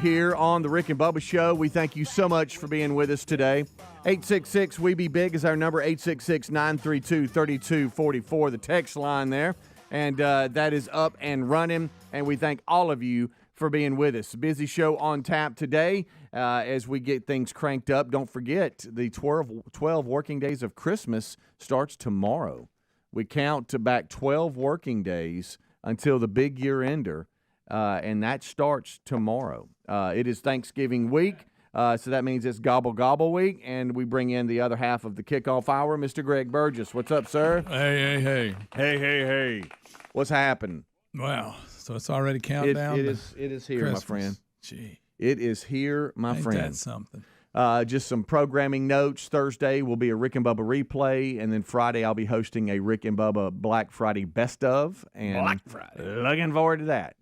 here on the Rick and Bubba Show. We thank you so much for being with us today. 866-WE-BE-BIG is our number, 866-932-3244, the text line there. And that is up and running, and we thank all of you for being with us. Busy show on tap today as we get things cranked up. Don't forget, the 12 working days of Christmas starts tomorrow. We count to back 12 working days until the big year-ender, and that starts tomorrow. It is Thanksgiving week, so that means it's Gobble Gobble week, and we bring in the other half of the kickoff hour, Mr. Greg Burgess. What's up, sir? Hey. What's happening? Wow. So it's already countdown? It is here, Christmas. my friend. Gee. It is here, my friend. Ain't that something? Just some programming notes. Thursday will be a Rick and Bubba replay, and then Friday I'll be hosting a Rick and Bubba Black Friday best of. And Black Friday. Looking forward to that.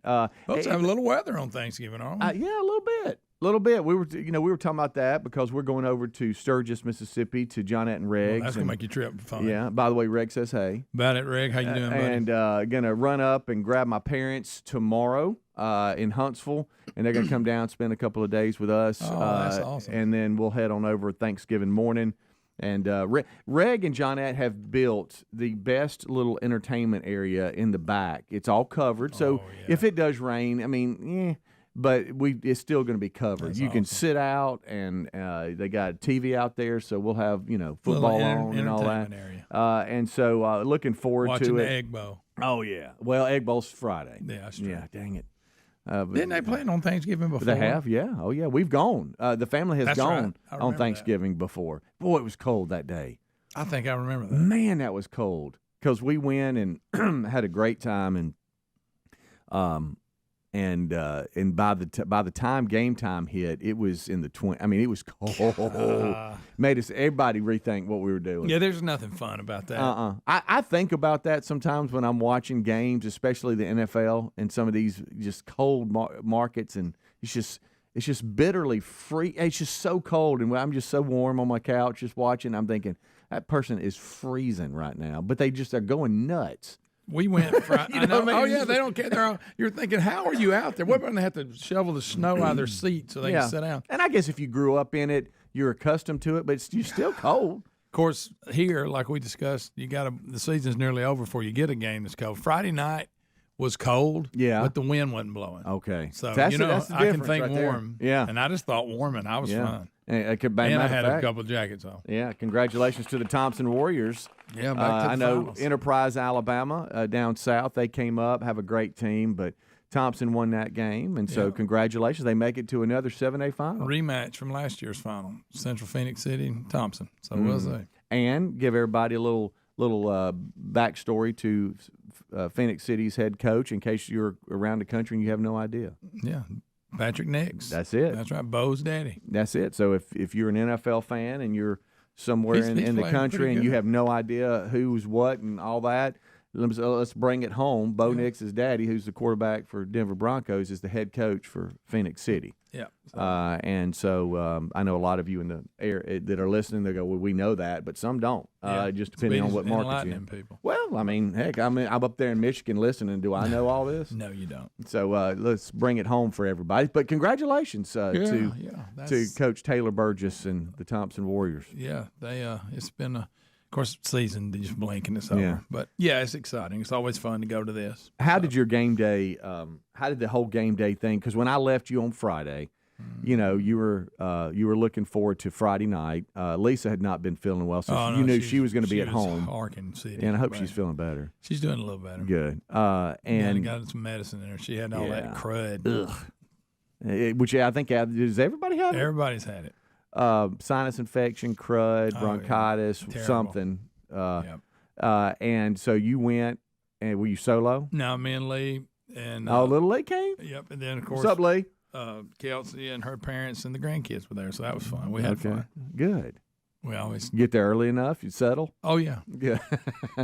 Let's have a little weather on Thanksgiving, aren't we? Yeah, a little bit. A little bit. We were talking about that because we're going over to Sturgis, Mississippi, to Johnette and Reg's. Well, that's gonna make your trip fun. Yeah. By the way, Reg says hey. About it, Reg. How you doing, buddy? And gonna run up and grab my parents tomorrow in Huntsville, and they're gonna come down, spend a couple of days with us. Oh, that's awesome. And then we'll head on over Thanksgiving morning. And Reg and Johnette have built the best little entertainment area in the back. It's all covered, so if it does rain, I mean, but it's still going to be covered. That's you can awesome. sit out, and they got a TV out there, so we'll have football on and all that. Area. And so looking forward Watching to the it. Egg Bowl. Oh yeah, well, Egg Bowl's Friday. Yeah, that's true. Yeah, dang it. Didn't they play it on Thanksgiving before? They have, yeah. Oh yeah, we've gone. The family has That's gone right. I on remember Thanksgiving before. Boy, it was cold that day. I think I remember that. Man, that was cold because we went and had a great time, and by the time game time hit, it was in the 20. I mean, it was cold. Made us everybody rethink what we were doing. Yeah, there's nothing fun about that. I think about that sometimes when I'm watching games, especially the NFL and some of these just cold markets, and it's just bitterly free. It's just so cold, and I'm just so warm on my couch just watching. I'm thinking that person is freezing right now, but they just are going nuts. We went Friday. You know what I mean? Oh, yeah, they don't care. You're thinking, how are you out there? What about they have to shovel the snow out of their seat so they can sit down? And I guess if you grew up in it, you're accustomed to it, but you're still cold. Of course, here, like we discussed, the season's nearly over before you get a game that's cold. Friday night was cold, but the wind wasn't blowing. Okay. So, that's the I can think right warm. There. Yeah. And I just thought warm, and I was fine. And I had a couple of jackets on. Yeah, congratulations to the Thompson Warriors. Yeah, back to the I know finals. Enterprise, Alabama, down south, they came up, have a great team, but Thompson won that game, and so congratulations. They make it to another 7A final. Rematch from last year's final, Central Phoenix City and Thompson. So we'll see. And give everybody a little backstory to Phoenix City's head coach in case you're around the country and you have no idea. Yeah. Patrick Nix. That's it. That's right. Bo's daddy. That's it. So if you're an NFL fan and you're somewhere He's in the playing country pretty and you good. have no idea who's what and all that, let's bring it home. Bo Nix's daddy, who's the quarterback for Denver Broncos, is the head coach for Phoenix City. Yeah. And so I know a lot of you in the air that are listening, they go, well, we know that, but some don't, just depending on what market you're in. People. Well, I mean, heck, I'm up there in Michigan listening. Do I know all this? No, you don't. So let's bring it home for everybody. But congratulations to Coach Taylor Burgess and the Thompson Warriors. Yeah, they. It's been of course, season they just blink and it's over. Yeah. But yeah, it's exciting. It's always fun to go to this. How did your game day? How did the whole game day thing? Because when I left you on Friday, you were looking forward to Friday night. Lisa had not been feeling well, so you knew she was going to be at home. And I hope she's feeling better. She's doing a little better. Good. And got some medicine in her. She had all that crud. Which I think does everybody have it? Everybody's had it. Sinus infection, crud, bronchitis, something. And so you went, and were you solo? No, me and Lee. And little Lee came? Yep. And then, of course, what's up, Lee? Kelsey and her parents and the grandkids were there, so that was fun. We had fun. Good. We always get there early enough. You settle. Oh yeah, yeah.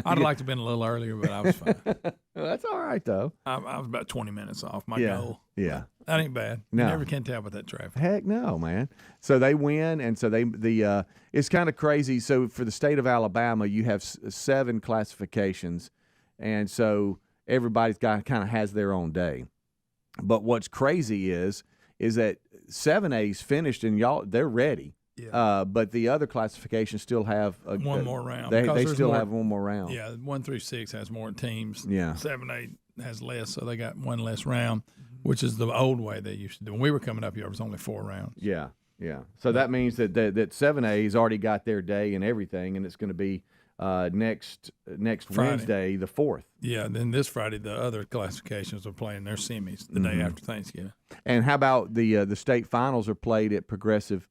I'd like to have been a little earlier, but I was fine. Well, that's all right though. I was about 20 minutes off my goal. Yeah, that ain't bad. No. You never can tell with that traffic. Heck no, man. So they win, and so it's kind of crazy. So for the state of Alabama, you have 7 classifications, and so everybody's kind of has their own day. But what's crazy is that 7A's finished and they're ready. Yeah. But the other classifications still have one more round. They still have one more round. Yeah, 1 through 6 has more teams. Yeah. 7A has less, so they got one less round, which is the old way they used to do. When we were coming up here, it was only 4 rounds. Yeah, yeah. So that means that 7A's already got their day and everything, and it's going to be next Wednesday, the 4th. Yeah, then this Friday, the other classifications are playing their semis the day after Thanksgiving. And how about the state finals are played at Progressive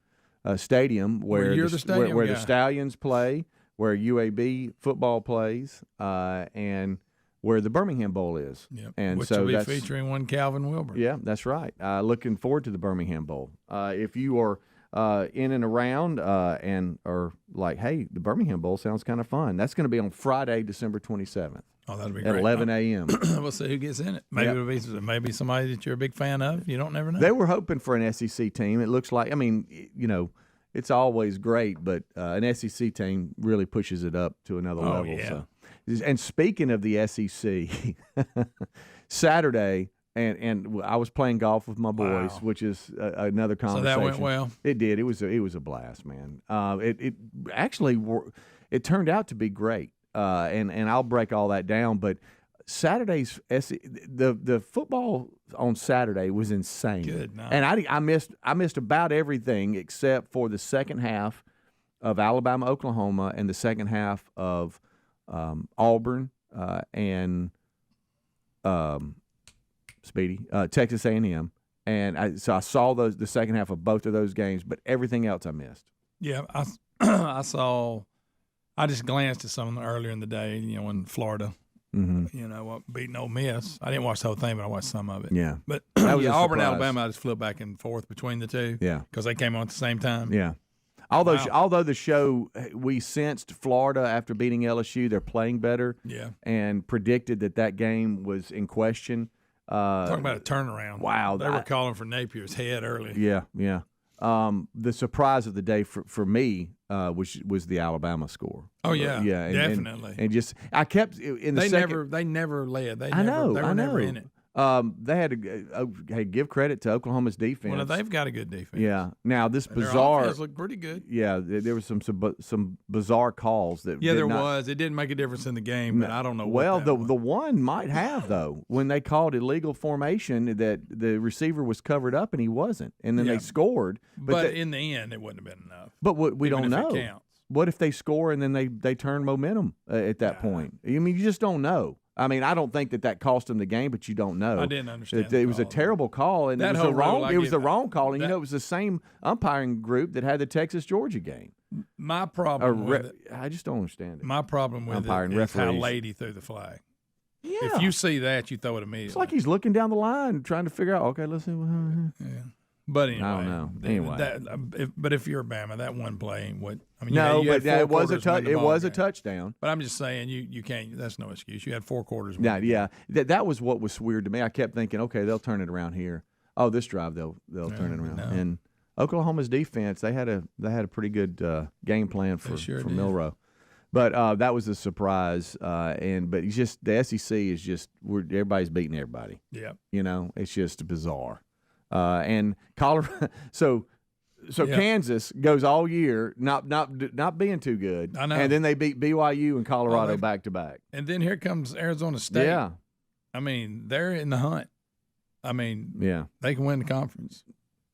Stadium, where the Stallions play, where UAB football plays, and where the Birmingham Bowl is. Yep. And which so will be featuring one Calvin Wilbur. Yeah, that's right. Looking forward to the Birmingham Bowl. If you are in and around and are like, hey, the Birmingham Bowl sounds kind of fun, that's going to be on Friday, December 27th. Oh, that'll be at great. 11 a.m. We'll see who gets in it. Maybe it'll be maybe somebody that you're a big fan of. You don't never know. They were hoping for an SEC team. It looks like, I mean, it's always great, but an SEC team really pushes it up to another level. Yeah. So. And speaking of the SEC, Saturday, and I was playing golf with my boys, which is another conversation. So that went well? It did. It was a blast, man. It actually it turned out to be great, and I'll break all that down. But Saturday's the football on Saturday was insane. Good night. And I missed about everything except for the second half of Alabama, Oklahoma, and the second half of Auburn and Speedy, Texas A&M, and so I saw the second half of both of those games, but everything else I missed. Yeah, I saw. I just glanced at some of them earlier in the day. In Florida, beating Ole Miss. I didn't watch the whole thing, but I watched some of it. Yeah, but Auburn, Alabama, I just flipped back and forth between the two. Yeah, because they came on at the same time. Yeah. Although the show, we sensed Florida after beating LSU, they're playing better. Yeah. And predicted that game was in question. Talking about a turnaround. Wow. They were calling for Napier's head early. Yeah, yeah. The surprise of the day for me was the Alabama score. Oh yeah, yeah, definitely. And just I kept in the second. They never led. They know. They were never in it. They had to give credit to Oklahoma's defense. Well, they've got a good defense. Yeah. Now this bizarre. Their offense looked pretty good. Yeah, there was some bizarre calls that. Yeah, was. It didn't make a difference in the game, but I don't know. Well, the one might have though when they called illegal formation that the receiver was covered up and he wasn't, and then they scored. But in the end, it wouldn't have been enough. But we don't know. It counts. What if they score and then they turn momentum at that point? I mean, you just don't know. I mean, I don't think that cost them the game, but you don't know. I didn't understand. It was a terrible call, and it was the wrong call. And it was the same umpiring group that had the Texas-Georgia game. My problem with it, I just don't understand it. My problem with umpiring it is referees. how late he threw the flag. Yeah. If you see that, you throw it immediately. It's like he's looking down the line trying to figure out, okay, let's see. Yeah. But anyway, I don't know. Anyway, but if you're Bama, that one play, it was a touchdown. But I'm just saying, you can't. That's no excuse. You had 4 quarters. Yeah. That was what was weird to me. I kept thinking, okay, they'll turn it around here. Oh, this drive they'll turn it around. No. And Oklahoma's defense, they had a pretty good game plan for Milroe. But that was a surprise. But it's just the SEC is just everybody's beating everybody. Yeah. It's just bizarre. And Colorado, so Kansas goes all year not being too good. I know. And then they beat BYU and Colorado back to back. And then here comes Arizona State. Yeah. I mean, they're in the hunt. I mean, they can win the conference.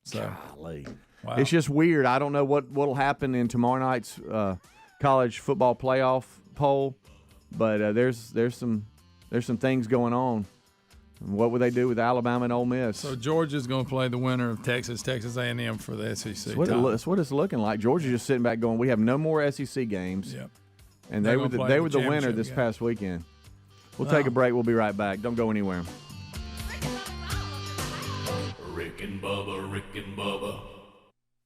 So, golly. Wow. It's just weird. I don't know what'll happen in tomorrow night's college football playoff poll, but there's some things going on. What would they do with Alabama and Ole Miss? So Georgia's going to play the winner of Texas A&M for the SEC. That's what it's looking like. Georgia's just sitting back going, we have no more SEC games. Yep. And they were the winner this past weekend. We'll take a break. We'll be right back. Don't go anywhere. Rick and Bubba, Rick and Bubba.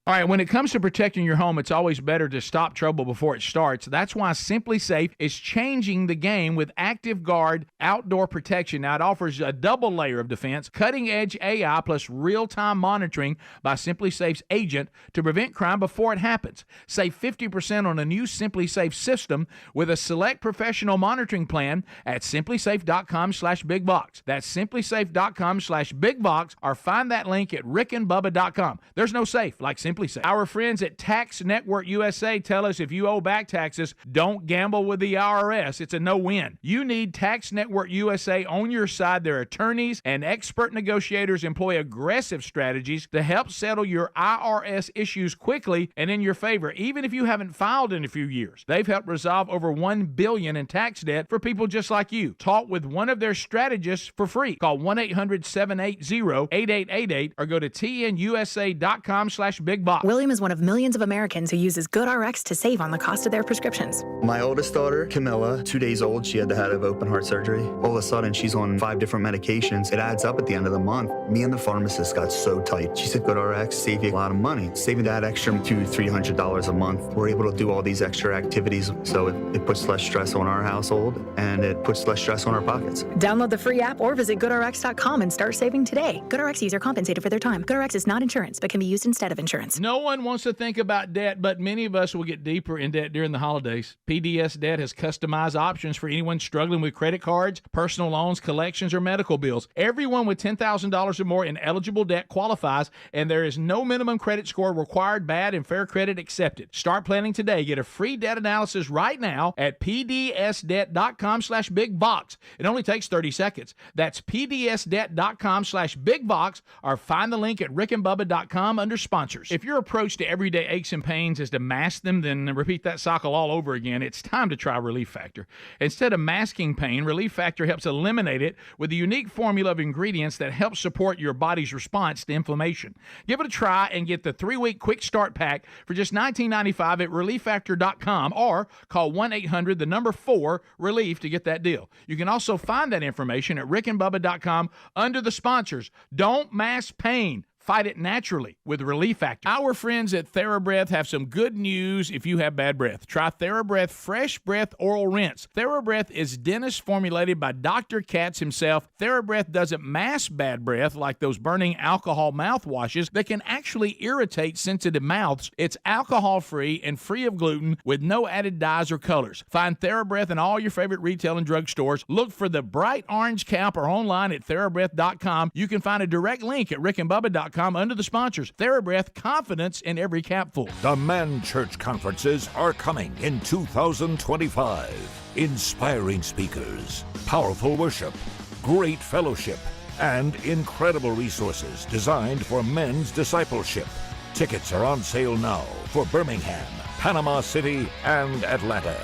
All right, when it comes to protecting your home, it's always better to stop trouble before it starts. That's why Simply Safe is changing the game with Active Guard outdoor protection. Now, it offers a double layer of defense, cutting-edge AI plus real-time monitoring by Simply Safe's agent to prevent crime before it happens. Save 50% on a new Simply Safe system with a select professional monitoring plan at simplysafe.com/bigbox. That's simplysafe.com/bigbox, or find that link at rickandbubba.com. There's no safe like Simply Safe. Our friends at Tax Network USA tell us if you owe back taxes, don't gamble with the IRS. It's a no-win. You need Tax Network USA on your side. Their attorneys and expert negotiators employ aggressive strategies to help settle your IRS issues quickly and in your favor, even if you haven't filed in a few years. They've helped resolve over $1 billion in tax debt for people just like you. Talk with one of their strategists for free. Call 1-800-780-8888 or go to tnusa.com/bigbox. William is one of millions of Americans who uses GoodRx to save on the cost of their prescriptions. My oldest daughter, Camilla, 2 days old, she had to have open heart surgery. All of a sudden, she's on 5 different medications. It adds up at the end of the month. Me and the pharmacist got so tight. She said, GoodRx, save you a lot of money. Saving that extra $200-300 a month. We're able to do all these extra activities, so it puts less stress on our household, and it puts less stress on our pockets. Download the free app or visit GoodRx.com and start saving today. GoodRx user compensated for their time. GoodRx is not insurance, but can be used instead of insurance. No one wants to think about debt, but many of us will get deeper in debt during the holidays. PDS Debt has customized options for anyone struggling with credit cards, personal loans, collections, or medical bills. Everyone with $10,000 or more in eligible debt qualifies, and there is no minimum credit score required, bad, and fair credit accepted. Start planning today. Get a free debt analysis right now at pdsdebt.com/bigbox. It only takes 30 seconds. That's pdsdebt.com/bigbox, or find the link at rickandbubba.com under sponsors. If your approach to everyday aches and pains is to mask them, then repeat that cycle all over again. It's time to try Relief Factor. Instead of masking pain, Relief Factor helps eliminate it with a unique formula of ingredients that helps support your body's response to inflammation. Give it a try and get the 3-week quick start pack for just $19.95 at relieffactor.com, or call 1-800-4-RELIEF to get that deal. You can also find that information at rickandbubba.com under the sponsors. Don't mask pain. Fight it naturally with Relief Factor. Our friends at TheraBreath have some good news if you have bad breath. Try TheraBreath Fresh Breath Oral Rinse. TheraBreath is dentist formulated by Dr. Katz himself. TheraBreath doesn't mask bad breath like those burning alcohol mouthwashes that can actually irritate sensitive mouths. It's alcohol-free and free of gluten with no added dyes or colors. Find TheraBreath in all your favorite retail and drug stores. Look for the bright orange cap or online at TheraBreath.com. You can find a direct link at rickandbubba.com under the sponsors. TheraBreath, confidence in every capful. The Man Church Conferences are coming in 2025. Inspiring speakers, powerful worship, great fellowship, and incredible resources designed for men's discipleship. Tickets are on sale now for Birmingham, Panama City, and Atlanta.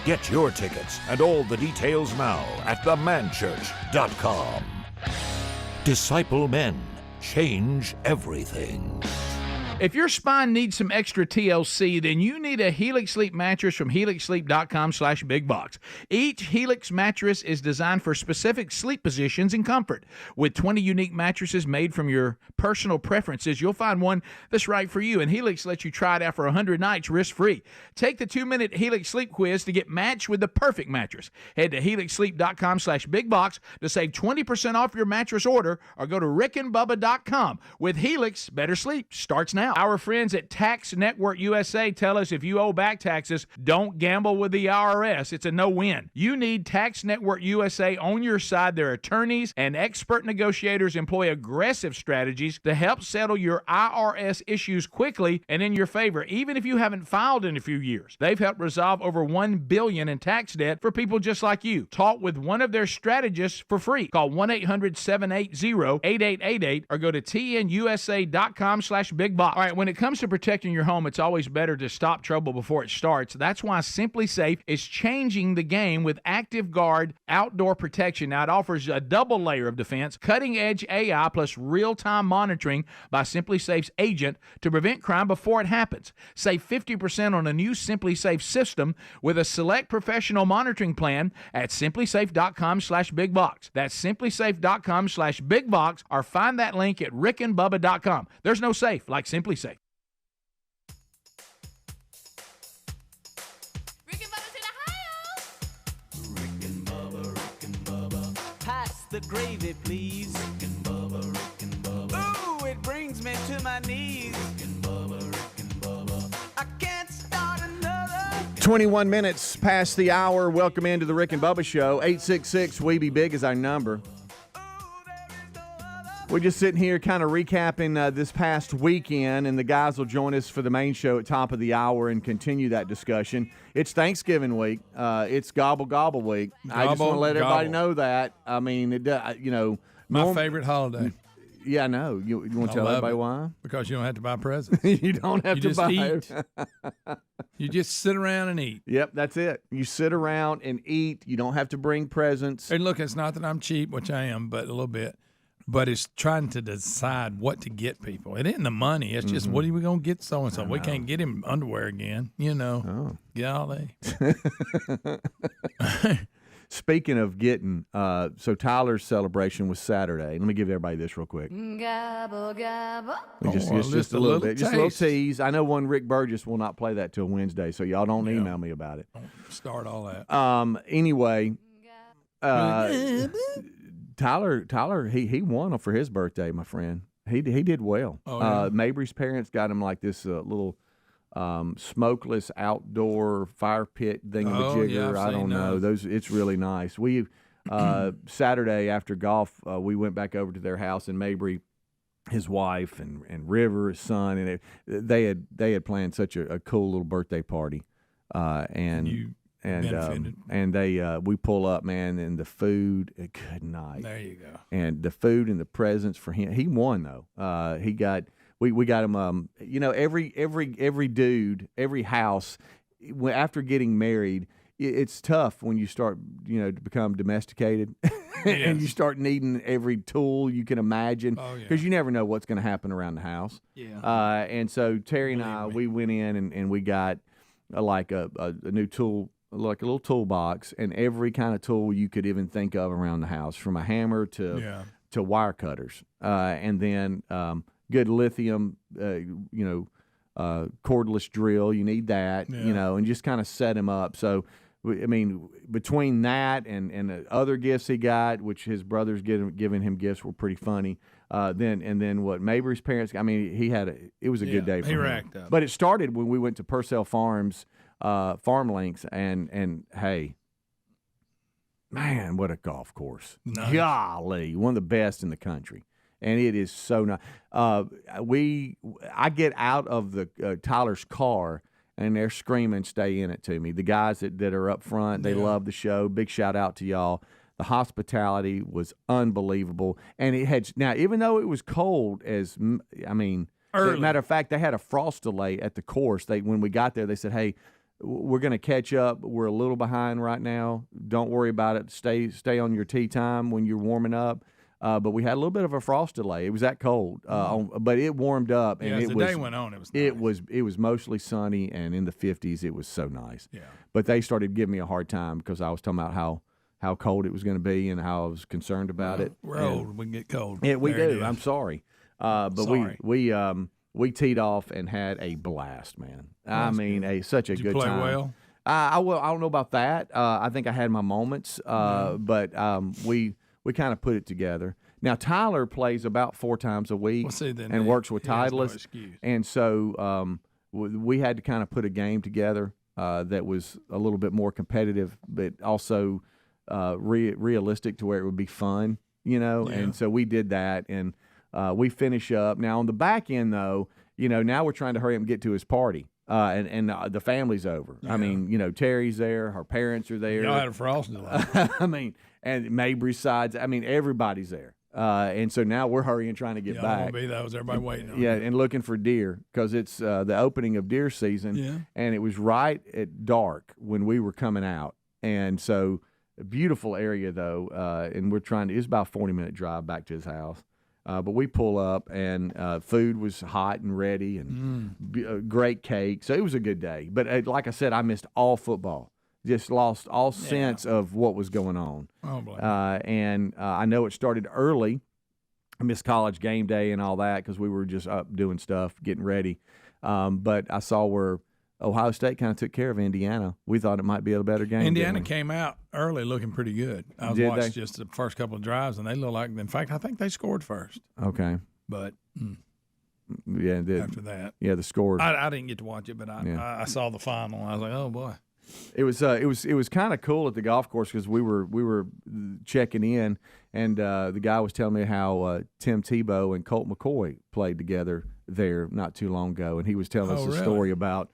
Get your tickets and all the details now at themanchurch.com. Disciple men. Change everything. If your spine needs some extra TLC, then you need a Helix Sleep mattress from helixsleep.com/bigbox. Each Helix mattress is designed for specific sleep positions and comfort. With 20 unique mattresses made from your personal preferences, you'll find one that's right for you, and Helix lets you try it out for 100 nights risk-free. Take the 2-minute Helix Sleep quiz to get matched with the perfect mattress. Head to helixsleep.com/bigbox to save 20% off your mattress order, or go to rickandbubba.com. With Helix, better sleep starts now. Our friends at Tax Network USA tell us if you owe back taxes, don't gamble with the IRS. It's a no-win. You need Tax Network USA on your side. Their attorneys and expert negotiators employ aggressive strategies to help settle your IRS issues quickly and in your favor, even if you haven't filed in a few years. They've helped resolve over $1 billion in tax debt for people just like you. Talk with one of their strategists for free. Call 1-800-780-8888 or go to tnusa.com/bigbox. All right, when it comes to protecting your home, it's always better to stop trouble before it starts. That's why Simply Safe is changing the game with Active Guard outdoor protection. Now, it offers a double layer of defense, cutting-edge AI plus real-time monitoring by Simply Safe's agent to prevent crime before it happens. Save 50% on a new Simply Safe system with a select professional monitoring plan at simplysafe.com/bigbox. That's simplysafe.com/bigbox, or find that link at rickandbubba.com. There's no safe like Simply Safe. the gravy, please. Rick and Bubba, Rick and Bubba. Ooh, it brings me to my knees. Rick and Bubba, Rick and Bubba. I can't start another. 21 minutes past the hour. Welcome into the Rick and Bubba Show. 866-WE-BE-BIG is our number. We're just sitting here kind of recapping this past weekend, and the guys will join us for the main show at top of the hour and continue that discussion. It's Thanksgiving week. It's Gobble Gobble week. I just want to let everybody know that. I mean, my favorite holiday. Yeah, I know. You want to tell everybody why? Because you don't have to buy presents. You don't have to buy. Eat. You just sit around and eat. Yep, that's it. You sit around and eat. You don't have to bring presents. And look, it's not that I'm cheap, which I am, but a little bit. But it's trying to decide what to get people. It isn't the money. It's just, what are we going to get so-and-so? We can't get him underwear again, Golly. Speaking of getting, so Tyler's celebration was Saturday. Let me give everybody this real quick. Gobble, gobble. Just a little bit. Just a little tease. I know one Rick Burgess will not play that till Wednesday, so y'all don't email me about it. Start all that. Anyway, Tyler, he won for his birthday, my friend. He did well. Oh, yeah. Mabry's parents got him like this little smokeless outdoor fire pit thingamajigger. Yeah, I don't know. It's really nice. We Saturday after golf, we went back over to their house, and Mabry, his wife, and River, his son, and they had planned such a cool little birthday party, and we pull up, man, and the food, good night. There you go. And the food and the presents for him. He won though. He got we got him. Every dude, every house, after getting married, it's tough when you start to become domesticated, and you start needing every tool you can imagine because you never know what's going to happen around the house. Yeah. And so Terry and I, we went in and we got a new tool. Like a little toolbox, and every kind of tool you could even think of around the house, from a hammer to wire cutters, and then good lithium, cordless drill. You need that, and just kind of set him up. So, I mean, between that and other gifts he got, which his brothers giving him gifts were pretty funny. Then what Mabry's parents. I mean, it was a good day for him. Racked up. But it started when we went to Purcell Farms. Farm links and hey, man, what a golf course! Nice. Golly, one of the best in the country, and it is so nice. I get out of the Tyler's car, and they're screaming, "Stay in it!" to me. The guys that are up front, they love the show. Big shout out to y'all. The hospitality was unbelievable, and it had even though it was cold as early. Matter of fact, they had a frost delay at the course. When we got there, they said, "Hey, we're going to catch up. We're a little behind right now. Don't worry about it. Stay on your tee time when you're warming up." But we had a little bit of a frost delay. It was that cold, but it warmed up. And as the day went on, it was nice. It was mostly sunny and in the 50s. It was so nice. Yeah. But they started giving me a hard time because I was talking about how cold it was going to be and how I was concerned about it. We're old. We can get cold. Yeah, we do. I'm sorry. But we teed off and had a blast, man. Such a good time. Did you play well? I don't know about that. I think I had my moments, but we kind of put it together. Now Tyler plays about 4 times a week and works with Titleist, and so we had to kind of put a game together that was a little bit more competitive, but also realistic to where it would be fun, And so we did that, and we finish up. Now on the back end, though, now we're trying to hurry up and get to his party. And the family's over. Yeah. I mean, Terry's there. Her parents are there. Y'all had a frosting delay. And Mabry's sides. Everybody's there. And so now we're hurrying, trying to get back. Be that was everybody waiting on. Yeah, and looking for deer because it's the opening of deer season. Yeah. And it was right at dark when we were coming out, and so a beautiful area though. And we're trying to. It's about a 40-minute drive back to his house. But we pull up, and food was hot and ready, and great cake. So it was a good day. But like I said, I missed all football. Just lost all sense of what was going on. Oh, boy. And I know it started early. I missed college game day and all that because we were just up doing stuff, getting ready. But I saw where Ohio State kind of took care of Indiana. We thought it might be a better game. Indiana came out early looking pretty good. I Did watched they? just the first couple of drives, and they look like – in fact, I think they scored first. Okay. But Yeah, it did. after that. Yeah, the score. I didn't get to watch it, but I saw the final. And I was like, oh, boy. It was kind of cool at the golf course because we were checking in, and the guy was telling me how Tim Tebow and Colt McCoy played together there not too long ago, and he was telling us a really? story about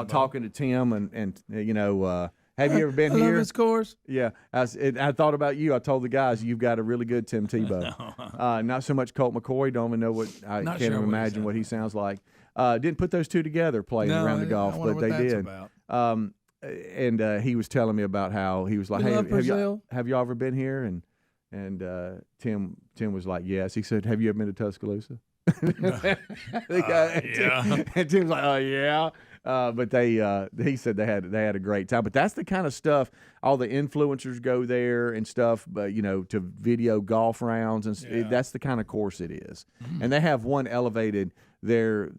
talking to Tim and you know. Have you ever been I here? love his course. Yeah, I thought about you. I told the guys you've got a really good Tim Tebow. Not so much Colt McCoy. Don't even know what I Not can't sure even what he imagine sounds what he sounds like. Didn't put those two together playing around the golf, I wonder but what they that's did. about. And he was telling me about how he was like, We "Hey, love Brazil." have y'all ever been here?" And Tim was like, "Yes." He said, "Have you ever been to Tuscaloosa?" Yeah. And Tim's like, "Oh yeah." But he said they had a great time. But that's the kind of stuff. All the influencers go there and stuff. But you know, to video golf rounds and that's the kind of course it is. And they have one elevated. Their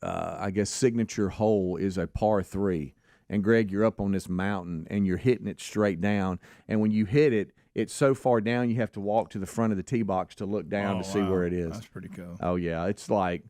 I guess signature hole is a par 3. And Greg, you're up on this mountain and you're hitting it straight down. And when you hit it, it's so far down you have to walk to the front of the tee box to look down to see where it is. That's pretty cool. Oh yeah, it's like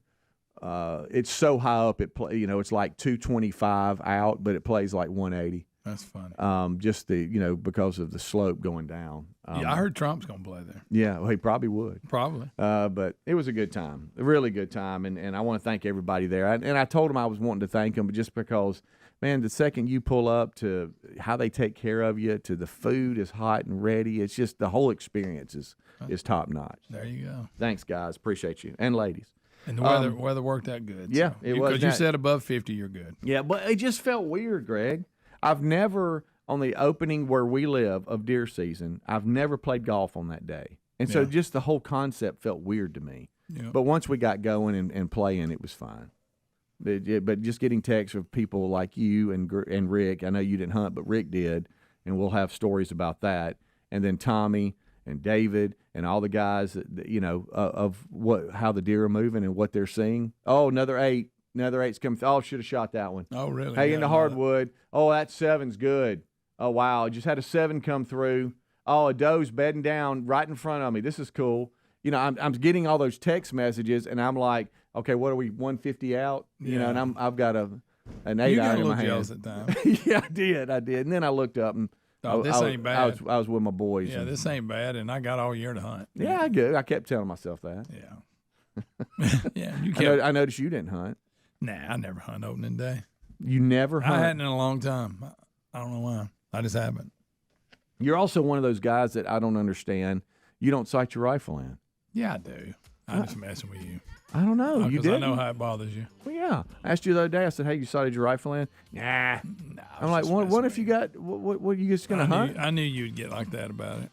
it's so high up it's like 225 out, but it plays like 180. That's funny. Just because of the slope going down. I heard Trump's gonna play there. Yeah, well, he probably would. Probably. But it was a good time, a really good time, and I want to thank everybody there. And I told him I was wanting to thank them, but just because, man, the second you pull up to how they take care of you, to the food is hot and ready, it's just the whole experience is top notch. There you go. Thanks, guys. Appreciate you, and ladies. And the weather worked out good. Yeah, so. it was. Because you said above 50, you're good. Yeah, but it just felt weird, Greg. I've never, on the opening where we live of deer season, I've never played golf on that day. And so just the whole concept felt weird to me. Yeah. But once we got going and playing, it was fine. But just getting texts of people like you and Rick, I know you didn't hunt, but Rick did, and we'll have stories about that. And then Tommy and David and all the guys, of how the deer are moving and what they're seeing. Oh, another 8. Another 8's coming. Oh, should have shot that one. Oh, really? Hey, Yeah, in the I know hardwood. Oh, that 7's good. Oh, wow. I just had a 7 come through. Oh, a doe's bedding down right in front of me. This is cool. I'm getting all those text messages, and I'm like, okay, what are we, 150 out? Yeah. And I've got an 8 You got iron a in my little hand. jealous at times. Yeah, I did. And then I looked up and This ain't bad. I was with my boys. Yeah, this ain't bad, and I got all year to hunt. Yeah, I good. I kept telling myself that. Yeah. Yeah, you kept. I noticed you didn't hunt. Nah, I never hunt opening day. You never hunt? I hadn't in a long time. I don't know why. I just haven't. You're also one of those guys that I don't understand. You don't sight your rifle in. Yeah, I do. I'm just messing with you. I don't know. You Because did. I know how it bothers you. Well, yeah. I asked you the other day. I said, "Hey, you sighted your rifle in?" Nah. I'm like, what if you got? What are you just gonna hunt? I knew you'd get like that about it.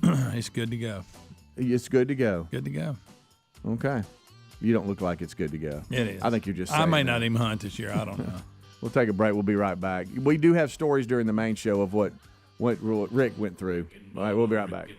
It's good to go. It's good to go. Good to go. Okay. You don't look like it's good to go. It is. I think you're just. I saying may that. not even hunt this year. I don't know. We'll take a break. We'll be right back. We do have stories during the main show of what Rick went through. All right, we'll be right back.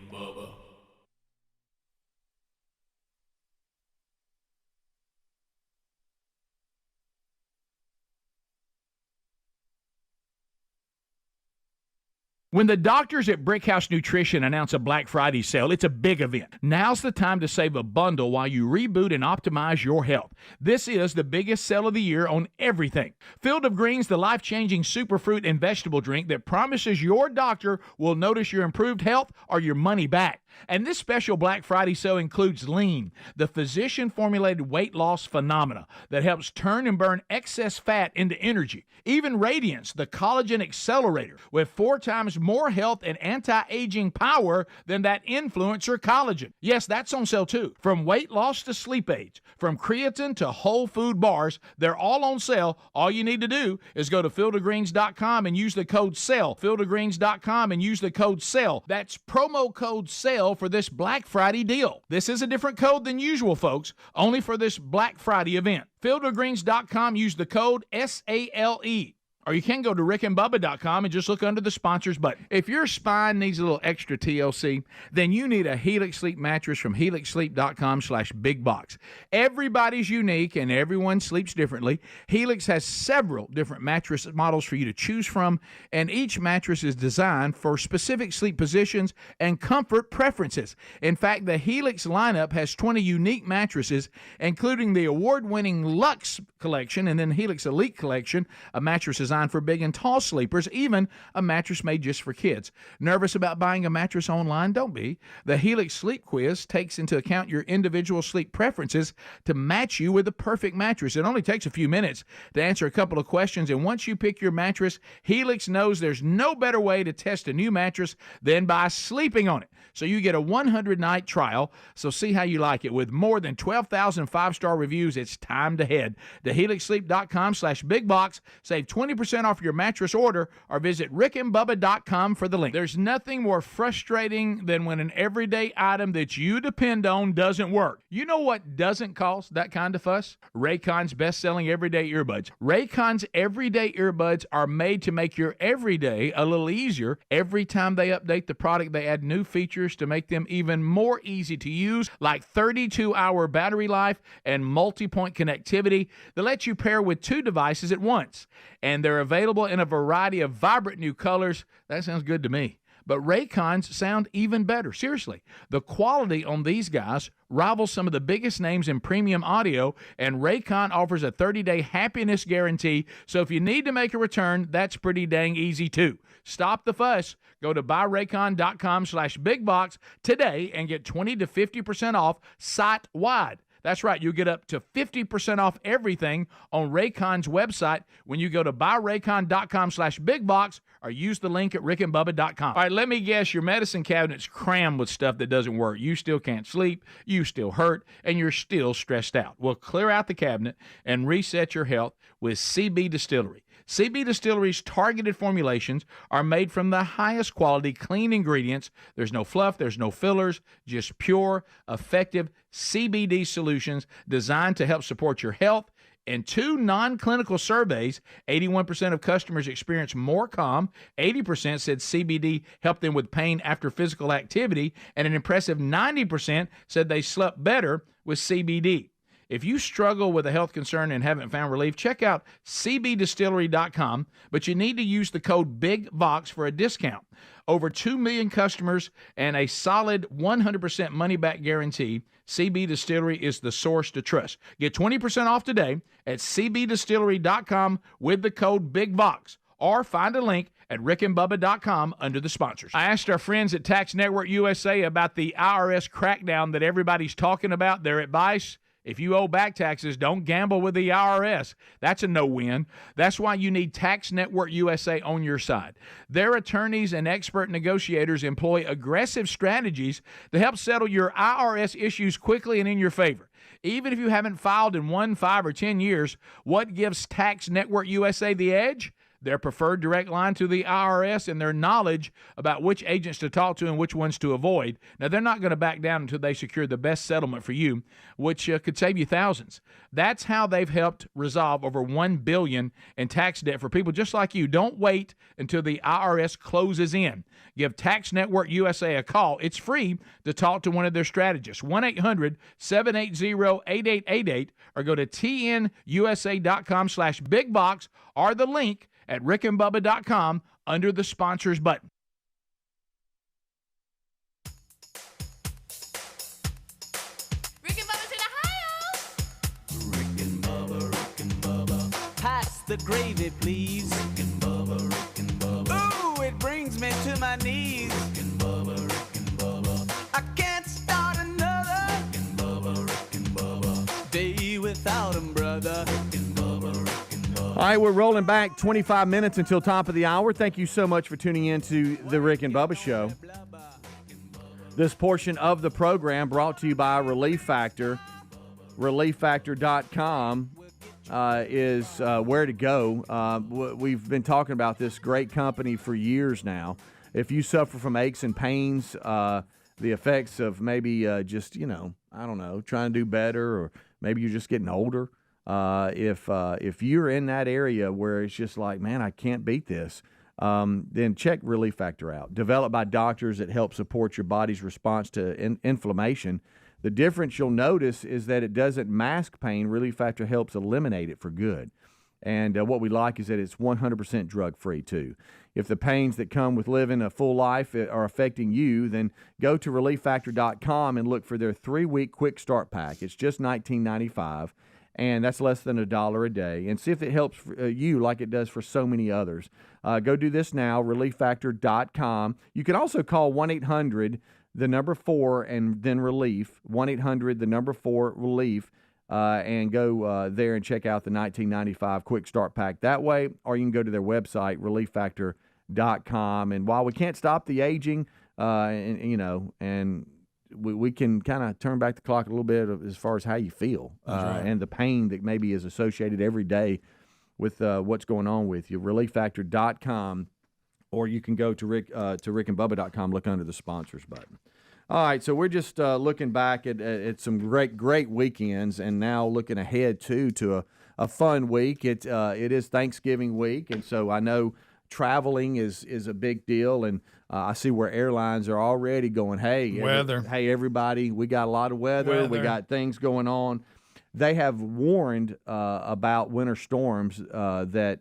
When the doctors at Brickhouse Nutrition announce a Black Friday sale, it's a big event. Now's the time to save a bundle while you reboot and optimize your health. This is the biggest sale of the year on everything. Field of Greens, the life-changing superfruit and vegetable drink that promises your doctor will notice your improved health or your money back. And this special Black Friday sale includes Lean, the physician-formulated weight loss phenomena that helps turn and burn excess fat into energy. Even Radiance, the collagen accelerator, with 4 times more health and anti-aging power than that influencer collagen. Yes, that's on sale too. From weight loss to sleep aids, from creatine to whole food bars, they're all on sale. All you need to do is go to fieldofgreens.com and use the code SALE. Fieldofgreens.com and use the code SALE. That's promo code SALE for this Black Friday deal. This is a different code than usual, folks, only for this Black Friday event. Fieldofgreens.com, use the code SALE. Or you can go to rickandbubba.com and just look under the sponsors button. If your spine needs a little extra TLC, then you need a Helix Sleep mattress from helixsleep.com/bigbox. Everybody's unique and everyone sleeps differently. Helix has several different mattress models for you to choose from, and each mattress is designed for specific sleep positions and comfort preferences. In fact, the Helix lineup has 20 unique mattresses, including the award-winning Luxe collection and then Helix Elite collection, a mattress designed for big and tall sleepers, even a mattress made just for kids. Nervous about buying a mattress online? Don't be. The Helix Sleep Quiz takes into account your individual sleep preferences to match you with the perfect mattress. It only takes a few minutes to answer a couple of questions, and once you pick your mattress, Helix knows there's no better way to test a new mattress than by sleeping on it. So you get a 100-night trial, so see how you like it. With more than 12,000 five-star reviews, it's time to head to helixsleep.com/bigbox. Save 20% off your mattress order or visit rickandbubba.com for the link. There's nothing more frustrating than when an everyday item that you depend on doesn't work. You know what doesn't cause that kind of fuss? Raycon's best-selling everyday earbuds. Raycon's everyday earbuds are made to make your everyday a little easier. Every time they update the product, they add new features to make them even more easy to use, like 32-hour battery life and multi-point connectivity that lets you pair with 2 devices at once. And they're available in a variety of vibrant new colors. That sounds good to me. But Raycons sound even better. Seriously, the quality on these guys rivals some of the biggest names in premium audio, and Raycon offers a 30-day happiness guarantee, so if you need to make a return, that's pretty dang easy too. Stop the fuss. Go to buyraycon.com/bigbox today and get 20 to 50% off site-wide. That's right, you'll get up to 50% off everything on Raycon's website when you go to buyraycon.com/bigbox or use the link at rickandbubba.com. All right, let me guess, your medicine cabinet's crammed with stuff that doesn't work. You still can't sleep, you still hurt, and you're still stressed out. Well, clear out the cabinet and reset your health with CB Distillery. CB Distillery's targeted formulations are made from the highest quality clean ingredients. There's no fluff, there's no fillers, just pure, effective CBD solutions designed to help support your health. In 2 non-clinical surveys, 81% of customers experienced more calm, 80% said CBD helped them with pain after physical activity, and an impressive 90% said they slept better with CBD. If you struggle with a health concern and haven't found relief, check out cbdistillery.com, but you need to use the code BIGVOX for a discount. Over 2 million customers and a solid 100% money-back guarantee, CB Distillery is the source to trust. Get 20% off today at cbdistillery.com with the code BIGVOX, or find a link at rickandbubba.com under the sponsors. I asked our friends at Tax Network USA about the IRS crackdown that everybody's talking about. Their advice: if you owe back taxes, don't gamble with the IRS. That's a no-win. That's why you need Tax Network USA on your side. Their attorneys and expert negotiators employ aggressive strategies to help settle your IRS issues quickly and in your favor. Even if you haven't filed in 1, 5, or 10 years, what gives Tax Network USA the edge? Their preferred direct line to the IRS and their knowledge about which agents to talk to and which ones to avoid. Now, they're not going to back down until they secure the best settlement for you, which could save you thousands. That's how they've helped resolve over $1 billion in tax debt for people just like you. Don't wait until the IRS closes in. Give Tax Network USA a call. It's free to talk to one of their strategists. 1-800-780-8888, or go to tnusa.com/bigbox, or the link at rickandbubba.com under the sponsors button. Rick and Bubba's in Ohio. Rick and Bubba. Pass the gravy, please. Rick and Bubba. Ooh, it brings me to my knees. Rick and Bubba. I can't start another Rick and Bubba. Day without 'em, brother. Rick and Bubba. All right, we're rolling back 25 minutes until top of the hour. Thank you so much for tuning in to the Rick and Bubba Show. This portion of the program brought to you by Relief Factor. ReliefFactor.com is where to go. We've been talking about this great company for years now. If you suffer from aches and pains, the effects of maybe just, I don't know, trying to do better, or maybe you're just getting older, if you're in that area where it's just like, man, I can't beat this, then check Relief Factor out. Developed by doctors that help support your body's response to inflammation. The difference you'll notice is that it doesn't mask pain. Relief Factor helps eliminate it for good. And what we like is that it's 100% drug-free, too. If the pains that come with living a full life are affecting you, then go to ReliefFactor.com and look for their 3-week quick start pack. It's just $19.95, and that's less than $1 a day. And see if it helps you like it does for so many others. Go do this now, ReliefFactor.com. You can also call 1-800, the number 4, and then Relief, 1-800, the number 4, Relief. And go there and check out the $19.95 quick start pack that way, or you can go to their website, ReliefFactor.com. And while we can't stop the aging, and we can kind of turn back the clock a little bit as far as how you feel and the pain that maybe is associated every day with what's going on with you. ReliefFactor.com, or you can go to rickandbubba.com, look under the sponsors button. All right, so we're just looking back at some great weekends, and now looking ahead to a fun week. It is Thanksgiving week, and so I know traveling is a big deal, and I see where airlines are already going, hey, weather. Hey, everybody, we got a lot of weather. We got things going on. They have warned about winter storms that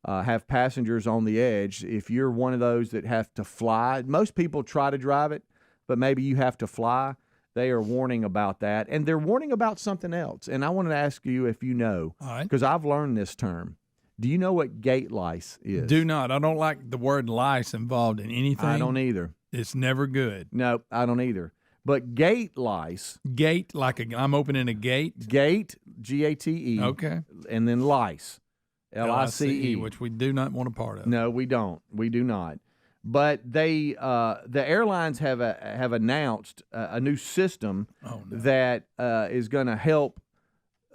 have passengers on the edge. If you're one of those that have to fly, most people try to drive it, but maybe you have to fly. They are warning about that. And they're warning about something else. And I wanted to ask you if you know, because I've learned this term. Do you know what gate lice is? Do not. I don't like the word lice involved in anything. I don't either. It's never good. No, I don't either. But gate lice. Gate, like I'm opening a gate? Gate, G-A-T-E. Okay. And then lice, L-I-C-E. Which we do not want a part of. No, we don't. We do not. But they, the airlines have announced a new system that is going to help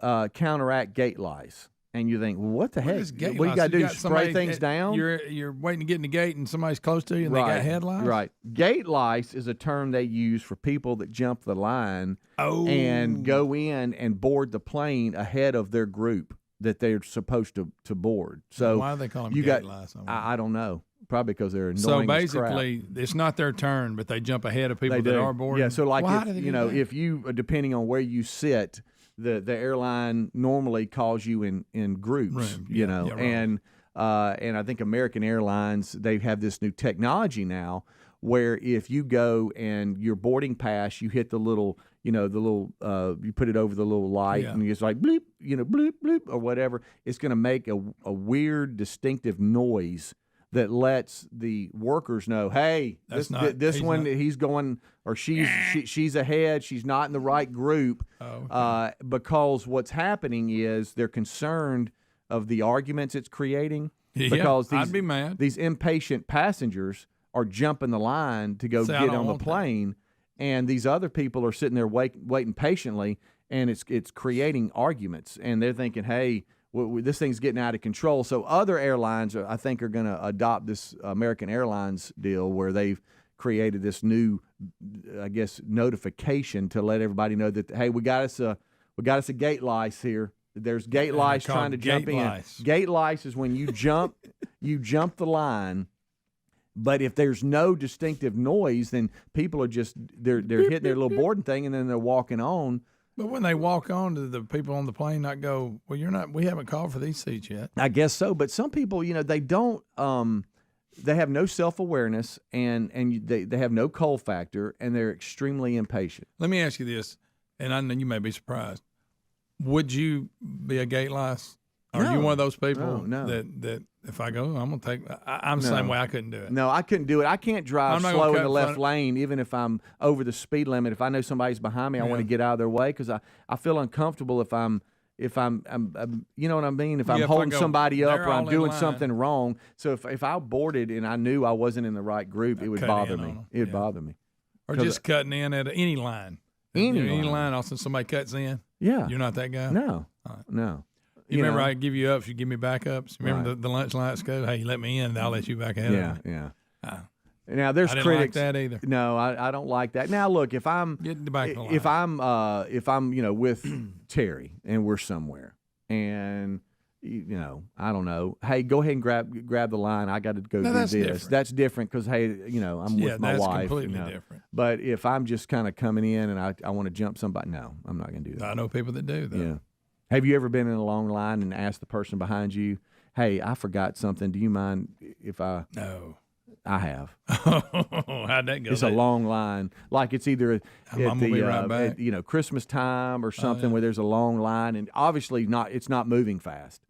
counteract gate lice. And you think, well, what the heck? What you got to do? Spray things down? You're waiting to get in the gate, and somebody's close to you, and they got head lice? Right. Gate lice is a term they use for people that jump the line and go in and board the plane ahead of their group that they're supposed to board. So why do they call them gate lice? I don't know. Probably because they're annoying. So basically, it's not their turn, but they jump ahead of people that are boarding. Yeah. So like if you depending on where you sit, the airline normally calls you in groups. And I think American Airlines, they have this new technology now where if you go and your boarding pass, you hit the little you put it over the little light and it's like bleep, bleep bleep or whatever. It's going to make a weird distinctive noise that lets the workers know, hey, this one he's going or she's ahead. She's not in the right group. Because what's happening is they're concerned of the arguments it's creating. Because I'd be mad. These impatient passengers are jumping the line to go get on the plane, and these other people are sitting there waiting patiently, and it's creating arguments, and they're thinking, hey, this thing's getting out of control. So other airlines, I think, are going to adopt this American Airlines deal where they've created this new, I guess, notification to let everybody know that, hey, we got us a gate lice here. There's gate lice trying to jump in. Gate lice is when you jump the line. But if there's no distinctive noise, then people are just they're hitting their little boarding thing and then they're walking on. But when they walk on, do the people on the plane not go, well, we haven't called for these seats yet? I guess so. But some people, they don't, they have no self-awareness and they have no cold factor, and they're extremely impatient. Let me ask you this, and I know you may be surprised. Would you be a gate lice? Are you one of those people that if I go, I'm going to take – I'm the same way. I couldn't do it. No, I couldn't do it. I can't drive slow in the left lane even if I'm over the speed limit. If I know somebody's behind me, I want to get out of their way because I feel uncomfortable if I'm you know what I mean? If I'm holding somebody up or I'm doing something wrong. So if I boarded and I knew I wasn't in the right group, it would bother me. It would bother me. Or just cutting in at any line. Any line, also somebody cuts in. Yeah. You're not that guy? No. Right. No. You remember I give you ups, you give me backups. Remember the lunch lights go, hey, you let me in, and I'll let you back ahead of me. Yeah. Now there's I didn't critics. like that either. No, I don't like that. Now look, if I'm with Terry and we're somewhere and I don't know. Hey, go ahead and grab the line. I got to go do that's this. different. That's different because hey, I'm with my that's wife. completely different. But if I'm just kind of coming in and I want to jump somebody, no, I'm not going to do that. I know people that do, though. Yeah. Have you ever been in a long line and asked the person behind you, hey, I forgot something. Do you mind if I? No. I have. How'd that go? It's a long line. Like it's either at be right back. Christmas time or something where there's a long line, and obviously it's not moving fast.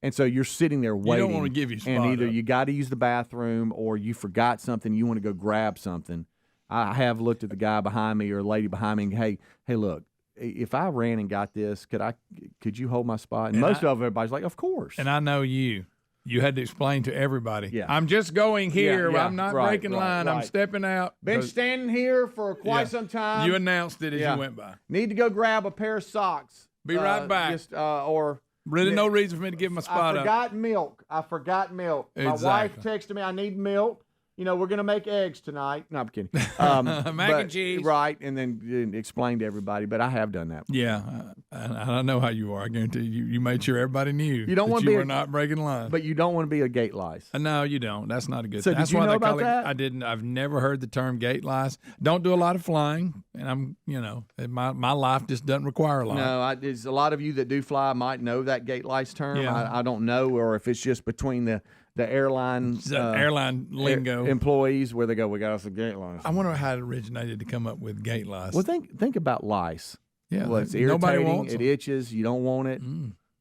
And so you're sitting there waiting. You don't want to give your spot and either up. you got to use the bathroom or you forgot something. You want to go grab something. I have looked at the guy behind me or a lady behind me. And, hey, look, if I ran and got this, could you hold my spot? And most of everybody's like, of course. And I know you. You had to explain to everybody. Yeah. I'm just going here. Yeah, I'm not breaking line. I'm stepping out. Been standing here for quite some time. You announced it as you went by. Need to go grab a pair of socks. Be right back. Or really no reason for me to give my spot up. I forgot milk. Exactly. My wife texted me, I need milk. We're going to make eggs tonight. No, I'm kidding. Mac and cheese. Right, and then explain to everybody. But I have done that. Yeah, I know how you are. I guarantee you made sure everybody knew you don't want you were not breaking line. But you don't want to be a gate lice. No, you don't. That's not a good so thing. That's did you why know they about call that? I didn't. I've never heard the term gate lice. Don't do a lot of flying, and I'm, my life just doesn't require a lot. No, there's a lot of you that do fly might know that gate lice term. Yeah. I don't know, or if it's just between the airline airline lingo employees where they go, we got us a gate lice. I wonder how it originated to come up with gate lice. Well, think about lice. Yeah, well, it's nobody irritating. wants It them. itches. You don't want it.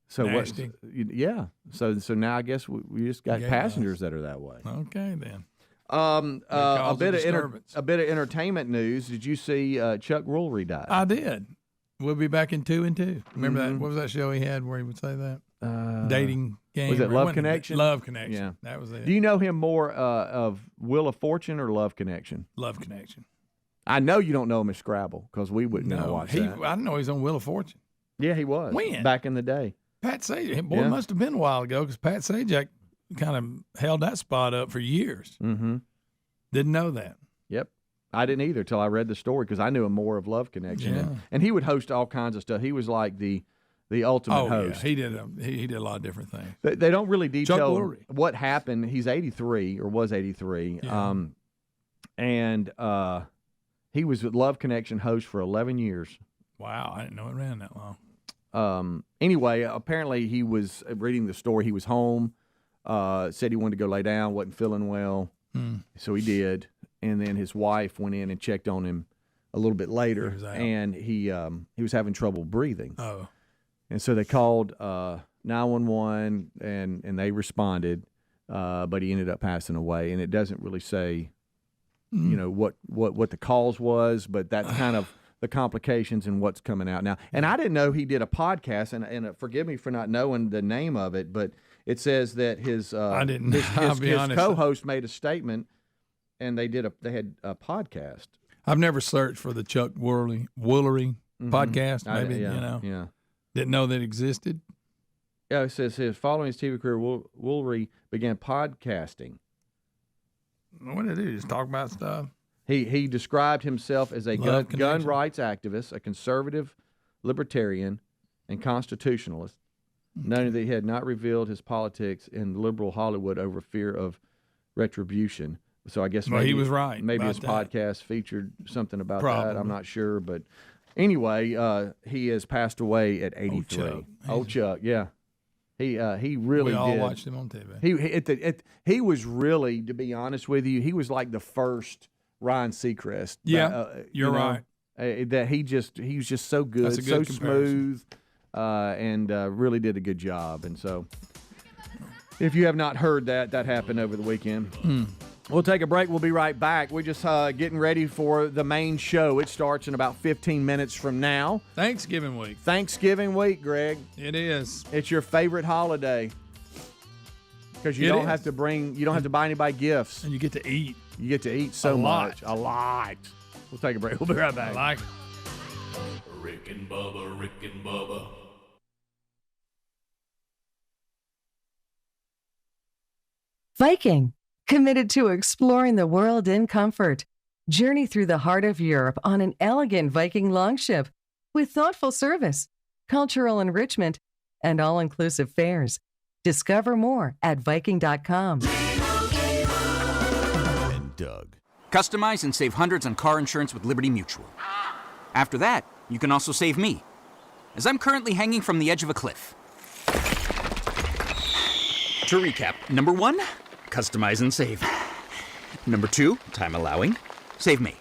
So Nasty. Yeah. So now I guess we just got passengers that are that way. Okay then. A bit of disturbance. a bit of entertainment news. Did you see Chuck Woolery died? I did. We'll be back in 2 and 2. Remember that? What was that show he had where he would say that? Dating game. Was it or Love wasn't Connection? Love Connection. Yeah. That was it. Do you know him more of Wheel of Fortune or Love Connection? Love Connection. I know you don't know him as Scrabble because we wouldn't know watch that. I don't know he's on Wheel of Fortune. Yeah, he was. When? Back in the day. Pat Sajak. Boy, it must have been a while ago because Pat Sajak kind of held that spot up for years. Mm-hmm. Didn't know that. Yep. I didn't either till I read the story because I knew him more of Love Connection. Yeah. And he would host all kinds of stuff. He was like the ultimate host. Yeah. He did a lot of different things. They don't really detail Woolery. what happened. He's 83 or was 83. Yeah. And he was with Love Connection host for 11 years. Wow, I didn't know it ran that long. Anyway, apparently he was reading the story. He was home, said he wanted to go lay down, wasn't feeling well. So he did. And then his wife went in and checked on him a little bit later, and he was having trouble breathing. Oh. And so they called 911, and they responded, but he ended up passing away. And it doesn't really say, what the cause was, but that's kind of the complications and what's coming out now. And I didn't know he did a podcast, and forgive me for not knowing the name of it, but it says that his co-host made a statement, and they had a podcast. I've never searched for the Chuck Woolery podcast. Maybe didn't know that it existed. Yeah, it says following his TV career, Woolery began podcasting. What did he do? Just talk about stuff. He described himself as a gun rights activist, a conservative, libertarian, and constitutionalist, noting that he had not revealed his politics in liberal Hollywood over fear of retribution. So I guess maybe he was right. Maybe his podcast featured something about that. I'm not sure, but anyway, he has passed away at 83. Old Chuck, yeah. He really we all did. Watched him on TV. He was really, to be honest with you, he was like the first Ryan Seacrest. Yeah, you're right. That he was just so good, so smooth, and really did a good job. And so, if you have not heard that happened over the weekend. We'll take a break. We'll be right back. We're just getting ready for the main show. It starts in about 15 minutes from now. Thanksgiving week. Thanksgiving week, Greg. It is. It's your favorite holiday because you don't have to buy anybody gifts. And you get to eat. You get to eat so much. A lot. We'll take a break. We'll be right back. I like it. Rick and Bubba. Viking, committed to exploring the world in comfort. Journey through the heart of Europe on an elegant Viking longship with thoughtful service, cultural enrichment, and all-inclusive fares. Discover more at Viking.com. And Doug. Customize and save hundreds on car insurance with Liberty Mutual. After that, you can also save me, as I'm currently hanging from the edge of a cliff. To recap, number 1, customize and save. Number 2, time allowing, save me.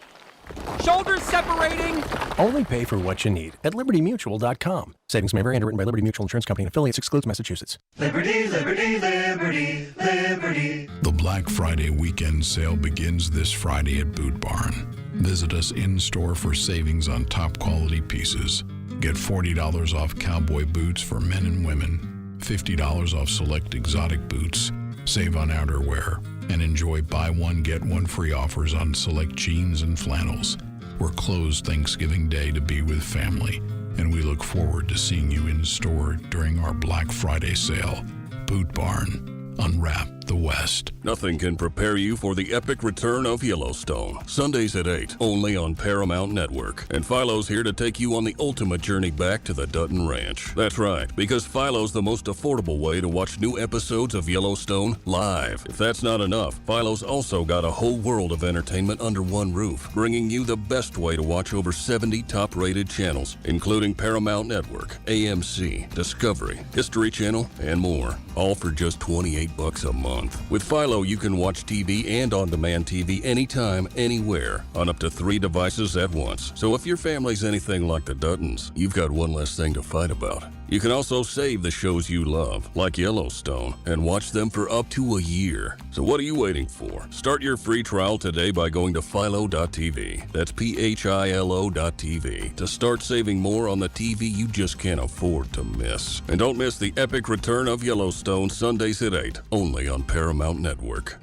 Shoulders separating! Only pay for what you need at LibertyMutual.com. Savings may vary. Underwritten by Liberty Mutual Insurance Company and affiliates. Excludes Massachusetts. Liberty, liberty, liberty, liberty. The Black Friday weekend sale begins this Friday at Boot Barn. Visit us in-store for savings on top quality pieces. Get $40 off cowboy boots for men and women, $50 off select exotic boots, save on outerwear, and enjoy buy one, get one free offers on select jeans and flannels. We're closed Thanksgiving Day to be with family, and we look forward to seeing you in store during our Black Friday sale. Boot Barn. Unwrap the West. Nothing can prepare you for the epic return of Yellowstone. Sundays at 8, only on Paramount Network. And Philo's here to take you on the ultimate journey back to the Dutton Ranch. That's right, because Philo's the most affordable way to watch new episodes of Yellowstone live. If that's not enough, Philo's also got a whole world of entertainment under one roof, bringing you the best way to watch over 70 top-rated channels, including Paramount Network, AMC, Discovery, History Channel, and more. All for just $28 a month. With Philo, you can watch TV and on-demand TV anytime, anywhere, on up to 3 devices at once. So if your family's anything like the Duttons, you've got one less thing to fight about. You can also save the shows you love, like Yellowstone, and watch them for up to a year. So what are you waiting for? Start your free trial today by going to philo.tv. That's PHILO.tv to start saving more on the TV you just can't afford to miss. And don't miss the epic return of Yellowstone Sundays at 8, only on Paramount Network.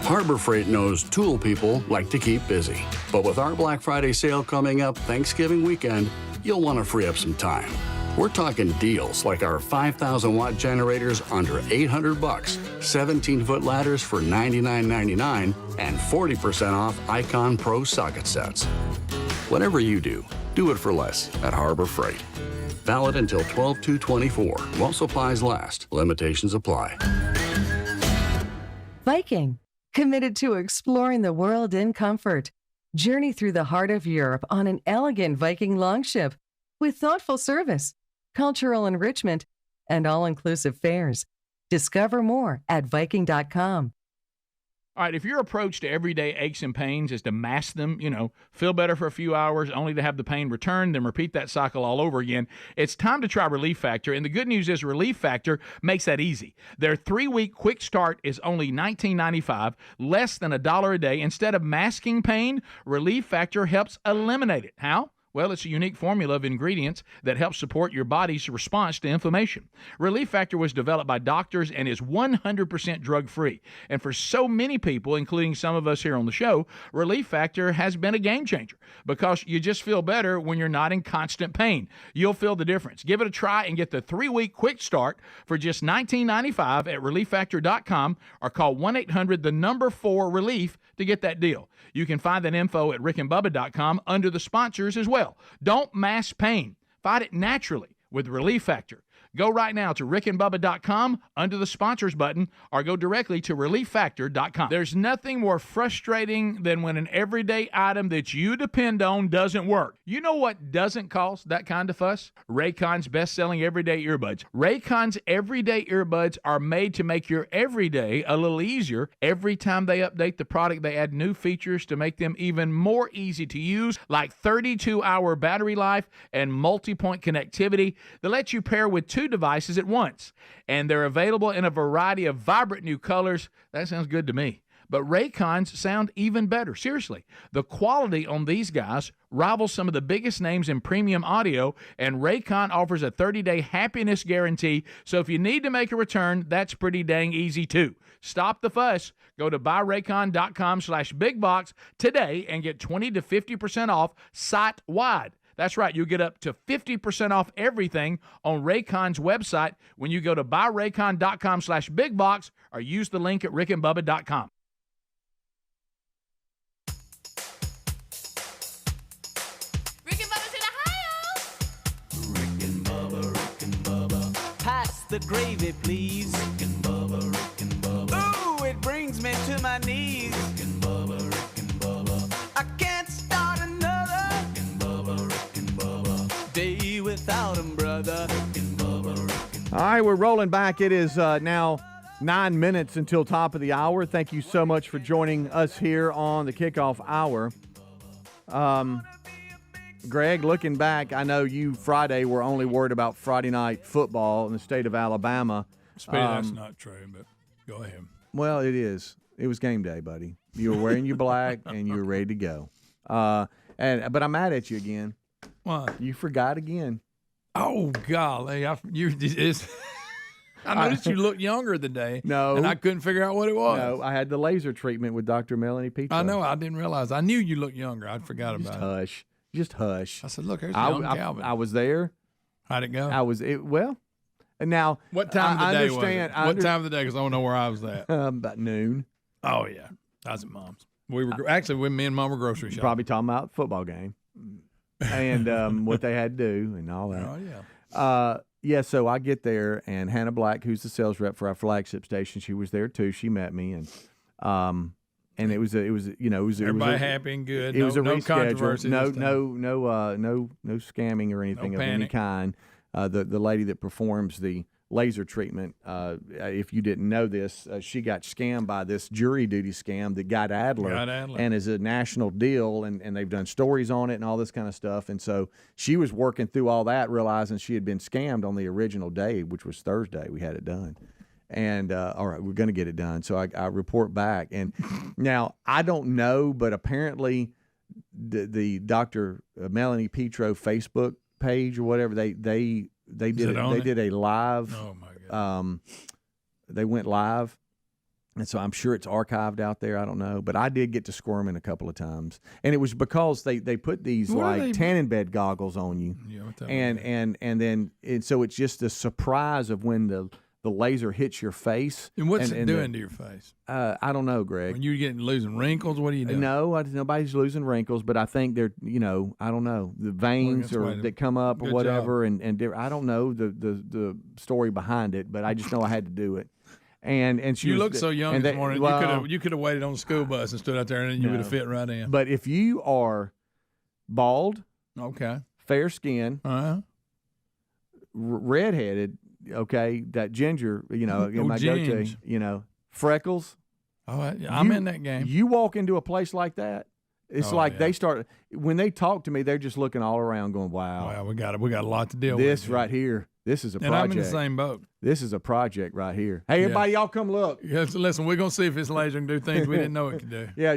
Harbor Freight knows tool people like to keep busy. But with our Black Friday sale coming up Thanksgiving weekend, you'll want to free up some time. We're talking deals like our 5,000-watt generators under $800, 17-foot ladders for $99.99, and 40% off Icon Pro socket sets. Whatever you do, do it for less at Harbor Freight. Valid until 12/2/24. While supplies last. Limitations apply. Viking, committed to exploring the world in comfort. Journey through the heart of Europe on an elegant Viking longship with thoughtful service, cultural enrichment, and all-inclusive fares. Discover more at Viking.com. All right, if your approach to everyday aches and pains is to mask them, feel better for a few hours only to have the pain return, then repeat that cycle all over again, it's time to try Relief Factor. And the good news is Relief Factor makes that easy. Their 3-week quick start is only $19.95, less than $1 a day. Instead of masking pain, Relief Factor helps eliminate it. How? Well, it's a unique formula of ingredients that helps support your body's response to inflammation. Relief Factor was developed by doctors and is 100% drug-free. And for so many people, including some of us here on the show, Relief Factor has been a game changer because you just feel better when you're not in constant pain. You'll feel the difference. Give it a try and get the 3-week quick start for just $19.95 at ReliefFactor.com or call 1-800-4-RELIEF to get that deal. You can find that info at rickandbubba.com under the sponsors as well. Don't mask pain. Fight it naturally with Relief Factor. Go right now to rickandbubba.com under the sponsors button or go directly to relieffactor.com. There's nothing more frustrating than when an everyday item that you depend on doesn't work. You know what doesn't cause that kind of fuss? Raycon's best-selling everyday earbuds. Raycon's everyday earbuds are made to make your everyday a little easier. Every time they update the product, they add new features to make them even more easy to use, like 32-hour battery life and multi-point connectivity that lets you pair with 2 devices at once. And they're available in a variety of vibrant new colors. That sounds good to me. But Raycons sound even better. Seriously, the quality on these guys rivals some of the biggest names in premium audio, and Raycon offers a 30-day happiness guarantee. So if you need to make a return, that's pretty dang easy too. Stop the fuss. Go to buyraycon.com/bigbox today and get 20 to 50% off site-wide. That's right. You'll get up to 50% off everything on Raycon's website when you go to buyraycon.com/bigbox or use the link at rickandbubba.com. the gravy, please. Rick and Bubba, Rick and Bubba. Ooh, it brings me to my knees. Rick and Bubba, Rick and Bubba. I can't start another. Rick and Bubba, Rick and Bubba. Day without 'em, brother. Rick and Bubba, Rick and Bubba. All right, we're rolling back. It is now 9 minutes until top of the hour. Thank you so much for joining us here on the kickoff hour. Greg, looking back, I know you Friday were only worried about Friday night football in the state of Alabama. Speedy, that's not true, but go ahead. Well, it is. It was game day, buddy. You were wearing your black and you were ready to go. But I'm mad at you again. What? You forgot again. Oh golly, I noticed you looked younger today. No. And I couldn't figure out what it was. No, I had the laser treatment with Dr. Melanie Petro. I know. I didn't realize. I knew you looked younger. I forgot about it. Hush. Just hush. I said, look, there's young Calvin. I was there. How'd it go? And now. What time of the day was it? What time of the day? Because I don't know where I was at. About noon. Oh, yeah. I was at Mom's. We were actually, me and Mom were grocery shopping. Probably talking about football game. And what they had to do and all that. Oh, yeah. So I get there, and Hannah Black, who's the sales rep for our flagship station, she was there too. She met me, and it was everybody happy and good. It was a reschedule. Controversy. No scamming or anything of any kind. The lady that performs the laser treatment, if you didn't know this, she got scammed by this jury duty scam that got Adler. And is a national deal, and they've done stories on it and all this kind of stuff. And so she was working through all that, realizing she had been scammed on the original day, which was Thursday. We had it done. And, all right, we're going to get it done. So I report back. And now I don't know, but apparently the Dr. Melanie Petro Facebook page or whatever, they did a live. Oh my God. They went live, and so I'm sure it's archived out there. I don't know, but I did get to squirming a couple of times, and it was because they put these tanning bed goggles on you, and so it's just a surprise of when the laser hits your face. And what's it doing to your face? I don't know, Greg. When you're losing wrinkles, what are you doing? No, nobody's losing wrinkles, but I think they're, I don't know, the veins that come up or whatever, and I don't know the story behind it, but I just know I had to do it. And she look so young this morning. Well, you could have waited on the school bus and stood out there, and you would have fit right in. But if you are bald, fair skin, redheaded. Okay, that ginger, in my goatee, freckles. Oh, I'm in that game. You walk into a place like that, it's they start, when they talk to me, they're just looking all around going, wow. Wow, we got a lot to deal with. This right here, this is a project. And I'm in the same boat. This is a project right here. Hey, everybody, y'all come look. Yeah, so listen, we're going to see if this laser can do things we didn't know it could do. Yeah,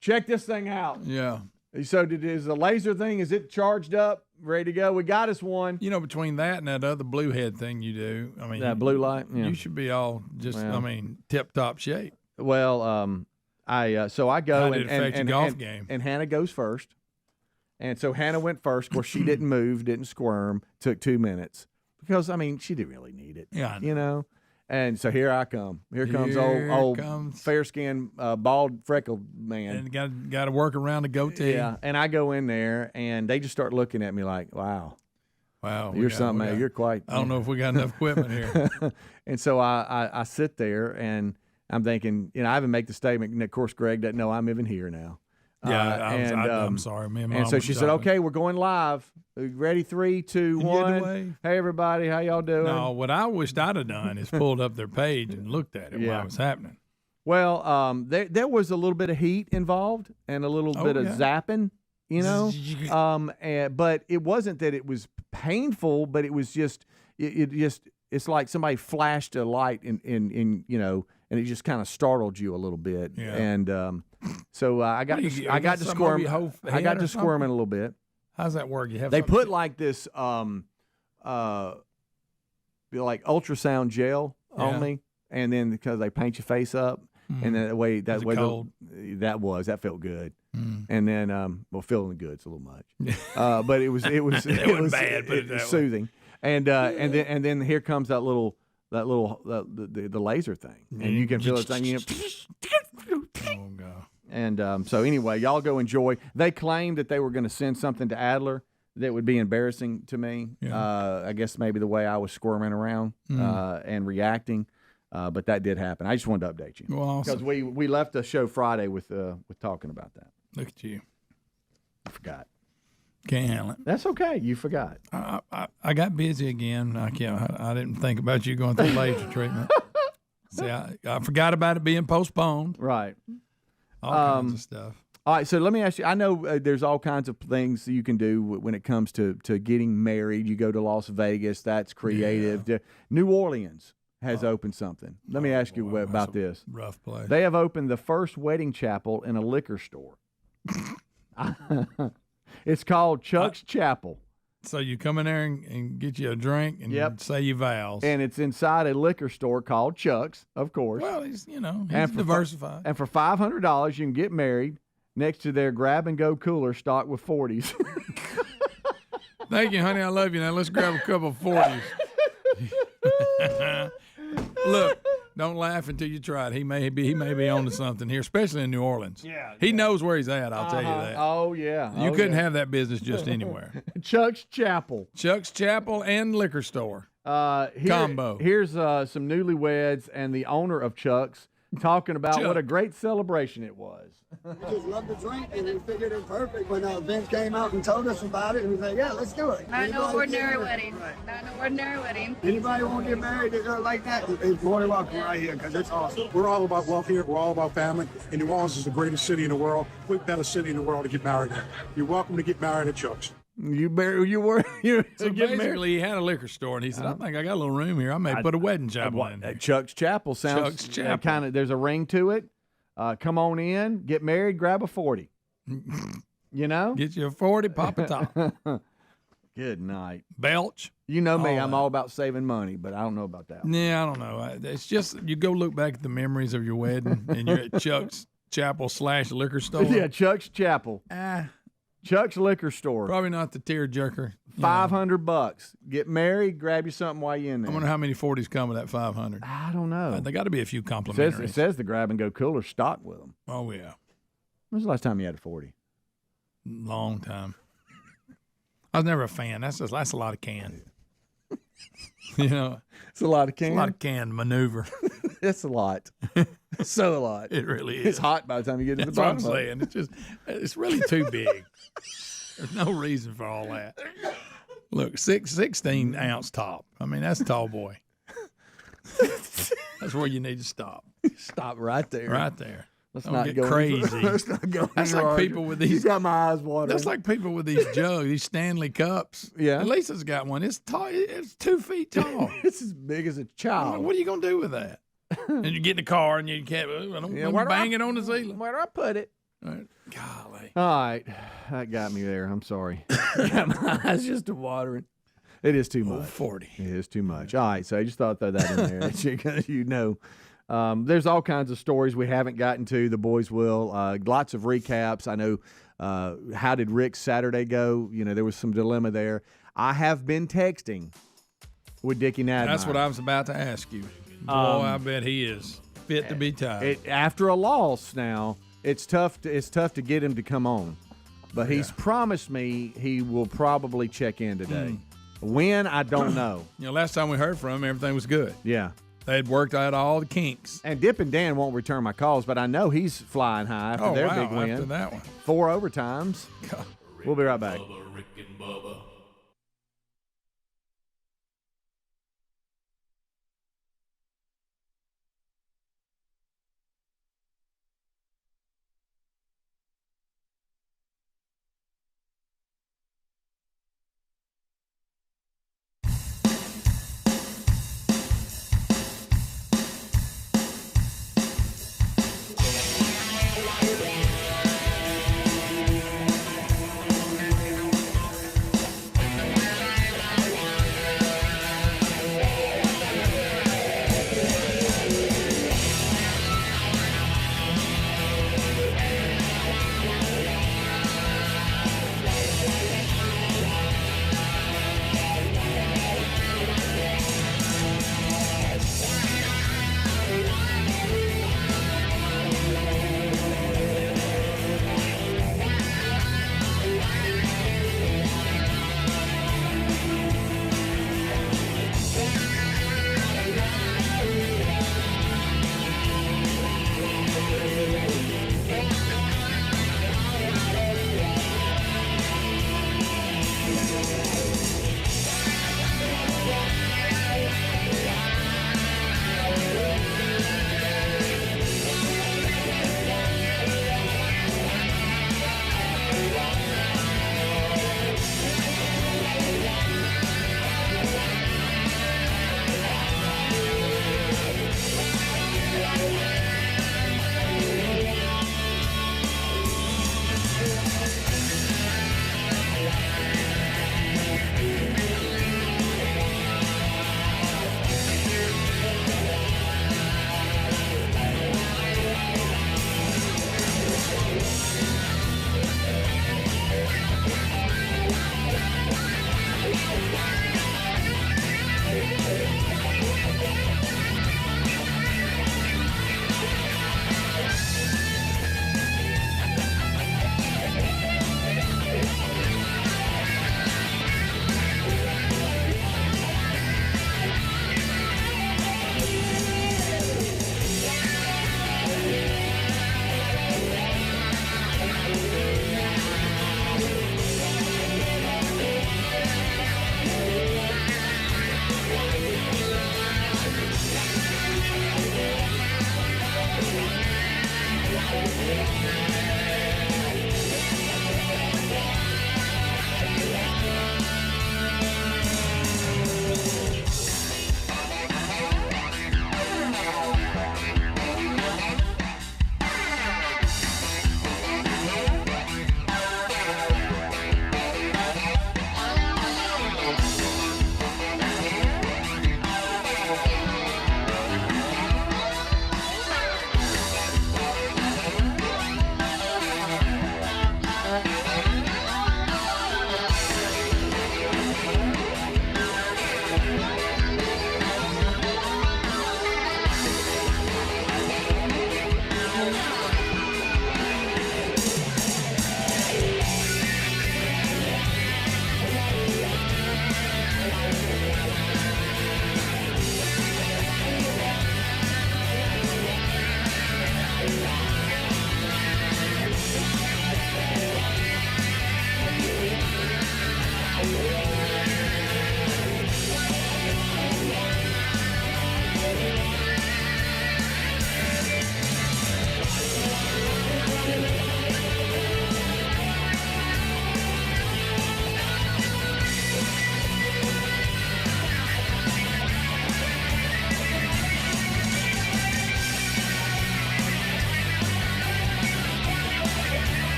check this thing out. Yeah. So is the laser thing, is it charged up, ready to go? We got us one. Between that and that other blue head thing you do, that blue light, you should be all just, tip-top shape. Well, I go and Hannah goes first. And so Hannah went first. Of course, she didn't move, didn't squirm, took 2 minutes. Because, she didn't really need it. Yeah, And so here I come. Here comes old fair-skinned, bald, freckled man. And got to work around the goatee. Yeah, and I go in there, and they just start looking at me like, wow. Wow. You're something, you're quite. I don't know if we got enough equipment here. And so I sit there, and I'm thinking, I even make the statement, and of course, Greg doesn't know I'm even here now. Yeah, I'm sorry. Me and Mom and so she said, okay, we're going live. Ready, 3, 2, 1. Hey, everybody, how y'all doing? No, what I wished I'd have done is pulled up their page and looked at it while it was happening. Well, there was a little bit of heat involved and a little bit of zapping, but it wasn't that it was painful, but it was just, it's like somebody flashed a light in and it just kind of startled you a little bit. Yeah. And so I got to squirm. I got to squirming a little bit. How's that work? They put like this like ultrasound gel on me, and then because they paint your face up, and then that way that felt good. And then feeling good's a little much, but it was bad, but it was soothing. And then here comes that little the laser thing, and you can feel it thing. Oh God. And so anyway, y'all go enjoy. They claimed that they were going to send something to Adler. that would be embarrassing to me. Yeah. I guess maybe the way I was squirming around and reacting. But that did happen. I just wanted to update you. Well, because we left the show Friday with talking about that. Look at you. I forgot. Can't handle it. That's okay. You forgot. I got busy again. I didn't think about you going through laser treatment. See, I forgot about it being postponed. Right. All kinds of stuff. All right, so let me ask you. I know there's all kinds of things you can do when it comes to getting married. You go to Las Vegas. That's creative. Yeah. New Orleans has opened something. Let me ask you about this. Rough place. They have opened the first wedding chapel in a liquor store. It's called Chuck's Chapel. So you come in there and get you a drink and say your vows. And it's inside a liquor store called Chuck's, of course. Well, he's And for diversified. And for $500, you can get married next to their grab-and-go cooler stocked with 40s. Thank you, honey. I love you. Now let's grab a couple of 40s. Look, don't laugh until you try it. He may be onto something here, especially in New Orleans. He knows where he's at. I'll tell you that. Oh yeah, you couldn't have that business just anywhere. Chuck's Chapel. Chuck's Chapel and liquor store combo. Here's some newlyweds and the owner of Chuck's talking about what a great celebration it was. We just loved the drink, and we figured it perfect when Vince came out and told us about it, and we said, yeah, let's do it. Not no ordinary wedding. Not no ordinary wedding. Anybody want to get married like that, it's more than welcome right here, because it's awesome. We're all about wealth here. We're all about family. And New Orleans is the greatest city in the world. We're the best city in the world to get married in. You're welcome to get married at Chuck's. So basically, he had a liquor store, and he said, I think I got a little room here. I may put a wedding chapel in there. Chuck's Chapel sounds Chuck's Chapel. kind of, there's a ring to it. Come on in, get married, grab a 40. You know? Get you a 40, pop a top. Good night. Belch. You know me, I'm all about saving money, but I don't know about that. Yeah, I don't know. It's just, you go look back at the memories of your wedding, and you're at Chuck's Chapel / liquor store. Yeah, Chuck's Chapel. Chuck's liquor store. Probably not the tearjerker. $500. Get married, grab you something while you're in there. I wonder how many 40s come with that 500. I don't know. They got to be a few complimentary. It says the grab-and-go cooler stocked with them. Oh, yeah. When's the last time you had a 40? Long time. I was never a fan. That's a lot of can. You know, it's a lot of can. It's a lot of can maneuver. It's a lot. So a lot. It really is. It's hot by the time you get to the bottom. That's what I'm saying. It's really too big. There's no reason for all that. Look, 16-ounce top. I mean, that's a tall boy. That's where you need to stop. Stop right there. Right there. Let's Don't not get go crazy. Let's not go. That's like people with these. You got my eyes watering. That's like people with these jugs, these Stanley cups. Yeah. Lisa's got one. It's tall. It's 2 feet tall. It's as big as a child. What are you gonna do with that? And you get in the car and you can't. Don't bang it on the ceiling. Where do I put it? Golly. All right, that got me there. I'm sorry. My eyes just watering. It is too much. 40. It is too much. All right, so I just thought I'd throw that in there. You know, there's all kinds of stories we haven't gotten to. The boys will. Lots of recaps. I know. How did Rick's Saturday go? You know, there was some dilemma there. I have been texting with Dickie Nadine. That's what I was about to ask you. Boy, I bet he is fit to be tied. After a loss now, it's tough to get him to come on. But he's promised me he will probably check in today. When, I don't know. You know, last time we heard from him, everything was good. Yeah. They had worked out all the kinks. And Dip and Dan won't return my calls, but I know he's flying high after their big win. After that one. 4 overtimes. We'll be right back. Rick and Bubba.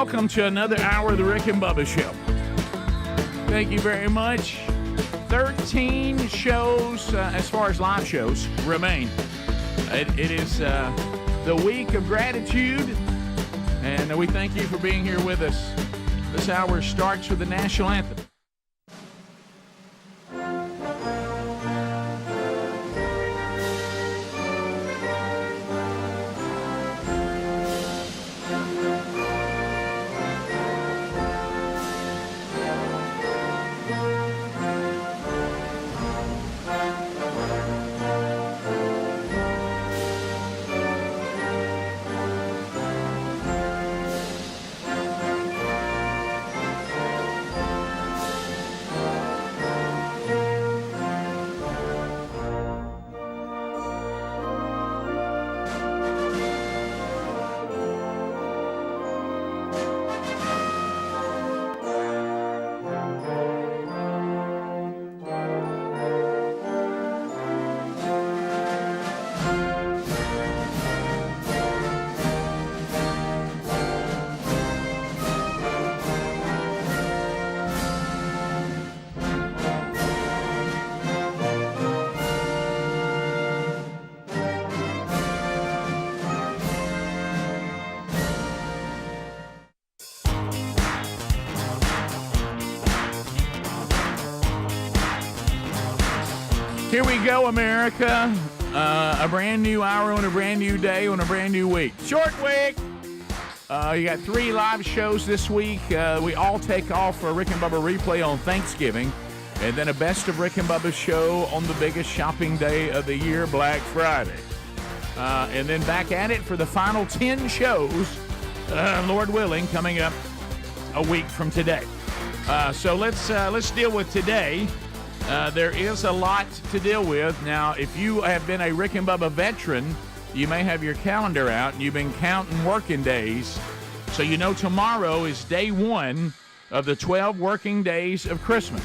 welcome to another hour of the Rick and Bubba Show. Thank you very much. 13 shows, as far as live shows, remain. It is the week of gratitude, and we thank you for being here with us. This hour starts with the national anthem. Here we go, America. A brand new hour on a brand new day on a brand new week. Short week. You got 3 live shows this week. We all take off for a Rick and Bubba replay on Thanksgiving. And then a best of Rick and Bubba show on the biggest shopping day of the year, Black Friday. And then back at it for the final 10 shows, Lord willing, coming up a week from today. So let's deal with today. There is a lot to deal with. Now, if you have been a Rick and Bubba veteran, you may have your calendar out and you've been counting working days. So you know tomorrow is day 1 of the 12 working days of Christmas.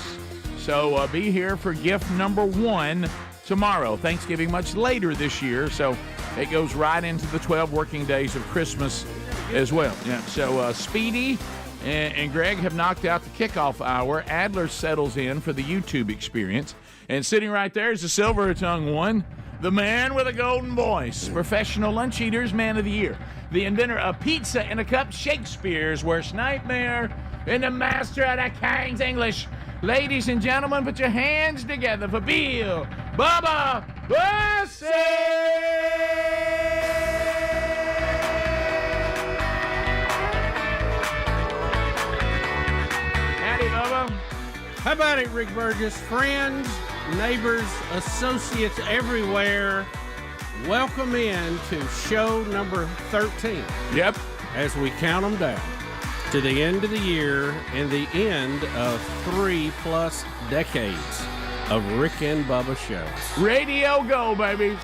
So be here for gift number 1 tomorrow. Thanksgiving much later this year, so it goes right into the 12 working days of Christmas as well. Yeah. So Speedy and Greg have knocked out the kickoff hour. Adler settles in for the YouTube experience. And sitting right there is the silver-tongued one, the man with a golden voice, professional lunch eaters, man of the year, the inventor of pizza in a cup, Shakespeare's worst nightmare, and the master of the King's English. Ladies and gentlemen, put your hands together for Bill Bubba Bussey! How about it, Rick Burgess? Friends, neighbors, associates everywhere, welcome in to show number 13. Yep. As we count them down to the end of the year and the end of 3+ decades of Rick and Bubba shows. Radio go, baby.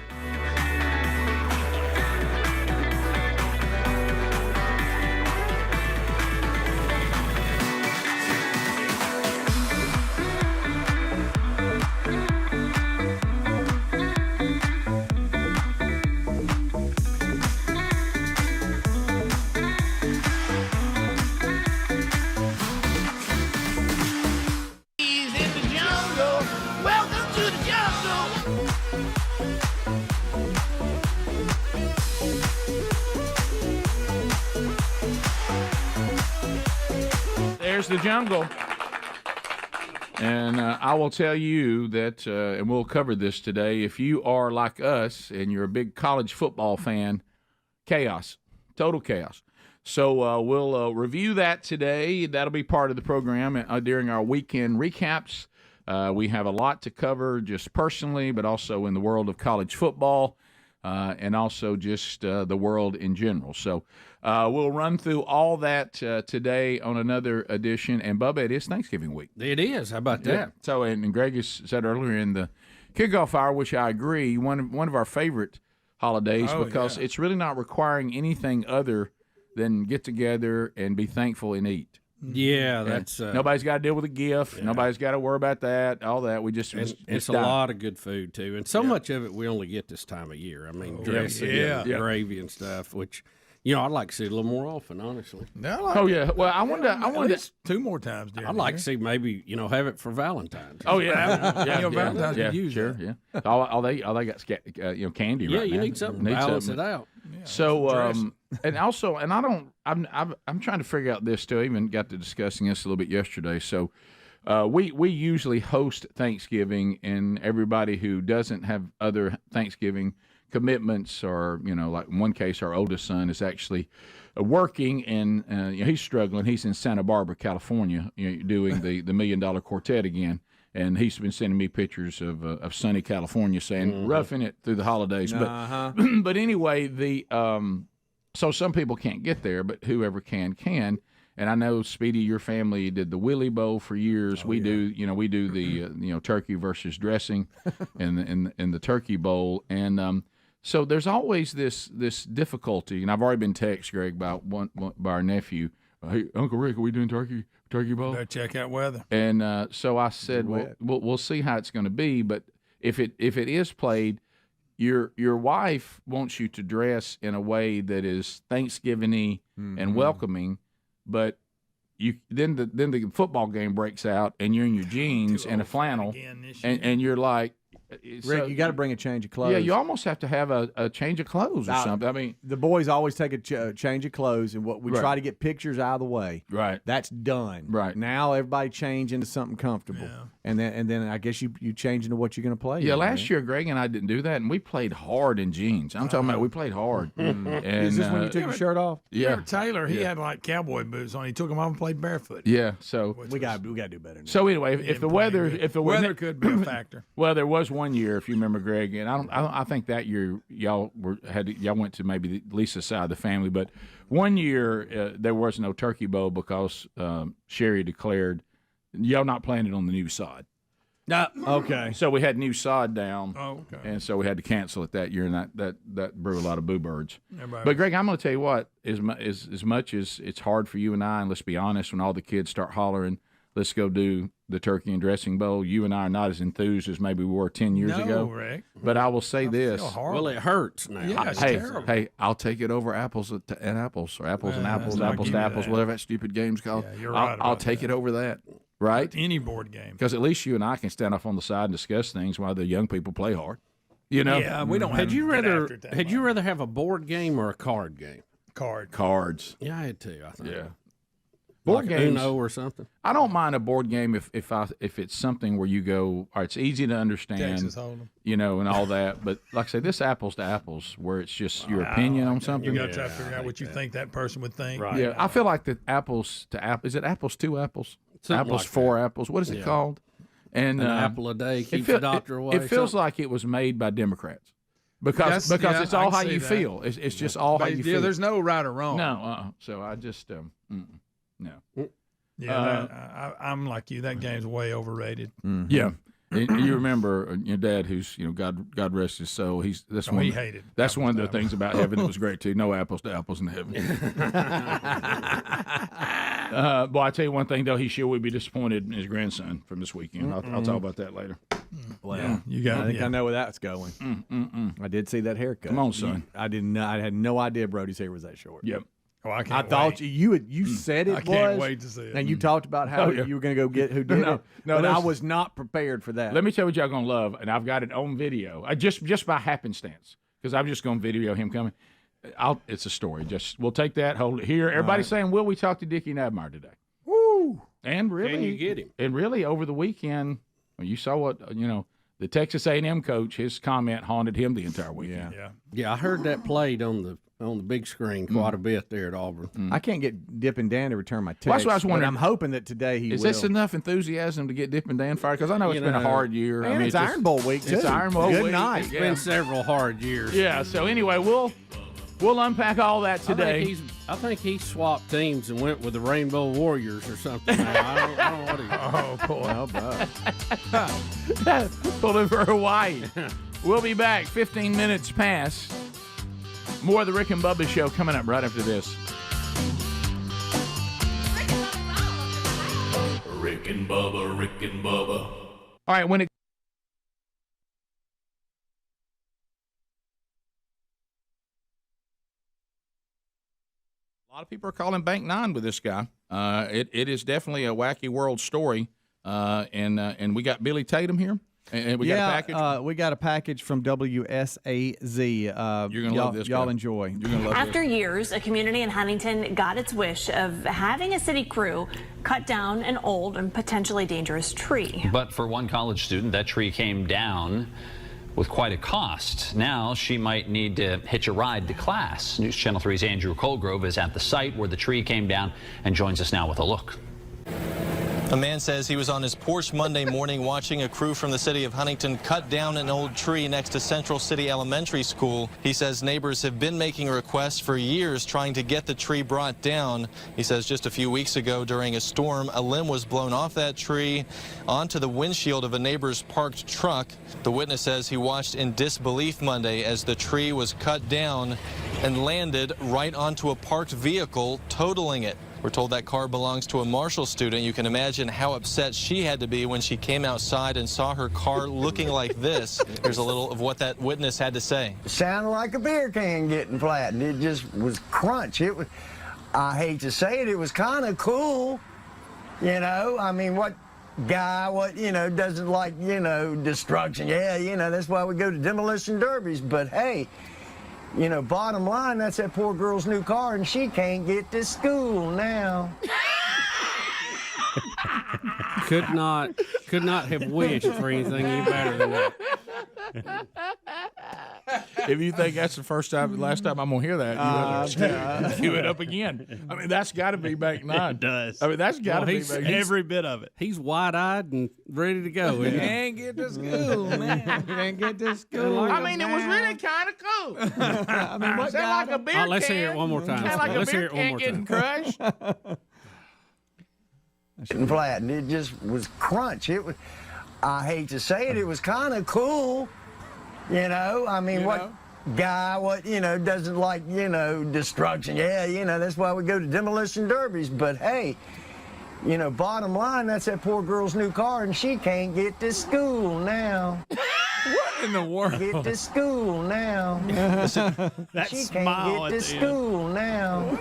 The jungle. And I will tell you that, and we'll cover this today, if you are like us and you're a big college football fan, chaos, total chaos. So we'll review that today. That'll be part of the program during our weekend recaps. We have a lot to cover just personally, but also in the world of college football and also just the world in general. So we'll run through all that today on another edition. And, Bubba, it is Thanksgiving week. It is. How about that? Yeah. So, and Greg has said earlier in the kickoff hour, which I agree, one of our favorite holidays because it's really not requiring anything other than get together and be thankful and eat. Yeah, that's nobody's got to deal with a gift. Yeah. Nobody's got to worry about that. All that we just it's a lot of good food too, and so much of it we only get this time of year. I mean, dressing, and gravy and stuff. Which I'd like to see it a little more often, honestly. Oh yeah. Well, I wanted. At least 2 more times. I'd like to see maybe have it for Valentine's. Oh yeah, Valentine's yeah, could use sure, that. yeah. All they got candy. Yeah, right you now. need something to balance it out. So, and also, and I'm trying to figure out this too. I even got to discussing this a little bit yesterday. So, we usually host Thanksgiving, and everybody who doesn't have other Thanksgiving commitments, or like in one case, our oldest son is actually working, and he's struggling. He's in Santa Barbara, California, doing the $1 Million Quartet again. And he's been sending me pictures of sunny California, saying roughing it through the holidays. But but anyway, so some people can't get there, but whoever can. And I know, Speedy, your family did the Willie Bowl for years. We do the turkey versus dressing, in the turkey bowl. And so there's always this difficulty. And I've already been texted, Greg, by our nephew. Hey, Uncle Rick, are we doing turkey bowl? Better check out weather. And so I said, we'll see how it's going to be. But if it is played, your wife wants you to dress in a way that is Thanksgiving-y and welcoming. But then the football game breaks out, and you're in your jeans and a flannel, and you're like, Rick, you got to bring a change of clothes. Yeah, you almost have to have a change of clothes or something. I mean, the boys always take a change of clothes, and we Right. try to get pictures out of the way. Right. That's done. Right. Now everybody change into something comfortable, and then I guess you change into what you're going to play. Yeah, in, last man. year Greg and I didn't do that, and we played hard in jeans. I'm talking about we played hard. And, Is this when you took your shirt off? Yeah. Remember Taylor? He had like cowboy boots on. He took them off and played barefoot. Yeah. So we got to do better. Now. So anyway, if the weather could be a factor. Well, there was one year, if you remember, Greg, and I think that year y'all went to maybe Lisa's side of the family, but one year there was no turkey bowl because Sherry declared y'all not playing it on the new sod. Okay. So we had new sod down. Oh, okay. And so we had to cancel it that year, and that brew a lot of boo birds. Everybody- But Greg, I'm going to tell you what, as much as it's hard for you and I, and let's be honest, when all the kids start hollering, let's go do the turkey and dressing bowl, you and I are not as enthused as maybe we were 10 years ago. Rick. But I will say this. Well, it hurts now. Yeah, it's Hey, terrible. hey, I'll take it over apples and apples, or apples and apples, not apples to giving apples, that. whatever that stupid game's called. Yeah, you're right I'll about take that. it over that, right? Any board game. Because at least you and I can stand off on the side and discuss things while the young people play hard. You know? Yeah, we don't have Had you to get rather after it that had much. you rather have a board game or a card game? Cards. Yeah, I had to. I think. Yeah. Board Board games, games Uno or something. I don't mind a board game if it's something where you go, all right, it's easy to understand, Texas Hold'em. and all that. But like I say, this apples to apples, where it's just your opinion on something. You got to try to figure out what you think that person would think. Right. Yeah, I feel like the apples to apples. Is it apples to apples? Something apples like for that. apples. What is it Yeah. called? And An apple a day keeps feel- the doctor away. It feels something. like it was made by Democrats because Yeah, it's all I can how see you that. feel. It's just all how But, you yeah, feel. there's no right or wrong. No, so I just no. Yeah, I'm like you. That game's way overrated. Yeah. And you remember your dad, who's God rest his soul. He hated That's one of the things about heaven that was great too. No apples to apples in heaven. Boy, I tell you one thing though, he sure would be disappointed in his grandson from this weekend. I'll talk about that later. Well, you got. I think I know where that's going. I did see that haircut. Come on, son. I didn't. I had no idea Brody's hair was that short. Yep. Oh, I I can't. thought wait. you said it I can't was, wait to see it. and you talked about how Oh, yeah. you were going to go get who did No, it. no, but I that's- was not prepared for that. Let me tell you what y'all gonna love, and I've got it on video. I just by happenstance, because I'm just gonna video him coming. It's a story. We'll take that. Hold it here. Everybody's saying, "Will we talk to Dickie Nabmeyer today?" Woo! And really, Can you get him? And really, over the weekend, you saw what the Texas A&M coach. His comment haunted him the entire weekend. Yeah, I heard that played on the big screen quite a bit there at Auburn. I can't get Dip and Dan to return my text. Well, that's what I was but wondering. I'm hoping that today he Is will. this enough enthusiasm to get Dip and Dan fired? Because I know it's been a hard year. And it's Iron Bowl week too. It's Iron Bowl Good week. night. It's been several hard years. Yeah. So anyway, we'll unpack all that today. I think he swapped teams and went with the Rainbow Warriors or something. Now. I don't know what he. Oh boy. Well, Pulling for Hawaii. We'll be back 15 minutes past. More of the Rick and Bubba Show coming up right after this. Rick and Bubba, Rick and Bubba. All right, when it A lot of people are calling Bank 9 with this guy. It is definitely a wacky world story. And we got Billy Tatum here. And we got a package. We got a package from WSAZ. You're gonna love this. Y'all enjoy. You're gonna love After this. years, a community in Huntington got its wish of having a city crew cut down an old and potentially dangerous tree. But for one college student, that tree came down with quite a cost. Now she might need to hitch a ride to class. News Channel 3's Andrew Colgrove is at the site where the tree came down and joins us now with a look. A man says he was on his porch Monday morning watching a crew from the city of Huntington cut down an old tree next to Central City Elementary School. He says neighbors have been making requests for years trying to get the tree brought down. He says just a few weeks ago during a storm, a limb was blown off that tree onto the windshield of a neighbor's parked truck. The witness says he watched in disbelief Monday as the tree was cut down and landed right onto a parked vehicle, totaling it. We're told that car belongs to a Marshall student. You can imagine how upset she had to be when she came outside and saw her car looking like this. Here's a little of what that witness had to say. It sounded like a beer can getting flattened. It just was crunch. It was, I hate to say it, it was kind of cool. You know, I mean, what guy, doesn't like, destruction? Yeah, that's why we go to demolition derbies. But hey, bottom line, that's that poor girl's new car, and she can't get to school now. Could not have wished for anything any better than that. If you think that's the last time I'm gonna hear that, you it up again. I mean, that's got to be Bank 9. It does. I mean, that's got to be Bank 9. Every bit of it. He's wide-eyed and ready to go. Can't get to school, man. Can't get to school. I mean, it was really kind of cool. I mean, what sound like a beer can. Let's hear it one more time. Sound like Let's a beer hear it one can more getting time. crushed. Getting flattened. It just was crunch. It was, I hate to say it, it was kind of cool. I mean, what guy, doesn't like, destruction? Yeah, that's why we go to demolition derbies. But hey, bottom line, that's that poor girl's new car, and she can't get to school now. What in the world? Get to school now. That she smile can't get to school now.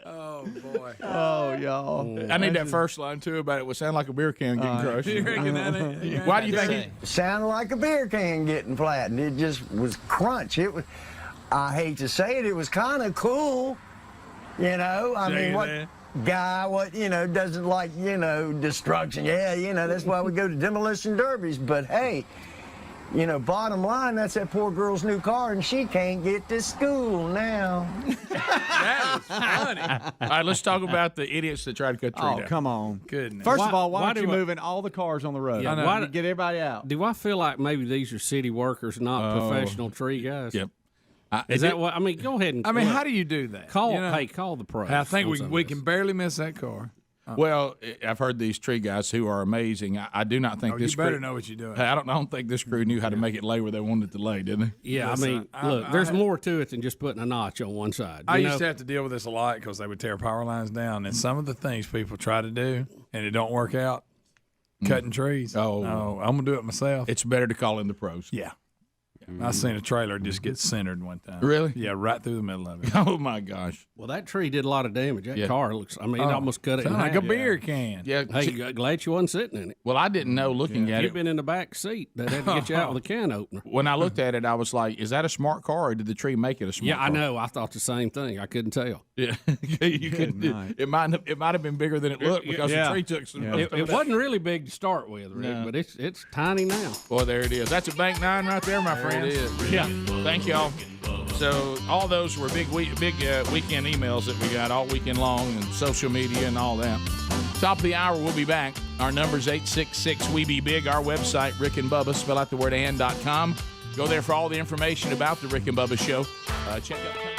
Oh, boy. Oh, y'all. I need that first line, too, about it would sound like a beer can getting crushed. You reckon Why do you think it sounded like a beer can getting flattened? It just was crunch. It was, I hate to say it, it was kind of cool. I mean, what guy, doesn't like, destruction? Yeah, that's why we go to demolition derbies. But hey, bottom line, that's that poor girl's new car, and she can't get to school now. That is funny. All right, let's talk about the idiots that tried to cut the tree down. Oh, come on. Goodness. First of all, why why aren't do you I- moving all the cars on the road? Yeah, I know. Get everybody out. Do I feel like maybe these are city workers, not professional tree guys? Yep. Is that what? I mean, go ahead and. I mean, look. how do you do that? Call? You know? Hey, call the pros. I think on some we of this. can barely miss that car. Well, I've heard these tree guys who are amazing. I do not think this you better crew know what you're doing. I don't think this crew knew how to make it lay where they wanted it to lay, did they? Yeah, Listen, I mean, look, there's more to it than just putting a notch on one side. I you used know? to have to deal with this a lot because they would tear power lines down, and some of the things people try to do and it don't work out, cutting trees. Oh. No, I'm gonna do it myself. It's better to call in the pros. Yeah. I seen a trailer just get centered one time. Really? Yeah, right through the middle of it. Oh my gosh! Well, that tree did a lot of damage. That Yeah. car looks. I mean, it almost cut it in Sound like half. a beer can. Yeah. Hey, glad you wasn't sitting in it. Well, I didn't know looking at You've it. been in the back seat. That had to get you out with a can opener. When I looked at it, I was like, "Is that a smart car, or did the tree make it a smart Yeah, car?" I know. I thought the same thing. I couldn't tell. Yeah, you could. It might have been bigger than it looked because the tree took some. It wasn't really big to start with, Rick, No. but it's tiny now. Boy, there it is. That's a Bank 9 right there, my friend. It is. Yeah. Thank y'all. So all those were big weekend emails that we got all weekend long, and social media and all that. Top of the hour, we'll be back. Our number's 866-WE-BE-BIG. Our website, Rick and Bubba, spell out the word and.com. Go there for all the information about the Rick and Bubba Show. Check out.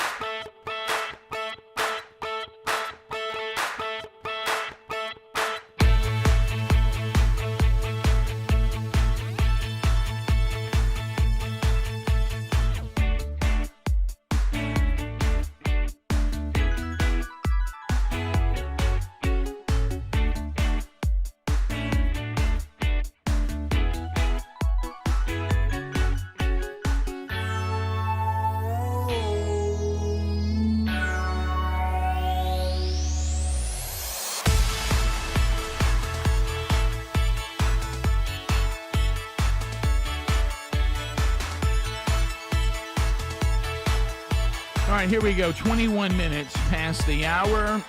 All right, here we go. 21 minutes past the hour.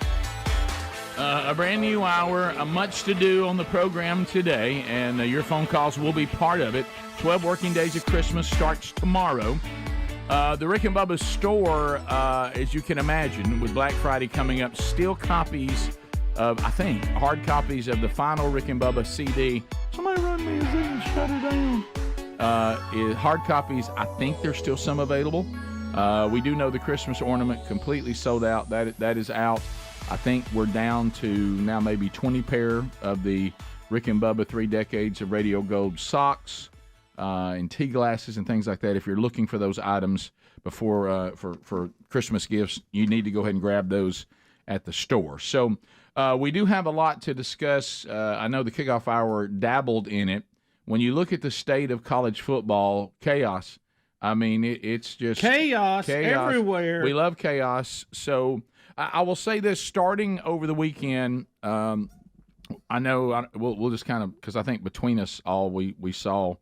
A brand new hour. Much to do on the program today, and your phone calls will be part of it. 12 working days of Christmas starts tomorrow. The Rick and Bubba store, as you can imagine, with Black Friday coming up, still copies of, I think, hard copies of the final Rick and Bubba CD. Somebody run me a zing and shut it down. Hard copies, I think there's still some available. We do know the Christmas ornament completely sold out. That is out. I think we're down to now maybe 20 pair of the Rick and Bubba 3 Decades of Radio Gold socks and tea glasses and things like that. If you're looking for those items before for Christmas gifts, you need to go ahead and grab those at the store. So we do have a lot to discuss. I know the kickoff hour dabbled in it. When you look at the state of college football, chaos. I mean, it's just chaos everywhere. We love chaos. So I will say this: starting over the weekend, I know we'll just kind of, because I think between us all, we saw,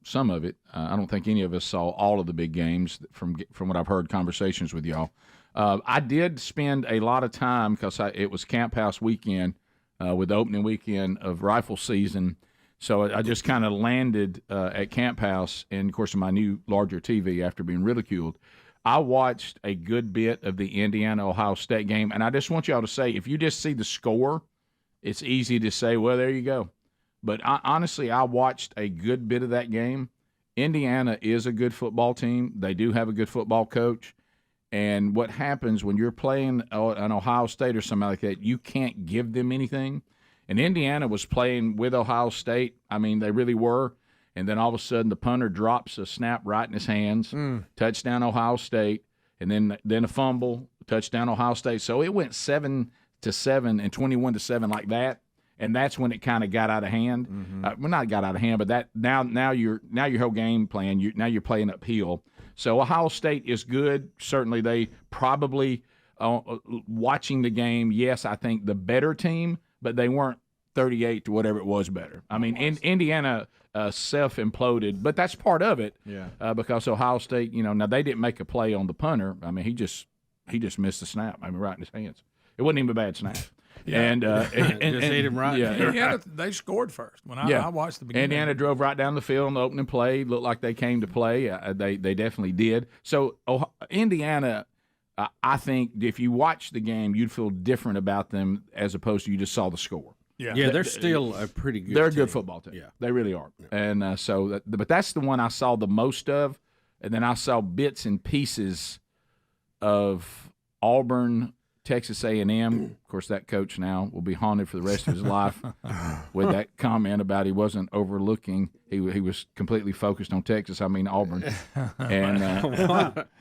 some of it. I don't think any of us saw all of the big games from what I've heard conversations with y'all. I did spend a lot of time because it was Camp House weekend with the opening weekend of rifle season. So I just kind of landed at Camp House, and, of course, in my new larger TV after being ridiculed. I watched a good bit of the Indiana-Ohio State game, and I just want y'all to say, if you just see the score, it's easy to say, well, there you go. But honestly, I watched a good bit of that game. Indiana is a good football team. They do have a good football coach. And what happens when you're playing an Ohio State or something like that, you can't give them anything. And Indiana was playing with Ohio State. I mean, they really were. And then all of a sudden the punter drops a snap right in his hands, touchdown Ohio State, and then a fumble, touchdown Ohio State. So it went 7-7 and 21-7 like that. And that's when it kind of got out of hand. Well, not got out of hand, but that now your whole game plan, you're playing uphill. So Ohio State is good. Certainly they probably, watching the game, yes, I think the better team, but they weren't 38 to whatever it was better. I mean, Indiana self-imploded, but that's part of it. Yeah. Because Ohio State, now they didn't make a play on the punter. I mean, he just missed the snap. I mean, right in his hands. It wasn't even a bad snap. Yeah. And just hit him right. Yeah, they scored first. When I watched the beginning, Indiana drove right down the field on the opening play. Looked like they came to play. They definitely did. So Indiana, I think if you watch the game, you'd feel different about them as opposed to you just saw the score. Yeah, they're still a pretty good. They're team. a good football team. Yeah, they really are. Yeah. And but that's the one I saw the most of, and then I saw bits and pieces of Auburn, Texas A&M. Of course, that coach now will be haunted for the rest of his life with that comment about he wasn't overlooking. He was completely focused on Texas. I mean Auburn. And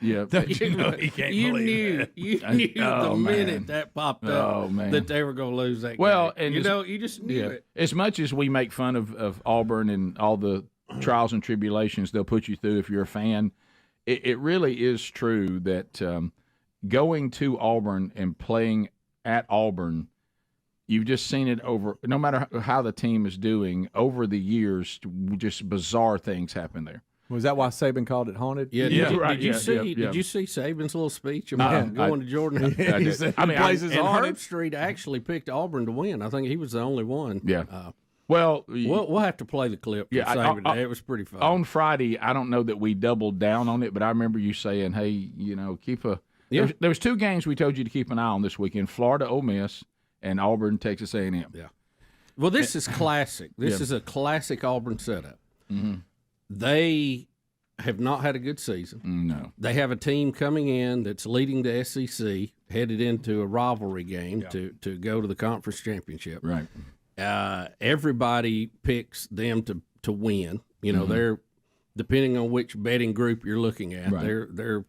yeah, you knew the minute that popped up that they were going to lose that game. Well, and you just knew it. As much as we make fun of Auburn and all the trials and tribulations they'll put you through if you're a fan, it really is true that going to Auburn and playing at Auburn, you've just seen it over, no matter how the team is doing, over the years, just bizarre things happen there. Was that why Saban called it haunted? Yeah, right. Did you see Saban's little speech about going to Jordan? He said places and haunted. Herb Street actually picked Auburn to win. I think he was the only one. Yeah. We'll have to play the clip. Yeah, it was pretty fun. On Friday, I don't know that we doubled down on it, but I remember you saying, hey, keep a – there was 2 games we told you to keep an eye on this weekend, Florida Ole Miss and Auburn, Texas A&M. Yeah. Well, this is classic. This is a classic Auburn setup. Mm-hmm. They have not had a good season. No. They have a team coming in that's leading the SEC, headed into a rivalry game to go to the conference championship. Right. Everybody picks them to win. They're depending on which betting group you're looking at. Right. They're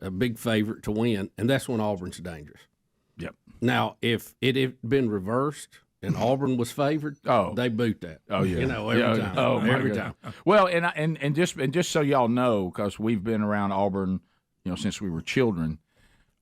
a big favorite to win, and that's when Auburn's dangerous. Yep. Now, if it had been reversed and Auburn was favored, they boot that. Oh yeah, every time. Oh, every time. Well, and just so y'all know, because we've been around Auburn, since we were children,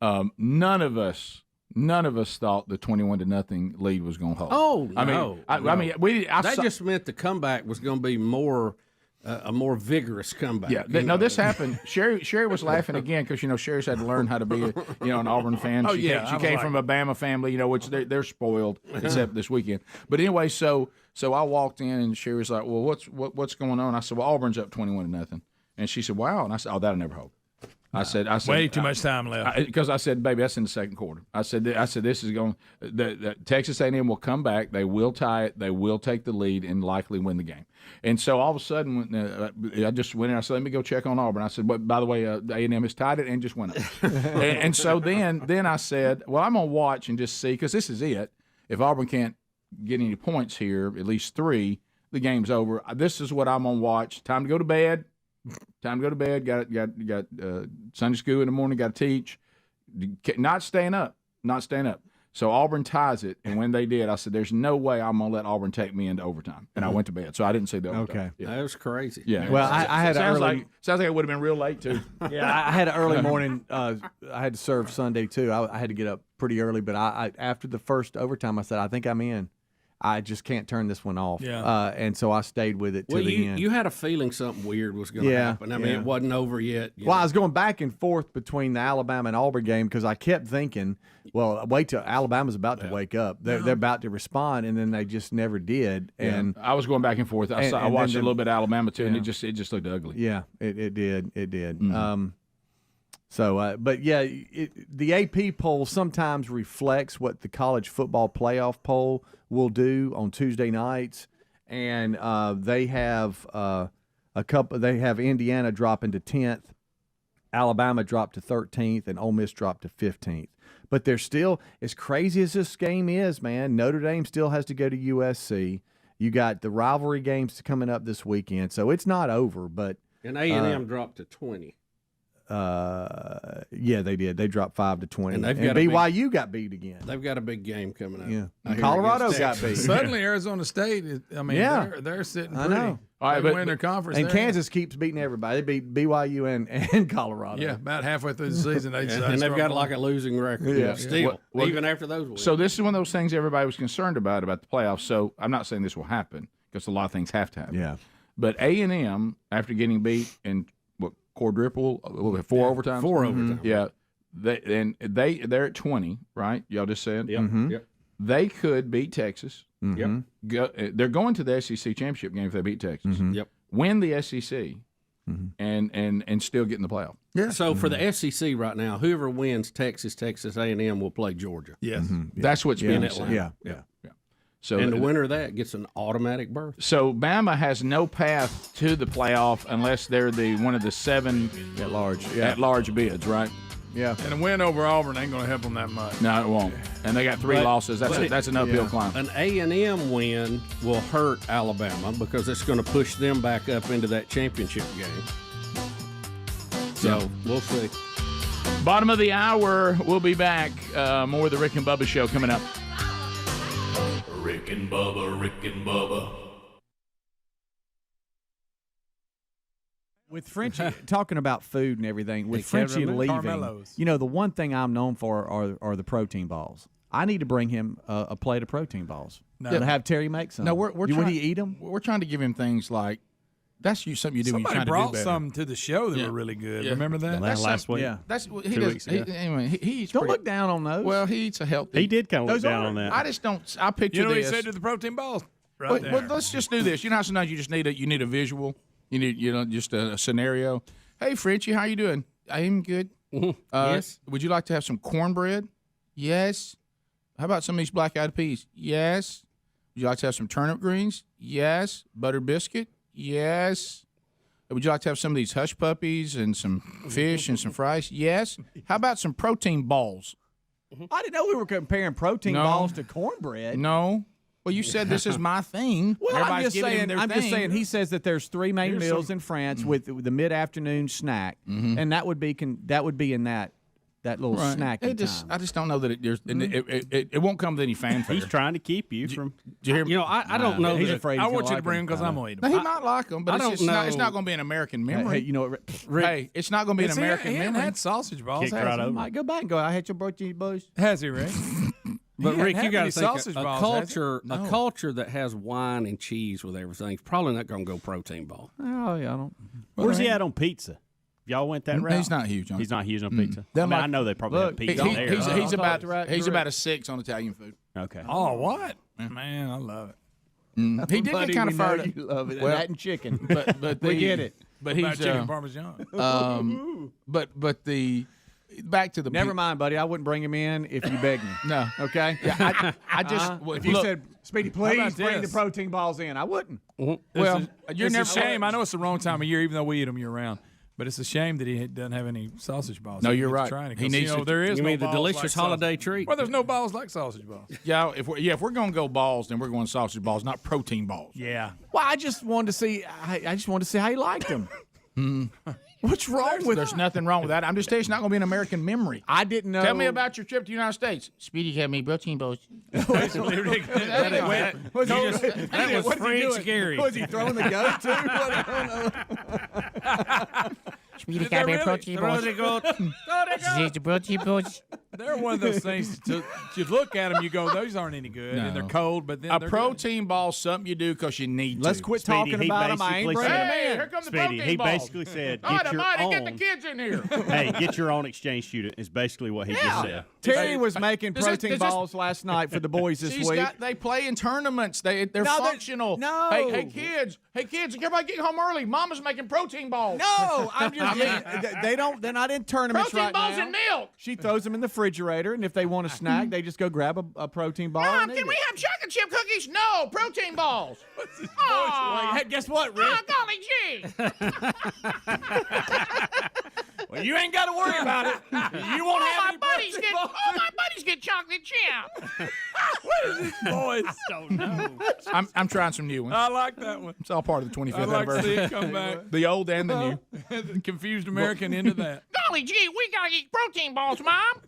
none of us thought the 21-0 lead was going to hold. Oh, I mean, no. I mean, that just meant the comeback was going to be more a more vigorous comeback. Yeah, this happened. Sherry was laughing again because Sherry's had to learn how to be an Auburn fan. Oh, She came from a Bama family, which they're spoiled except this weekend. But anyway, so I walked in and Sherry was like, "Well, what's going on?" I said, "Well, Auburn's up 21-0," and she said, "Wow," and I said, "Oh, that'll never hold." I said, way too much time left. Because I said, "Baby, that's in the second quarter." I said, "This is going. The Texas A&M will come back. They will tie it. They will take the lead and likely win the game." And so all of a sudden, I just went in. I said, "Let me go check on Auburn." I said, "But by the way, A&M has tied it and just went up." and so then I said, "Well, I'm gonna watch and just see because this is it. If Auburn can't get any points here, at least 3, the game's over. This is what I'm gonna watch. Time to go to bed." Got Sunday school in the morning. Got to teach. Not staying up. So Auburn ties it, and when they did, I said, "There's no way I'm gonna let Auburn take me into overtime." And I went to bed, so I didn't see the overtime. Okay, that was crazy. Yeah. Well, I had sounds like it would have been real late too. Yeah, I had an early morning. I had to serve Sunday too. I had to get up pretty early, but I after the first overtime, I said, "I think I'm in. I just can't turn this one off." Yeah. And so I stayed with it to the end. You had a feeling something weird was going to happen. I mean, it wasn't over yet. Well, I was going back and forth between the Alabama and Auburn game because I kept thinking, well, wait till Alabama's about to wake up. They're about to respond, and then they just never did. And I was going back and forth. I watched a little bit of Alabama too, and it just looked ugly. Yeah, it did. Mm-hmm. The AP poll sometimes reflects what the college football playoff poll will do on Tuesday nights, and they have They have Indiana dropping to 10th, Alabama dropped to 13th, and Ole Miss dropped to 15th. But they're still, as crazy as this game is, man, Notre Dame still has to go to USC. You got the rivalry games coming up this weekend, so it's not over. But and A&M dropped to 20. Yeah, they did. They dropped 5 to 20, and BYU got beat again. They've got a big game coming up. Yeah, and Colorado got beat. Suddenly, Arizona State. They're sitting pretty. I know. All right, but win their conference. And there. Kansas keeps beating everybody. They beat BYU and Colorado. Yeah, about halfway through the season, and they've got like a losing record. Yeah, still, even after those wins. So this is one of those things everybody was concerned about the playoffs. So I'm not saying this will happen because a lot of things have to happen. Yeah, but A&M after getting beat in quadruple, 4 overtimes. 4 overtimes. Yeah, they're at 20, right? Y'all just said. Yep. Mm-hmm. Yep. They could beat Texas. Mm-hmm. They're going to the SEC championship game if they beat Texas. Mm-hmm. Yep. Win the SEC, and still get in the playoff. Yeah. So for the SEC right now, whoever wins Texas A&M will play Georgia. Yes. Mm-hmm. That's what's being said. Yeah. So and the winner of that gets an automatic berth. So Bama has no path to the playoff unless they're one of the 7 at large bids, right? Yeah. And a win over Auburn ain't going to help them that much. No, it won't. And they got 3 losses. That's an uphill climb. An A&M win will hurt Alabama because it's going to push them back up into that championship game. So we'll see. Bottom of the hour, we'll be back. More of the Rick and Bubba Show coming up. Rick and Bubba, Rick and Bubba. With Frenchie talking about food and everything, with Frenchie leaving, Carmelos. the one thing I'm known for are the protein balls. I need to bring him a plate of protein balls. No. To have Terry make some. No, we're would he eat them? We're trying to give him things like something you do when you're trying Somebody brought to do better. some to the show that were really good. Remember that? Last week. Yeah. That's he 2 does. weeks He, ago. anyway, he eats. Don't pretty, look down on those. Well, he eats a healthy. He did kind of look Those down are- on that. I just don't. I picture You know what he this. said to the protein balls? Well, let's just do this. You know how sometimes you just need a visual. You need just a scenario. Hey, Frenchie, how you doing? I am good. Yes. Would you like to have some cornbread? Yes. How about some of these black-eyed peas? Yes. Would you like to have some turnip greens? Yes. Butter biscuit? Yes. Would you like to have some of these hush puppies and some fish and some fries? Yes. How about some protein balls? I didn't know we were comparing protein balls to cornbread. No. Well, you said this is my thing. Well, Everybody's giving him their I'm thing. just saying. He says that there's 3 main meals in France with the mid-afternoon snack, and that would be in that little Right. snacking time. I just don't know that it won't come with any fanfare. He's trying to keep you from. Did you hear me? You know, I don't know. He's that- afraid. I he's want gonna you to bring him because I'm going to eat No, them. he might like them, but I it's don't not. It's know. not going to be an American memory. Hey, you know what? Hey, it's not going to be an American He memory. had sausage balls. Kicked right over. Might go back and go. I had your protein balls. Has he, Rick? But Rick, you got to think sausage a balls, culture that has wine and cheese with everything is probably not going to go protein ball. Oh yeah, I don't. Where's he at on pizza? Y'all went that route? He's not huge on. He's not huge on pizza. I know they probably have pizza there. He's about a 6 on Italian food. Okay. Oh, what? Man, I love it. He did get kind of fired up. You love it. Well, That and chicken. But we get it. But What he's about chicken parmesan. but the back to the Never mind, buddy. I wouldn't bring him in if you begged me. No. Okay. Yeah, I just if you said, Speedy, please about bring the this? protein balls in, I wouldn't. well, You're never a shame. I know it's the wrong time of year, even though we eat them year round. But it's a shame that he doesn't have any sausage balls. No, He you're gets right. trying to, He 'cause, needs to- there is You no mean the balls delicious like holiday sausage. treat? Well, there's no balls like sausage balls. Yeah, if we're gonna go balls, then we're going sausage balls, not protein balls. Yeah. Well, I just wanted to see. I just wanted to see how you liked them. What's wrong with? There's nothing wrong with that. I'm just saying it's not going to be an American memory. I didn't know. Tell me about your trip to the United States. Speedy had me protein balls. That was French Gary. Was he throwing the goat too? Speedy got me protein balls. The protein balls. They're one of those things to look at them, you go, those aren't any good, and they're cold, but then A they're protein ball is something you do because you need to. Let's quit Speedy, talking he about them. I ain't basically bringing said- them Hey, in. here come the Speedy, protein he balls. basically said, Oh, get your get the own. kids in here. Hey, get your own exchange student is basically what he just said. Terry was making Does this- protein does this- balls last night for the boys this She's week. they play in tournaments. They're functional. no. Hey kids, everybody get home early. Mama's making protein balls. No, I'm just. They don't. They're not in tournaments Protein right balls now. and milk. She throws them in the refrigerator, and if they want a snack, they just go grab a protein ball. Mom, and eat can we it. have chocolate chip cookies? No, protein balls. Oh, Hey, guess what, Rick? golly gee. Well, you ain't got to worry about it. You won't have any protein balls. my buddies get chocolate chip. What is this boys? Don't know. I'm trying some new ones. I like that one. It's all part of the 25th I'd like to see anniversary. it come back. The old and the new. The confused American into that. Golly gee, we gotta eat protein balls, Mom.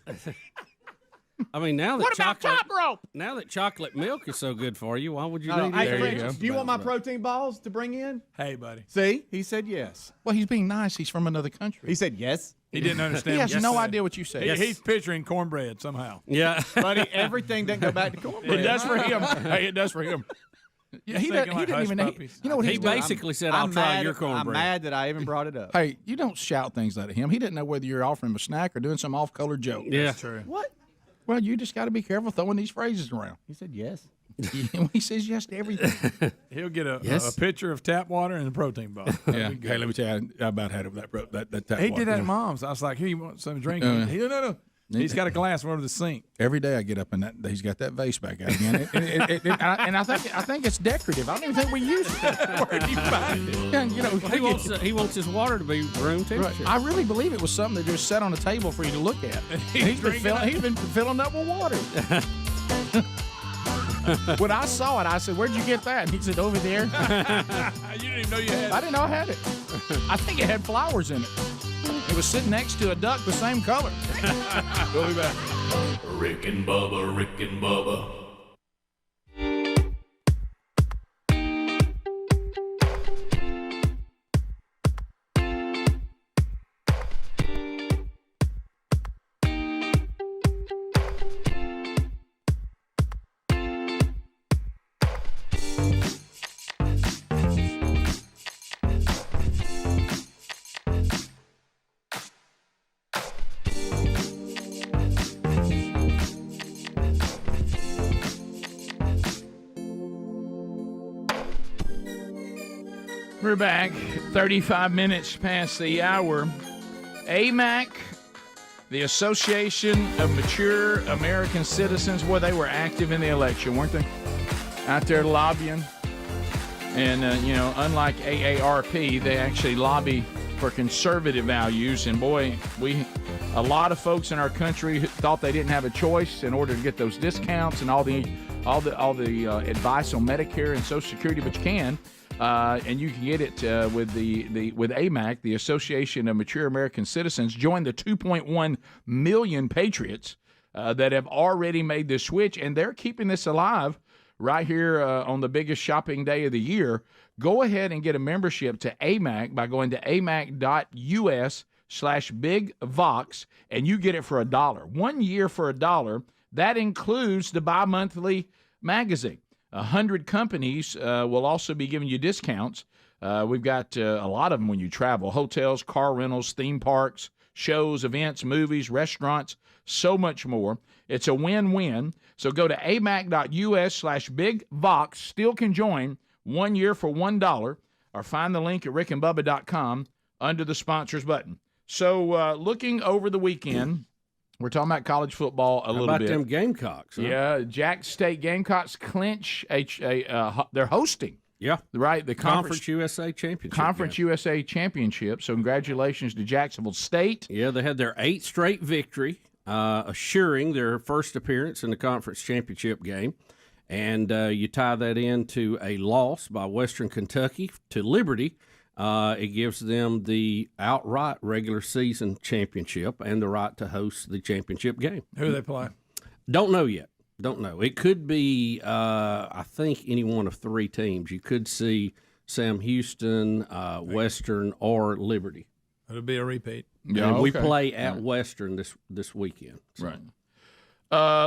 I mean, now that What about top rope? Now that chocolate milk is so good for you, why would you No, need hey, it? Fritz, do you want my protein balls to bring in? Hey, buddy. See, he said yes. Well, he's being nice. He's from another country. He said yes. He didn't understand. He what has you no said. idea what you said. He's picturing cornbread somehow. Yeah. Buddy, everything doesn't go back to cornbread. It does for him. Hey, it does for him. Yeah, he thinking like didn't hush even. puppies. You know what He he's doing? basically said, I'll try your I'm cornbread. mad that I even brought it up. Hey, you don't shout things like him. He didn't know whether you're offering him a snack or doing some off-color joke. Yeah. That's true. What? Well, you just got to be careful throwing these phrases around. He said yes. He says yes to everything. He'll get a Yes. pitcher of tap water and a protein bar. Yeah. Hey, let me tell you, I about had that tap He water. did that at Mom's. I was like, here, you want some drink? He said, no. He's got a glass over the sink. Every day I get up and he's got that vase back out again, and I think it's decorative. I don't even think we use it. Where do you find it? Yeah, you know, He wants his water to be room temperature. I really believe it was something that just sat on the table for you to look at. He's been filling up with water. When I saw it, I said, "Where'd you get that?" And he said, "Over there." You didn't even know you had I didn't know I had it. I think it had flowers in it. It was sitting next to a duck the same color. We'll be back. Rick and Bubba, Rick and Bubba. We're back. 35 minutes past the hour. AMAC, the Association of Mature American Citizens, well, they were active in the election, weren't they? Out there lobbying. And, unlike AARP, they actually lobby for conservative values. And, boy, a lot of folks in our country thought they didn't have a choice in order to get those discounts and all the advice on Medicare and Social Security, but you can. And you can get it with with AMAC, the Association of Mature American Citizens. Join the 2.1 million patriots that have already made this switch, and they're keeping this alive right here on the biggest shopping day of the year. Go ahead and get a membership to AMAC by going to amac.us/bigvox, and you get it for $1. 1 year for $1. That includes the bi-monthly magazine. 100 companies will also be giving you discounts. We've got a lot of them when you travel: hotels, car rentals, theme parks, shows, events, movies, restaurants, so much more. It's a win-win. So go to amac.us/bigvox. Still can join 1 year for $1, or find the link at rickandbubba.com under the sponsors button. So looking over the weekend, we're talking about college football a little bit. How about them Gamecocks? Huh? Yeah, Jack State Gamecocks clinch they're hosting. Yeah. Right, the Conference USA Championship. Conference USA Championship. So congratulations to Jacksonville State. Yeah, they had their 8th straight victory, assuring their first appearance in the conference championship game. And you tie that into a loss by Western Kentucky to Liberty. It gives them the outright regular season championship and the right to host the championship game. Who do they play? Don't know yet. Don't know. It could be, I think, any one of 3 teams. You could see Sam Houston, Western, or Liberty. It'll be a repeat. Yeah, and we play at Western this weekend. So. Right.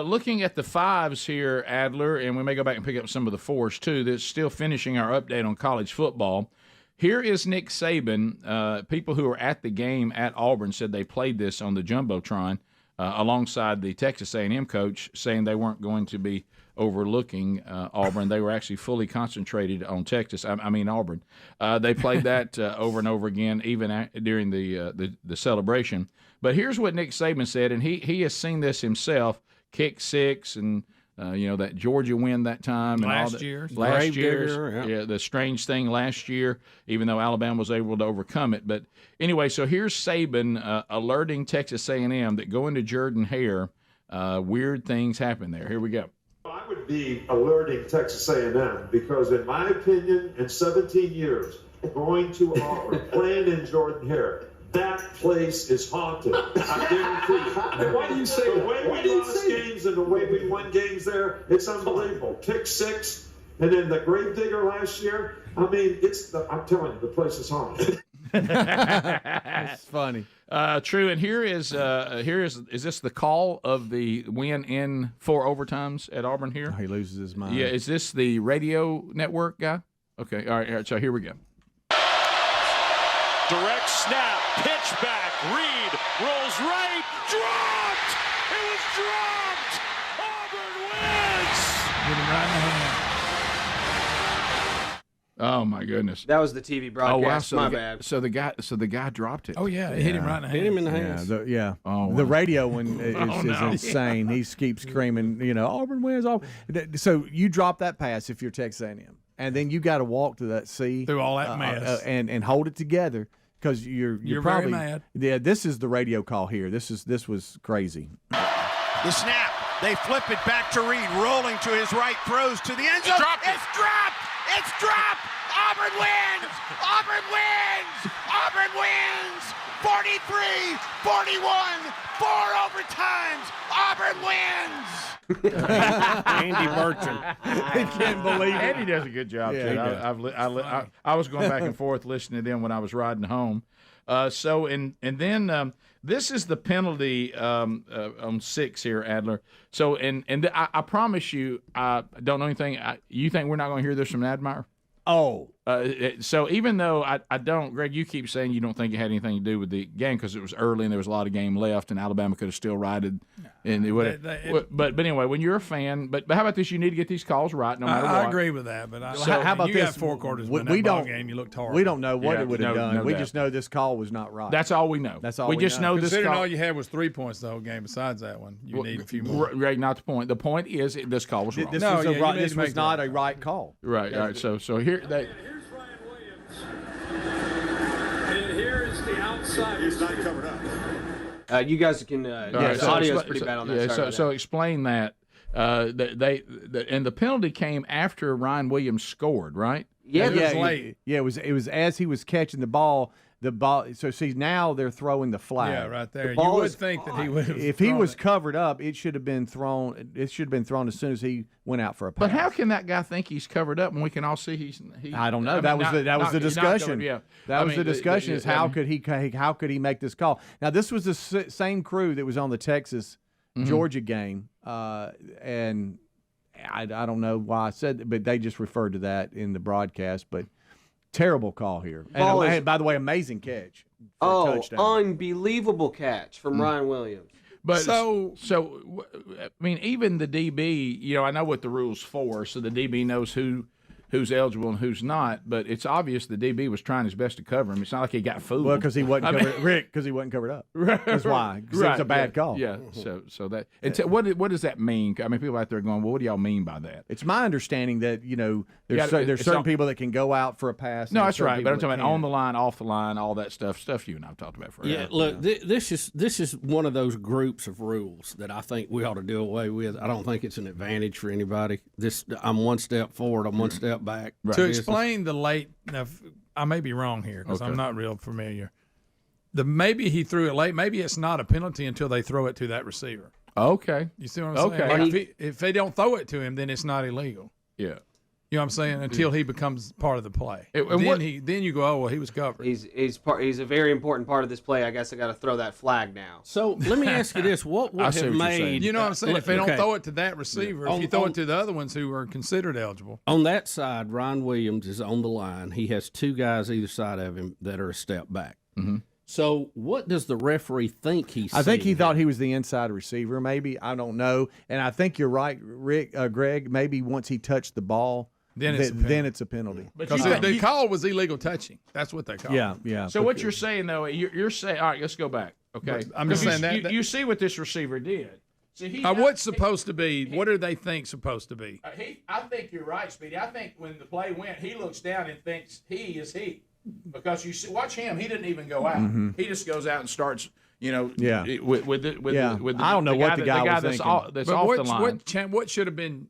Looking at the 5s here, Adler, and we may go back and pick up some of the 4s too. That's still finishing our update on college football. Here is Nick Saban. People who were at the game at Auburn said they played this on the Jumbotron alongside the Texas A&M coach, saying they weren't going to be overlooking Auburn. They were actually fully concentrated on Texas. I mean Auburn. They played that over and over again, even during the celebration. But here's what Nick Saban said, and he has seen this himself: kick 6 and that Georgia win that time. And last all year. Last year. Yeah, the strange thing last year, even though Alabama was able to overcome it. But anyway, so here's Saban alerting Texas A&M that going to Jordan-Hare, weird things happen there. Here we go. I would be alerting Texas A&M because, in my opinion, in 17 years, going to Auburn, playing in Jordan-Hare, that place is haunted. I guarantee you. Why do you say that? The way we lost games and the way we won games there, it's unbelievable. Kick 6, and then the Gravedigger last year. I mean, I'm telling you, the place is haunted. That's funny. True, and is this the call of the win in 4 overtimes at Auburn here? Oh, he loses his mind. Yeah, is this the radio network guy? Okay, all right, so here we go. Direct snap, pitch back, Reed rolls right, dropped! It was dropped! Auburn wins! Hit him right in the hand. Oh my goodness! That was the TV broadcast. Oh wow! My bad. So the guy dropped it. Oh yeah, it hit him right in the hand. Hit him in the hand. Yeah. Oh, wow. The radio one is insane. He keeps screaming, Auburn wins. Auburn. So you drop that pass if you're Texas A&M, and then you got to walk to that sea through all that mess and hold it together. Because you're probably very mad. Yeah, this is the radio call here. This was crazy. The snap. They flip it back to Reed, rolling to his right, throws to the end zone. It's dropped. It's dropped. Auburn wins. Auburn wins. Auburn wins. 43-41. 4 overtimes. Auburn wins. Andy Burcham. I can't believe it. Andy does a good job, too. I was going back and forth listening to them when I was riding home. Then this is the penalty on 6 here, Adler. So, I promise you, I don't know anything. You think we're not going to hear this from Admire? Oh. So even though I don't, Greg, you keep saying you don't think it had anything to do with the game because it was early and there was a lot of game left and Alabama could have still righted. And but anyway, when you're a fan, but how about this? You need to get these calls right no matter what. I agree with that, but how about you this? Got 4 quarters. We don't game. You looked horrible. We don't know what it would have done. We doubt. just know this call was not right. That's all we know. That's all we just know. This Considering call, all you had was 3 points the whole game. Besides that one, you need a few more. Right, not the point. The point is this call was wrong. This was not a right call. Right. All right. So here that. And here is the outside. He's not covered up. You guys can. The audio is pretty bad on that side. So explain that. And the penalty came after Ryan Williams scored, right? Yeah, it was late. It was as he was catching the ball. The ball. So see, now they're throwing the flag. Yeah, right there. The ball you would think that he would have. If he was covered up, it should have been thrown. It should have been thrown as soon as he went out for a pass. But how can that guy think he's covered up when we can all see he's? I don't know. That was the discussion. Yeah, that was the discussion. Is how could he make this call? Now this was the same crew that was on the Texas Georgia game, and I don't know why I said that, but they just referred to that in the broadcast. But terrible call here. And by the way, amazing catch. For a touchdown. Unbelievable catch from Ryan Williams. But I mean, even the DB, I know what the rule's for, so the DB knows who's eligible and who's not. But it's obvious the DB was trying his best to cover him. It's not like he got fooled. Well, because he wasn't covered. Because he wasn't covered up. That's why. Because it was a bad call. Yeah. So that. And what does that mean? I mean, people out there going, "Well, what do y'all mean by that?" It's my understanding that there's certain people that can go out for a pass. No, that's right. But I'm talking about on the line, off the line, all that stuff you and I've talked about forever. Yeah, look, this is one of those groups of rules that I think we ought to do away with. I don't think it's an advantage for anybody. I'm one step forward, I'm one step back. Right. To explain the late, now, I may be wrong here because I'm not real familiar. Maybe he threw it late. Maybe it's not a penalty until they throw it to that receiver. Okay. You see what I'm saying? Like if they don't throw it to him, then it's not illegal. Yeah. You know what I'm saying? Until he becomes part of the play. Then you go, oh, well, he was covered. He's a very important part of this play. I guess I got to throw that flag now. So let me ask you this: what would have made? You know what I'm saying? If they don't throw it to that receiver, if you throw it to the other ones who are considered eligible. On that side, Ryan Williams is on the line. He has two guys either side of him that are a step back. Mm-hmm. So what does the referee think he's I think he thought he was the inside receiver, maybe. I don't know. And I think you're right, Greg. Maybe once he touched the ball, then it's a penalty. Because the call was illegal touching. That's what they call it. Yeah. So what you're saying, though, you're saying, all right, let's go back. Okay. I'm just saying that. You see what this receiver did. See, what's supposed to be? What do they think supposed to be? I think you're right, Speedy. I think when the play went, he looks down and thinks he is he. Because you see, watch him. He didn't even go out. Mm-hmm. He just goes out and starts, with I don't know what the guy was thinking. That's off the line. What should have been?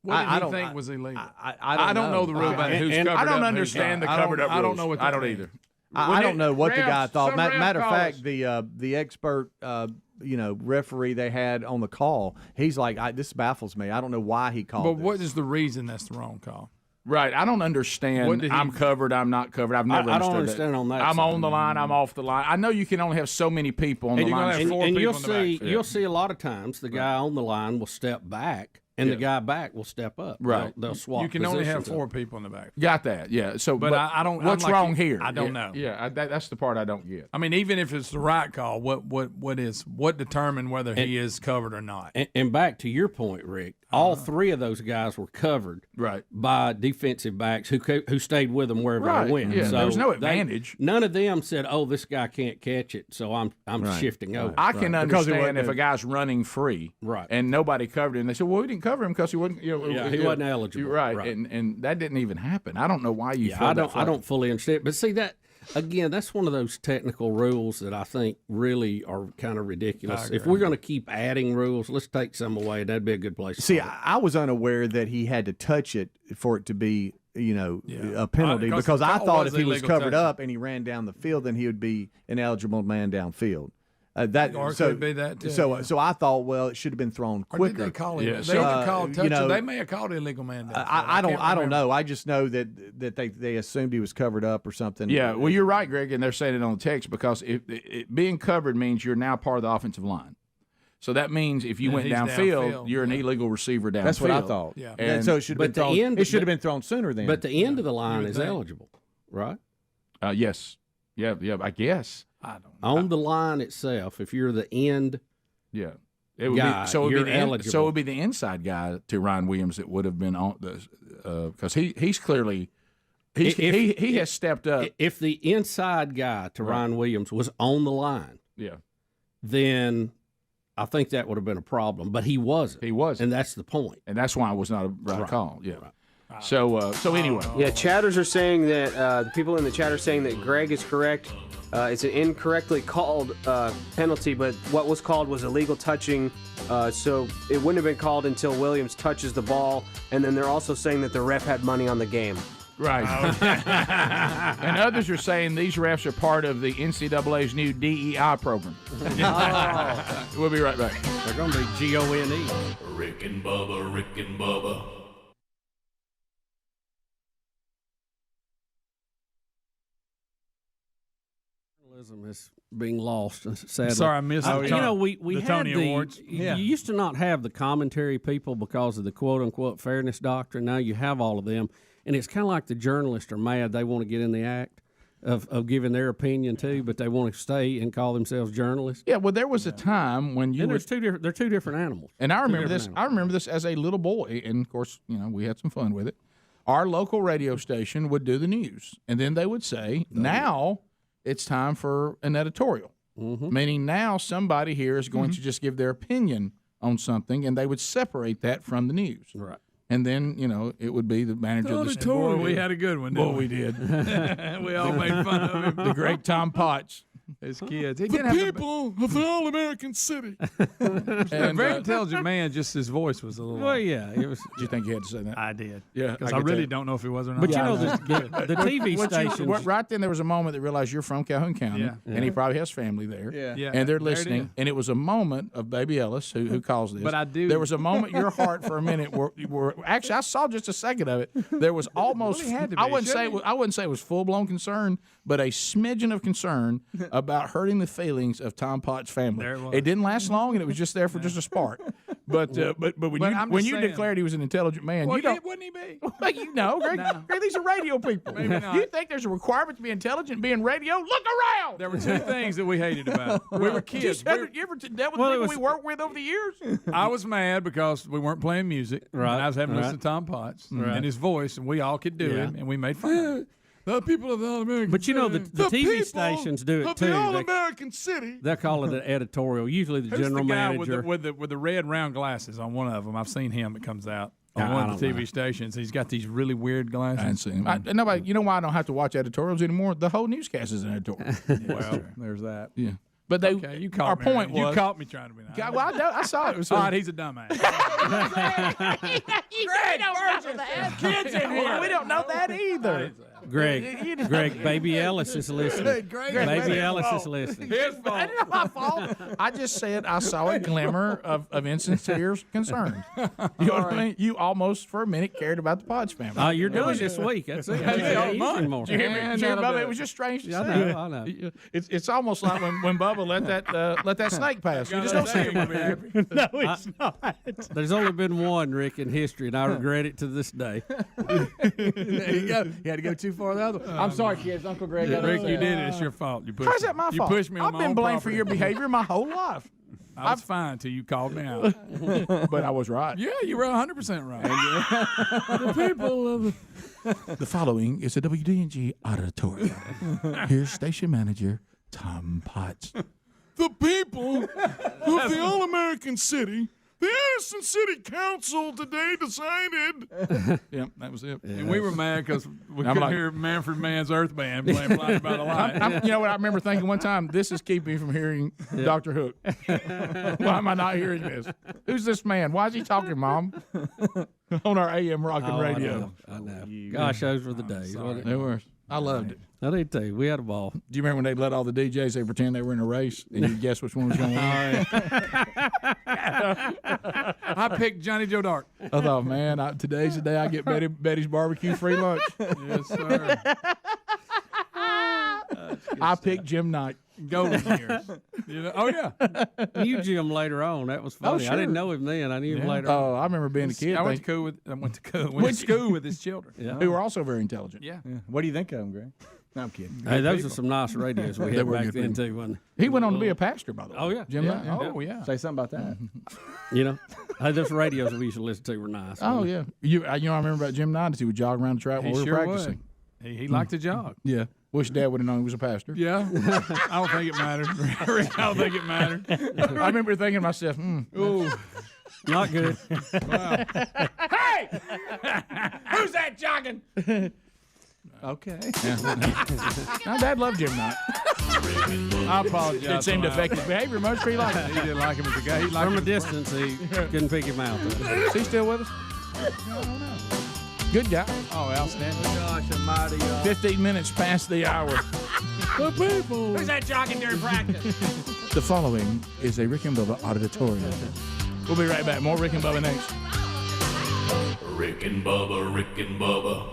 What did he think was illegal? I don't know the rule about who's covered up. I don't understand the covered up rules. I don't know what I don't either. I don't know what the guy thought. Matter of fact, the expert, referee they had on the call, he's like, this baffles me. I don't know why he called. But what is the reason that's the wrong call? Right, I don't understand. I'm covered. I'm not covered. I've never. I don't understand on that. I'm side. on the line. I'm off the line. I know you can only have so many people on the line, and you'll see a lot of times the guy on the line will step back. And the guy back will step up. Right. They'll swap. You can only have 4 people in the back. Got that? Yeah. So, but I don't. What's wrong here? I don't know. Yeah, that's the part I don't get. I mean, even if it's the right call, what determined whether he is covered or not? And back to your point, Rick, all 3 of those guys were covered by defensive backs who stayed with them wherever they went. Yeah. So there was no advantage. None of them said, "Oh, this guy can't catch it, so I'm shifting over." I can understand if a guy's running free, and nobody covered him. They said, "Well, we didn't cover him because he wasn't." He wasn't eligible. Right. And that didn't even happen. I don't know why you. I don't fully understand. But see that. Again, that's one of those technical rules that I think really are kind of ridiculous. If we're going to keep adding rules, let's take some away. That'd be a good place. See, I was unaware that he had to touch it for it to be, a penalty because I thought if he was covered up and he ran down the field, then he would be an eligible man downfield. Could be that too. So I thought, well, it should have been thrown quicker. Or did they call it? They didn't call it touching. They may have called it illegal man down. I don't know. I just know that they assumed he was covered up or something. Yeah, well, you're right, Greg, and they're saying it on the text because it being covered means you're now part of the offensive line. So that means if you went downfield, you're an illegal receiver downfield. That's what I thought. Yeah. And so it should have been thrown. It should have been thrown sooner then. But the end of the line is eligible, right? Yes. Yeah, I guess. I don't know. On the line itself, if you're the end it would guy, be, so you're eligible. So it would be the inside guy to Ryan Williams that would have been on the because he's clearly he has stepped up. If the inside guy to Ryan Williams was on the line, then I think that would have been a problem. But he wasn't. And that's the point. And that's why it was not a right call. Yeah. Right. So anyway. Yeah, chatters are saying that the people in the chat are saying that Greg is correct. It's an incorrectly called penalty, but what was called was illegal touching, so it wouldn't have been called until Williams touches the ball. And then they're also saying that the ref had money on the game. Right. And others are saying these refs are part of the NCAA's new DEI program. We'll be right back. They're going to be GONE. Rick and Bubba, Rick and Bubba. professionalism is being lost. Sadly. Sorry, I missed You know, we the had Tony Awards. You used to not have the commentary people because of the quote unquote fairness doctrine. Now you have all of them, and it's kind of like the journalists are mad. They want to get in the act of giving their opinion too, but they want to stay and call themselves journalists. Yeah, well, there was a time when you And were. they're two different animals. And I Two remember different this. animals. I remember this as a little boy, and of course, we had some fun with it. Our local radio station would do the news, and then they would say, "Now it's time for an editorial," meaning now somebody here is going to just give their opinion on something, and they would separate that from the news. Right. And then it would be the manager of the Boy, we had a good one. Didn't Boy, we did. we all made fun of him. The great Tom Potts. As kids. He The didn't have people of the All-American City. And, a very intelligent man, just his voice was a little Well, yeah. It was. Did you think you had to say that? I did. Yeah, Because I could really tell. don't know if he was or not. But the TV stations. Right then, there was a moment that realized you're from Calhoun County, Yeah. and he probably has family there, Yeah, and they're there it listening. is. And it was a moment of Baby Ellis, who calls this. But I do- There was a moment in your heart for a minute where actually I saw just a second of it. There was almost Well, he had to I be, wouldn't say shouldn't he? I wouldn't say it was full blown concern, but a smidgen of concern about hurting the feelings of Tom Potts' family. There it was. It didn't last long, and it was just there for just a spark. But when I'm you just saying. declared he was an intelligent man, Well, you don't. wouldn't he be? Well, Greg, No. Greg, these are radio people. Maybe not. You think there's a requirement to be intelligent and be in radio? Look around. There were two things that we hated about it. We were kids. You ever dealt with people we worked with over the years? I was mad because we weren't playing music. Right, And I was having to right. listen to Tom Potts Right. and his voice, and we all could do Yeah. it, and we made fun of it. The people of the All-American But you know, City. the TV people stations do it of too. the They- All-American City. They'll call it an editorial. Usually the Who's general the guy manager. with the red round glasses on one of them? I've seen him. It comes out on I one of the don't TV know. stations. He's got these really weird glasses. I ain't seen him. Nobody. You know why I don't have to watch editorials anymore? The whole newscast is an editorial. Well, there's that. Yeah. But they. Okay, you caught our me. point You was. caught me trying to be nice. God, well, I saw it. It was All right, he's a dumbass. Kids in here. We don't know that either. Greg, Baby Ellis is listening. Baby Ellis is listening. His fault. It's not my fault. I just said I saw a glimmer of insincere concern. You know what I mean? You almost for a minute cared about the Podge family. You're doing it this week. That's it. Did Easy more. you hear me? Did you hear Bubba? It was just strange to I say. know, I know. It's almost like when Bubba let that snake pass. You just don't see him. No, it's not. There's only been one, Rick, in history, and I regret it to this day. There you go. You had to go too far the other way. I'm sorry, kids. Uncle Greg. got Rick, you upset. did it. It's your fault. You pushed How's me. that my You fault? pushed me on I've my been own blamed for property. your behavior my whole life. I was fine until you called me out. But I was right. Yeah, you were 100% right. The people of The following is a WDNG auditorium. Here's station manager Tom Potts. the people of the All-American City. The Addison City Council today decided. Yep, that was it. And we were mad because we I'm couldn't like- hear Manfred Mann's Earth Band playing Flying by the Light. You know what I remember thinking one time? This is keeping me from hearing Dr. Hook. Why am I not hearing this? Who's this man? Why is he talking, Mom? On our AM rockin' radio. I know. Gosh, those were the days. wasn't it? They were. I loved it. I did too. We had a ball. Do you remember when they let all the DJs, they pretend they were in a race, and you guess which one was going to win? I picked Johnny Joe Dark. I thought, man, today's the day I get Betty's barbecue free lunch. Yes, sir. I picked Jim Knight. Golden years. You know? Oh, yeah. Knew Jim later on. That was funny. sure. I didn't know him then. I knew him later on. Oh, I remember being a kid. I went to school with his children. Yeah. who were also very intelligent. Yeah. What do you think of him, Greg? No, I'm kidding. Hey, those are some nice radios we They had were back good then people. too, wasn't He went on to be a pastor, by the way. Oh, yeah. Jim Knight. Oh, yeah. Say something about that. they? You know, hey, those radios we used to listen to were nice. Oh, wasn't yeah. You know, I remember about Jim Knight is he would jog around the track while He we were sure practicing. would. He liked to jog. Yeah. Wish Dad would have known he was a pastor. Yeah. I don't think it mattered. Rick, I don't think it mattered. I remember thinking to myself, Ooh. Not good. Wow. hey! Who's that jogging? Okay. My Dad loved Jim Knight. I apologize. It seemed to for affect his behavior much. He liked He didn't like him as a guy. He liked From a him. distance, he couldn't pick him out. Is he still with us? Good guy. Oh, outstanding. Gosh almighty. 15 minutes past the hour. The people. Who's that jogging during practice? The following is a Rick and Bubba auditorium. We'll be right back. More Rick and Bubba next. Rick and Bubba, Rick and Bubba.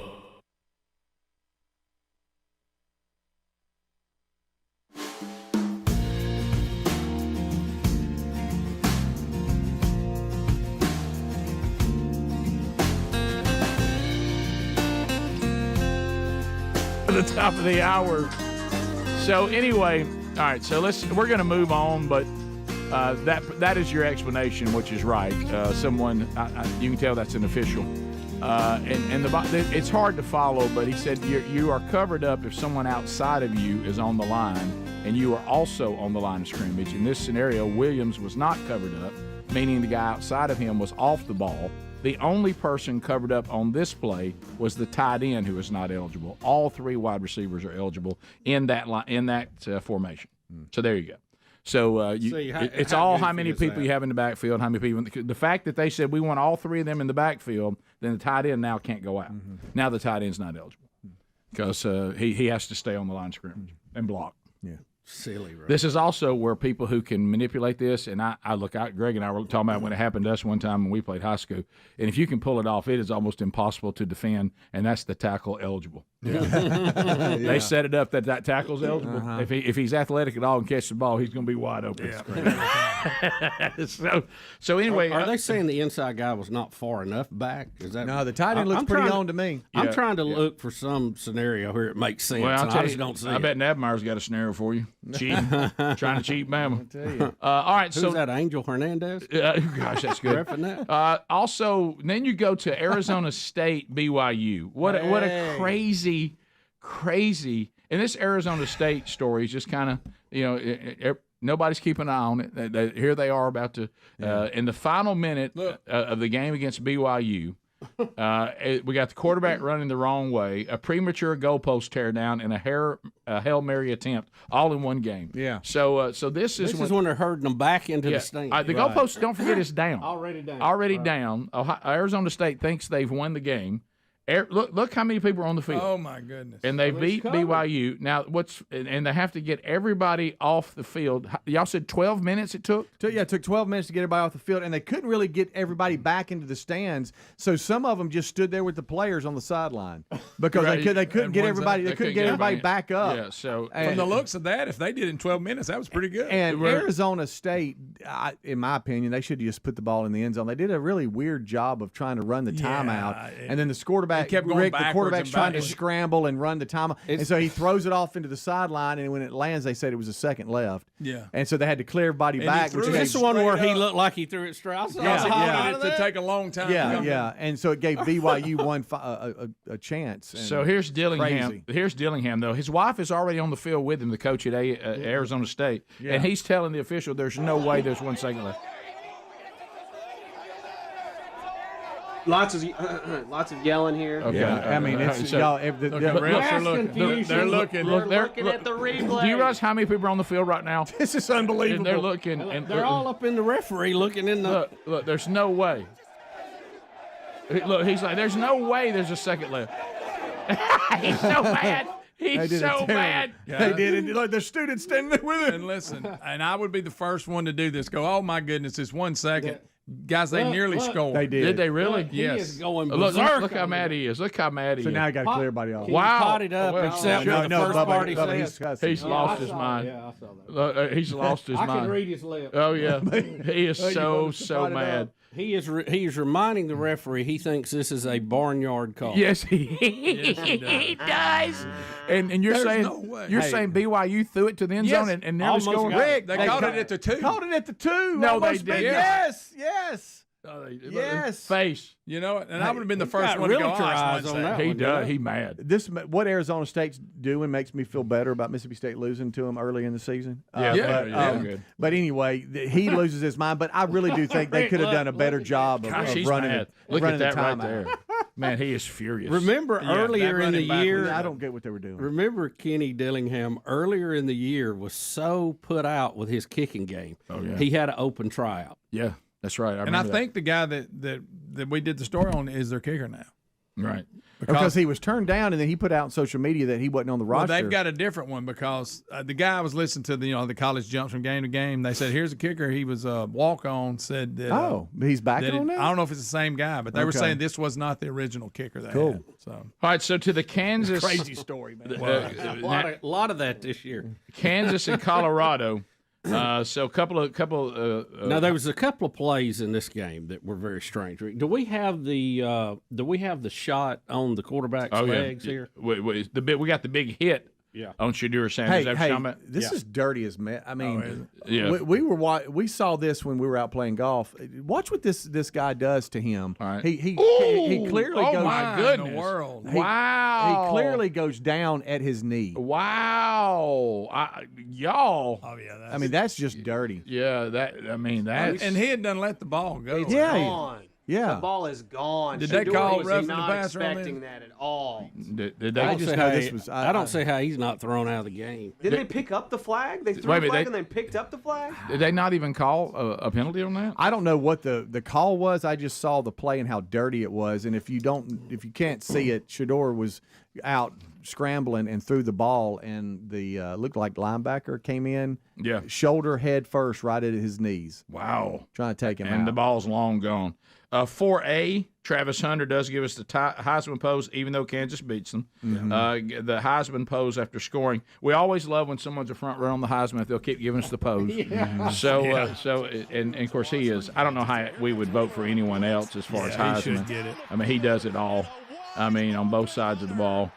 the top of the hour. So anyway, all right. So we're going to move on, but that is your explanation, which is right. Someone you can tell that's an official, and it's hard to follow. But he said you are covered up if someone outside of you is on the line, and you are also on the line of scrimmage. In this scenario, Williams was not covered up, meaning the guy outside of him was off the ball. The only person covered up on this play was the tight end, who is not eligible. All three wide receivers are eligible in that formation. So there you go. So it's all how many people you have in the backfield, how many people. The fact that they said we want all three of them in the backfield, then the tight end now can't go out. Now the tight end's not eligible because he has to stay on the line of scrimmage and block. Yeah. Silly, right? This is also where people who can manipulate this, and I look out, Greg and I were talking about when it happened to us one time when we played high school, and if you can pull it off, it is almost impossible to defend, and that's the tackle eligible. Yeah. They set it up that tackle's eligible. Uh-huh. If he's athletic at all and catches the ball, he's going to be wide open. Yeah. so anyway. Are they saying the inside guy was not far enough back? Is that no, the tight end looks pretty on to me. I'm trying to look for some scenario where it makes sense. Well, I just don't see it. I bet Nabmeyer's got a scenario for you. Cheating. Trying to cheat Bama. All right. Who's that, Angel Hernandez? Gosh, that's good. Also, then you go to Arizona State, BYU. What a crazy. And this Arizona State story is just kind of, nobody's keeping an eye on it. Here they are about to, in the final minute of the game against BYU, we got the quarterback running the wrong way, a premature goalpost tear down, and a Hail Mary attempt, all in one game. Yeah. So this is when they're herding them back into the stand. The goalpost, don't forget, is down. Already down. Arizona State thinks they've won the game. Look how many people are on the field. Oh, my goodness. And they beat BYU. Now, and they have to get everybody off the field. Y'all said 12 minutes it took? It took 12 minutes to get everybody off the field, and they couldn't really get everybody back into the stands, so some of them just stood there with the players on the sideline because they couldn't get everybody back up. Yeah, so from the looks of that, if they did it in 12 minutes, that was pretty good. And Arizona State, in my opinion, they should have just put the ball in the end zone. They did a really weird job of trying to run the timeout, and then the quarterback the quarterback's trying to scramble and run the timeout, and so he throws it off into the sideline, and when it lands, they said it was a second left. Yeah. And so they had to clear everybody back. Which is the one where he looked like he threw it straight. I wanted it to take a long time. Yeah. And so it gave BYU a chance. So here's Dillingham. Crazy. Here's Dillingham, though. His wife is already on the field with him, the coach at Arizona State, and he's telling the official there's no way there's 1 second left. Lots of yelling here. Okay. Yeah, I mean, it's y'all. They're looking at the replay. Do you realize how many people are on the field right now? This is unbelievable. And they're looking, and they're all up in the referee looking in the. Look, there's no way. Look, he's like, there's no way there's a second left. He's so mad. He's so mad. They did it. Like the students standing there with him. And listen, and I would be the first one to do this. Go, oh my goodness, it's 1 second. Guys, they nearly scored. They did. Did they really? Yes. He is going look how mad he is. Look how mad he is. So now I got to clear everybody off. Wow. Potted up except for the first part he said. He's lost his mind. Yeah, I saw that. He's lost his mind. I can read his lips. Oh, yeah. He is so mad. He is reminding the referee he thinks this is a barnyard call. Yes, he does. And you're saying BYU threw it to the end zone and never scored. Rick, they called it at the 2. Called it at the 2. No, they did. Yes. Yes. Face. You know, and I would have been the first one to go eyes on that. He does. He mad. What Arizona State's doing makes me feel better about Mississippi State losing to them early in the season. Good. But anyway, he loses his mind. But I really do think they could have done a better job of running it. Look at that right timeout. there. Man, he is furious. Remember earlier in the year, I don't get what they were doing. Remember Kenny Dillingham earlier in the year was so put out with his kicking game. Oh, yeah. He had an open tryout. Yeah, that's right. I think the guy that we did the story on is their kicker now. Right. Because he was turned down, and then he put out on social media that he wasn't on the roster. Well, they've got a different one because the guy I was listening to, the college jumps from game to game. They said, here's a kicker. He was a walk-on. Said that, he's back on now? I don't know if it's the same guy, but they were saying this was not the original kicker they had. So. All right, so to the Kansas. Crazy story, man. A lot of that this year. Kansas and Colorado. So a couple. Now there was a couple of plays in this game that were very strange. Do we have the shot on the quarterback's legs here? We got the big hit. Yeah. On Shadur Sanders. This is dirty as man. I mean, yeah. we saw this when we were out playing golf. Watch what this guy does to him. All right. He clearly goes. Oh my goodness! World. He clearly goes down at his knee. Wow, y'all. Oh yeah. I mean, that's just dirty. Yeah, and he had done let the ball go. It's Yeah. gone. Yeah. The ball is gone. Did they call roughing the not passer on expecting that at all. Did they? I don't see how he's not thrown out of the game. Did they pick up the flag? They threw the flag and then picked up the flag? Did they not even call a penalty on that? I don't know what the call was. I just saw the play and how dirty it was. And if you can't see it, Shadur was out scrambling and threw the ball, and the looked like linebacker came in, shoulder head first, right at his knees. Wow, trying to take him out. And the ball's long gone. 4A, Travis Hunter does give us the Heisman pose, even though Kansas beats them. Mm-hmm. The Heisman pose after scoring. We always love when someone's a front runner on the Heisman. They'll keep giving us the pose. And of course he is. I don't know how we would vote for anyone else as far as Heisman. He should get it. I mean, he does it all. I mean, on both sides of the ball.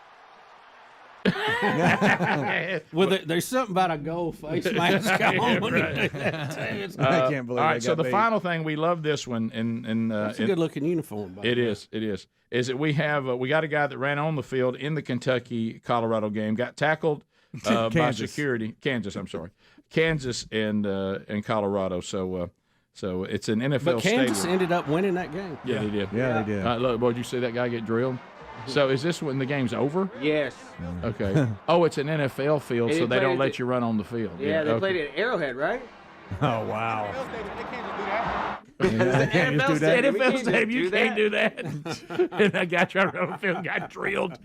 There's something about a gold face mask on. Right. I can't believe. All right, so the final thing, we love this one, and it's a good looking uniform. It is. Is that we have we got a guy that ran on the field in the Kentucky-Colorado game, got tackled by security. Kansas and Colorado. So it's an NFL. But Kansas stadium. ended up winning that game. Yeah, they did. Yeah, they did. Look, boy, did you see that guy get drilled? So is this when the game's over? Yes. Okay. Oh, it's an NFL field, so they don't let you run on the field. Yeah, they played it at Arrowhead, right? Oh, wow. NFL stadium. NFL stadium, you can't do that. And that guy trying to run on the field got drilled.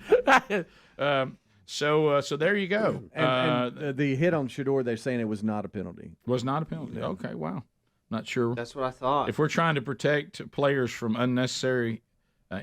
So there you go. And the hit on Shadur, they're saying it was not a penalty. Was not a penalty. Okay, wow. Not sure. That's what I thought. If we're trying to protect players from unnecessary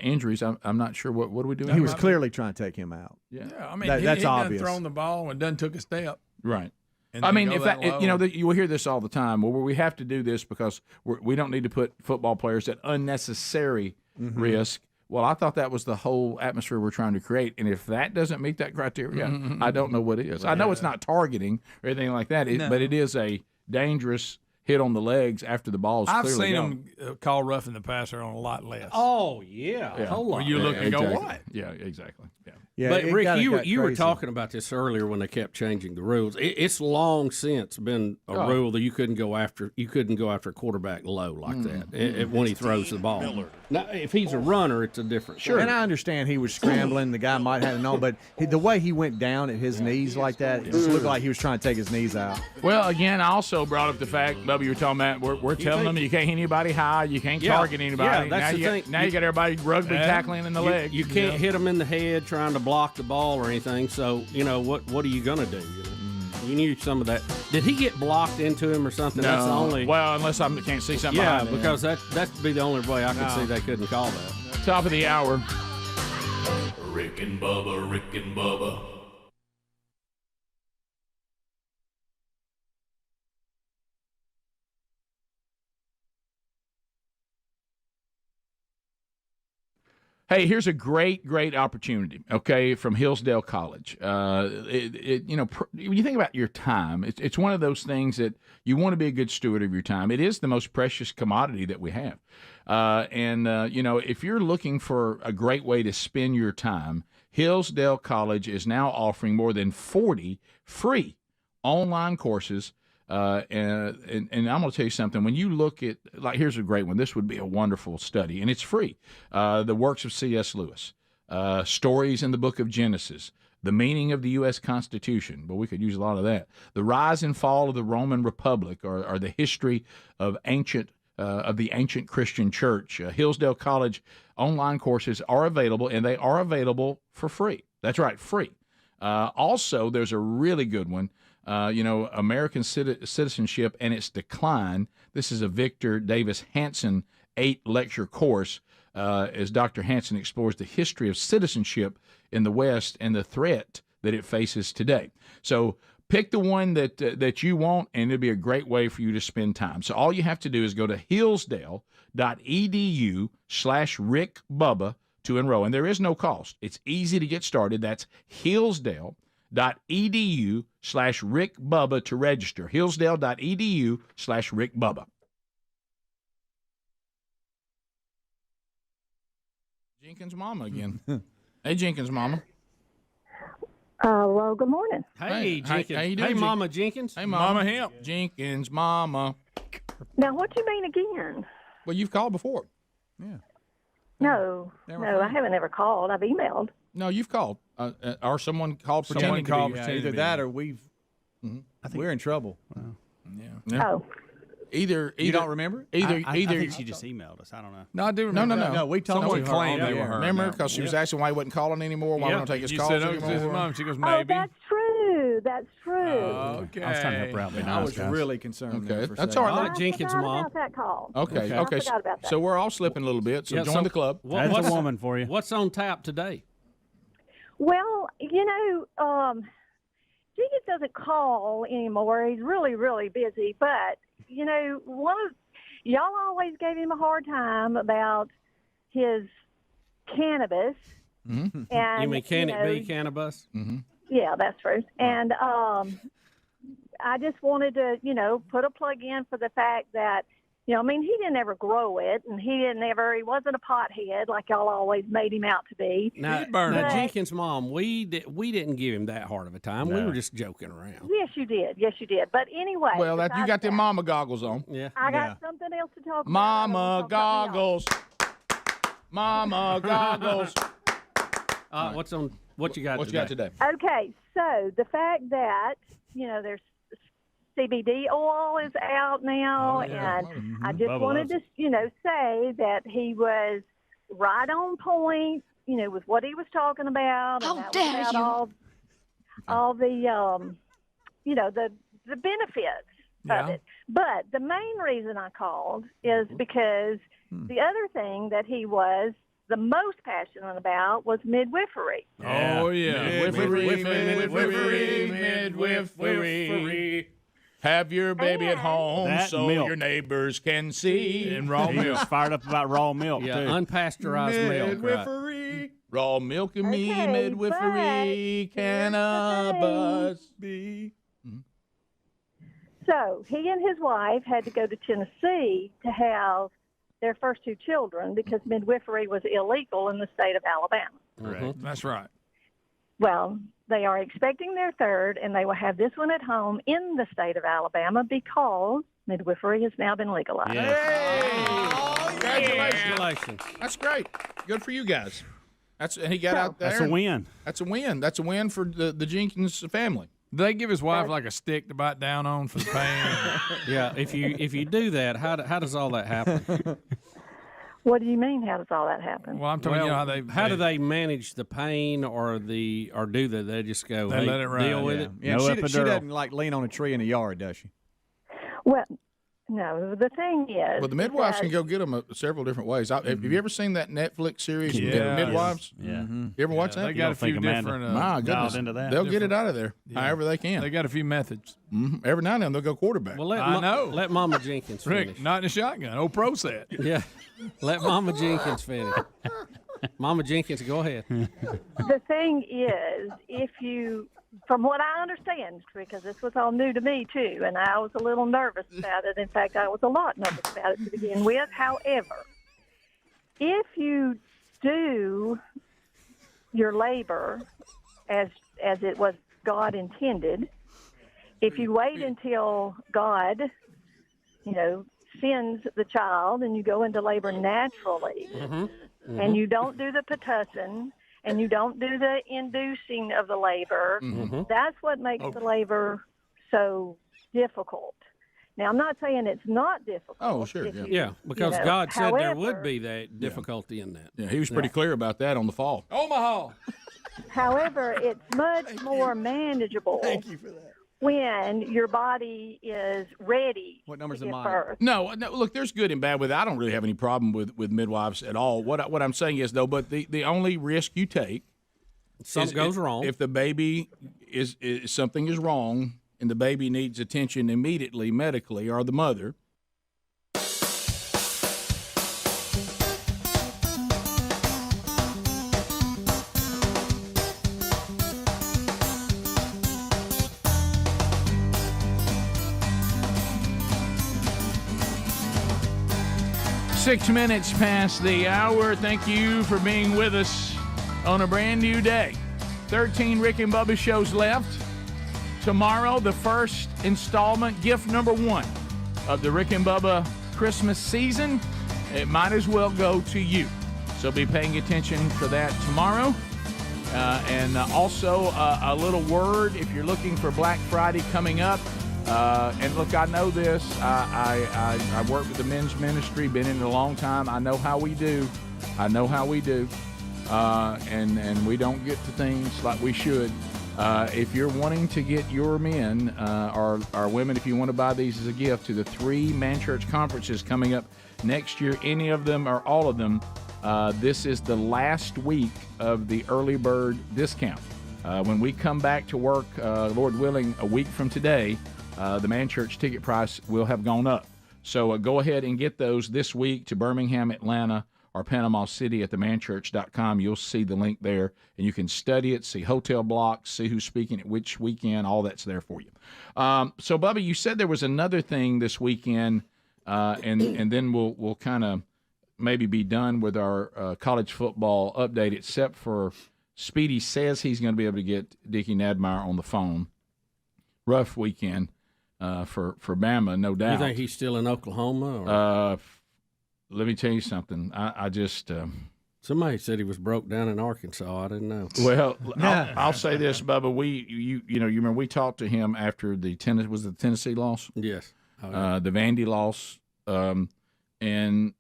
injuries, I'm not sure what are we doing. He was clearly trying to take him out. Yeah, I mean, that's he obvious. Done thrown the ball and done took a step. Right. And I mean, go if that that, low. you will hear this all the time. Well, we have to do this because we don't need to put football players at unnecessary risk. Well, I thought that was the whole atmosphere we're trying to create, and if that doesn't meet that criteria, I don't know what is. I know it's not targeting or anything like that, but it is a dangerous hit on the legs after the ball's I've clearly seen gone. them call roughing the passer on a lot less. Oh yeah, a whole lot. Where you look and go, what? Yeah, exactly. Yeah, but Rick, you were crazy. talking about this earlier when they kept changing the rules. It's long since been a rule that you couldn't go after a quarterback low like that when he throws the ball. Now, if he's a runner, it's a different. Sure, and I understand he was scrambling. The guy might have known, but the way he went down at his knees like that, it just looked like he was trying to take his knees out. Well, again, I also brought up the fact, Bubba, you were talking about we're telling them you can't hit anybody high, you can't target anybody. Yeah, that's the thing. Now you got everybody rugby tackling in the leg. You can't hit them in the head trying to block the ball or anything. So what are you gonna do? You need some of that. Did he get blocked into him or something? No. That's the only. Well, unless I can't see something. behind him. Because that'd be the only way I could see they couldn't call that. Top of the hour. Rick and Bubba, Rick and Bubba. Hey, here's a great opportunity, okay, from Hillsdale College. When you think about your time, it's one of those things that you want to be a good steward of your time. It is the most precious commodity that we have. If you're looking for a great way to spend your time, Hillsdale College is now offering more than 40 free online courses. And I'm going to tell you something. When you look at, here's a great one. This would be a wonderful study, and it's free. The works of C.S. Lewis, stories in the book of Genesis, the meaning of the U.S. Constitution. But we could use a lot of that. The rise and fall of the Roman Republic, or the history of the ancient Christian church. Hillsdale College online courses are available, and they are available for free. That's right, free. Also, there's a really good one. American citizenship and its decline. This is a Victor Davis Hanson 8-lecture course as Dr. Hanson explores the history of citizenship in the West and the threat that it faces today. So Pick the one that you want, and it'll be a great way for you to spend time. So all you have to do is go to hillsdale.edu/Rick Bubba to enroll, and there is no cost. It's easy to get started. That's hillsdale.edu/Rick Bubba to register. hillsdale.edu/Rick Bubba. Jenkins' mama again. Hey, Jenkins' mama. Well, good morning. Hey, Jenkins. How you doing, Hey, Mama Jenkins. Hey, Mama Hemp. Jenkins' mama. Now, what you mean again? Well, you've called before. Yeah. No, I haven't ever called. I've emailed. No, you've called. Or someone called pretending Someone called to be. pretending to be. Either that or we've. I think we're in trouble. Yeah. Oh. Either you don't remember? I think she just emailed us. I don't know. No, I do remember. No, we talked Someone to her claimed on they the were air. her. Remember, because she was asking why he wasn't calling anymore, why we don't take his calls anymore. Mom. She goes, Oh, maybe. that's true. That's true. Okay. I was trying to help her out. And I was really concerned. Okay, for that's saying all right. I Jenkins' forgot mom. about that call. Okay. I forgot about that. So we're all slipping a little bit. So join the club. That's a woman for you. What's on tap today? Well, Jenkins doesn't call anymore. He's really, really busy. But, y'all always gave him a hard time about his cannabis. Mm-hmm. And, You mean can it be cannabis? Mm-hmm. Yeah, that's true. And I just wanted to, put a plug in for the fact that, he didn't ever grow it, and he wasn't a pothead like y'all always made him out to be. Now Jenkins' mom, we didn't give him that hard of a time. We were just joking around. Yes, you did. But anyway. Well, you got them mama goggles on. Yeah. I got something else to talk about. Mama goggles. Mama goggles. What you got today? Okay, so the fact that, there's CBD oil is out now, and I just wanted to, say that he was right on point, with what he was talking about. How and that dare was about all the, the benefits of it. But the main reason I called is because the other thing that he was the most passionate about was midwifery. Oh, yeah. Midwifery. Have your baby at home so your neighbors can see. And raw milk. Fired up about raw milk, Yeah, too. unpasteurized milk. Midwifery. Raw milk and me, midwifery, cannabis be. So he and his wife had to go to Tennessee to have their first two children because midwifery was illegal in the state of Alabama. Correct. That's right. Well, they are expecting their third, and they will have this one at home in the state of Alabama because midwifery has now been legalized. Congratulations. That's great. Good for you guys. He got out there. That's a win. That's a win. That's a win for the Jenkins family. Do they give his wife like a stick to bite down on for the pain? Yeah, if you do that, how does all that happen? What do you mean? How does all that happen? Well, I'm telling you how do they manage the pain or do they just go They let it ride, deal with it? Yeah, she doesn't lean on a tree in the yard, does she? Well, no. The thing is, Well, the midwives can go get them several different ways. Have you ever seen that Netflix series, Yeah. Midwives? Yeah. You ever watch that? They got a few different. My goodness, into that. they'll get it out of there however they can. They got a few methods. Every now and then they'll go quarterback. Well, I know. Let Mama Jenkins finish. Rick, not in a shotgun. Old pro set. Yeah, let Mama Jenkins finish. Mama Jenkins, go ahead. the thing is, from what I understand, because this was all new to me too, and I was a little nervous about it. In fact, I was a lot nervous about it to begin with. However, if you do your labor as it was God intended, if you wait until God, sends the child and you go into labor naturally, and you don't do the Pitocin, and you don't do the inducing of the labor, that's what makes the labor so difficult. Now, I'm not saying it's not difficult. Oh, sure. Yeah, because God said there would be that difficulty in that. Yeah, he was pretty clear about that on the fall. Omaha. However, it's much more manageable. Thank you for that. When your body is ready. What number's to the give mine? birth. No, look, there's good and bad with it. I don't really have any problem with midwives at all. What I'm saying is, though, but the only risk you take something goes wrong. If the baby is something is wrong and the baby needs attention immediately medically, or the mother. Six minutes past the hour. Thank you for being with us on a brand new day. 13 Rick and Bubba shows left. Tomorrow, the first installment, gift number 1 of the Rick and Bubba Christmas season. It might as well go to you. So be paying attention for that tomorrow. And also a little word if you're looking for Black Friday coming up. And look, I know this. I work with the men's ministry, been in it a long time. I know how we do. And we don't get to things like we should. If you're wanting to get your men or women, if you want to buy these as a gift to the 3 Man Church conferences coming up next year, any of them or all of them, this is the last week of the early bird discount. When we come back to work, Lord willing, a week from today, the Man Church ticket price will have gone up. So go ahead and get those this week to Birmingham, Atlanta, or Panama City at themanchurch.com. You'll see the link there, and you can study it, see hotel blocks, see who's speaking at which weekend. All that's there for you. So, Bubba, you said there was another thing this weekend, and then we'll kind of maybe be done with our college football update, except for Speedy says he's going to be able to get Dickie Nadmeyer on the phone. Rough weekend for Bama, no doubt. You think he's still in Oklahoma? Or? Let me tell you something. I just somebody said he was broke down in Arkansas. I didn't know. Well, I'll say this, Bubba. You remember we talked to him after the Tennessee loss. Yes. The Vandy loss, and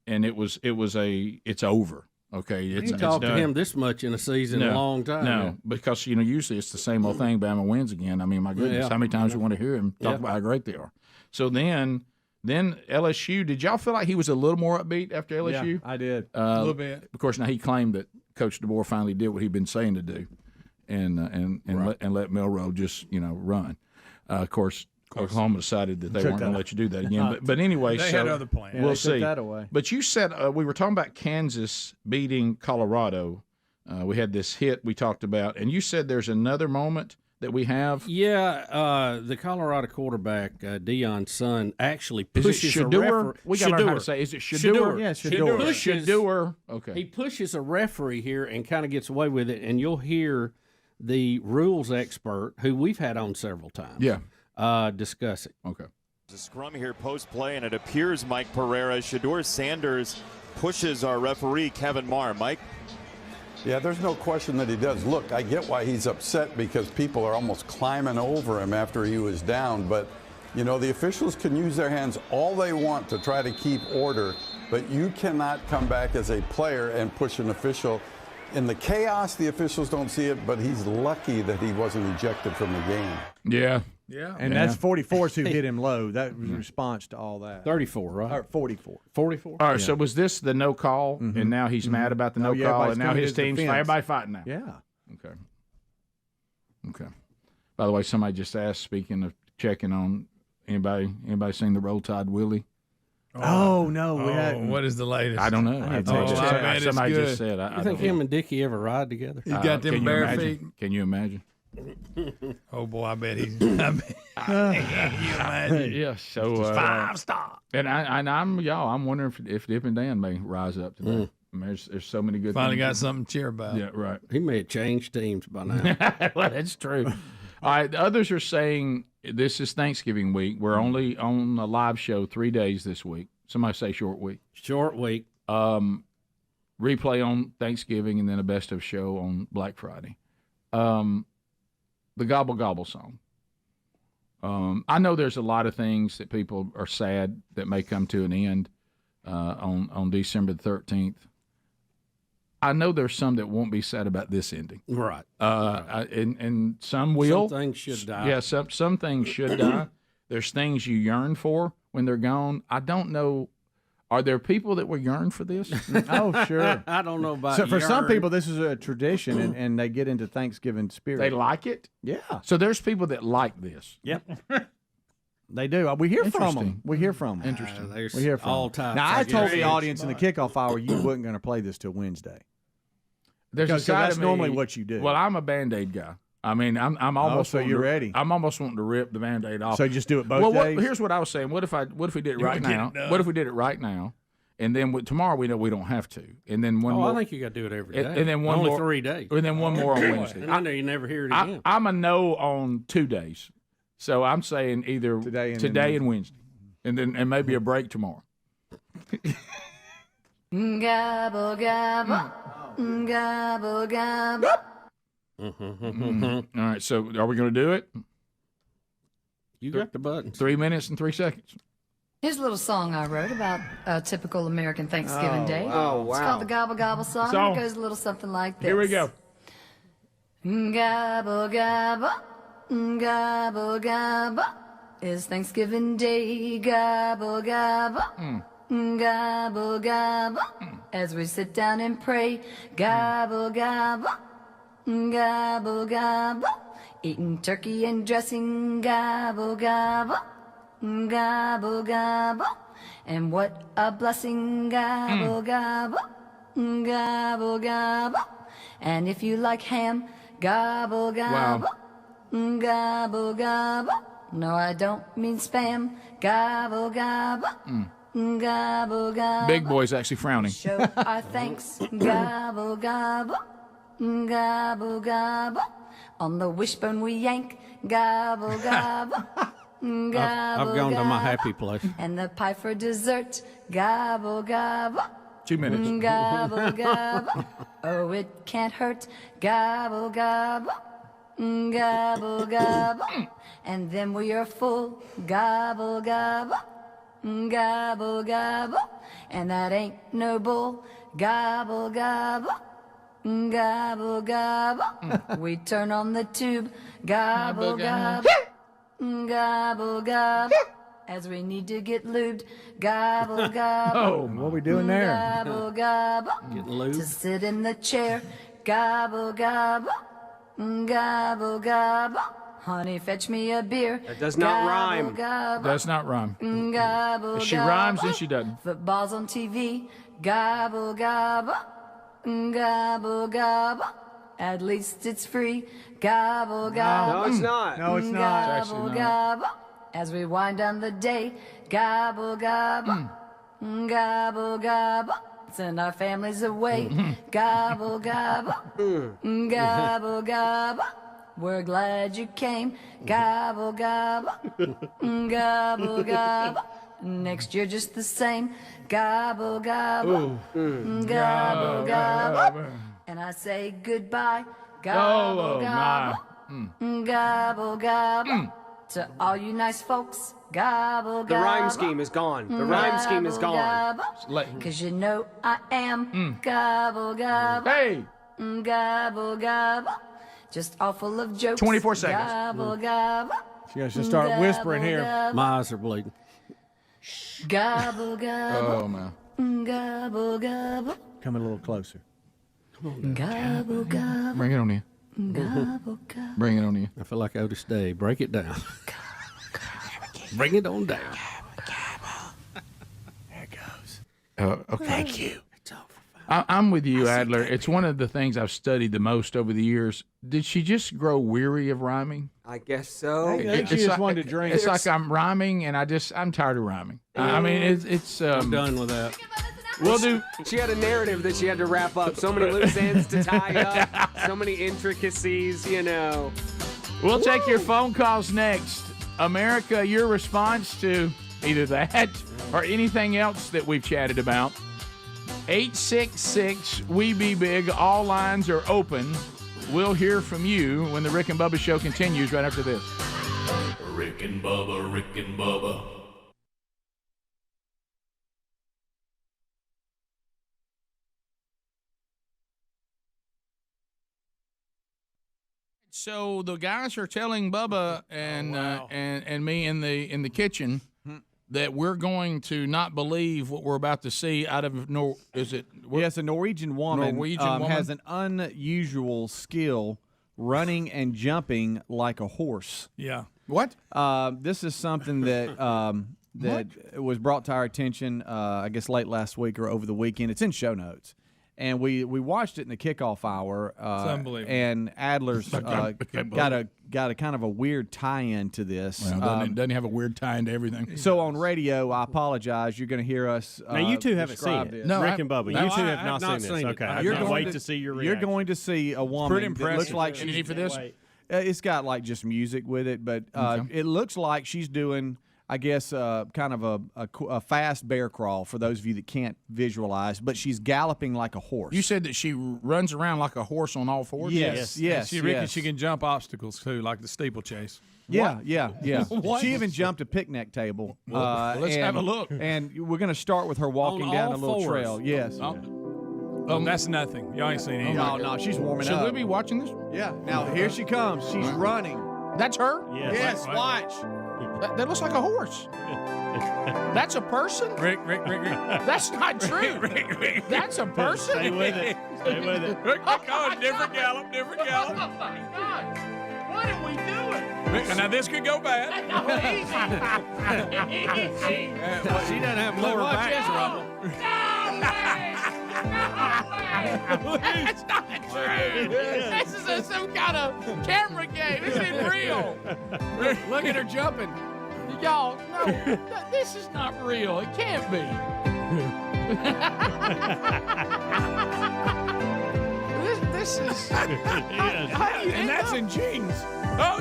it's over. Okay, you talked to him this much in a season in a long time. No, because usually it's the same old thing. Bama wins again. I mean, my goodness, how many times we want to hear him talk about how great they are? So then LSU. Did y'all feel like he was a little more upbeat after LSU? Yeah, I did a little bit. Of course, now he claimed that Coach DeBoer finally did what he'd been saying to do, and let Milroe just run. Of course. Oklahoma decided that they weren't going to let you do that again. But anyway, they had other plans. We'll see. Took that away. But you said we were talking about Kansas beating Colorado. We had this hit we talked about, and you said there's another moment that we have. Yeah, the Colorado quarterback, Deion's son, actually pushes a referee. We got to learn how to say. Is it Shador? Yeah, Shador. Shador. Okay. He pushes a referee here and kind of gets away with it, and you'll hear the rules expert, who we've had on several times. Yeah. Discuss it. Okay. The scrum here post-play, and it appears Mike Pereira, Shador Sanders pushes our referee, Kevin Marr. Mike? Yeah, there's no question that he does. Look, I get why he's upset because people are almost climbing over him after he was down. But, the officials can use their hands all they want to try to keep order, but you cannot come back as a player and push an official. In the chaos, the officials don't see it, but he's lucky that he wasn't ejected from the game. Yeah. Yeah. And that's 44s who hit him low. That was a response to all that. 34, right? Or 44. 44? All right, so was this the no call, and now he's mad about the no call, and now his team's everybody fighting now? Yeah. Okay. By the way, somebody just asked, speaking of checking on, anybody seen the Roll Tide Willie? Oh, no. We hadn't. What is the latest? I don't know. Somebody just said. I think him and Dickie ever ride together? He got them bare feet. Can you imagine? Oh boy, I bet he's. Can you imagine? Yeah. So 5-star. And I'm wondering if Dip and Dan may rise up today. I mean, there's so many good. Finally things. got something to cheer about. Yeah, right. He may have changed teams by now. Well, that's true. All right. The others are saying this is Thanksgiving week. We're only on a live show 3 days this week. Somebody say short week. Short week. Replay on Thanksgiving and then a best of show on Black Friday. The Gobble Gobble song. I know there's a lot of things that people are sad that may come to an end on December the 13th. I know there's some that won't be sad about this ending. Right. And some will. Some things should die. Yeah, some things should die. There's things you yearn for when they're gone. I don't know, Are there people that will yearn for this? Oh, sure. I don't know about So for some yarn. people, this is a tradition, and they get into Thanksgiving spirit. They like it? Yeah. So there's people that like this. Yep. They do. We hear from Interesting. them. We hear from them. Interesting. There's We hear from all them. types. Now, I told the guess. audience in the kickoff hour you wasn't going to play this till Wednesday. There's a Because side that's of me- normally what you do. Well, I'm a Band-Aid guy. I mean, I'm almost. so wanting you're to- ready. I'm almost wanting to rip the Band-Aid off. So just do it both days? Here's what I was saying. What if we did it right wanna get now? it done? What if we did it right now? And then tomorrow we know we don't have to. And then one more. I think you got to do it every day. And then one Only more 3 days. And then one more on Wednesday. And then you never hear it again. I'm a no on 2 days. So I'm saying either today and Wednesday. And maybe a break tomorrow. Gobble, gobble, gobble, gobble. All right, so are we going to do it? You got the button. 3 minutes and 3 seconds. Here's a little song I wrote about a typical American Thanksgiving Oh, day. wow. It's called the Gobble Gobble song. Song. It goes a little something like this. Here we go. Gobble, gobble, gobble, gobble. It's Thanksgiving Day. Gobble, gobble, gobble, gobble. As we sit down and pray. Gobble, gobble, gobble, gobble. Eating turkey and dressing. Gobble, gobble, gobble, gobble. And what a blessing. Gobble, gobble, gobble, gobble. And if you like ham, gobble, gobble, gobble, gobble. No, I don't mean spam. Gobble, gobble, gobble, gobble. Big boy's actually frowning. Show our thanks. Gobble, gobble, gobble, gobble. On the wishbone we yank. Gobble, gobble, gobble, I've gone to my gobble. happy place. And the pie for dessert. Gobble, gobble. 2 minutes. Gobble, gobble. Oh, it can't hurt. Gobble, gobble. Gobble, gobble. And then we are full. Gobble, gobble. Gobble, gobble. And that ain't no bull. Gobble, gobble. Gobble, gobble. We turn on the tube. Gobble, gobble. Gobble, gobble. As we need to get lubed. Gobble, gobble. Oh, what are we doing there? Gobble, gobble. Getting lubed. To sit in the chair. Gobble, gobble. Gobble, gobble. Honey, fetch me a beer. That does not rhyme. Gobble, Does not rhyme. gobble, If she gobble. rhymes, then she doesn't. Football's on TV. Gobble, gobble. Gobble, gobble. At least it's free. Gobble, gobble. No, it's not. No, it's not. It's Gobble, actually not. gobble. As we wind down the day. Gobble, gobble. Gobble, gobble. Send our families away. Gobble, gobble. Gobble, gobble. We're glad you came. Gobble, gobble. Gobble, gobble. Next year just the same. Gobble, gobble. Gobble, gobble. And I say goodbye. Gobble, Oh, my. gobble. Gobble, gobble. To all you nice folks. Gobble, gobble. The rhyme scheme is gone. The rhyme scheme is gone. Cause you know I am. Gobble, gobble. Hey! Gobble, gobble. Just all full of jokes. 24 seconds. Gobble, gobble. She has to start whispering here. Gobble, My eyes are bleeding. gobble, gobble. Oh, man. Gobble, gobble. Come a little closer. Gobble, gobble. Bring it on in. Gobble, gobble. Bring it on in. I feel like Otis Day. Break it down. Bring it on down. There it goes. Okay. Thank you. I'm with you, Adler. It's one of the things I've studied the most over the years. Did she just grow weary of rhyming? I guess so. I think she just wanted to drink. It's like I'm rhyming, and I'm tired of rhyming. I mean, it's I'm done with that. We'll do. She had a narrative that she had to wrap up. So many loose ends to tie up. So many intricacies, you know. We'll take your phone calls next. America, your response to either that or anything else that we've chatted about. 866-WE-BE-BIG. All lines are open. We'll hear from you when the Rick and Bubba show continues right after this. Rick and Bubba, Rick and Bubba. So the guys are telling Bubba and and me in the kitchen that we're going to not believe what we're about to see out of Yes, a Norwegian woman, has an unusual skill running and jumping like a horse. Yeah. What? This is something that that was brought to our attention, I guess, late last week or over the weekend. It's in show notes. And we watched it in the kickoff hour. It's unbelievable. And Adler's got a kind of a weird tie-in to this. Well, doesn't he have a weird tie-in to everything? So on radio, I apologize. You're going to hear us. Now you two haven't seen describe it. this. No, Rick and Bubba. You two have not seen this. it. Okay, I You're can't going wait to see your You're reaction. going to see a woman pretty that looks impressive. like Any need for this? It's got like just music with it, but it looks like she's doing, I guess, kind of a fast bear crawl for those of you that can't visualize, but she's galloping like a horse. You said that she runs around like a horse on all fours? Yes. She can jump obstacles too, like the steeplechase. Yeah. What? She even jumped a picnic table. Let's have a look. And we're going to start with her walking down a little trail. Yes. That's nothing. Y'all ain't seen anything. No, she's warming Should up. we be watching this? Yeah. Now, here she comes. She's running. That's her? Yes, watch. That looks like a horse. That's a person? Rick. That's not true. Rick. That's a person? Stay with it. Stay with it. Rick, oh, different gallop. Oh, my God. What are we doing? Rick, now this could go bad. Easy. She doesn't have lower back trouble. That's not true. This is some kind of camera game. This isn't real. Look at her jumping. Y'all, no, this is not real. It can't be. this is. How do you And that's in jeans. Oh,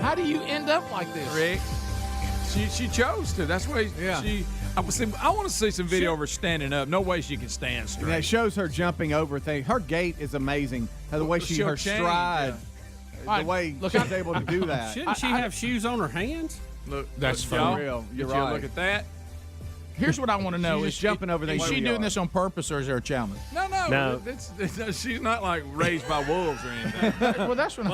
how do you end up like this, Rick? She chose to. That's why she. I want to see some video of her standing up. No way she can stand straight. And it shows her jumping over things. Her gait is amazing. The way her stride, the way she's able to do that. Shouldn't she have shoes on her hands? Look, That's for y'all, real. You're Did you right. Look at that. Here's what I want to know: She's is just jumping over things. Is she doing this on purpose, or is there a challenge? No. She's not like raised by wolves or anything. Well, that's what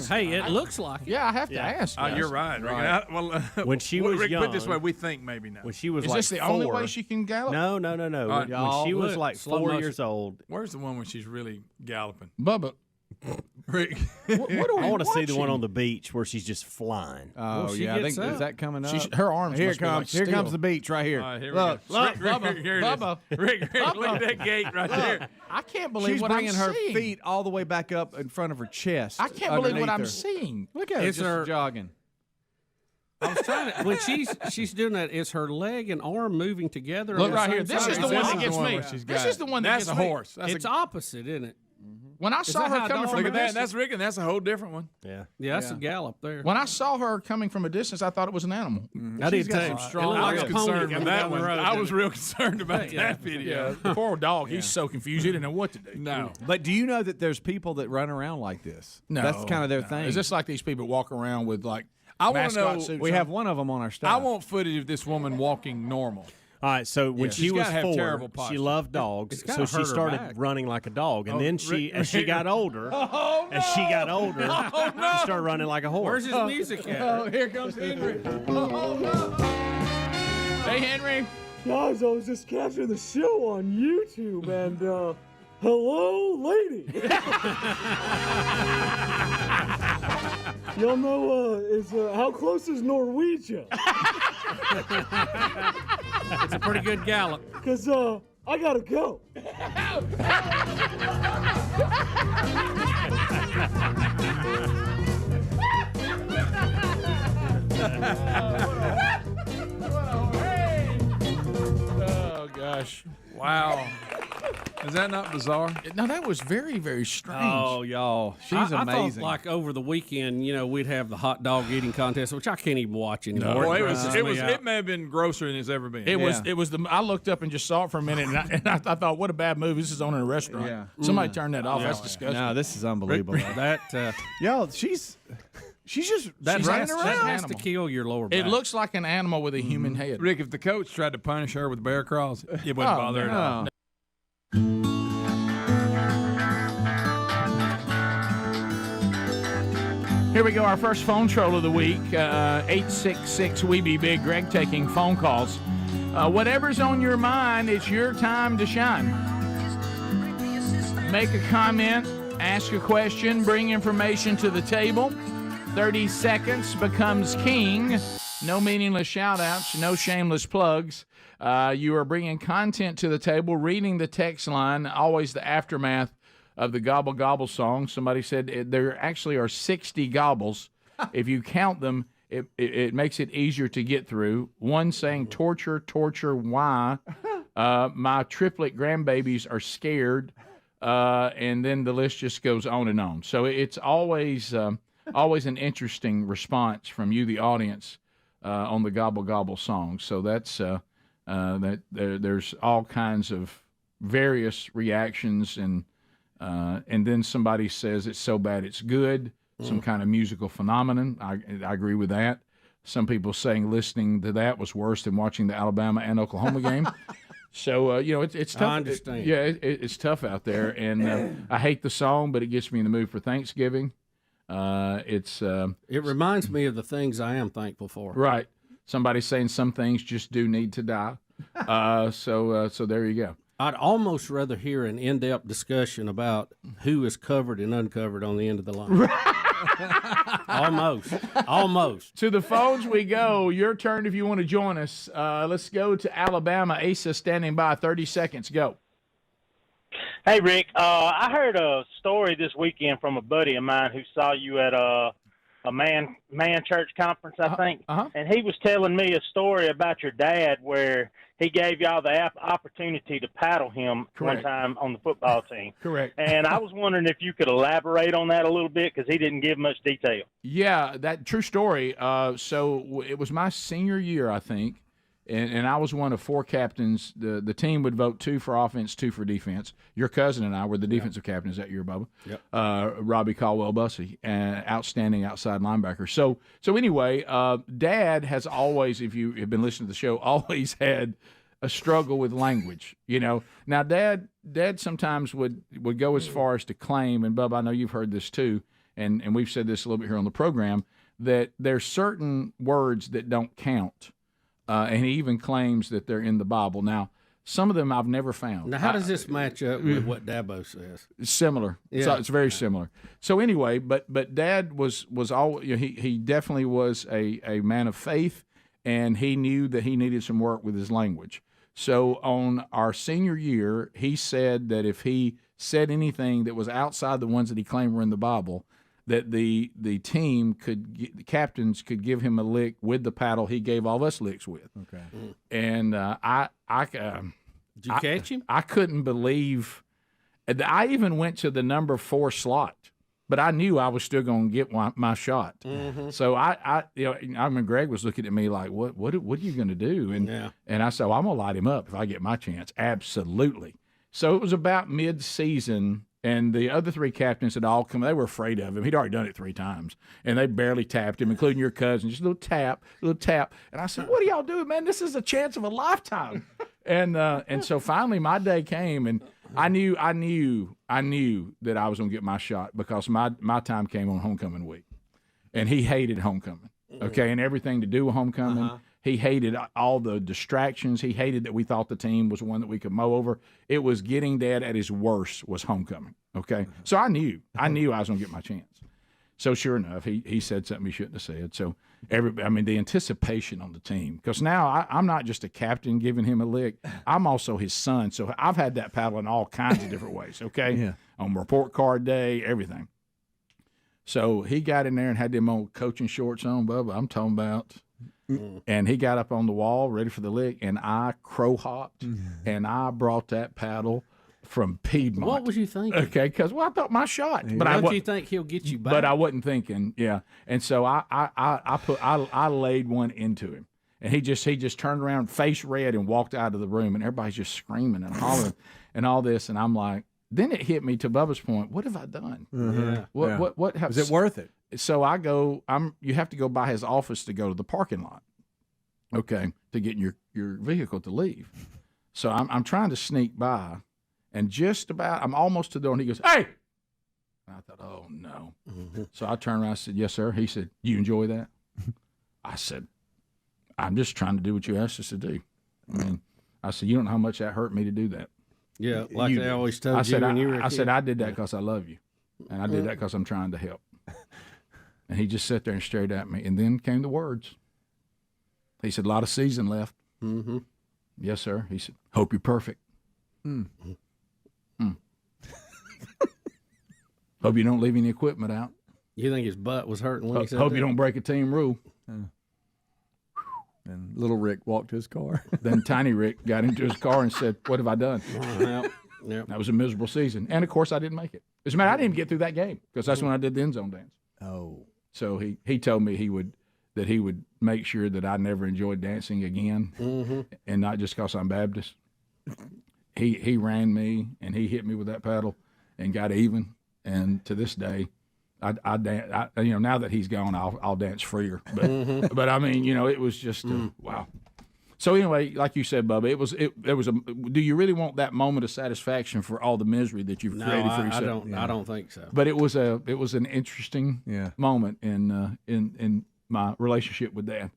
Hey, it looks like it. Yeah, I have to ask. Oh, you're right. Rick. When she was Rick, young, put it this way, we think maybe not. when she was Is like this the 4, only way she can gallop? No. right, When she was look, like slow 4 motion. years old, Where's the one when she's really galloping? Bubba. Rick. What are we I want to see the one watching? on the beach where she's just flying. Oh, she yeah. I gets think, up. is that coming up? Her arms Here must it be like comes. Here steel. comes the beach right here. All right, here Look. we go. Rick, Bubba, here it Bubba. is. Rick, look at that gate right there. I can't believe She's what bringing I'm her seeing. feet all the way back up in front of her chest. I can't believe what underneath I'm her. seeing. Look at her It's just her- jogging. I was trying to, when she's doing that, is her leg and arm moving together? Look on the right same here. This side? is the one that gets me. she's This got is the one that That's gets a me. horse. It's opposite, isn't it? When I saw that her how coming dogs from Look a at that. distance, That's Rick, and that's a whole different one. Yeah. Yeah, that's a gallop there. when I saw her coming from a distance, I thought it was an animal. I did She's got too. some strong It looked I like was a pony concerned coming with that down the one. road, I I was didn't real concerned about that video. The poor dog, he's so confused, he didn't know what to do. No. But do you know that there's people that run around like this? No. That's kind of their no. thing. Is this like these people walk around with like I want to mascot know. suits we on? have one of them on our staff. I want footage of this woman walking normal. All right, so when she She's was gotta have 4, terrible she posture. loved dogs, It's gotta so she hurt her started back. running like a dog. And Oh, then she, Rick- as she got older, she started running like a horse. Where's his music at? Oh, here comes Henry. Oh, no. Hey, Henry. Guys, I was just catching the show on YouTube, and hello, lady. Y'all know how close is Norwegia? It's a pretty good gallop. Cause I gotta go. Oh, gosh. Wow. Is that not bizarre? No, that was very, very strange. Oh, y'all. She's I amazing. thought like over the weekend, we'd have the hot dog eating contest, which I can't even watch anymore. Boy, grosses me out. it may have been grosser than it's ever been. It was the. I looked up and just saw it for a minute, and I thought, what a bad movie. This is on in a restaurant. Yeah. Somebody turn that off. That's disgusting. No, this is unbelievable. Y'all, she's just She's running running around. around. has to kill your lower back. It looks like an animal with a human head. Rick, if the coach tried to punish her with bear crawls, it wouldn't bother her at all. no. Here we go, our first phone troll of the week, 866-WE-BE-BIG. Greg taking phone calls. Whatever's on your mind, it's your time to shine. Make a comment, ask a question, bring information to the table. 30 seconds becomes king. No meaningless shout-outs, no shameless plugs. You are bringing content to the table, reading the text line, always the aftermath of the Gobble Gobble song. Somebody said there actually are 60 gobbles. If you count them, it makes it easier to get through. One saying, torture, why? My triplet grandbabies are scared. And then the list just goes on and on. So it's always an interesting response from you, the audience, on the Gobble Gobble song. So that's there's all kinds of various reactions, and then somebody says it's so bad it's good, some kind of musical phenomenon. I agree with that. Some people saying listening to that was worse than watching the Alabama and Oklahoma game. So, it's tough. I understand. It's tough out there, and I hate the song, but it gets me in the mood for Thanksgiving. It reminds me of the things I am thankful for. Right. Somebody's saying some things just do need to die. So there you go. I'd almost rather hear an in-depth discussion about who is covered and uncovered on the end of the line. Almost. To the phones we go. Your turn if you want to join us. Let's go to Alabama. Asa standing by. 30 seconds. Go. Hey, Rick. I heard a story this weekend from a buddy of mine who saw you at a man church conference, I think. And he was telling me a story about your dad where he gave y'all the opportunity to paddle him one time on the football team. Correct. And I was wondering if you could elaborate on that a little bit, because he didn't give much detail. Yeah, that true story. So it was my senior year, I think, and I was one of four captains. The team would vote 2 for offense, 2 for defense. Your cousin and I were the defensive captains that year, Bubba. Yep. Robbie Caldwell-Bussey, outstanding outside linebacker. So anyway, Dad has always, if you have been listening to the show, always had a struggle with language. Now Dad sometimes would go as far as to claim, and Bubba, I know you've heard this too, and we've said this a little bit here on the program, that there's certain words that don't count. And he even claims that they're in the Bible. Now, some of them I've never found. Now, how does this match up with what Dabo says? Similar. Yeah. So it's very similar. So anyway, but Dad was all, he definitely was a man of faith, and he knew that he needed some work with his language. So on our senior year, he said that if he said anything that was outside the ones that he claimed were in the Bible, that the team the captains could give him a lick with the paddle he gave all of us licks with. Okay. And did you catch him? I couldn't believe. I even went to the number 4 slot, but I knew I was still going to get my shot. Mm-hmm. So I remember Greg was looking at me like, what are you going to do? And I said, well, I'm going to light him up if I get my chance. Absolutely. So it was about mid-season. And the other 3 captains had all come. They were afraid of him. He'd already done it 3 times. And they barely tapped him, including your cousin. Just a little tap. And I said, what are y'all doing, man? This is a chance of a lifetime. And so finally my day came, and I knew that I was going to get my shot, because my time came on homecoming week. And he hated homecoming, okay, and everything to do with homecoming. He hated all the distractions. He hated that we thought the team was one that we could mow over. It was getting Dad at his worst was homecoming, okay? So I knew I was going to get my chance. So sure enough, he said something he shouldn't have said. So the anticipation on the team, because now I'm not just a captain giving him a lick. I'm also his son. So I've had that paddle in all kinds of different ways, okay? Yeah. On report card day, everything. So he got in there and had them old coaching shorts on, Bubba. I'm talking about. And he got up on the wall ready for the lick, and I crow hopped, and I brought that paddle from Piedmont. What was you thinking? Okay, because I thought my shot, but Don't you think he'll get you back? But I wasn't thinking, yeah. And so I laid one into him, and he just turned around, face red, and walked out of the room, and everybody's just screaming and hollering and all this, and I'm like, then it hit me, to Bubba's point, what have I done? Yeah. What is it worth it? So I go, you have to go by his office to go to the parking lot, okay, to get your vehicle to leave. So I'm trying to sneak by, and just about, I'm almost to the door, and he goes, hey! And I thought, oh, no. So I turned around and said, yes, sir. He said, you enjoy that? I said, I'm just trying to do what you asked us to do. I mean, I said, you don't know how much that hurt me to do that. Yeah, like they always told you when you were a kid. I said, I did that because I love you. And I did that because I'm trying to help. And he just sat there and stared at me. And then came the words. He said, a lot of season left. Mm-hmm. Yes, sir. He said, hope you're perfect. Hope you don't leave any equipment out. You think his butt was hurting when he said Hope that? you don't break a team rule. And little Rick walked to his car. Then Tiny Rick got into his car and said, what have I done? Yep. That was a miserable season. And, of course, I didn't make it. As a matter of fact, I didn't even get through that game because that's when I did the end zone dance. Oh. So he told me he would make sure that I never enjoyed dancing again, and not just because I'm Baptist. He ran me, and he hit me with that paddle and got even. And to this day, I dance. Now that he's gone, I'll dance freer. But but I mean, it was just wow. So anyway, like you said, Bubba, it was a. Do you really want that moment of satisfaction for all the misery that you've created for yourself? I don't think so. But it was an interesting moment in my relationship with Dad.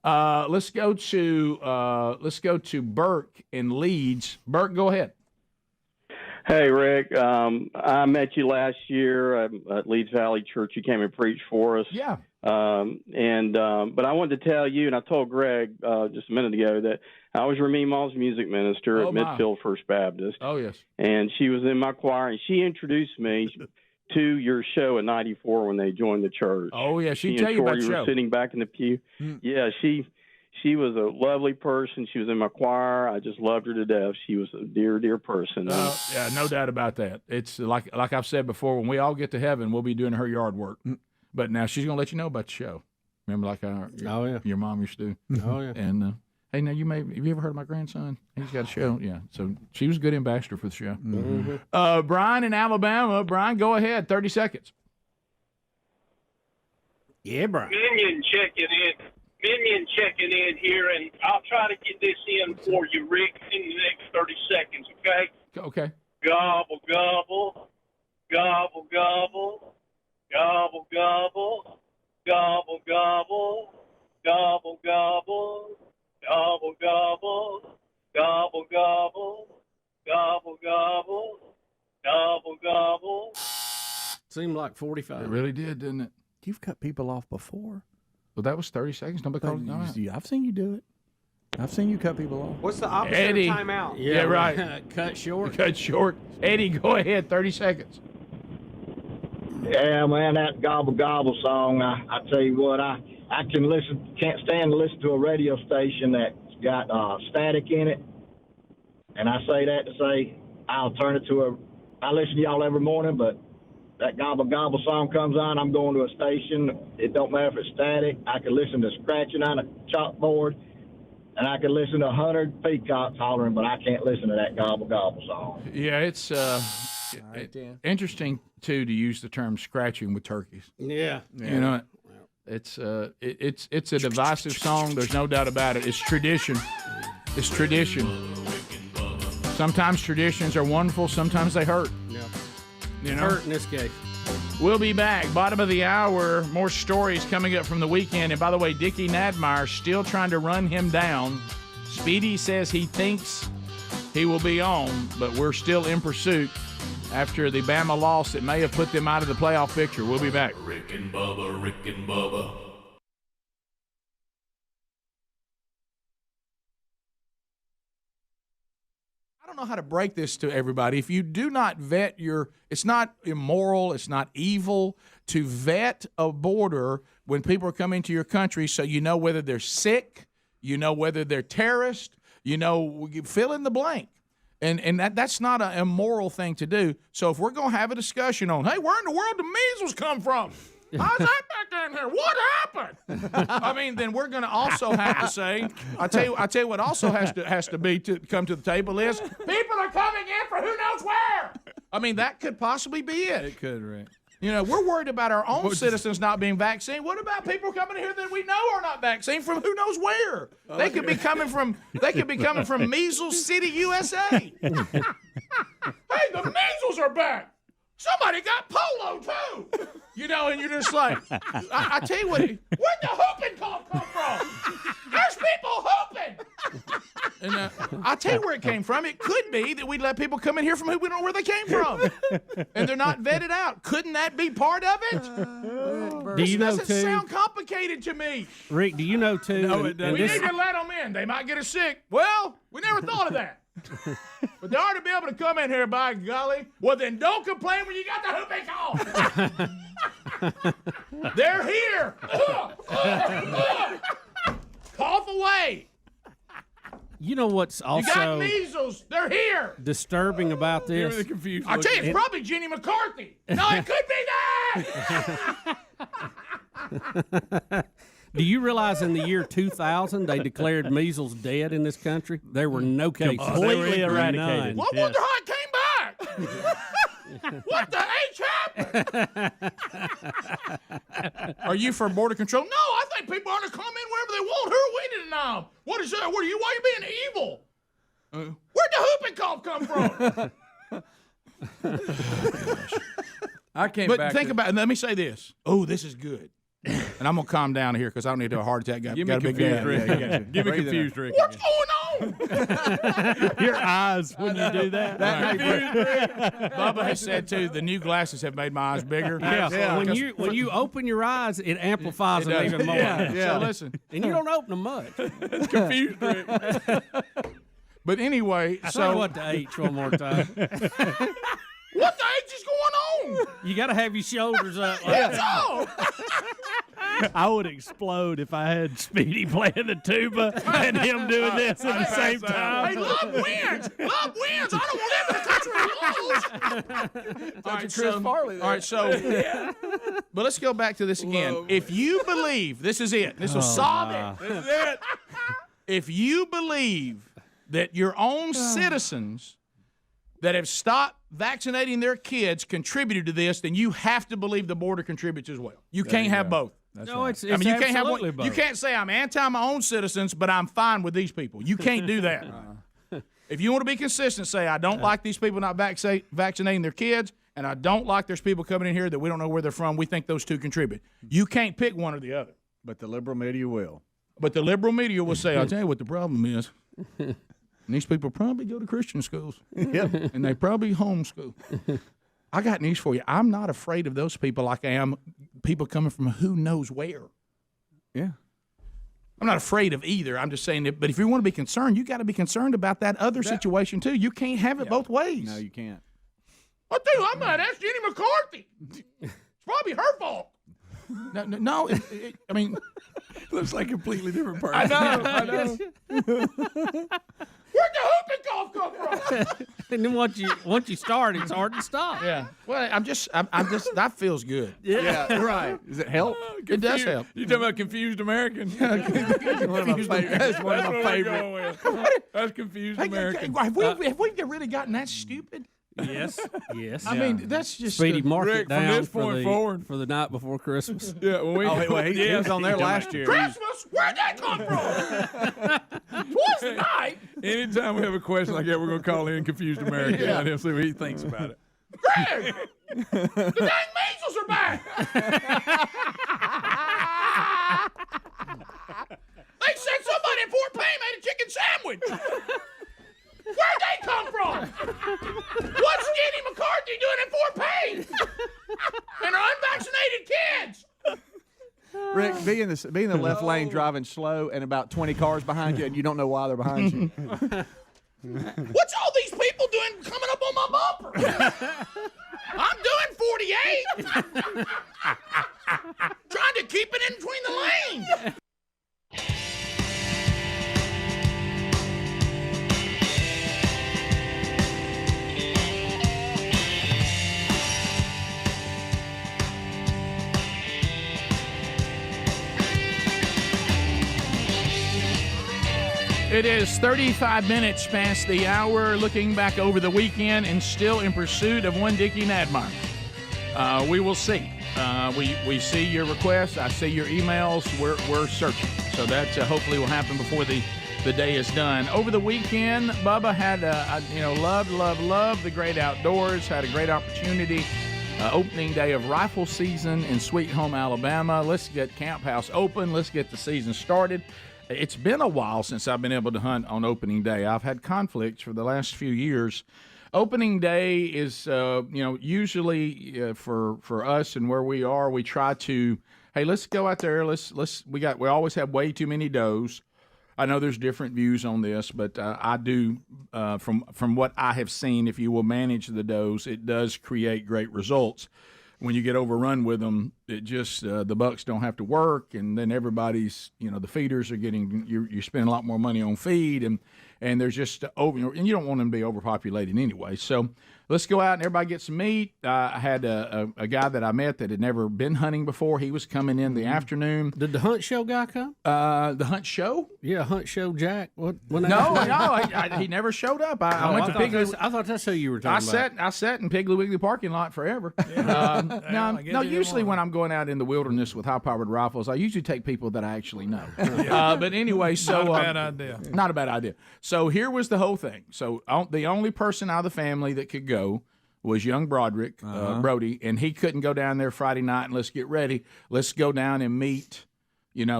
Let's go to Burke in Leeds. Burke, go ahead. Hey, Rick. I met you last year at Leeds Valley Church. You came and preached for us. Yeah. But I wanted to tell you, and I told Greg just a minute ago, that I was Remy Mall's music minister at Midfield First Baptist. Oh, yes. And she was in my choir, and she introduced me to your show at 94 when they joined the church. Oh, yeah. She'd She tell and you about Tori the show. were sitting back in the pew. Yeah, she was a lovely person. She was in my choir. I just loved her to death. She was a dear, dear person. Yeah, no doubt about that. It's like I've said before, when we all get to heaven, we'll be doing her yard work. But now she's going to let you know about the show. Remember, like your mom used to do. Oh, yeah. And, hey, now have you ever heard of my grandson? He's got a show. Yeah. So she was a good ambassador for the show. Brian in Alabama. Brian, go ahead. 30 seconds. Yeah, Brian. Minion checking in here, and I'll try to get this in for you, Rick, in the next 30 seconds, okay? Okay. Gobble, gobble, gobble, gobble, gobble, gobble, gobble, gobble, gobble, gobble, gobble, gobble, gobble, gobble, gobble, gobble, gobble, gobble. Seemed like 45. It really did, didn't it? You've cut people off before. Well, that was 30 seconds. Nobody called it out. I've seen you do it. I've seen you cut people off. What's the opposite Eddie. of timeout? Yeah, right. Cut short. Cut short. Eddie, go ahead. 30 seconds. Yeah, man, that gobble gobble song. I tell you what, I can't stand to listen to a radio station that's got static in it. And I say that to say I'll turn it to I listen to y'all every morning, but that gobble gobble song comes on, I'm going to a station. It don't matter if it's static. I can listen to scratching on a chalkboard, and I can listen to 100 peacocks hollering, but I can't listen to that gobble gobble song. Yeah, it's interesting too to use the term scratching with turkeys. Yeah. You know, it's a divisive song. There's no doubt about it. It's tradition. It's tradition. Sometimes traditions are wonderful. Sometimes they hurt. Yeah. You know? Hurt in this case. We'll be back. Bottom of the hour. More stories coming up from the weekend. And by the way, Dickie Nadmeyer still trying to run him down. Speedy says he thinks he will be on, but we're still in pursuit after the Bama loss that may have put them out of the playoff picture. We'll be back. Rick and Bubba, Rick and Bubba. I don't know how to break this to everybody. If you do not vet it's not immoral, it's not evil to vet a border when people are coming to your country so you know whether they're sick, you know whether they're terrorists, you fill in the blank. And that's not an immoral thing to do. So if we're going to have a discussion on, hey, where in the world did measles come from? How's that back down here? What happened? I mean, then we're going to also have to say, I tell you what also has to come to the table is people are coming in for who knows where. I mean, that could possibly be it. It could, right? We're worried about our own citizens not being vaccinated. What about people coming here that we know are not vaccinated from who knows where? They could be coming from Measles City, USA. Hey, the measles are back. somebody got polo too. You know, and you're just like, I tell you what, where'd the hooping cough come from? There's people hooping. And I tell you where it came from. It could be that we let people come in here from who we don't know where they came from, and they're not vetted out. Couldn't that be part of it? Do you know doesn't too? sound complicated to me. Rick, do you know too? No, and we this- need to let them in. They might get us sick. Well, we never thought of that. But they ought to be able to come in here, by golly. Well, then don't complain when you got the hooping cough. They're here. Cough away. You know what's You got also measles. They're here. disturbing about this? I tell you, it's probably Jenny McCarthy. No, it could be that. Do you realize in the year 2000 they declared measles dead in this country? There were no cases. Completely eradicated. Well, I wonder how it came back. What the H happened? Are you for border control? No, I think people are to come in wherever they want. Who are we to deny? What is that? What are you? Why are you being evil? Where'd the hooping cough come from? I came But back. think about it. Let me say this. Oh, this is good. And I'm going to calm down here because I don't need to have a heart attack. Give me confused, Rick. Give me confused, Rick. What's going on? Your eyes when you do that. Bubba has said, too, the new glasses have made my eyes bigger. Yeah. When you open your eyes, it amplifies them even more. Yeah. So listen. And you don't open them much. Confused, Rick. But anyway, Say so what the H one more time. what the H is going on? You got to have your shoulders up. That's all. I would explode if I had Speedy playing the tuba and him doing this at the same time. Hey, love wins. Love wins. I don't want to live in a country that loses. All right, Chris Farley there. All right, so, but let's go back to this again. If you believe, this is it. This will solve it. This is it. If you believe that your own citizens that have stopped vaccinating their kids contributed to this, then you have to believe the border contributes as well. You can't have both. It's I mean, you can't have absolutely one. both. You can't say I'm anti my own citizens, but I'm fine with these people. You can't do that. If you want to be consistent, say I don't like these people not vaccinating their kids, and I don't like there's people coming in here that we don't know where they're from. We think those two contribute. You can't pick one or the other. But the liberal media will. But the liberal media will say, I'll tell you what the problem is. And these people probably go to Christian schools. Yep. And they probably homeschool. I got news for you. I'm not afraid of those people like I am people coming from who knows where. Yeah. I'm not afraid of either. I'm just saying that. But if you want to be concerned, you got to be concerned about that other situation too. You can't have it both ways. No, you can't. I tell you, I'm mad. That's Jenny McCarthy. It's probably her fault. No. I mean, Looks like a completely different person. I know. Where'd the hooping cough come from? And then once you start, it's hard to stop. Yeah. Well, I'm just. That feels good. Yeah, right. Does it help? It does help. You talking about confused American? That's one of my favorite. That's confused Hey, American. have we really gotten that stupid? Yes. I mean, that's just Speedy, mark Rick, it from down this point forward. for the night before Christmas. Yeah, well, He was on there last year. Christmas? Where'd that come from? Twice the night. Anytime we have a question like that, we're going to call in confused American and let him see what he thinks about it. Greg, the dang measles are back. They said somebody at Fort Payne made a chicken sandwich. Where'd they come from? What's Jenny McCarthy doing at Fort Payne? And her unvaccinated kids. Rick, be in the left lane driving slow and about 20 cars behind you, and you don't know why they're behind you. What's all these people doing coming up on my bumper? I'm doing 48. Trying to keep it in between the lanes. It is 35 minutes past the hour, looking back over the weekend and still in pursuit of one Dickie Nadmeyer. We will see. We see your requests. I see your emails. We're searching. So that hopefully will happen before the the day is done. Over the weekend, Bubba had, loved the great outdoors, had a great opportunity. Opening day of rifle season in Sweet Home, Alabama. Let's get Camp House open. Let's get the season started. It's been a while since I've been able to hunt on opening day. I've had conflicts for the last few years. Opening day is, usually for us and where we are, we try to, hey, let's go out there. We always have way too many does. I know there's different views on this, but I do, from what I have seen, if you will manage the does, it does create great results. When you get overrun with them, it just the bucks don't have to work, and then everybody's, the feeders are getting you spend a lot more money on feed, and there's just and you don't want them to be overpopulated anyway. So let's go out and everybody get some meat. I had a guy that I met that had never been hunting before. He was coming in the afternoon. Did the Hunt Show guy come? The Hunt Show? Yeah, Hunt Show Jack. He never showed up. I went to Piggly. I thought that's who you were talking about. I sat in Piggly Wiggly parking lot forever. Usually when I'm going out in the wilderness with high-powered rifles, I usually take people that I actually know. But anyway, so not a bad idea. Not a bad idea. So here was the whole thing. So the only person out of the family that could go was young Broderick, Brody, and he couldn't go down there Friday night and let's get ready. Let's go down and meet,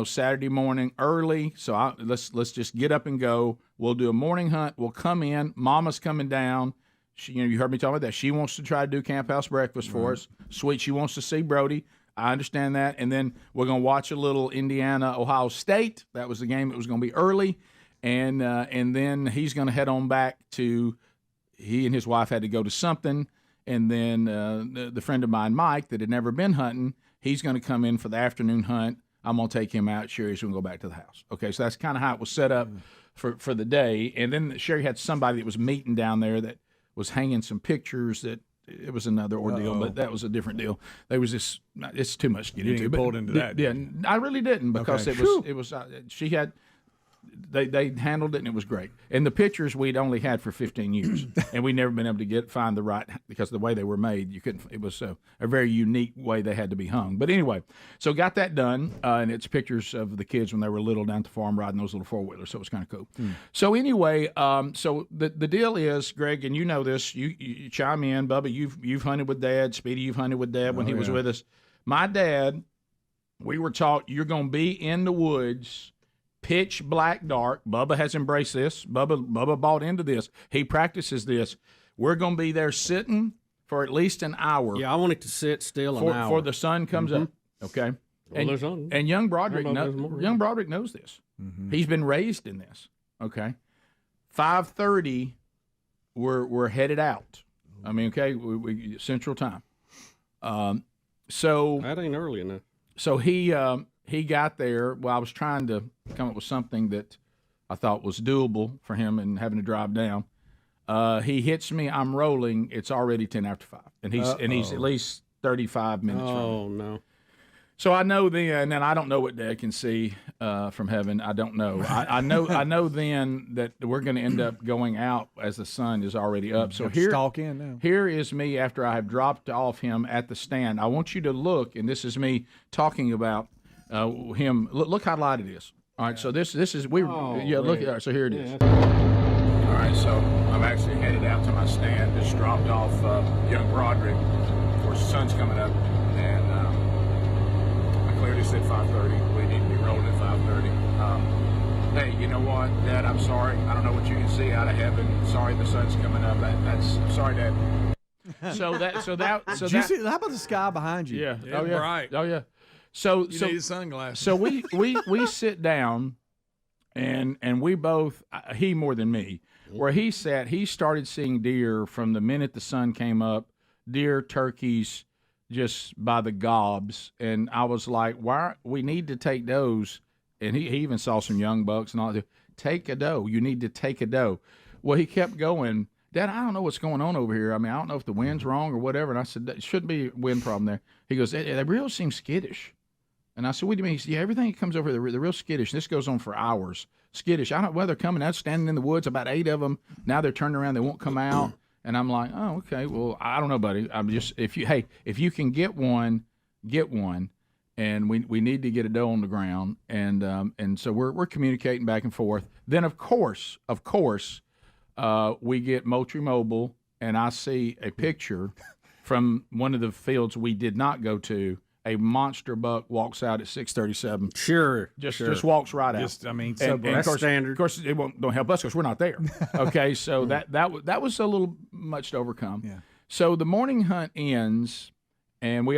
Saturday morning early. So let's just get up and go. We'll do a morning hunt. We'll come in. Mama's coming down. She, you heard me talk about that. She wants to try to do Camp House breakfast for us. Sweet. She wants to see Brody. I understand that. And then we're going to watch a little Indiana-Ohio State. That was the game that was going to be early. And then he's going to head on back to – he and his wife had to go to something. And then the friend of mine, Mike, that had never been hunting, he's going to come in for the afternoon hunt. I'm going to take him out. Sherry's going to go back to the house. Okay, so that's kind of how it was set up for the day. And then Sherry had somebody that was meeting down there that was hanging some pictures that it was another ordeal, but that was a different deal. There was this – it's too much to get into. You pulled into that. Yeah, I really didn't because it was she had – They handled it, and it was great. And the pictures we'd only had for 15 years, and we'd never been able to find the right, because the way they were made, you couldn't. It was a very unique way they had to be hung. But anyway, so got that done, and it's pictures of the kids when they were little down at the farm riding those little four-wheelers, so it was kind of cool. So anyway, so the deal is, Greg, and you know this, you chime in, Bubba, you've hunted with Dad, Speedy, you've hunted with Dad when he was with us. My dad, we were taught you're going to be in the woods pitch black dark. Bubba has embraced this. Bubba bought into this. He practices this. We're going to be there sitting for at least an hour. Yeah, I want it to sit still an hour before the sun comes up. Okay. Well, and young Broderick knows this. He's been raised in this. Okay. 5:30, we're headed out. I mean, okay, we Central Time. So that ain't early enough. So he got there. Well, I was trying to come up with something that I thought was doable for him and having to drive down. He hits me. I'm rolling. It's already 10 after 5, and he's at least 35 minutes from me. Oh no! So I know then, and I don't know what Dad can see from heaven. I don't know. I know then that we're going to end up going out as the sun is already up. So here is me after I have dropped off him at the stand. I want you to look, and this is me talking about him. Look how light it is. All right, so this is look. All right, so here it is. All right, so I'm actually headed out to my stand. Just dropped off young Broderick. Of course, the sun's coming up, and I clearly said 5:30. We need to be rolling at 5:30. Hey, you know what, Dad? I'm sorry. I don't know what you can see out of heaven. Sorry, the sun's coming up. I'm sorry, Dad. So Did you see? How about the sky behind you? Yeah. Yeah, bright. Oh yeah. So you need sunglasses. So we sit down, and we both, he more than me, where he sat, he started seeing deer from the minute the sun came up, deer, turkeys, just by the gobs, and I was like, we need to take those, and he even saw some young bucks and all that. Take a doe. You need to take a doe. Well, he kept going. Dad, I don't know what's going on over here. I mean, I don't know if the wind's wrong or whatever. And I said, there shouldn't be a wind problem there. He goes, they really seem skittish. And I said, what do you mean? He said, yeah, everything that comes over here, they're real skittish. This goes on for hours. Skittish. I don't know whether they're coming out, standing in the woods, about 8 of them. Now they're turning around. They won't come out. And I'm like, oh, okay. Well, I don't know, buddy. I'm just, if you can get one, get one. and we need to get a doe on the ground, and so we're communicating back and forth. Then of course, we get Moultrie Mobile, and I see a picture from one of the fields we did not go to. A monster buck walks out at 6:37. Sure, just walks right out. Just, I mean, and that's standard. Of course, it don't help us because we're not there. Okay, so that was a little much to overcome. Yeah. So the morning hunt ends, and we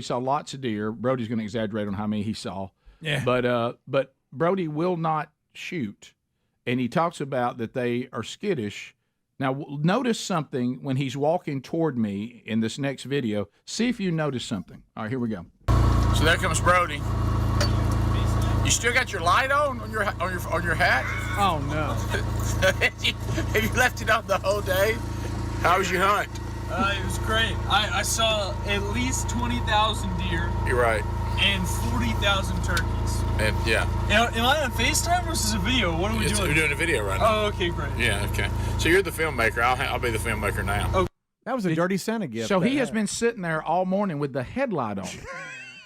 saw lots of deer. Brody's going to exaggerate on how many he saw. Yeah. But Brody will not shoot, and he talks about that they are skittish. Now, notice something when he's walking toward me in this next video. See if you notice something. All right, here we go. So there comes Brody. You still got your light on your hat? Oh no! Have you left it on the whole day? How was your hunt? It was great. I saw at least 20,000 deer. You're right. And 40,000 turkeys. And yeah. Am I on FaceTime or is this a video? What are we doing? We're doing a video right now. Oh, okay, great. Yeah, okay. So you're the filmmaker. I'll be the filmmaker now. Oh. That was a dirty Santa gift. So he has been sitting there all morning with the headlight on.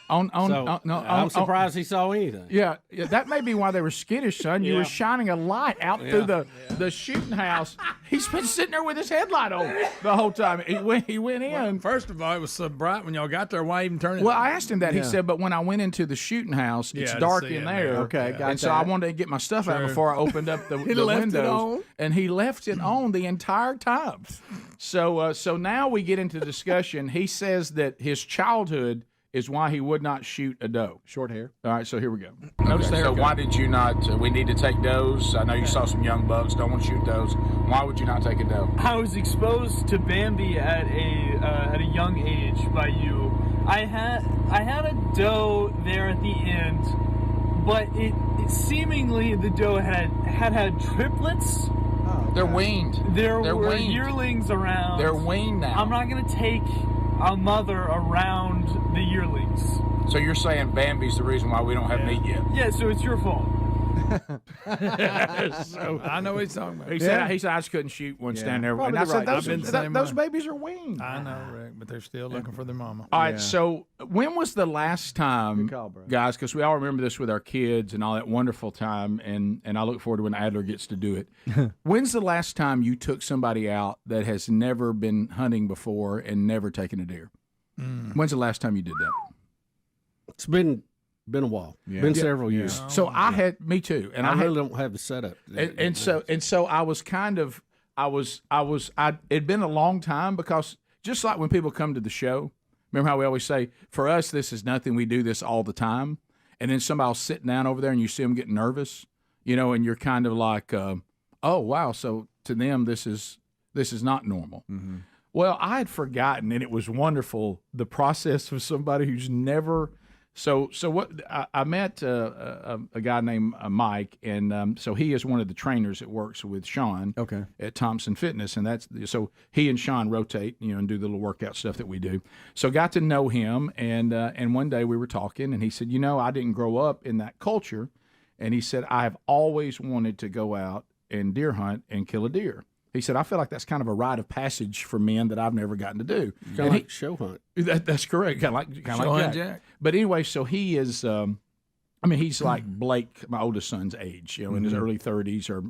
I'm surprised he saw anything. Yeah, that may be why they were skittish, son. You were shining a light out through the shooting house. He's been sitting there with his headlight on the whole time. He went in. Well, first of all, it was so bright when y'all got there. Why even turn it? Well, I asked him that. He said, but when I went into the shooting house, it's dark in there. Okay, got and so I wanted to get my stuff out before I opened up the windows. And he left it on the entire time. So now we get into discussion. He says that his childhood is why he would not shoot a doe. Short hair. All right, so here we go. Notice the haircut. So why did you not? We need to take does. I know you saw some young bucks. Don't want to shoot does. Why would you not take a doe? I was exposed to Bambi at a young age by you. I had a doe there at the end, but it seemingly the doe had triplets. Oh, they're weaned. There were weaned. Yearlings around. They're weaned now. I'm not going to take a mother around the yearlings. So you're saying Bambi's the reason why we don't have meat yet? Yeah, so it's your fault. So, I know what he's talking about. He said I just couldn't shoot one stand there. And I said those babies are weaned. I know, Rick, but they're still looking for their mama. All right, so when was the last time, guys, because we all remember this with our kids and all that wonderful time, and I look forward to when Adler gets to do it. When's the last time you took somebody out that has never been hunting before and never taken a deer? When's the last time you did that? It's been a while. Been several years. So me too, and I really don't have the setup. And so I was kind of it'd been a long time, because just like when people come to the show, remember how we always say, for us this is nothing, we do this all the time, and then somebody's sitting down over there and you see them get nervous, and you're kind of like, oh wow, so to them this is not normal. Mm-hmm. Well, I had forgotten, and it was wonderful, the process of somebody who's never. So what I met a guy named Mike, and so he is one of the trainers that works with Sean at Thompson Fitness, and so he and Sean rotate, and do the little workout stuff that we do. So got to know him, and one day we were talking, and he said, I didn't grow up in that culture, and he said, I have always wanted to go out and deer hunt and kill a deer. He said, I feel like that's kind of a rite of passage for men that I've never gotten to do. Kind of like show hunt. That's correct. Kind of like Jack. But anyway, so he is, he's like Blake, my oldest son's age, in his early 30s, or,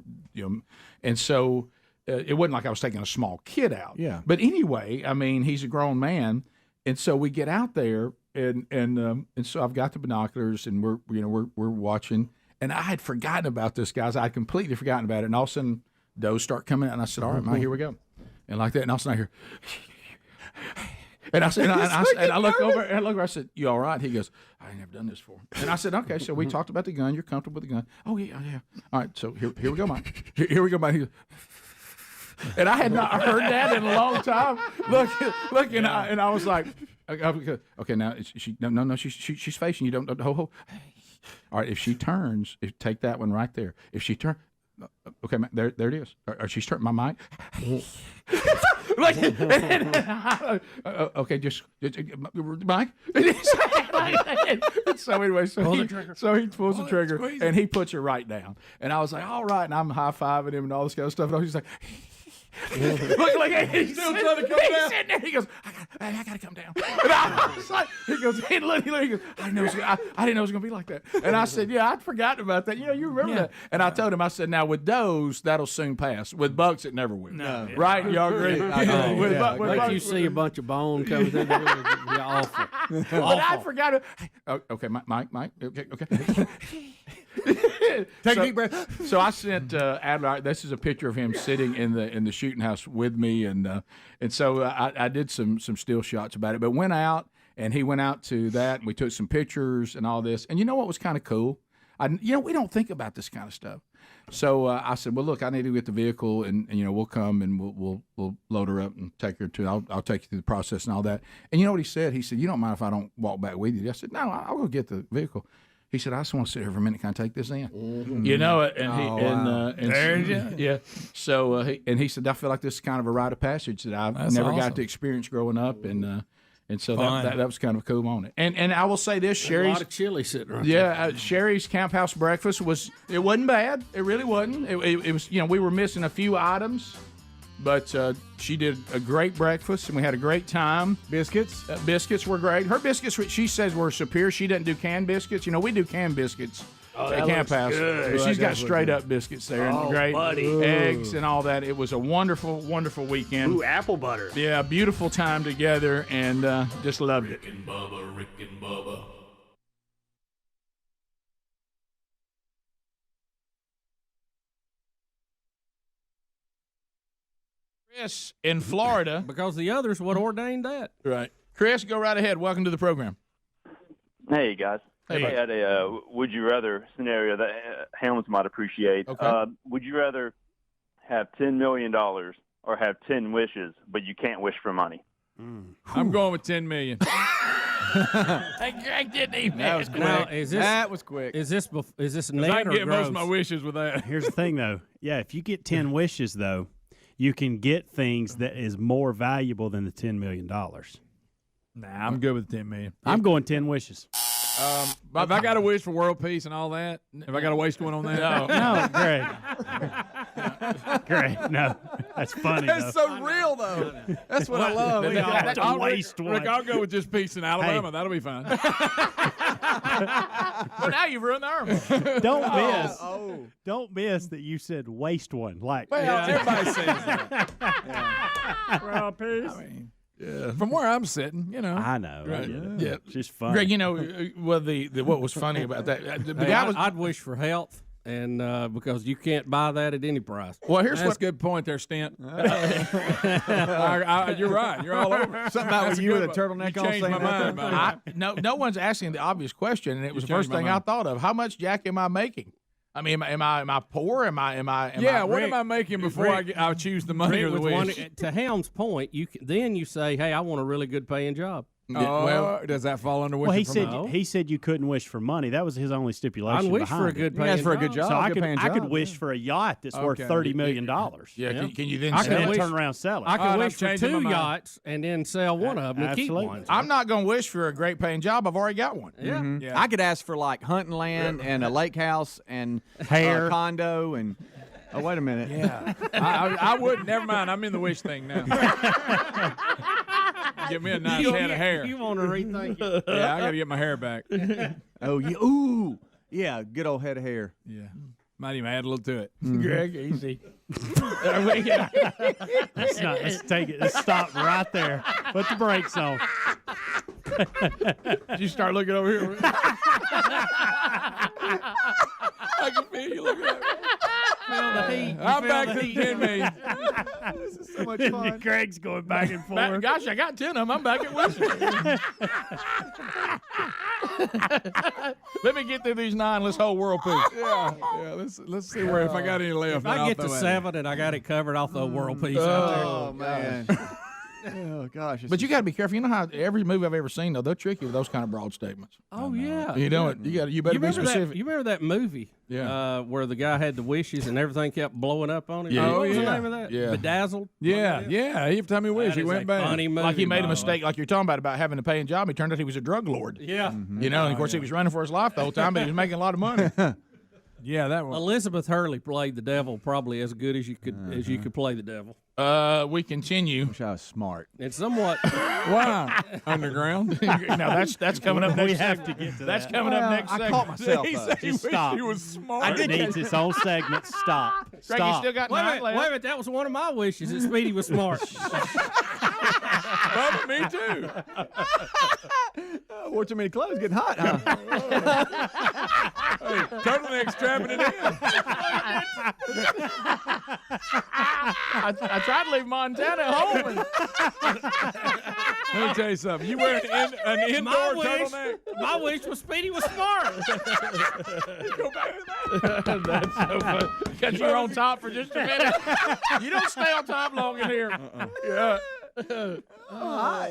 and so it wasn't like I was taking a small kid out. Yeah. But anyway, he's a grown man. And so we get out there, and so I've got the binoculars, and we're watching. And I had forgotten about this, guys. I had completely forgotten about it. And all of a sudden, does start coming out, and I said, all right, Mike, here we go. And like that, and all of a sudden I hear, and I said, and I look over, I said, you all right? He goes, I ain't never done this before. And I said, okay, so we talked about the gun. You're comfortable with the gun. Oh, yeah. All right, so here we go, Mike. Here we go, Mike. He goes, and I had not heard that in a long time. Look, and I was like, okay, now she's facing you. Don't ho. All right, if she turns, take that one right there. If she turns. Okay, there it is. Or she's turning my mic. Okay, just Mike. So anyway, so he pulls the trigger and he puts her right down. And I was like, all right, and I'm high fiving him and all this kind of stuff. And he's like. Look, he's still trying to come down. Sitting there. He goes, hey, I got to come down. And I was like, he goes, I didn't know it was going to be like that. And I said, yeah, I'd forgotten about that. You remember that. And I told him, I said, now with does, that'll soon pass. With bucks, it never will. No, right? Y'all agree? Like you see a bunch of bone coming through the room. It'd be awful. But I forgot it. Okay, Mike. Okay. Take a deep breath. So I sent Adler. This is a picture of him sitting in the shooting house with me, and so I did some still shots about it. But went out, and he went out to that, and we took some pictures and all this. And you know what was kind of cool? We don't think about this kind of stuff. So I said, well, look, I need to get the vehicle, and we'll come and we'll load her up and take her to. I'll take you through the process and all that. And you know what he said? He said, you don't mind if I don't walk back with you? I said, no, I'll go get the vehicle. He said, I just want to sit here for a minute. Can I take this in? Mm-hmm. Yeah. So he said, I feel like this is kind of a rite of passage that I've never got to experience growing up, and so that was kind of a cool moment. And I will say this, Sherry's, a lot of chili sitting right there. Sherry's Camp House breakfast wasn't bad. It really wasn't. It was, we were missing a few items. But she did a great breakfast, and we had a great time. Biscuits? Biscuits were great. Her biscuits, she says, were superior. She doesn't do canned biscuits. We do canned biscuits at Camp House. Good. She's got straight-up biscuits there, and great eggs and all that. It was a wonderful, wonderful weekend. Ooh, apple butter. Yeah, beautiful time together, and just loved it. Rick and Bubba. Chris in Florida. Because the others would ordain that. Right. Chris, go right ahead. Welcome to the program. Hey, guys. Hey, I had a would you rather scenario that Helms might appreciate. Okay. Would you rather have $10 million or have 10 wishes, but you can't wish for money? I'm going with $10 million. Greg didn't even. That was quick. Now, That was quick. Is this I net can or get most gross? of my wishes with that. Here's the thing, though. Yeah, if you get 10 wishes, though, you can get things that is more valuable than the $10 million. Nah, I'm good with $10 million. I'm going 10 wishes. If I got a wish for world peace and all that, if I got to waste one on that, No, Greg, no. That's funny, That's though. so real, though. That's what I love. We all have to waste one. Rick, I'll go with just peace in Alabama. That'll be fine. Well, now you've ruined the army. Don't miss that you said waste one. Like, Everybody says that. world peace. Yeah. From where I'm sitting, I know. Right. Yeah. It's just funny. Greg, well, what was funny about that? The guy was. I'd wish for health, and because you can't buy that at any price. Well, here's That's what. a good point there, Stent. You're right. You're all over. Something about That's you with a good turtleneck you on changed saying my that mind there? about it. No one's asking the obvious question, and it was the first changed my thing I mind. thought of. How much jack am I making? I mean, am I poor? Am I? Yeah, what am I making before I choose the money or the wish? To Helm's point, then you say, "Hey, I want a really good paying job." Well, does that fall under wish? Well, he said you couldn't wish for money. That was his only stipulation. I wish behind for a it. good paying That's for a good job. So I good paying could job, wish for a yacht that's worth Okay. $30 million. Yeah. Can you then? I sell can it? wish- turn around and sell it. I All can right, wish I'm for changing my 2 mind. yachts and then sell one of them and keep Absolutely. one. I'm not going to wish for a great paying job. I've already got one. Yeah. Yeah. I could ask for like hunting land and a lake house and Hair. a condo and. Oh, wait a minute. Yeah. I wouldn't. Never mind. I'm in the wish thing now. Get me a nice head of hair. You want to rethink it? Yeah, I got to get my hair back. Oh, yeah. Ooh. Yeah, good old head of hair. Yeah. Might even add a little to it. Greg, easy. Let's take it. Let's stop right there. Put the brakes on. Did you start looking over here? I can feel you looking at me. Feel the heat. I'm Feel back the to heat. 10 million. This is so much fun. Greg's going back and forth. Gosh, I got 10 of them. I'm back at wishing. Let me get through these 9. Let's hold world peace. Yeah. Let's see where if I got any left. If then I I'll get to throw at 7 and I got it covered, I'll throw world peace out there. Oh, man. Oh, gosh. But you got to be careful. You know how every movie I've ever seen, though, they'll trick you with those kind of broad statements. Oh yeah. You know it. You better be specific. You remember that movie? Yeah. Where the guy had the wishes and everything kept blowing up on him. Yeah. What was Oh, the yeah. name of that? Yeah. Bedazzled. Yeah. Every time he wished, That he is went a back. funny movie. Like he made a by the mistake, like you're talking about having a paying job. He turned out he was a drug lord. way. Yeah. You know, and of course he was running for his life the whole time, but he was making a lot of money. Yeah, that one. Elizabeth Hurley played the devil probably as good as you could play the devil. We continue. Wish I was smart. It's somewhat Wow. Underground. No, that's coming up next. We have to get to That's that. coming up next. I segment. caught myself He up. said he Just wished stop. he was smart. It needs its own segment. Stop. Greg, you Stop. still got Wait a nine minute, left. wait a minute. That was one of my wishes. That Speedy was smart. Bubba, me too. Wore too many clothes, getting hot, huh? Hey, turtleneck's trapping it in. I tried to leave Montana at home. Let me tell you something. You wear an indoor turtleneck. My wish was Speedy was smart. Go back to that. That's so funny. Because you're on top for just a minute. You don't stay on top long in here. Yeah.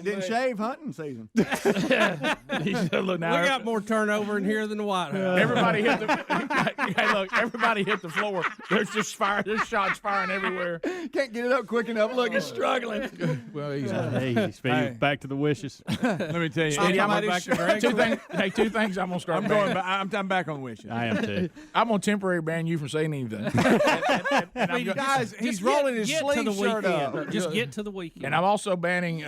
Didn't shave hunting season. Look, now, We got more turnover in here than the White House. everybody hit the. Hey, look! Everybody hit the floor. There's just fire. There's shots firing everywhere. Can't get it up quick enough. Look, he's struggling. Well, he's. Hey, Speedy, back to the wishes. Let me tell you. Speedy, I'm I'm going back to out Greg. Two things. I'm gonna start. I'm going back. I'm back on wishes. I am too. I'm gonna temporary ban you from saying anything. And I'm go- Guys, he's rolling his Get to sleeve the shirt up. weekend. Just get to the weekend. And I'm also banning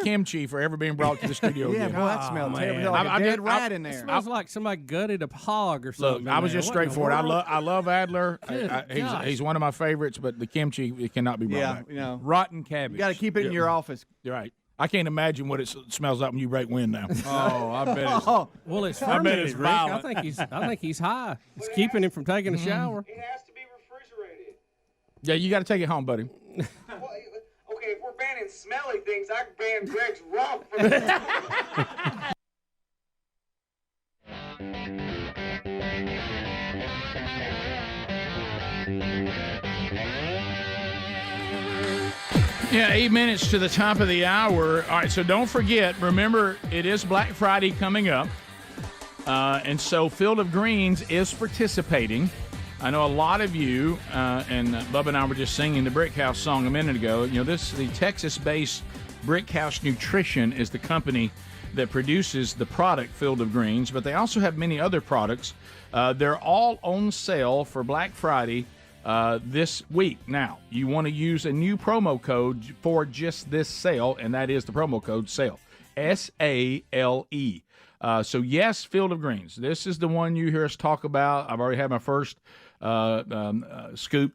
kimchi for ever being brought to the studio Yeah, again. boy, that smelled terrible. Like I a dead did- rat in It there. smells like somebody gutted a hog or something. Look, I was in there. just What in the straightforward. I world? love Adler. Good gosh. He's one of my favorites, but the kimchi it cannot be brought Yeah, back. you know, Rotten cabbage. you got to keep it in your office. You're right. I can't imagine what it smells like when you break wind now. Oh, I bet it's. Oh, Well, it's I bet fermented, it's Rick. I violent. think he's high. It's keeping him from taking a shower. It has to be refrigerated. Yeah, you got to take it home, buddy. Well, okay, if we're banning smelly things, I can ban Greg's rump. Yeah, 8 minutes to the top of the hour. All right, so don't forget, remember, it is Black Friday coming up. And so Field of Greens is participating. I know a lot of you, and Bubba and I were just singing the Brick House song a minute ago. You know, the Texas-based Brick House Nutrition is the company that produces the product Field of Greens, but they also have many other products. They're all on sale for Black Friday this week. Now, you want to use a new promo code for just this sale, and that is the promo code SALE, S-A-L-E. So, yes, Field of Greens. This is the one you hear us talk about. I've already had my first scoop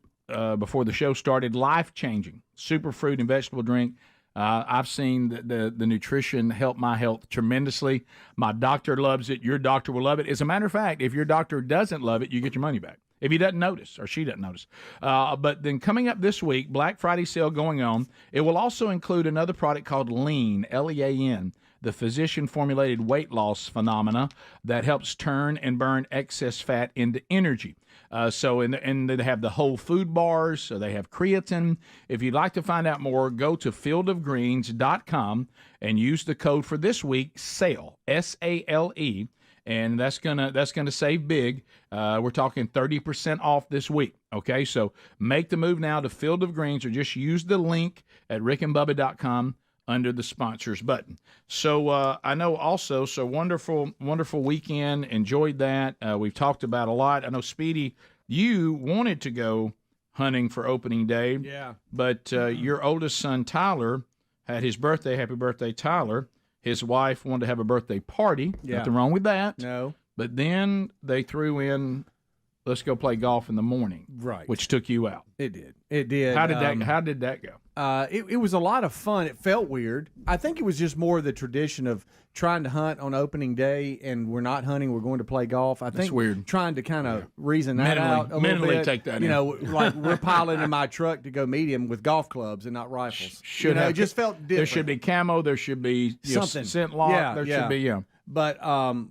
before the show started. Life-changing superfruit and vegetable drink. I've seen the nutrition help my health tremendously. My doctor loves it. Your doctor will love it. As a matter of fact, if your doctor doesn't love it, you get your money back. If he doesn't notice or she doesn't notice. But then coming up this week, Black Friday sale going on. It will also include another product called Lean, L-E-A-N, the physician-formulated weight loss phenomena that helps turn and burn excess fat into energy. And they have the whole food bars, so they have creatine. If you'd like to find out more, go to fieldofgreens.com and use the code for this week, SALE, S-A-L-E, and that's gonna save big. We're talking 30% off this week. Okay, so make the move now to Field of Greens, or just use the link at rickandbubba.com under the sponsors button. So I know also, so wonderful weekend. Enjoyed that. We've talked about a lot. I know, Speedy, you wanted to go hunting for opening day. Yeah. But your oldest son, Tyler, had his birthday. Happy birthday, Tyler. His wife wanted to have a birthday party. Yeah. Nothing wrong with that. No. But then they threw in, let's go play golf in the morning. Right. Which took you out. It did. It did. How did that go? It was a lot of fun. It felt weird. I think it was just more of the tradition of trying to hunt on opening day, and we're not hunting. We're going to play golf. I think weird. Trying to kind of reason that Mentally- out a little mentally bit. take that You in. know, like we're piling in my truck to go meet him with golf clubs and not rifles. It just felt different. There should be camo. There should be Something. scent lock. Yeah, there yeah. should be, yeah. But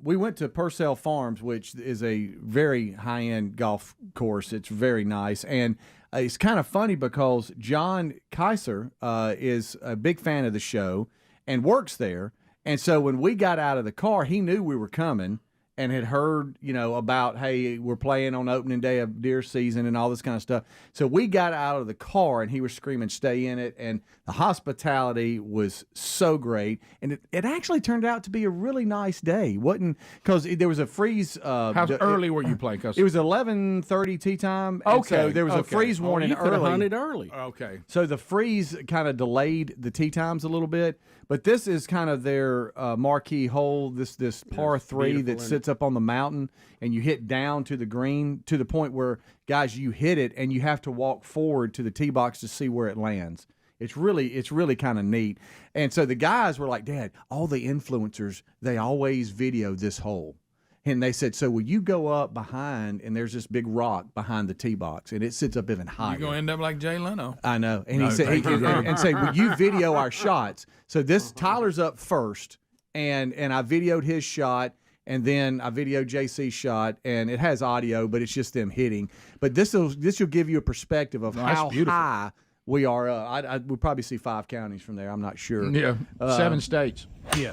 we went to Purcell Farms, which is a very high-end golf course. It's very nice. And it's kind of funny because John Kaiser is a big fan of the show and works there. And so when we got out of the car, he knew we were coming. and had heard, about, hey, we're playing on opening day of deer season and all this kind of stuff. So we got out of the car, and he was screaming, stay in it. And the hospitality was so great. And it actually turned out to be a really nice day. Because there was a freeze. How early were you playing? It was 11:30 tee time. And Okay. so there was a freeze warning you could have early. hunted early. Okay. So the freeze kind of delayed the tee times a little bit, but this is kind of their marquee hole, this par 3 that sits up on the mountain, and you hit down to the green to the point where, guys, you hit it and you have to walk forward to the tee box to see where it lands. It's really kind of neat. And so the guys were like, Dad, all the influencers, they always video this hole. And they said, so will you go up behind, and there's this big rock behind the tee box, and it sits up even higher. You're going to end up like Jay Leno. I know. And he said, and say, will you video our shots? So Tyler's up first, and I videoed his shot, and then I videoed JC's shot, and it has audio, but it's just them hitting. But this will give you a perspective of how high we are. We'll probably see 5 counties from there. I'm not sure. Yeah, 7 states. Yeah.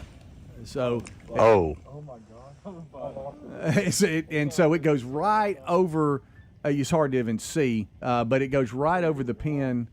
So. Oh my God. And so it goes right over. It's hard to even see, but it goes right over the pin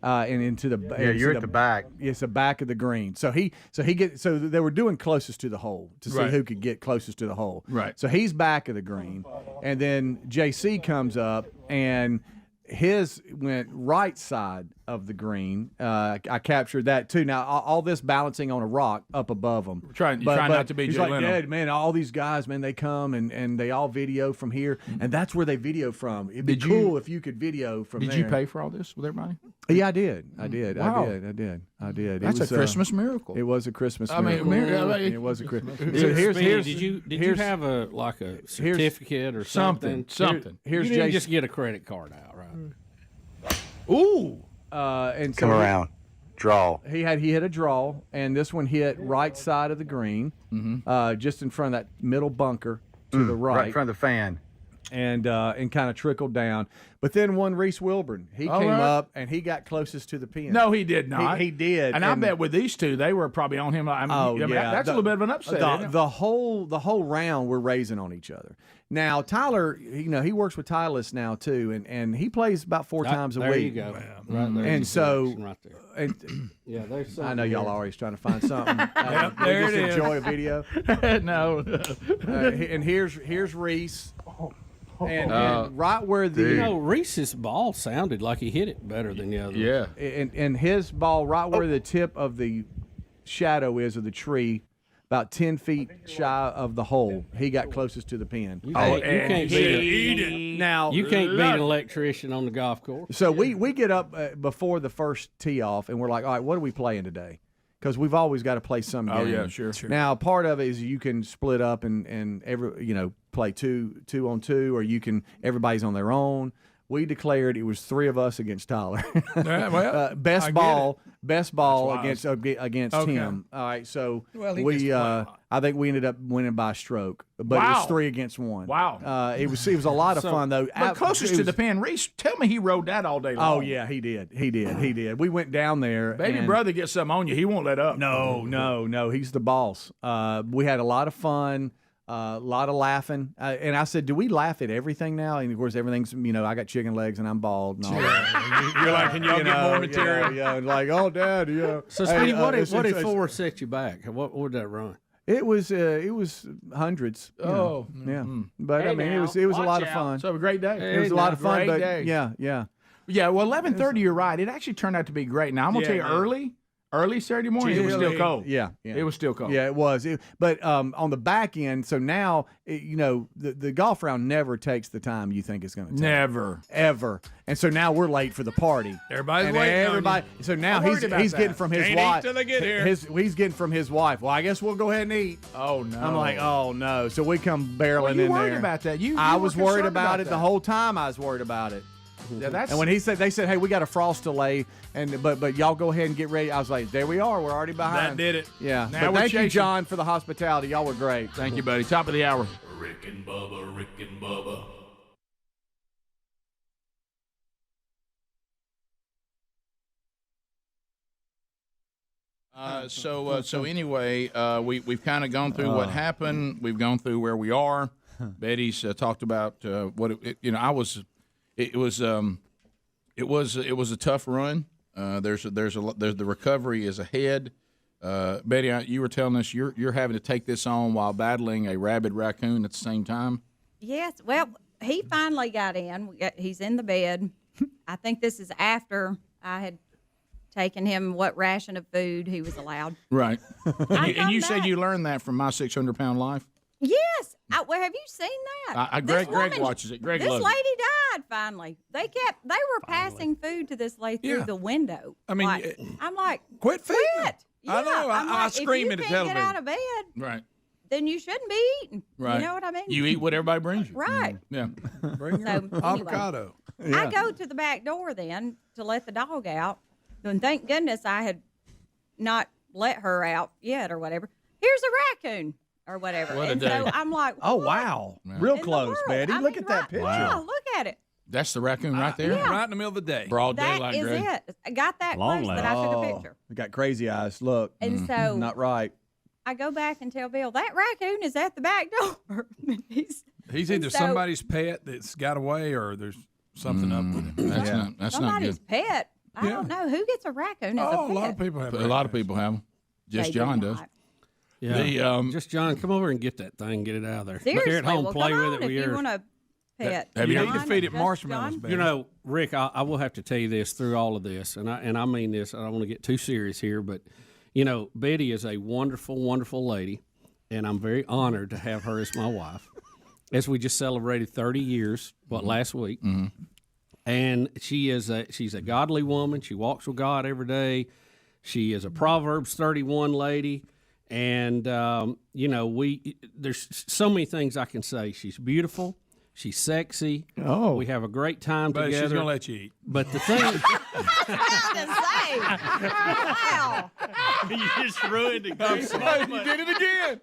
and into the. Yeah, you're at the back. It's the back of the green. So they were doing closest to the hole to see who could get closest to the hole. Right. So he's back of the green, and then JC comes up, and his went right side of the green. I captured that too. Now all this balancing on a rock up above them. Trying not to be he's Jay like, Leno. Dad, man, all these guys, man, they come and they all video from here, and that's where they video from. It'd be cool if you could video from there. Did you pay for all this with everybody? Yeah, I did. Wow. I did. That's a Christmas miracle. It was a Christmas miracle. miracle. It was a Christmas. So did you have a certificate or something? Here's you didn't just get a credit card out, right? Ooh. And so Come around. Draw. He hit a draw, and this one hit right side of the green, just in front of that middle bunker to the right. Right in front of the fan. And kind of trickled down. But then one Reese Wilburn, he came up and he got closest to the pin. No, he did not. He did. And I bet with these two, they were probably on him. That's a little bit of an upset. Isn't it? The whole round, we're raising on each other. Now Tyler, he works with Titleist now too, and he plays about 4 times a week. There you go. Right there. And so, right there. And yeah, there's something. I know y'all are always trying to find something. There it is. Enjoy a video. No. And here's Reese. And right where Reese's ball sounded like he hit it better than the other. Yeah. And his ball right where the tip of the shadow is of the tree, about 10 feet shy of the hole, he got closest to the pin. You can't beat it. Now you can't beat an electrician on the golf course. So we get up before the first tee off, and we're like, all right, what are we playing today? Because we've always got to play some game. Oh yeah, sure. Now part of it is you can split up and play two on two, or you can everybody's on their own. We declared it was 3 of us against Tyler. Best ball against him. All right, so I think we ended up winning by a stroke, but it was 3 against 1. Wow. It was a lot of fun though. But closest to the pin, Reese, tell me he rode that all day long. Oh yeah, he did. We went down there. Baby brother gets something on you, he won't let up. No, he's the boss. We had a lot of fun. A lot of laughing, and I said, "Do we laugh at everything now?" And of course, everything's I got chicken legs and I'm bald and all that. You're like, can y'all get more material? Yeah, like, oh, Dad, yeah. So, Speedy, what did 4 set you back? What would that run? It was hundreds. Oh, yeah. But I mean, it was a lot of fun. So a great day. It was a lot of fun. Great But day. yeah. Well, 11:30. You're right. It actually turned out to be great. Now I'm gonna tell you, early Saturday morning, it was still cold. Yeah. It was still cold. Yeah, it was. But on the back end, so now, the golf round never takes the time you think it's going to take. Never. Ever. And so now we're late for the party. Everybody's waiting. So now he's getting from his Can't wife. eat till they get here. He's getting from his wife. Well, I guess we'll go ahead and eat. Oh, no. I'm like, oh, no. So we come barreling you in worried there. about that? I were was worried concerned about it that. the whole time. I was worried about it. Yeah, And when they said, hey, we got a frost delay, but y'all go ahead and get ready. I was like, there we are. We're already behind. That did it. Yeah. Now But we're thank you, chasing. John, for the hospitality. Y'all were great. Thank you, buddy. Top of the hour. Rick and Bubba, Rick and Bubba. So anyway, we've kind of gone through what happened. We've gone through where we are. Betty's talked about what it was a tough run. The recovery is ahead. Betty, you were telling us you're having to take this on while battling a rabid raccoon at the same time. Yes. Well, he finally got in. He's in the bed. I think this is after I had taken him what ration of food he was allowed. Right. And you said you learned that from My 600-Pound Life? Yes. Well, have you seen that? Greg watches it. Greg this loves lady it. died finally. They were passing food to this lady through the window. I mean, I'm like, quit feeding. Yeah. I know. I'm I like, scream at the if you can't television. get out of bed, Right. then you shouldn't be eating. Right. You know what I mean? You eat what everybody brings you. Right. Yeah. Bring So, anyway, avocado. I go to the back door then to let the dog out. And thank goodness I had not let her out yet or whatever. Here's a raccoon or whatever. What a and day. so I'm like, Oh, wow. Real in the close, world? Betty. I Look mean, at that right- picture. Wow, look at it. That's the raccoon right there? Yeah. Right in the middle of the day. Broad That daylight, is Greg. it. I got that Long close that I took a leg. picture. We got crazy eyes. Look. And so Not right. I go back and tell Bill, that raccoon is at the back door. He's and either so- somebody's pet that's got away or there's something up with him. That's not Somebody's good. pet. I don't know. Who gets a raccoon as a pet? A lot of people have. A lot of people have them. Just They do John does. not. Yeah. Just John, come over and get that thing, get it out of there. Seriously, Here at home, well, play come with on it if with you yours. want a pet. You John, need to feed it just marshmallows, John. baby. You know, Rick, I will have to tell you this through all of this, and I mean this. I don't want to get too serious here, but you know, Betty is a wonderful, wonderful lady, and I'm very honored to have her as my wife. As we just celebrated 30 years, last week, and she's a godly woman. She walks with God every day. She is a Proverbs 31 lady. And, you know, there's so many things I can say. She's beautiful. She's sexy. Oh. We have a great time But together. she's going to let you eat. But the thing... Wow. You just ruined it. You did it again.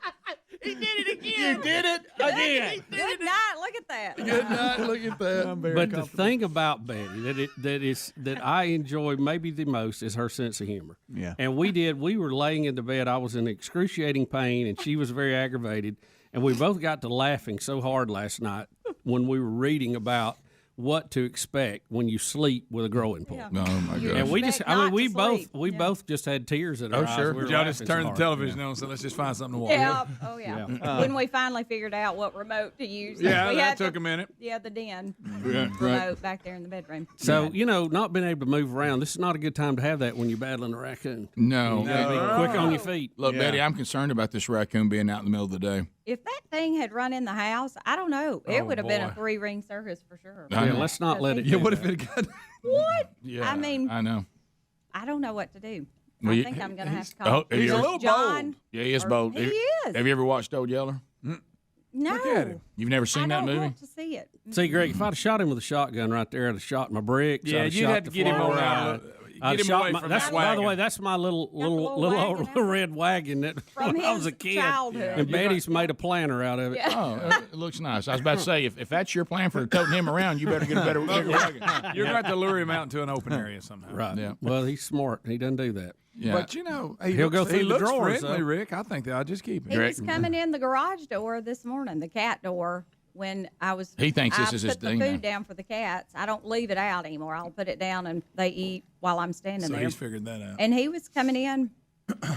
He did it again. You did it again. Good night. Look at that. Good night. Look at that. But the thing about Betty that I enjoy maybe the most is her sense of humor. Yeah. And we were laying in the bed. I was in excruciating pain, and she was very aggravated. And we both got to laughing so hard last night when we were reading about what to expect when you sleep with a growing point. Oh my God. And we just, Expect I mean, not we to both sleep. we both just had tears in our eyes. sure. We were Y'all just laughing turned so the hard. television on, so let's just find something to watch. Yeah. Oh, yeah. When we finally figured out what remote to use. Yeah, we that had took a minute. Yeah, the den Yeah, remote right. back there in the bedroom. So, you know, not being able to move around, this is not a good time to have that when you're battling a raccoon. No. You gotta be quick on your feet. Look, Yeah. Betty, I'm concerned about this raccoon being out in the middle of the day. If that thing had run in the house, I don't know. It Oh, would have been a boy. 3-ring circus for sure. I Yeah, know. let's not let it. Yeah, do what that. if it got? What? Yeah. I mean, I know. I don't know what to do. Well, I you- think I'm going to have to Oh, call he's a little John. bold. Yeah, he is Or- bold. He is. Have you ever watched Old Yeller? No. Look at him. You've never seen I that don't movie? want to see it. See, Greg, if I'd have shot him with a shotgun right there, I'd have shot my bricks. Yeah, I'd you'd shot have to the get him floor, on out. I'd- I'd Get him shot away my- from that's, that By the wagon. way, that's my little wagon old red wagon that From when I was his a kid. childhood. And Betty's made a planter out of it. Yeah. Oh, it looks nice. I was about to say, if that's your plan for toting him around, you better get a better bigger wagon. You're going to have to lure him out into an open area somehow. Right. Yeah. Well, he's smart. He doesn't do that. Yeah. But you know, he He'll looks, go through he the looks drawers, friendly, though. Rick. I think that I'll just keep him. He was coming in the garage door this morning, the cat door, when I was. He thinks this is his put the thing food now. down for the cats. I don't leave it out anymore. I'll put it down and they eat while I'm standing So there. he's figured that out. And he was coming in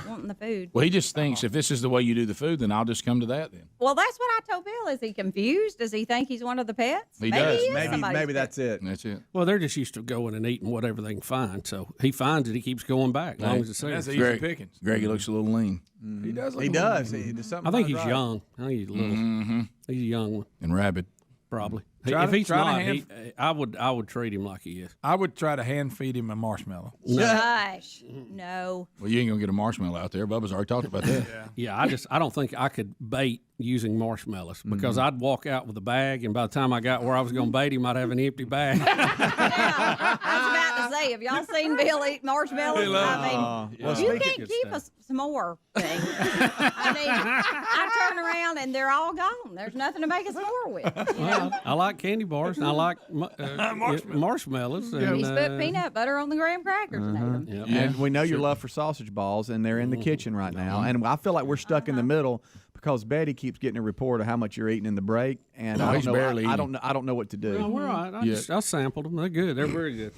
wanting the food. Well, he just thinks if this is the way you do the food, then I'll just come to that then. Well, that's what I told Bill. Is he confused? Does he think he's one of the pets? He Maybe does. He is Maybe somebody's pet. that's it. That's it. Well, they're just used to going and eating whatever they can find. So he finds it, he keeps going back as long as it's And there. that's easy Greg, pickings. Greg, he looks a little lean He does. Look He a little- does. He does something. I think about he's right. young. I think he's a little. He's a young one, and rabid. probably. Try If to- he's try to not, hand- I would treat him like he is. I would try to hand feed him a marshmallow. Gosh, no. Well, you ain't gonna get a marshmallow out there. Bubba's already talked about that. Yeah, I don't think I could bait using marshmallows because I'd walk out with a bag, and by the time I got where I was going to bait him, I'd have an empty bag. I was about to say, have y'all seen Bill eat marshmallows? I mean, you can't keep a s'more thing. I mean, I turn around and they're all gone. There's nothing to make a s'more with. Well, I like candy bars and I like marshmallows. And, He's put peanut butter on the graham crackers and ate them. Yep. And we know your love for sausage balls, and they're in the kitchen right now. And I feel like we're stuck in the middle because Betty keeps getting a report of how much you're eating in the break, and I don't know what to do. No, we're all right. I sampled them. They're good. They're very good.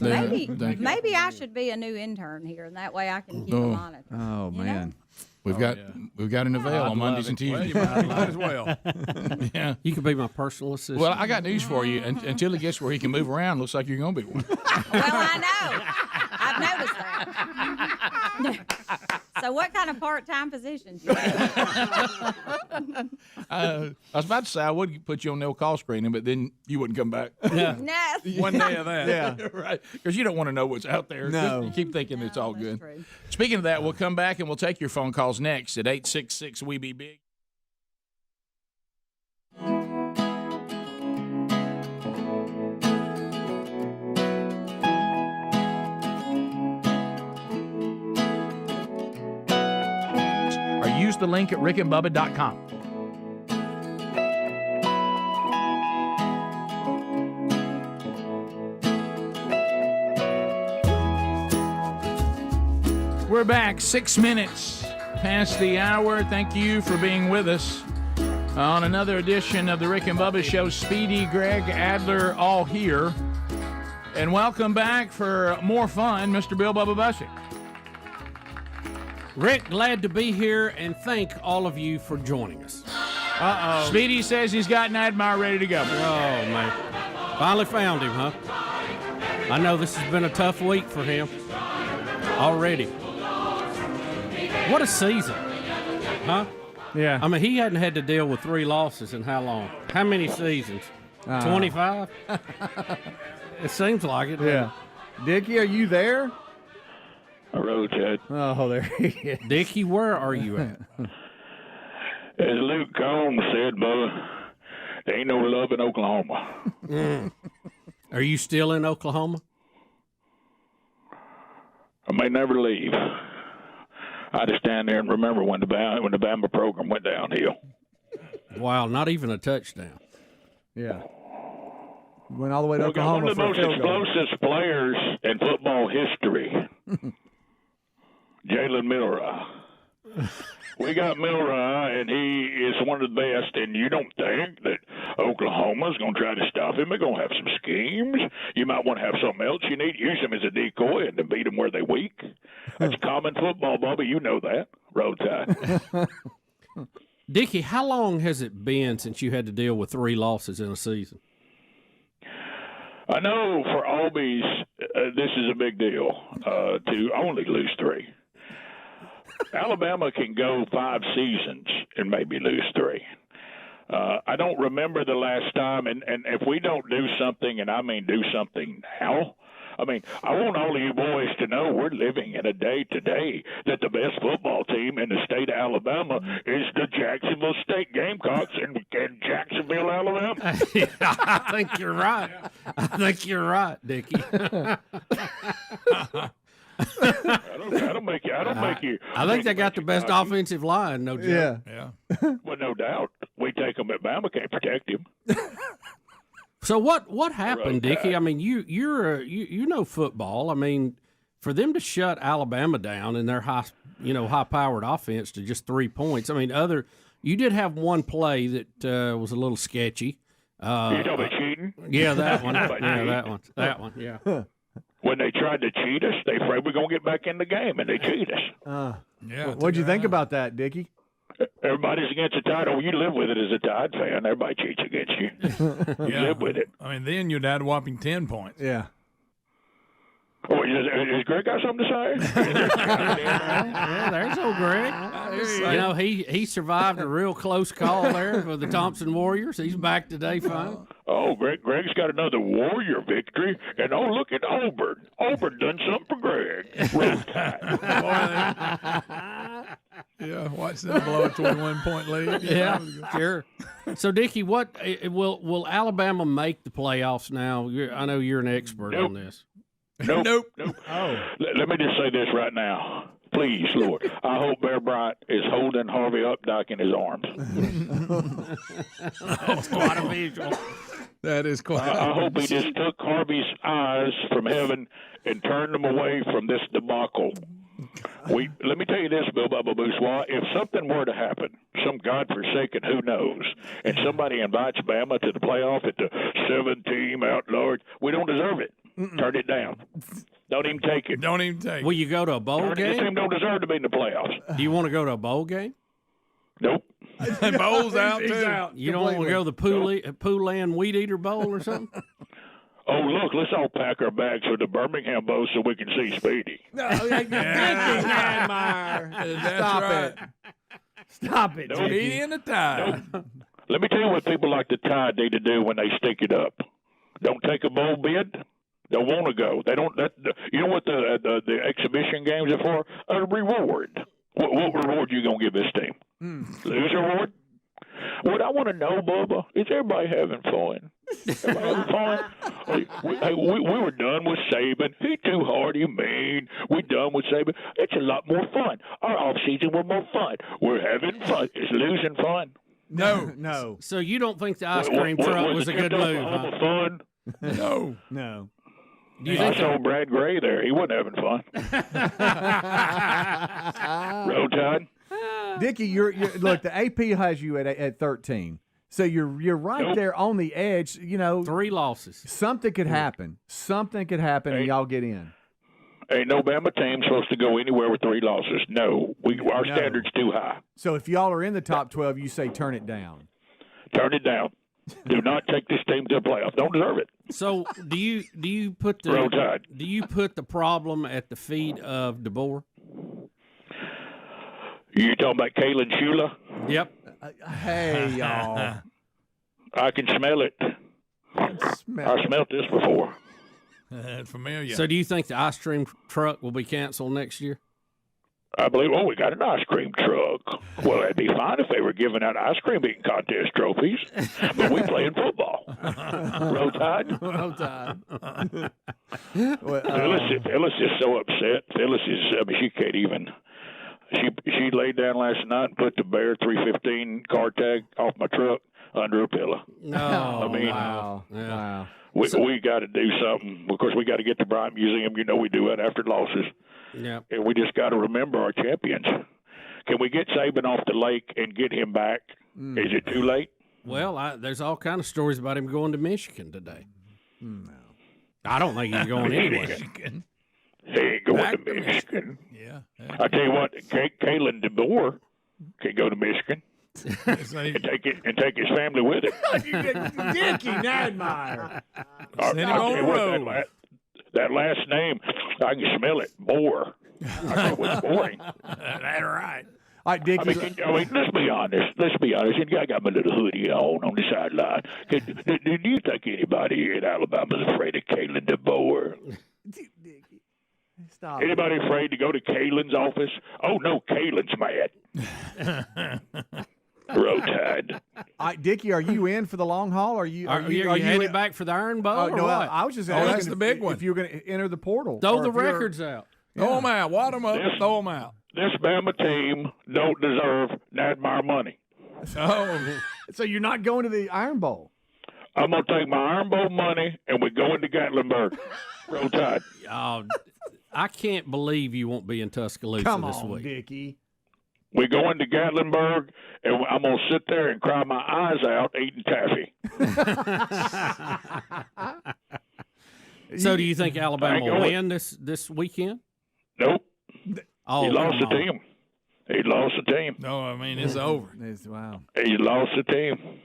Maybe I should be a new intern here, and that way I can keep them on it. Oh man. We've got an avail on Mondays and Tuesdays. Well, you might as well. Yeah. You could be my personal assistant. Well, I got news for you. Until he gets where he can move around, looks like you're going to be one. Well, I know. I've noticed that. So what kind of part-time positions you have? I was about to say I would put you on no call screening, but then you wouldn't come back. Yeah. No. One day of that. Yeah. Right. Because you don't want to know what's out there. No. You keep thinking it's all that's good. true. Speaking of that, we'll come back and we'll take your phone calls next at 866-WE-BE-BIG. Or use the link at rickandbubba.com. We're back 6 minutes past the hour. Thank you for being with us on another edition of the Rick and Bubba Show. Speedy, Greg, Adler, all here. And welcome back for more fun, Mr. Bill Bubba Bussick. Rick, glad to be here, and thank all of you for joining us. Uh-oh. Speedy says he's got Nadmar ready to go. Oh, man. Finally found him, huh? I know this has been a tough week for him already. What a season, huh? Yeah. I mean, he hadn't had to deal with 3 losses in how long? How many seasons? 25? It seems like it. Yeah. Dickie, are you there? Hello, Chad. Oh, there he is. Dickie, where are you at? As Luke Combs said, Bubba, there ain't no love in Oklahoma. Are you still in Oklahoma? I may never leave. I just stand there and remember when the Bama program went downhill. Wow, not even a touchdown. Yeah. Went all the way to We got Oklahoma one of the for a most field goal. explosive players in football history, Jalen Milroe. We got Milroe, and he is one of the best, and you don't think that Oklahoma's going to try to stop him. They're going to have some schemes. You might want to have something else. You need to use him as a decoy and to beat them where they're weak. That's common football, Bubba. You know that. Roll Tide. Dickie, how long has it been since you had to deal with 3 losses in a season? I know for Albies, this is a big deal to only lose 3. Alabama can go 5 seasons and maybe lose 3. I don't remember the last time, and if we don't do something, and I mean do something now, I mean, I want all of you boys to know we're living in a day today that the best football team in the state of Alabama is the Jacksonville State Gamecocks in Jacksonville, Alabama. I think you're right. I think you're right, Dickie. I don't make you. I think they got the best offensive line, no joke. Yeah. Well, no doubt. We take them at Bama, can't protect him. So what happened, Dickie? I mean, you know football. I mean, for them to shut Alabama down in their high-powered offense to just 3 points. I mean, you did have one play that was a little sketchy. You talking about cheating? Yeah, that one. That one. Yeah. When they tried to cheat us, they afraid we're going to get back in the game, and they cheat us. Yeah. What'd you think about that, Dickie? Everybody's against the Tide. Oh, you live with it as a Tide fan. Everybody cheats against you. You live with it. I mean, then you'd add a whopping 10 points. Yeah. Oh, has Greg got something to say? Yeah, there's old Greg. You know, he survived a real close call there with the Thompson Warriors. He's back today fine. Oh, Greg's got another Warrior victory. And, oh, look at Auburn. Auburn done something for Greg. Roll Tide. Yeah, watch them blow a 21-point lead. Yeah, sure. So, Dickie, will Alabama make the playoffs now? I know you're an expert on this. Nope. Oh. Let me just say this right now. Please, Lord, I hope Bear Bryant is holding Harvey Updike in his arms. That's quite a visual. That is quite. I hope he just took Harvey's eyes from heaven and turned them away from this debacle. Let me tell you this, Bill Bubba Bourgeois. If something were to happen, some godforsaken who knows, and somebody invites Bama to the playoff at the 7-team out large, we don't deserve it. Turn it down. Don't even take it. Don't even take it. Will you go to a bowl This game? team don't deserve to be in the playoffs. Do you want to go to a bowl game? Nope. Bowl's out He's too. out. You don't want to go to the Poulan Weed Eater Bowl or something? Oh, look, let's all pack our bags for the Birmingham Bowl so we can see Speedy. No, Stop right. it. Stop it, Nope. Dickie. Speedy in the tie. Nope. Let me tell you what people like the Tide need to do when they stick it up. Don't take a bowl bid. Don't want to go. They don't. You know what the exhibition games are for? A reward. What reward you gonna give this team? Lose reward? What I want to know, Bubba, is everybody having fun? Everybody having fun? We were done with Saban. He too hard. He mean. We done with Saban. It's a lot more fun. Our off season were more fun. We're having fun. Is losing fun? No. So you don't think the ice cream truck was a good move, huh? Fun? No. Do you I think saw Brad Gray there. He wasn't having fun. Roll Tide. Dickie, you're look. The AP has you at 13, so you're right there on the edge. You know, 3 losses. Something could happen. Something could happen, and y'all get in. Ain't no Bama team supposed to go anywhere with 3 losses. No, our standard's too high. So if y'all are in the top 12, you say turn it down. Turn it down. Do not take this team to the playoffs. Don't deserve it. So do you put Roll Tide. do you put the problem at the feet of DeBoer? You talking about Kalen Shula? Yep. Hey, y'all. I can smell it. I smelled this before. Familiar. So do you think the ice cream truck will be canceled next year? I believe, we got an ice cream truck. Well, that'd be fine if they were giving out ice cream eating contest trophies, but we playing football. Roll Tide. Roll Tide. Phyllis is so upset. Phyllis is, she can't even. She laid down last night and put the Bear 315 car tag off my truck under a pillow. No, wow. We got to do something. Of course, we got to get to Bryant Museum. You know we do that after losses. Yeah. And we just got to remember our champions. Can we get Saban off the lake and get him back? Is it too late? Well, there's all kind of stories about him going to Michigan today. No. I don't think he's going anywhere. He ain't going to Michigan. Yeah. I tell you what, Kalen DeBoer can go to Michigan. and take his family with him. Dickie Nadmeyer. Send him on the road. That last name, I can smell it. Boar. I know it's boring. That's right. All right, Dickie. Let's be honest. I got my little hoodie on the sideline. Do you think anybody in Alabama is afraid of Kalen DeBoer? Stop. Anybody afraid to go to Kalen's office? Oh no, Kalen's mad. Roll Tide. All right, Dickie, are you in for the long haul? Are you headed back for the Iron Bowl? No, what? I was just asking that's the big one. if you were going to enter the portal. Throw the records out. Throw them out. Wad them up. Throw them out. This Bama team don't deserve Nadmeyer money. Oh. So you're not going to the Iron Bowl? I'm going to take my Iron Bowl money and we're going to Gatlinburg. Roll Tide. Oh, I can't believe you won't be in Tuscaloosa this week. Dickie. We're going to Gatlinburg, and I'm going to sit there and cry my eyes out eating taffy. So do you think Alabama will win this weekend? Nope. Oh, he lost the team. He lost the team. No, I mean, it's over. Wow. He lost the team.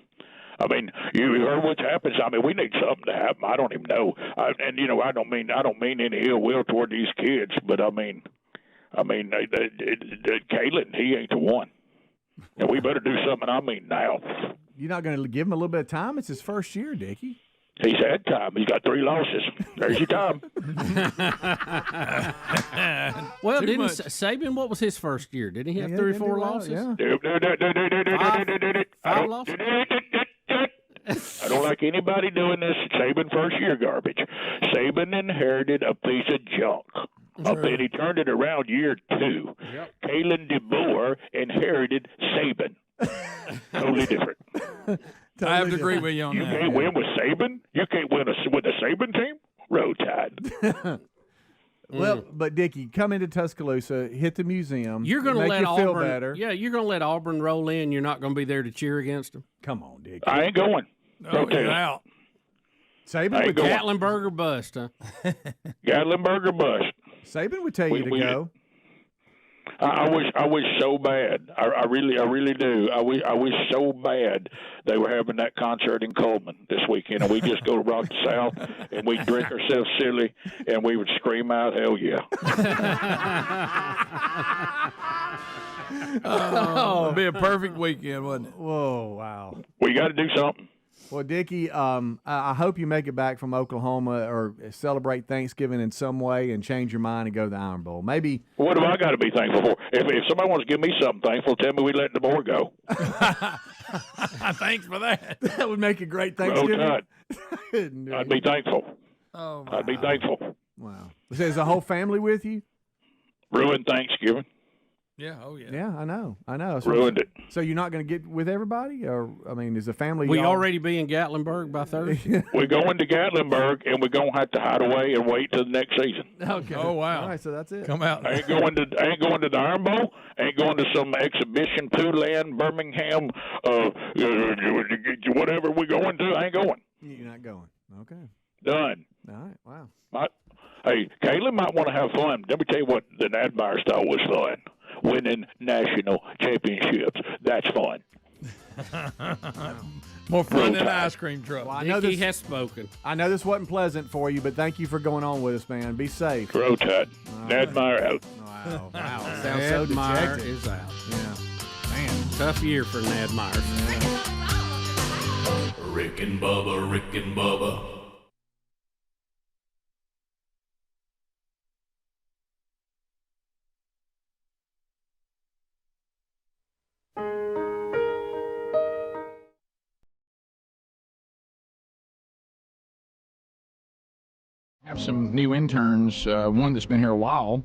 I mean, you heard what happens. I mean, we need something to happen. I don't even know. I don't mean any ill will toward these kids, but I mean, Kalen, he ain't the one, and we better do something. I mean, now. You're not going to give him a little bit of time? It's his first year, Dickie. He's had time. He's got 3 losses. There's your time. Well, didn't Saban, what was his first year? Didn't he have 3 or 4 losses? Yeah. 5 losses? I don't like anybody doing this Saban first-year garbage. Saban inherited a piece of junk. Then he turned it around year 2. Yep. Kalen DeBoer inherited Saban. Totally different. I have to agree with you on You that. can't win with Saban? You can't win with a Saban team? Roll Tide. Well, but Dickie, come into Tuscaloosa, hit the museum. You're going to make let you Auburn. feel better. Yeah, you're going to let Auburn roll in. You're not going to be there to cheer against them. Come on, Dickie. I ain't going. No, you're out. Saban would Gatlinburg or bust, huh? Gatlinburg or bust. Saban would tell you to go. I wish so bad. I really do. I wish so bad they were having that concert in Coleman this weekend, and we just go to Rock the South and we drink ourselves silly, and we would scream out, "Hell yeah!" Oh, it'd be a perfect weekend, wouldn't it? Whoa, wow. We got to do something. Well, Dickie, I hope you make it back from Oklahoma or celebrate Thanksgiving in some way and change your mind and go to the Iron Bowl. Maybe. What have I got to be thankful for? If somebody wants to give me something thankful, tell me we let the boy go. Thanks for that. That would make a great Roll Thanksgiving. Tide. I'd be thankful. Oh, I'd be thankful. Wow. Is the whole family with you? Ruined Thanksgiving. Yeah, oh yeah. Yeah, I know. So, Ruined it. So you're not going to get with everybody? Or, I mean, is the family. We all- already be in Gatlinburg by Thursday. We're going to Gatlinburg, and we're going to have to hide away and wait till the next season. Okay. Oh wow. All right, so that's it. Come out. I ain't going to the Iron Bowl. I ain't going to some exhibition, Tulane, Birmingham, whatever we're going to. I ain't going. You're not going. Okay. Done. All right. Wow. Hey, Caleb might want to have fun. Let me tell you what the Nadmeyer style was fun. Winning national championships. That's fun. More fun than an ice cream truck. Well, I know Dickie this has spoken. I know this wasn't pleasant for you, but thank you for going on with us, man. Be safe. Roll Tide. Nadmeyer out. Wow. Wow. Sounds so Nadmeyer dejected. is out. Yeah. Man, tough year for Nadmeyer. Rick and Bubba, Rick and Bubba. Have some new interns, one that's been here a while,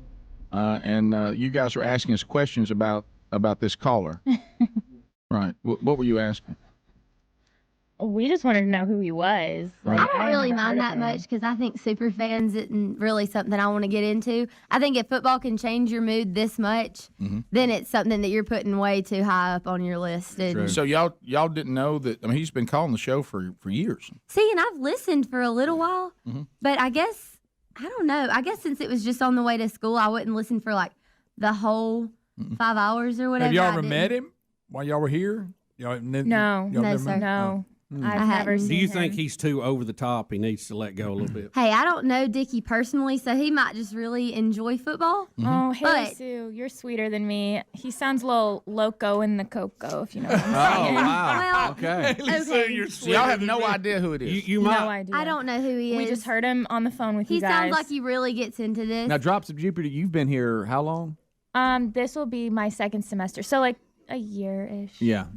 and you guys are asking us questions about this caller. Right. What were you asking? We just wanted to know who he was. I don't really mind that much because I think super fans isn't really something I want to get into. I think if football can change your mood this much, then it's something that you're putting way too high up on your list. And So y'all didn't know that? I mean, he's been calling the show for years. see, and I've listened for a little while, but I guess I don't know. I guess since it was just on the way to school, I wouldn't listen for like the whole 5 hours or whatever. Have y'all I ever didn't. met him while y'all were here? No, No, sir. no. I I've never hadn't. seen Do you him. think he's too over the top? He needs to let go a little bit. Hey, I don't know Dickie personally, so he might just really enjoy football. Oh, hey, But- Sue, you're sweeter than me. He sounds a little loco in the cocoa, if you know what I'm Oh, saying. wow. Okay. Okay. So y'all have no idea who it is. You No might. idea. I don't know who he is. We just heard him on the phone with He you guys. sounds like he really gets into this. Now, Drops of Jupiter, you've been here how long? This will be my second semester, so like a year-ish. Yeah.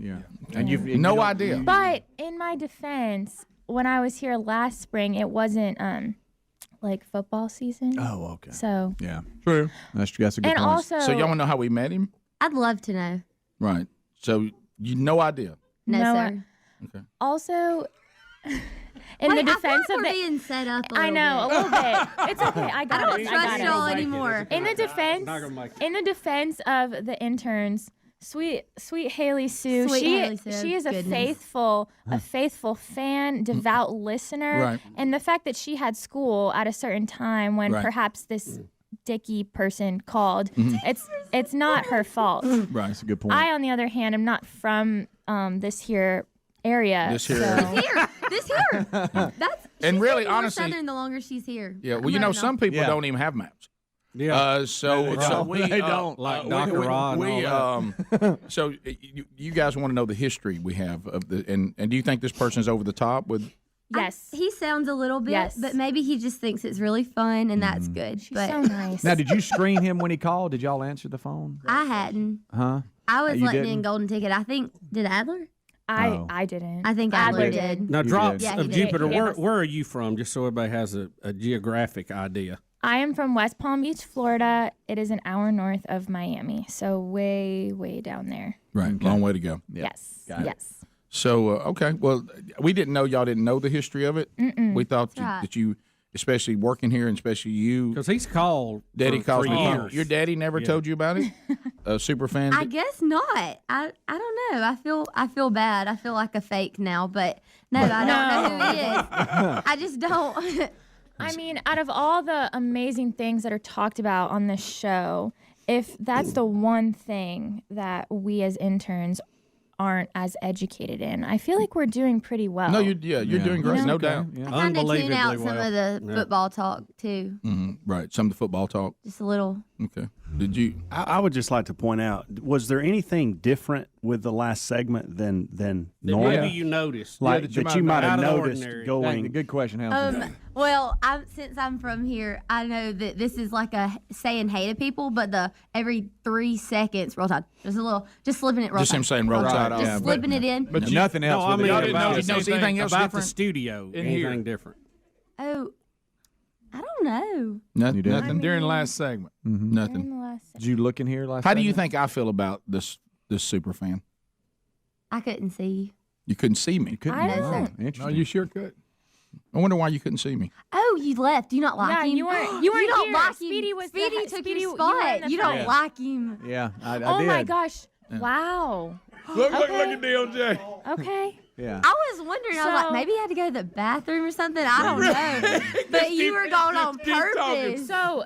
And you've No idea. But in my defense, when I was here last spring, it wasn't like football season. Oh, okay. So Yeah. True. That's a good and point. also, So y'all want to know how we met him? I'd love to know. Right. So you no idea. No, No, sir. Okay. also in Wait, the I feel defense like of we're the. being set up a I little know bit. a little bit. It's okay. I got I don't it. trust I got y'all it. anymore. In the defense, Not gonna make it. in the defense of the interns, sweet Haley Sue, Sweet she Haley Sue, she is a goodness. faithful fan, devout listener, Right. and the fact that she had school at a certain time when Right. perhaps this Dickie person called, it's not her fault. Right, that's a good point. I, on the other hand, am not from this here area. This here so- area. This here. That's And she's really, getting more honestly- Southern the longer she's here. Yeah. Well, I'm you know, letting some people Yeah. don't even have maps. Yeah. So don't. we They don't. Like Dr. Ra and we all so you guys want to know the history we have of the and do you think this person's over the top with? Yes. He sounds a little bit, Yes. but maybe he just thinks it's really fun, and that's good. She's But so nice. Now, did you screen him when he called? Did y'all answer the phone? I hadn't. Huh? I was You letting in didn't? golden ticket. I think did Adler? I didn't. I think Adler Adler did. did. Now, You Drops did. Yeah, he of did. Jupiter, He gave us- where are you from? Just so everybody has a geographic idea. I am from West Palm Beach, Florida. It is an hour north of Miami, so way, way down there. Right, long way to go. Yes. Got it. Yes. So okay, well, we didn't know y'all didn't know the history of it. Mm-mm. We thought That's right. that you, especially working here, and especially you, because he's called. Daddy for calls me. years. Your daddy never Yeah. told you about it. A super fan. I guess not. I don't know. I feel bad. I feel like a fake now, but no, I don't know who he is. I just don't. I mean, out of all the amazing things that are talked about on this show, if that's the one thing that we as interns aren't as educated in, I feel like we're doing pretty well. No, you're doing great, You know? no doubt. I kind of tune out some of the football talk too. Right, some of the football talk. Just a little. Okay. Did you? I would just like to point out: was there anything different with the last segment than normal? Maybe you noticed. Like that you might have noticed going. Good question, Helen. Well, since I'm from here, I know that this is like a saying hey to people, but every 3 seconds, roll tide. Just a little, just slipping it roll Just tide. him saying roll tide off. Just slipping it in. But nothing else. No, I mean, y'all didn't about, notice anything else about different the studio. in Anything here? different? Oh, I don't know. Nothing during the last segment. Nothing. Did you look in here last? How do you segment? think I feel about this super fan? I couldn't see. You couldn't see me. I don't. No, you sure could. I wonder why you couldn't see me. Oh, you left. Do you not like Yeah, him? you weren't You here. don't like him. Speedy was the- Speedy took Speedy, your you were in spot. the You don't front. like him. Yeah, I Oh did. my gosh! Wow. Look Okay. at DLJ. Okay. Yeah. I was wondering. I was like, So- maybe he had to go to the bathroom or something. I don't know. But you were going on keep talking. purpose. So,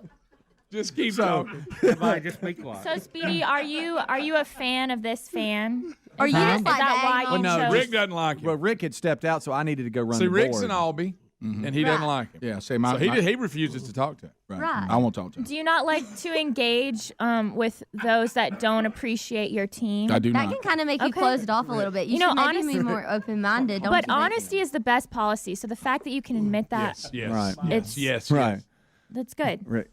Just keep talking. Everybody just be quiet. so Speedy, are you a fan of this fan? Or Is you that- just like is that to why hang you on? Well, no, chose? Rick doesn't like him. Well, Rick had stepped out, so I needed to go run See, the Rick's board. in Albany, and he doesn't like him. Yeah, say my. So my- he refuses to talk to him. Right. I won't talk to him. Do you not like to engage with those that don't appreciate your team? I do That not. can kind of make you Okay. close it off a little bit. You, You know, should maybe honestly- be more open-minded. Don't But you think? honesty is the best policy. So the fact that you can admit that, Yes. Right. It's- Yes. Right. that's good. Rick.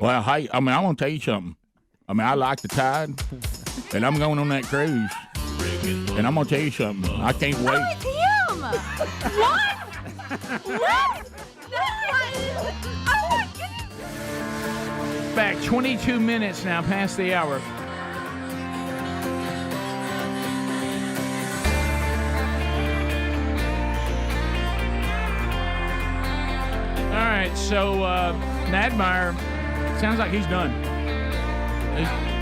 Well, hey, I mean, I want to tell you something. I mean, I like the tide, and I'm going on that cruise. And I'm going to tell you something. I can't wait. Oh, it's him! What? What? Oh my goodness! Back 22 minutes now past the hour. All right, so Nadmeyer sounds like he's done.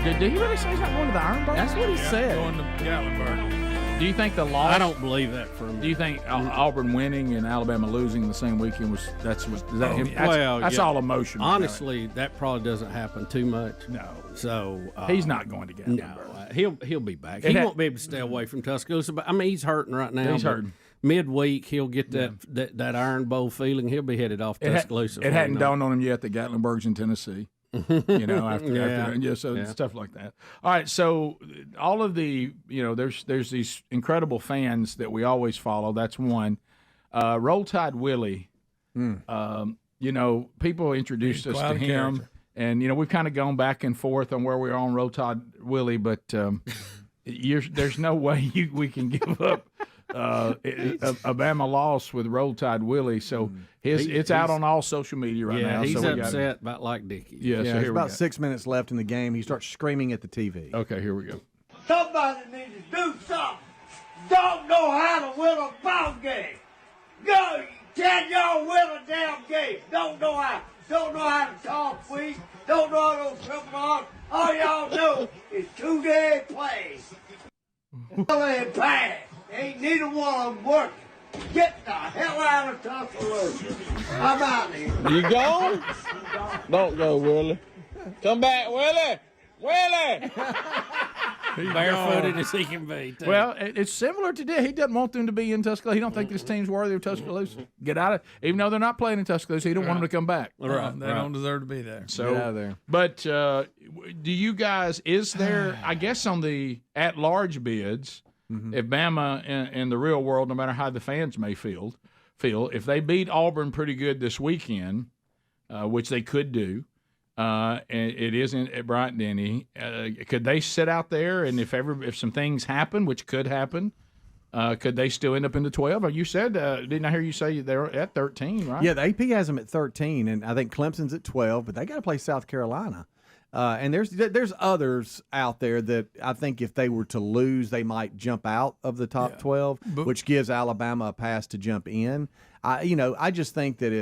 Did he really say he's not going to the Iron Bowl? That's what he said. Going to Gatlinburg. Do you think the loss? I don't believe that for a minute. Do you think Auburn winning and Alabama losing the same weekend was is that him? That's yeah. all emotion. Honestly, that probably doesn't happen too much. No. So He's not going to Gatlinburg. No, he'll be back. It He had- won't be able to stay away from Tuscaloosa. But I mean, he's hurting right now. He's but hurting. Midweek, he'll get that Iron Bowl feeling. He'll be headed off Tuscaloosa. It hadn't dawned on him yet that Gatlinburg's in Tennessee. You know, after so stuff like that. All right, so all of the there's these incredible fans that we always follow. That's one. Roll Tide Willie. People introduced us quite to a him, character. and we've kind of gone back and forth on where we are on Roll Tide Willie, but there's no way we can give up a Bama loss with Roll Tide Willie. So it's out on all social media right now. He's so we upset about like Dickie. Yeah, so There's here we about go. 6 minutes left in the game. He starts screaming at the TV. Okay, here we go. Somebody needs to do something. Don't know how to win a ball game. Go, can y'all win a damn game? Don't know how. Don't know how to talk sweet. Don't know how to triple on. All y'all know is 2-day plays. Really bad. Ain't neither one of them working. Get the hell out of Tuscaloosa. I'm out of here. You gone? Don't go, Willie. Come back, Willie. Willie. Barefooted as he can be. Too. Well, it's similar to this. He doesn't want them to be in Tuscaloosa. He don't think this team's worthy of Tuscaloosa. Get out of, even though they're not playing in Tuscaloosa, he don't want them to come back. Right. They don't deserve to be there. So, Get out of there. But do you guys? Is there? I guess on the at-large bids, if Bama in the real world, no matter how the fans may feel, if they beat Auburn pretty good this weekend, which they could do. And it isn't at Bryant-Denny. Could they sit out there, and if some things happen, which could happen, Could they still end up in the 12? Or you said, didn't I hear you say they're at 13, right? Yeah, the AP has them at 13, and I think Clemson's at 12, but they got to play South Carolina. And there's others out there that I think if they were to lose, they might jump out of the top 12, which gives Alabama a pass to jump in. I just think that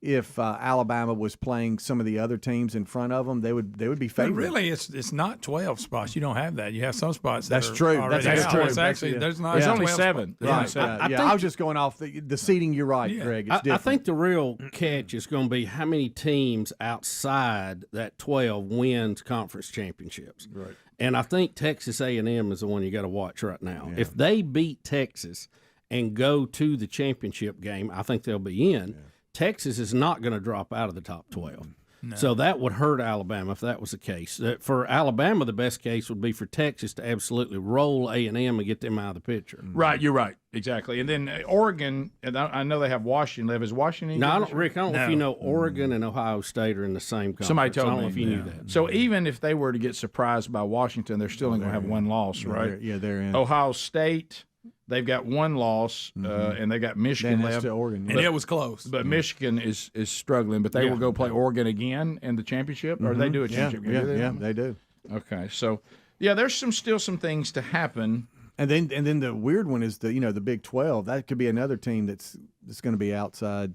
if Alabama was playing some of the other teams in front of them, they would be favored. But really, it's not 12 spots. You don't have that. You have some spots. That's true. That's true. It's actually there's not. There's only 12 7. Right. I was just going off the seating. You're right, Greg. It's different. I think the real catch is going to be how many teams outside that 12 wins conference championships. Right. And I think Texas A&M is the one you got to watch right now. Yeah. If they beat Texas and go to the championship game, I think they'll be in. Yeah. Texas is not going to drop out of the top 12. No. So that would hurt Alabama if that was the case. For Alabama, the best case would be for Texas to absolutely roll A&M and get them out of the picture. Right, you're right. Exactly. And then Oregon, and I know they have Washington. Is Washington? No, Rick, I don't know if you know Oregon and Ohio State are in the same conference. Somebody told me. I don't know if you knew that. So even if they were to get surprised by Washington, they're still going to have one loss, right? They're in. Ohio State, they've got one loss, and they got Michigan left. To Oregon, and it was close. But Michigan is struggling. But they will go play Oregon again in the championship, or they do a championship game. Yeah, they do. Okay, so there's still some things to happen. And then the weird one is the Big 12. That could be another team that's going to be outside,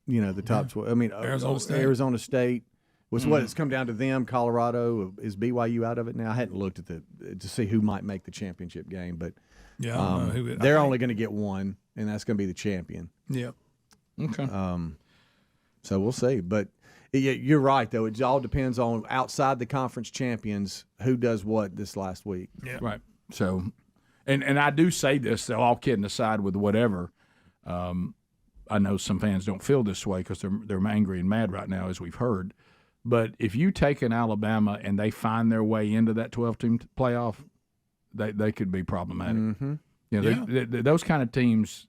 the top 12. I mean, Arizona State. Was what it's come down to them. Colorado, is BYU out of it now? I hadn't looked at to see who might make the championship game, but I don't know who they're only going to get one, and that's going to be the champion. Yep. Okay. So we'll see, but you're right though. It all depends on outside the conference champions who does what this last week. Yeah. Right. So, and I do say this, so all kidding aside with whatever. I know some fans don't feel this way because they're angry and mad right now, as we've heard. But if you take an Alabama and they find their way into that 12-team playoff, they could be problematic. Mm-hmm. Those kind of teams,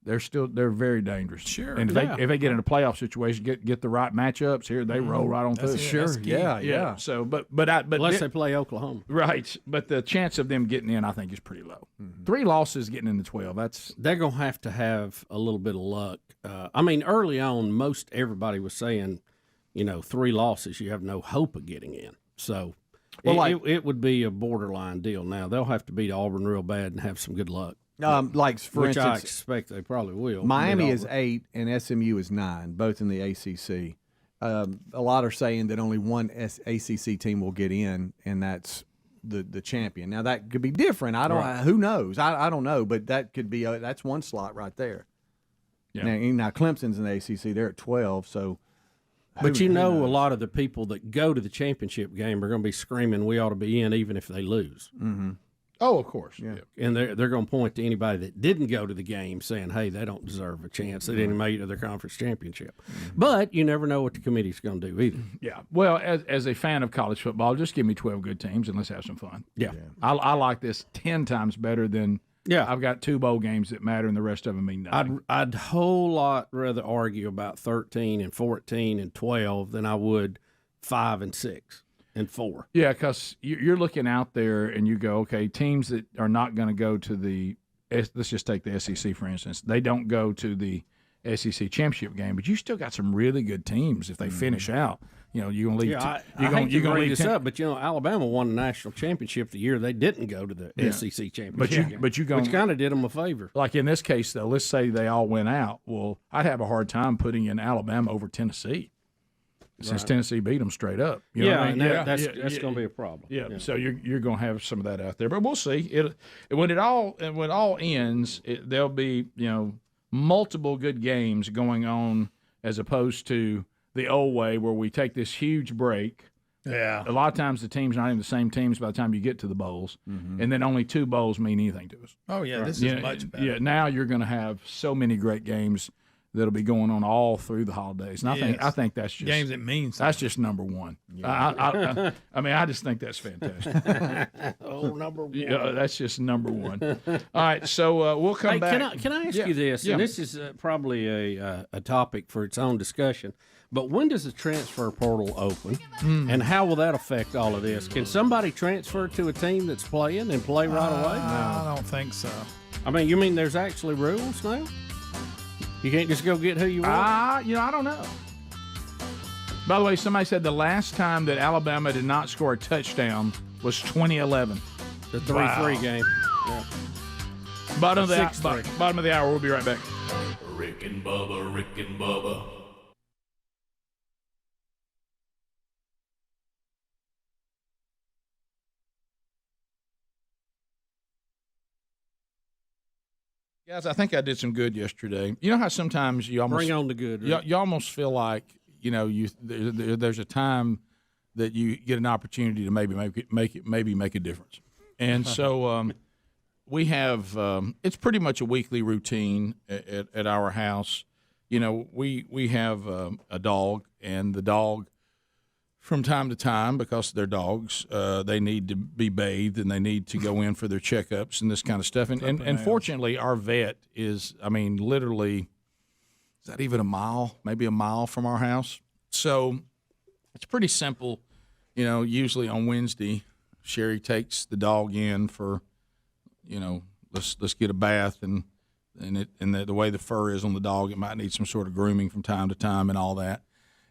they're very dangerous. Sure. And if they get in a playoff situation, get the right matchups here, they roll right on through. Sure. Yeah. So, but unless they play Oklahoma, right? But the chance of them getting in, I think, is pretty low. Mm-hmm. 3 losses getting into 12. They're gonna have to have a little bit of luck. I mean, early on, most everybody was saying, 3 losses, you have no hope of getting in. So it would be a borderline deal. Now they'll have to beat Auburn real bad and have some good luck. For which instance, I expect they probably will. Miami is 8 and SMU is 9, both in the ACC. A lot are saying that only one ACC team will get in, and that's the champion. Now that could be different. Who knows? I don't know, but that could be that's one slot right there. Yeah. Now Clemson's in the ACC. They're at 12, so. But a lot of the people that go to the championship game are going to be screaming, "We ought to be in," even if they lose. Mm-hmm. Oh, of course. Yeah. And they're going to point to anybody that didn't go to the game saying, hey, they don't deserve a chance. They didn't make it to their conference championship. Mm-hmm. But you never know what the committee's going to do either. Yeah. Well, as a fan of college football, just give me 12 good teams and let's have some fun. Yeah. I like this 10 times better than I've got 2 bowl games that matter and the rest of them mean nothing. I'd whole lot rather argue about 13 and 14 and 12 than I would 5 and 6. And 4. Yeah, because you're looking out there and you go, okay, teams that are not going to go to the – let's just take the SEC, for instance. They don't go to the SEC championship game, but you still got some really good teams if they finish out. You're going to leave you're going to leave this up, but, Alabama won the national championship the year they didn't go to the SEC championship game, which kind of did them a favor. Like in this case, though, let's say they all went out. Well, I'd have a hard time putting in Alabama over Tennessee. Since Tennessee beat them straight up, that's going to be a problem. Yeah, so you're going to have some of that out there, but we'll see. When it all ends, there'll be multiple good games going on as opposed to the old way where we take this huge break. Yeah, a lot of times the team's not even the same teams by the time you get to the bowls, and then only 2 bowls mean anything to us. Oh yeah, this is much better. Yeah, now you're going to have so many great games that'll be going on all through the holidays. And I think that's just games that mean something. That's just number one. Yeah. I just think that's fantastic. Number one. Yeah, that's just number one. All right, so we'll come back. Can I ask you this? And this is probably a topic for its own discussion. But when does the transfer portal open, and how will that affect all of this? Can somebody transfer to a team that's playing and play right away? No, I don't think so. I mean, you mean there's actually rules now? You can't just go get who you want? I don't know. By the way, somebody said the last time that Alabama did not score a touchdown was 2011. The 3-3 game. Yeah. Bottom of the hour. We'll be right back. Rick and Bubba, Rick and Bubba. Guys, I think I did some good yesterday. You know how sometimes you almost bring on the good. Right? You almost feel like there's a time that you get an opportunity to maybe make a difference, and so we have it's pretty much a weekly routine at our house. We have a dog, and the dog, from time to time, because they're dogs, they need to be bathed and they need to go in for their checkups and this kind of stuff. And fortunately, our vet is, literally, is that even a mile? Maybe a mile from our house. So it's pretty simple. Usually on Wednesday, Sherry takes the dog in for, let's get a bath and the way the fur is on the dog, it might need some sort of grooming from time to time and all that.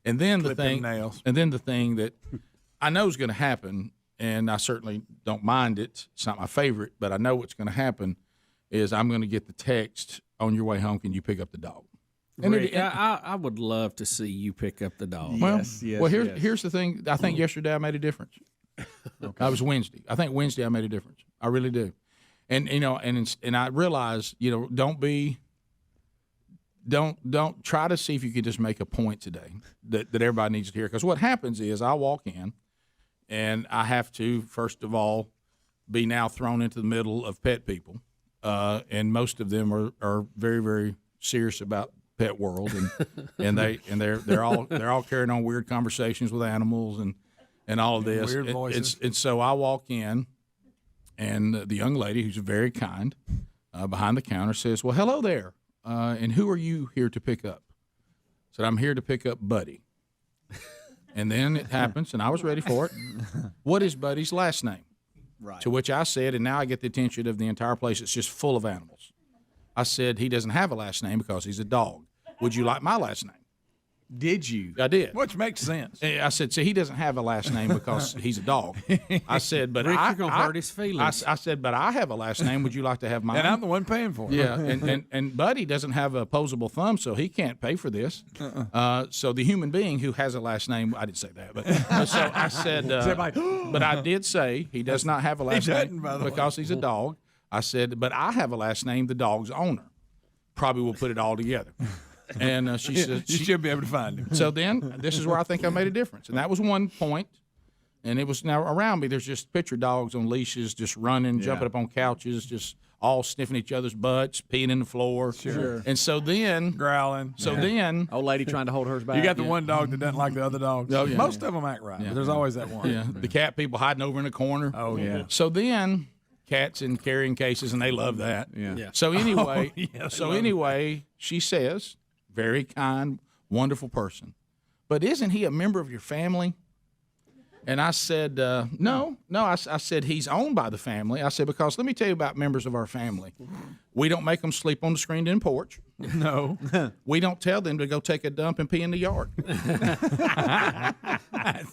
And then the thing that I know is going to happen, and I certainly don't mind it. It's not my favorite, but I know what's going to happen is I'm going to get the text, on your way home, can you pick up the dog? And I would love to see you pick up the dog. Here's the thing. I think yesterday I made a difference. Okay. I was Wednesday. I think Wednesday I made a difference. I really do. And and I realize, don't try to see if you can just make a point today that everybody needs to hear. Because what happens is I walk in, and I have to, first of all, be now thrown into the middle of pet people, and most of them are very, very serious about pet world, and they're all carrying on weird conversations with animals and all of this. Weird voices. And so I walk in, and the young lady, who's very kind, behind the counter says, "Well, hello there. And who are you here to pick up?" I said, "I'm here to pick up Buddy." And then it happens, and I was ready for it. What is Buddy's last name? Right. To which I said, and now I get the attention of the entire place. It's just full of animals. I said, he doesn't have a last name because he's a dog. Would you like my last name? Did you? I did. Which makes sense. I said, he doesn't have a last name because he's a dog. I said, but Rick, you're gonna hurt his feelings. I said, but I have a last name. Would you like to have mine? And I'm the one paying for it. Yeah, and Buddy doesn't have a opposable thumb, so he can't pay for this. So the human being who has a last name, I didn't say that, but so I said, but I did say he does not have a last name because he's a dog. I said, but I have a last name, the dog's owner. Probably will put it all together. And she said, you should be able to find him. So then, this is where I think I made a difference. And that was one point. And it was now around me, there's just picture dogs on leashes, just running, jumping up on couches, just all sniffing each other's butts, peeing in the floor. Sure. And so then, growling. So then, old lady trying to hold hers back. You got the one dog that doesn't like the other dogs. Oh, yeah. Most of them act right, but there's always that one. Yeah. The cat people hiding over in the corner. Oh, yeah. So then, cats in carrying cases, and they love that. Yeah. So anyway, she says, very kind, wonderful person, but isn't he a member of your family? And I said, no. I said, he's owned by the family. I said, because let me tell you about members of our family. We don't make them sleep on the screened-in porch. No. We don't tell them to go take a dump and pee in the yard.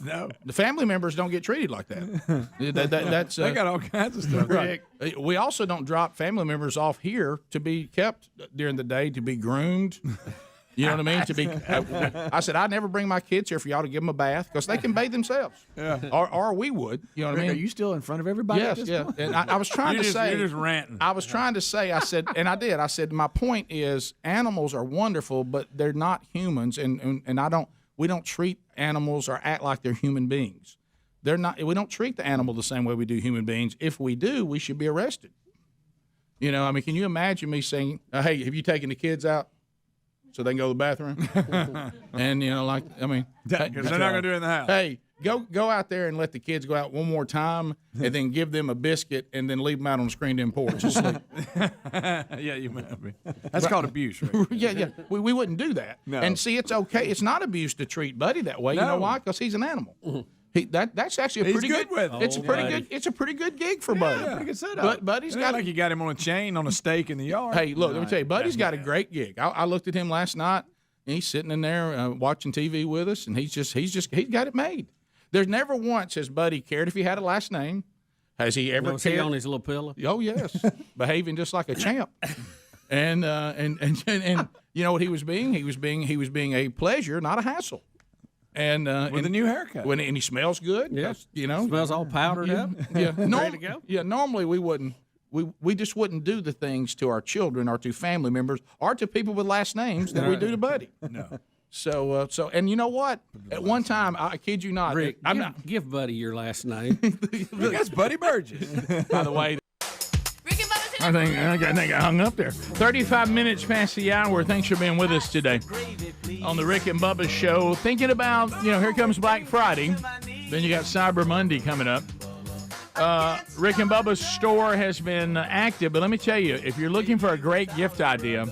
No. The family members don't get treated like that. That's they got all kinds of stuff. Right. We also don't drop family members off here to be kept during the day, to be groomed. You know what I mean? To be, I said, I never bring my kids here for y'all to give them a bath because they can bathe themselves. Yeah. Or we would. You know what I mean? Are you still in front of everybody? Yes, at this yeah. point? And I was trying to say. You're just ranting. I was trying to say. I said, and I did. I said, my point is, animals are wonderful, but they're not humans, and we don't treat animals or act like they're human beings. They're not. We don't treat the animal the same way we do human beings. If we do, we should be arrested. You know, I mean, can you imagine me saying, "Hey, have you taken the kids out so they can go to the bathroom?" And they're not going to do it in the house. Hey, go out there and let the kids go out one more time, and then give them a biscuit, and then leave them out on the screened-in porch to sleep. Yeah, you might be. That's called abuse, right? Yeah. We wouldn't do that. No. And see, it's okay. It's not abuse to treat Buddy that way. You know why? Because he's an animal. That's actually a He's pretty good with it. It's a pretty good. It's a pretty good gig for Buddy. Pretty good setup. But Buddy's It ain't got like you got him on a chain on a stake in the yard. Hey, look, let me tell you, Buddy's got a great gig. I looked at him last night, and he's sitting in there watching TV with us, and he's got it made. There's never once has Buddy cared if he had a last name. Has he ever Was cared? he on his little pillow? Oh yes, behaving just like a champ. And you know what he was being? He was being a pleasure, not a hassle. And with a new haircut. And he smells good. Yes, you know, smells all powdered up. Yeah, ready to go. Yeah, normally we wouldn't. We just wouldn't do the things to our children or to family members or to people with last names that we do to Buddy. No. So and you know what? At one time, I kid you not, Rick, I'm not. give Buddy your last name. That's Buddy Burgess. By the way, I think I hung up there. 35 minutes past the hour. Thanks for being with us today on the Rick and Bubba Show. Thinking about, here comes Black Friday. Then you got Cyber Monday coming up. Rick and Bubba's store has been active, but let me tell you, if you're looking for a great gift idea,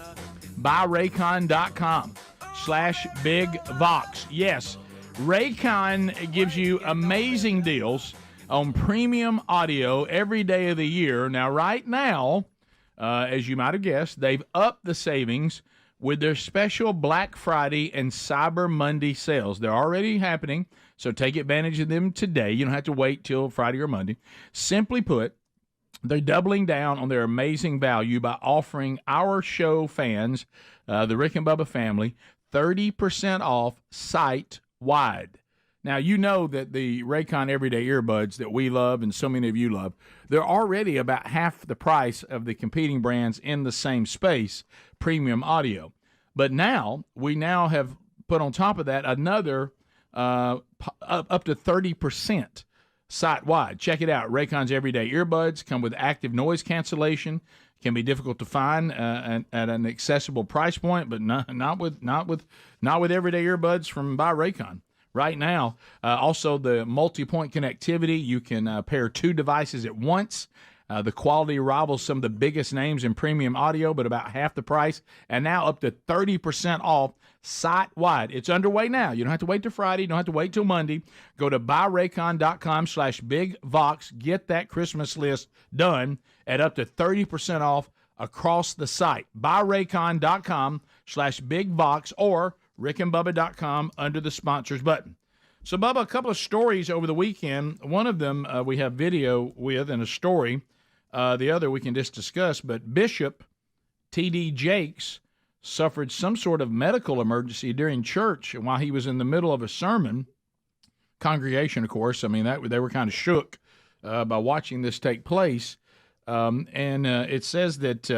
buyraycon.com/bigvox. Yes, Raycon gives you amazing deals on premium audio every day of the year. Now, right now, as you might have guessed, they've upped the savings with their special Black Friday and Cyber Monday sales. They're already happening, so take advantage of them today. You don't have to wait till Friday or Monday. Simply put, they're doubling down on their amazing value by offering our show fans, the Rick and Bubba family, 30% off site-wide. Now, you know that the Raycon Everyday Earbuds that we love and so many of you love, they're already about half the price of the competing brands in the same space, premium audio. But now, we have put on top of that another up to 30% site-wide. Check it out. Raycon's Everyday Earbuds come with active noise cancellation. Can be difficult to find at an accessible price point, but not with Everyday Earbuds from by Raycon. Right now, also the multi-point connectivity. You can pair two devices at once. The quality rivals some of the biggest names in premium audio, but about half the price. And now up to 30% off site-wide. It's underway now. You don't have to wait till Friday. You don't have to wait till Monday. Go to buyraycon.com/bigvox. Get that Christmas list done at up to 30% off across the site. buyraycon.com/bigvox or rickandbubba.com under the sponsors button. So, Bubba, a couple of stories over the weekend. One of them we have video with and a story. The other we can just discuss. But Bishop T.D. Jakes suffered some sort of medical emergency during church while he was in the middle of a sermon. Congregation, of course. I mean, they were kind of shook by watching this take place. And it says that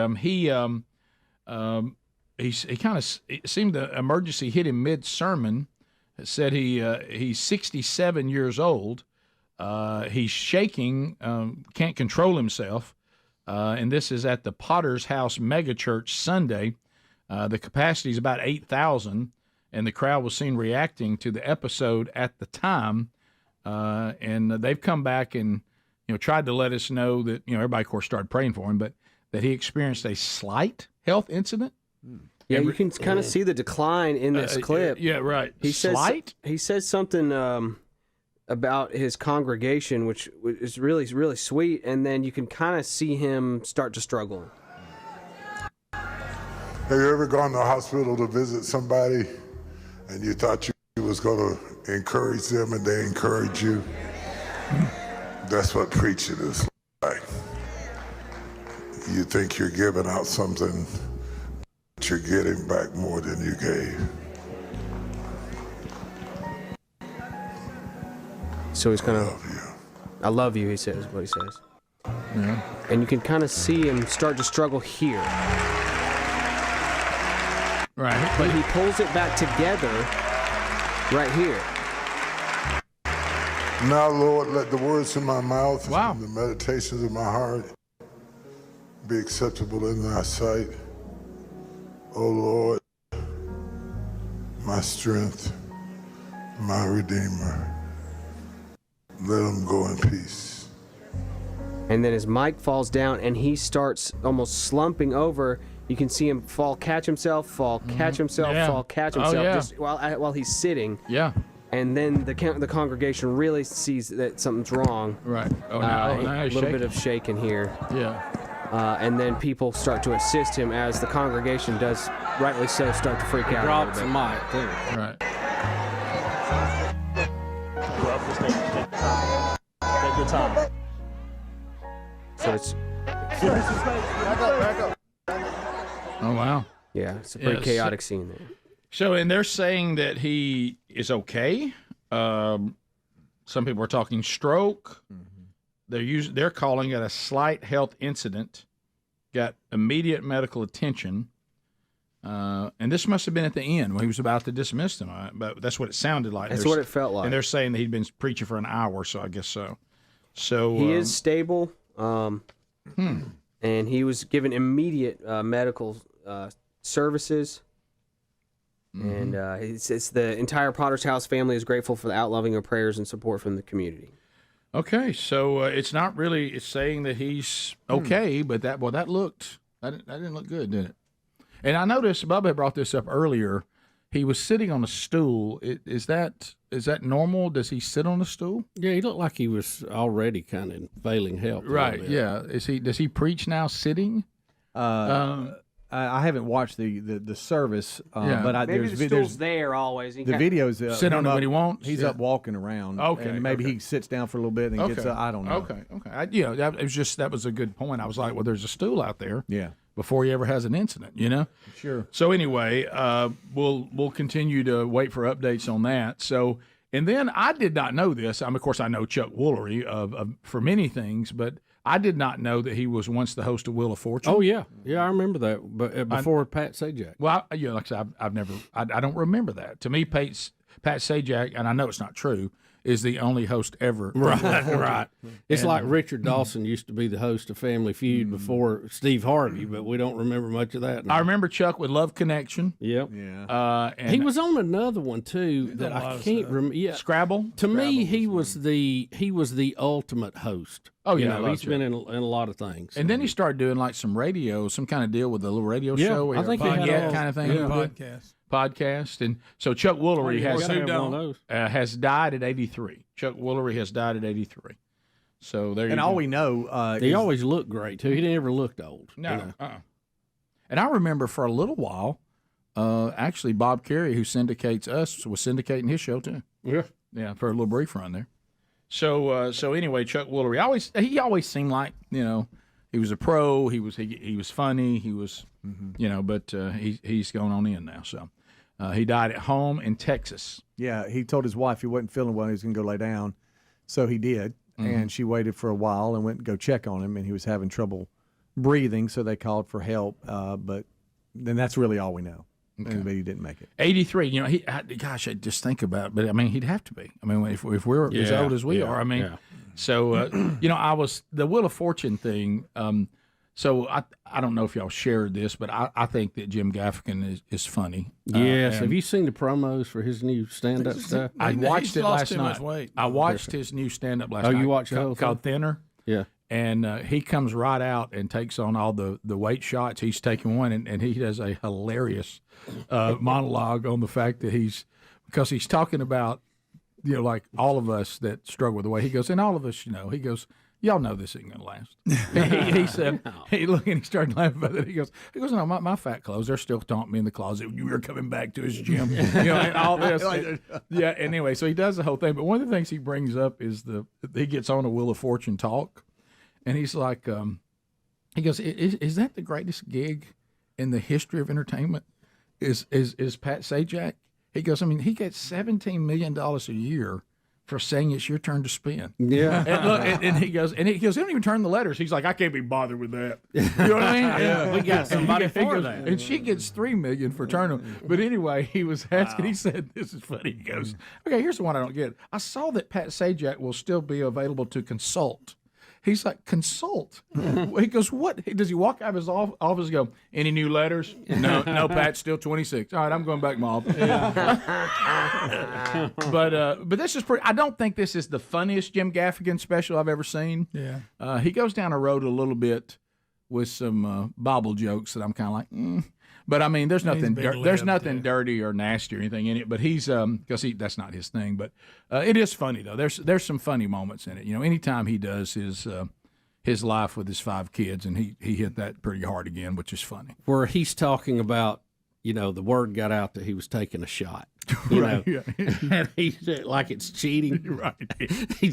it seemed the emergency hit him mid-sermon. It said he's 67 years old. He's shaking, can't control himself. And this is at the Potter's House Megachurch Sunday. The capacity is about 8,000, and the crowd was seen reacting to the episode at the time. And they've come back and tried to let us know that everybody, of course, started praying for him, but that he experienced a slight health incident. Yeah, you can kind of see the decline in this clip. Yeah, right. He Slight? He says something about his congregation, which is really, really sweet, and then you can kind of see him start to struggle. Have you ever gone to a hospital to visit somebody and you thought you was going to encourage them and they encourage you? That's what preaching is like. You think you're giving out something, but you're getting back more than you gave. So he's kind of, I love you, he says, what he says. Yeah. And you can kind of see him start to struggle here. Right. But he pulls it back together right here. Now, Lord, let the words of my mouth wow. and the meditations of my heart be acceptable in thy sight. O Lord, my strength, my Redeemer. Let him go in peace. And then his mic falls down and he starts almost slumping over. You can see him catch himself, catch himself, yeah. fall, catch himself, yeah. just while he's sitting. Yeah. and then the congregation really sees that something's wrong. Right. Now a he's little shaking. bit of shaking here. Yeah. And then people start to assist him as the congregation does, rightly so, start to freak out. Drops the mic, too. Right. Take your time. So it's. Back up. Oh, wow. Yeah, it's a pretty chaotic scene there. So, and they're saying that he is okay. Some people are talking stroke. They're calling it a slight health incident. Got immediate medical attention. And this must have been at the end when he was about to dismiss them. But that's what it sounded like. That's what it felt like. And they're saying that he'd been preaching for an hour, so I guess so. So he is stable. And he was given immediate medical services. And it's the entire Potter's House family is grateful for the outloving of prayers and support from the community. Okay, so it's not really. It's saying that he's okay, but that didn't look good, did it? And I noticed Bubba brought this up earlier. He was sitting on a stool. Is that normal? Does he sit on a stool? Yeah, he looked like he was already kind of failing health. Right. Yeah. Does he preach now sitting? I haven't watched the service, but Maybe there's the stool's there always. the videos. Sit on it when he wants. He's up walking around. Okay, and maybe he sits down for a little bit and gets up. I don't know. Okay. That was a good point. I was like, well, there's a stool out there. Yeah. Before he ever has an incident, Sure. So anyway, we'll continue to wait for updates on that. So, and then I did not know this. Of course, I know Chuck Woolery for many things, but I did not know that he was once the host of Wheel of Fortune. Oh yeah, I remember that. But before Pat Sajak. Well, like I said, I've never. I don't remember that. To me, Pat Sajak, and I know it's not true, is the only host ever. Right. It's like Richard Dawson used to be the host of Family Feud before Steve Harvey, but we don't remember much of that now. I remember Chuck with Love Connection. Yep. Yeah. And he was on another one too that I can't remember. Yeah. Scrabble. To me, he was the ultimate host. Oh yeah, he's been in a lot of things. And then he started doing like some radio, some kind of deal with a little radio show. I think he had that kind of thing. Podcast. And so Chuck Woolery has died at 83. Chuck Woolery has died at 83. So there you go. And all we know, he always looked great too. He never looked old. No. And I remember for a little while, actually Bob Carey, who syndicates us, was syndicating his show too. Yeah, for a little brief run there. So anyway, Chuck Woolery, he always seemed like, he was a pro. He was funny. He was, but he's going on in now. So he died at home in Texas. Yeah, he told his wife he wasn't feeling well. He was going to go lay down, so he did. And she waited for a while and went and go check on him, and he was having trouble breathing, so they called for help. But then that's really all we know. Okay. But he didn't make it. 83. I just think about it. But I mean, he'd have to be. I mean, if we're as old as we are, I mean. Yeah. So, I was the Wheel of Fortune thing. So I don't know if y'all shared this, but I think that Jim Gaffigan is funny. Yes. Have you seen the promos for his new stand-up stuff? I watched it last night. I watched his new stand-up last night. Oh, you watched the whole thing? Called Thinner. Yeah. And he comes right out and takes on all the weight shots. He's taking one, and he does a hilarious monologue on the fact that because he's talking about, like all of us that struggle with the weight. He goes, and all of us, he goes, y'all know this isn't going to last. He said, and he started laughing about it. He goes, no, my fat clothes, they're still taunting me in the closet. You were coming back to his gym, and all this. Anyway, so he does the whole thing. But one of the things he brings up is he gets on a Wheel of Fortune talk, and he's like, he goes, is that the greatest gig in the history of entertainment? Is Pat Sajak? He goes, I mean, he gets $17 million a year for saying it's your turn to spin. Yeah. and he goes, he don't even turn the letters. He's like, I can't be bothered with that. You know what I mean? Yeah. We got somebody for that. And she gets $3 million for turning them. But anyway, he was asking, he said, this is funny. He goes, okay, here's the one I don't get. I saw that Pat Sajak will still be available to consult. He's like, consult? He goes, what? Does he walk out of his office and go, any new letters? No, Pat, still 26. All right, I'm going back to my office. Yeah. But this is pretty, I don't think this is the funniest Jim Gaffigan special I've ever seen. Yeah. He goes down a road a little bit with some bobble jokes that I'm kind of like, But I mean, there's nothing dirty or nasty or anything in it. But he's because that's not his thing. But it is funny though. There's some funny moments in it. Anytime he does his life with his 5 kids, and he hit that pretty hard again, which is funny. Where he's talking about, the word got out that he was taking a shot. Right, yeah. And he said like it's cheating. Right.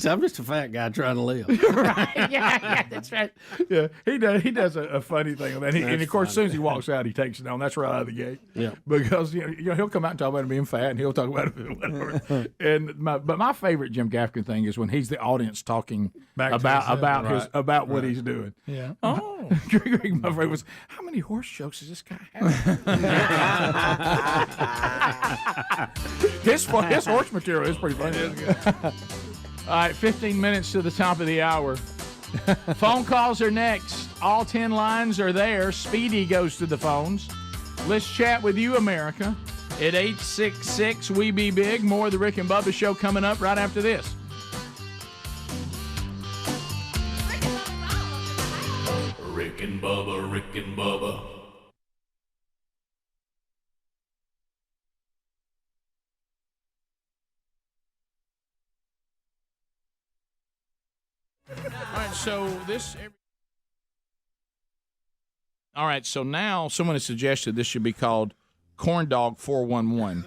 I'm just a fat guy trying to live. Right. Yeah, that's right. Yeah, he does a funny thing on that. And of course, as soon as he walks out, he takes it on. That's right out of the gate. Yeah. Because he'll come out and talk about him being fat, and he'll talk about it whatever. But my favorite Jim Gaffigan thing is when he's the audience talking about what he's doing. Yeah. Oh, Greg, my favorite was, how many horse jokes does this guy have? His horse material is pretty funny. All right, 15 minutes to the top of the hour. Phone calls are next. All 10 lines are there. Speedy goes to the phones. Let's chat with you, America, at 866-WE-BE-BIG. More of the Rick and Bubba Show coming up right after this. Rick and Bubba, Rick and Bubba. All right, so now someone has suggested this should be called Corn Dog 411.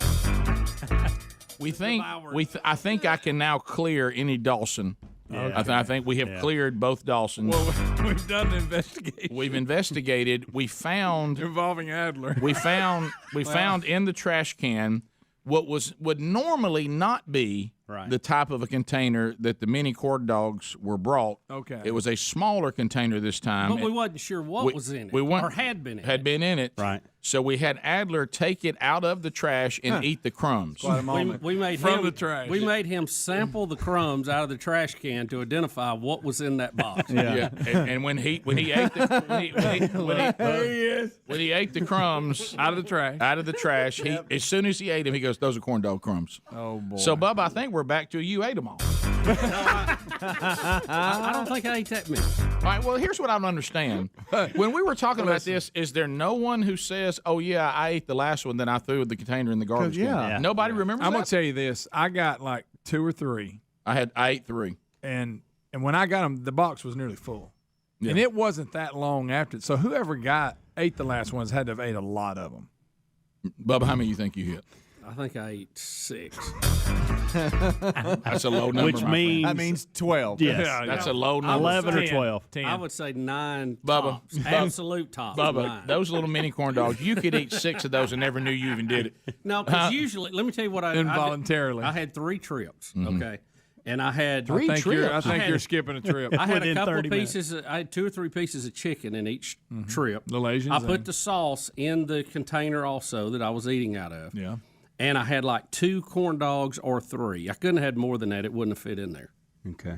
I think I can now clear any Dawson. Yeah. I think we have cleared both Dawsons. Well, we've done the investigation. We've investigated. We found involving Adler. We found in the trash can what would normally not be the type of a container that the mini corn dogs were brought. Okay. It was a smaller container this time. But we wasn't sure what was in it or had been in it. Had been in it. Right. So we had Adler take it out of the trash and eat the crumbs. We made from him, the trash. We made him sample the crumbs out of the trash can to identify what was in that box. Yeah. And when he ate the crumbs out of the trash, he as soon as he ate them, he goes, "Those are corn dog crumbs." Oh boy. So Bubba, I think we're back to you ate them all. I don't think I ate that many. All right, well, here's what I don't understand. When we were talking about this, is there no one who says, "Oh yeah, I ate the last one, then I threw the container in the garbage can"? Nobody remembers. I'm that? gonna tell you this: I got like 2 or 3. I ate 3, and when I got them, the box was nearly full, and it wasn't that long after. So whoever ate the last ones had to have ate a lot of them. Bubba, how many you think you hit? I think I ate 6. That's a low number. Which means that means 12. Yes, that's a low number. 11 or 12. 10. I would say 9. Bubba, tops. Absolute tops. Bubba, 9. those little mini corn dogs, you could eat 6 of those and never knew you even did it. No, because usually, let me tell you what involuntarily. I had 3 trips. Okay. And I had 3 trips. I think you're skipping a trip. I had a couple 30 pieces. I had 2 or 3 pieces of chicken in each trip. Little Asians. I put the sauce in the container also that I was eating out of. Yeah. And I had like 2 corn dogs or 3. I couldn't have had more than that. It wouldn't have fit in there. Okay.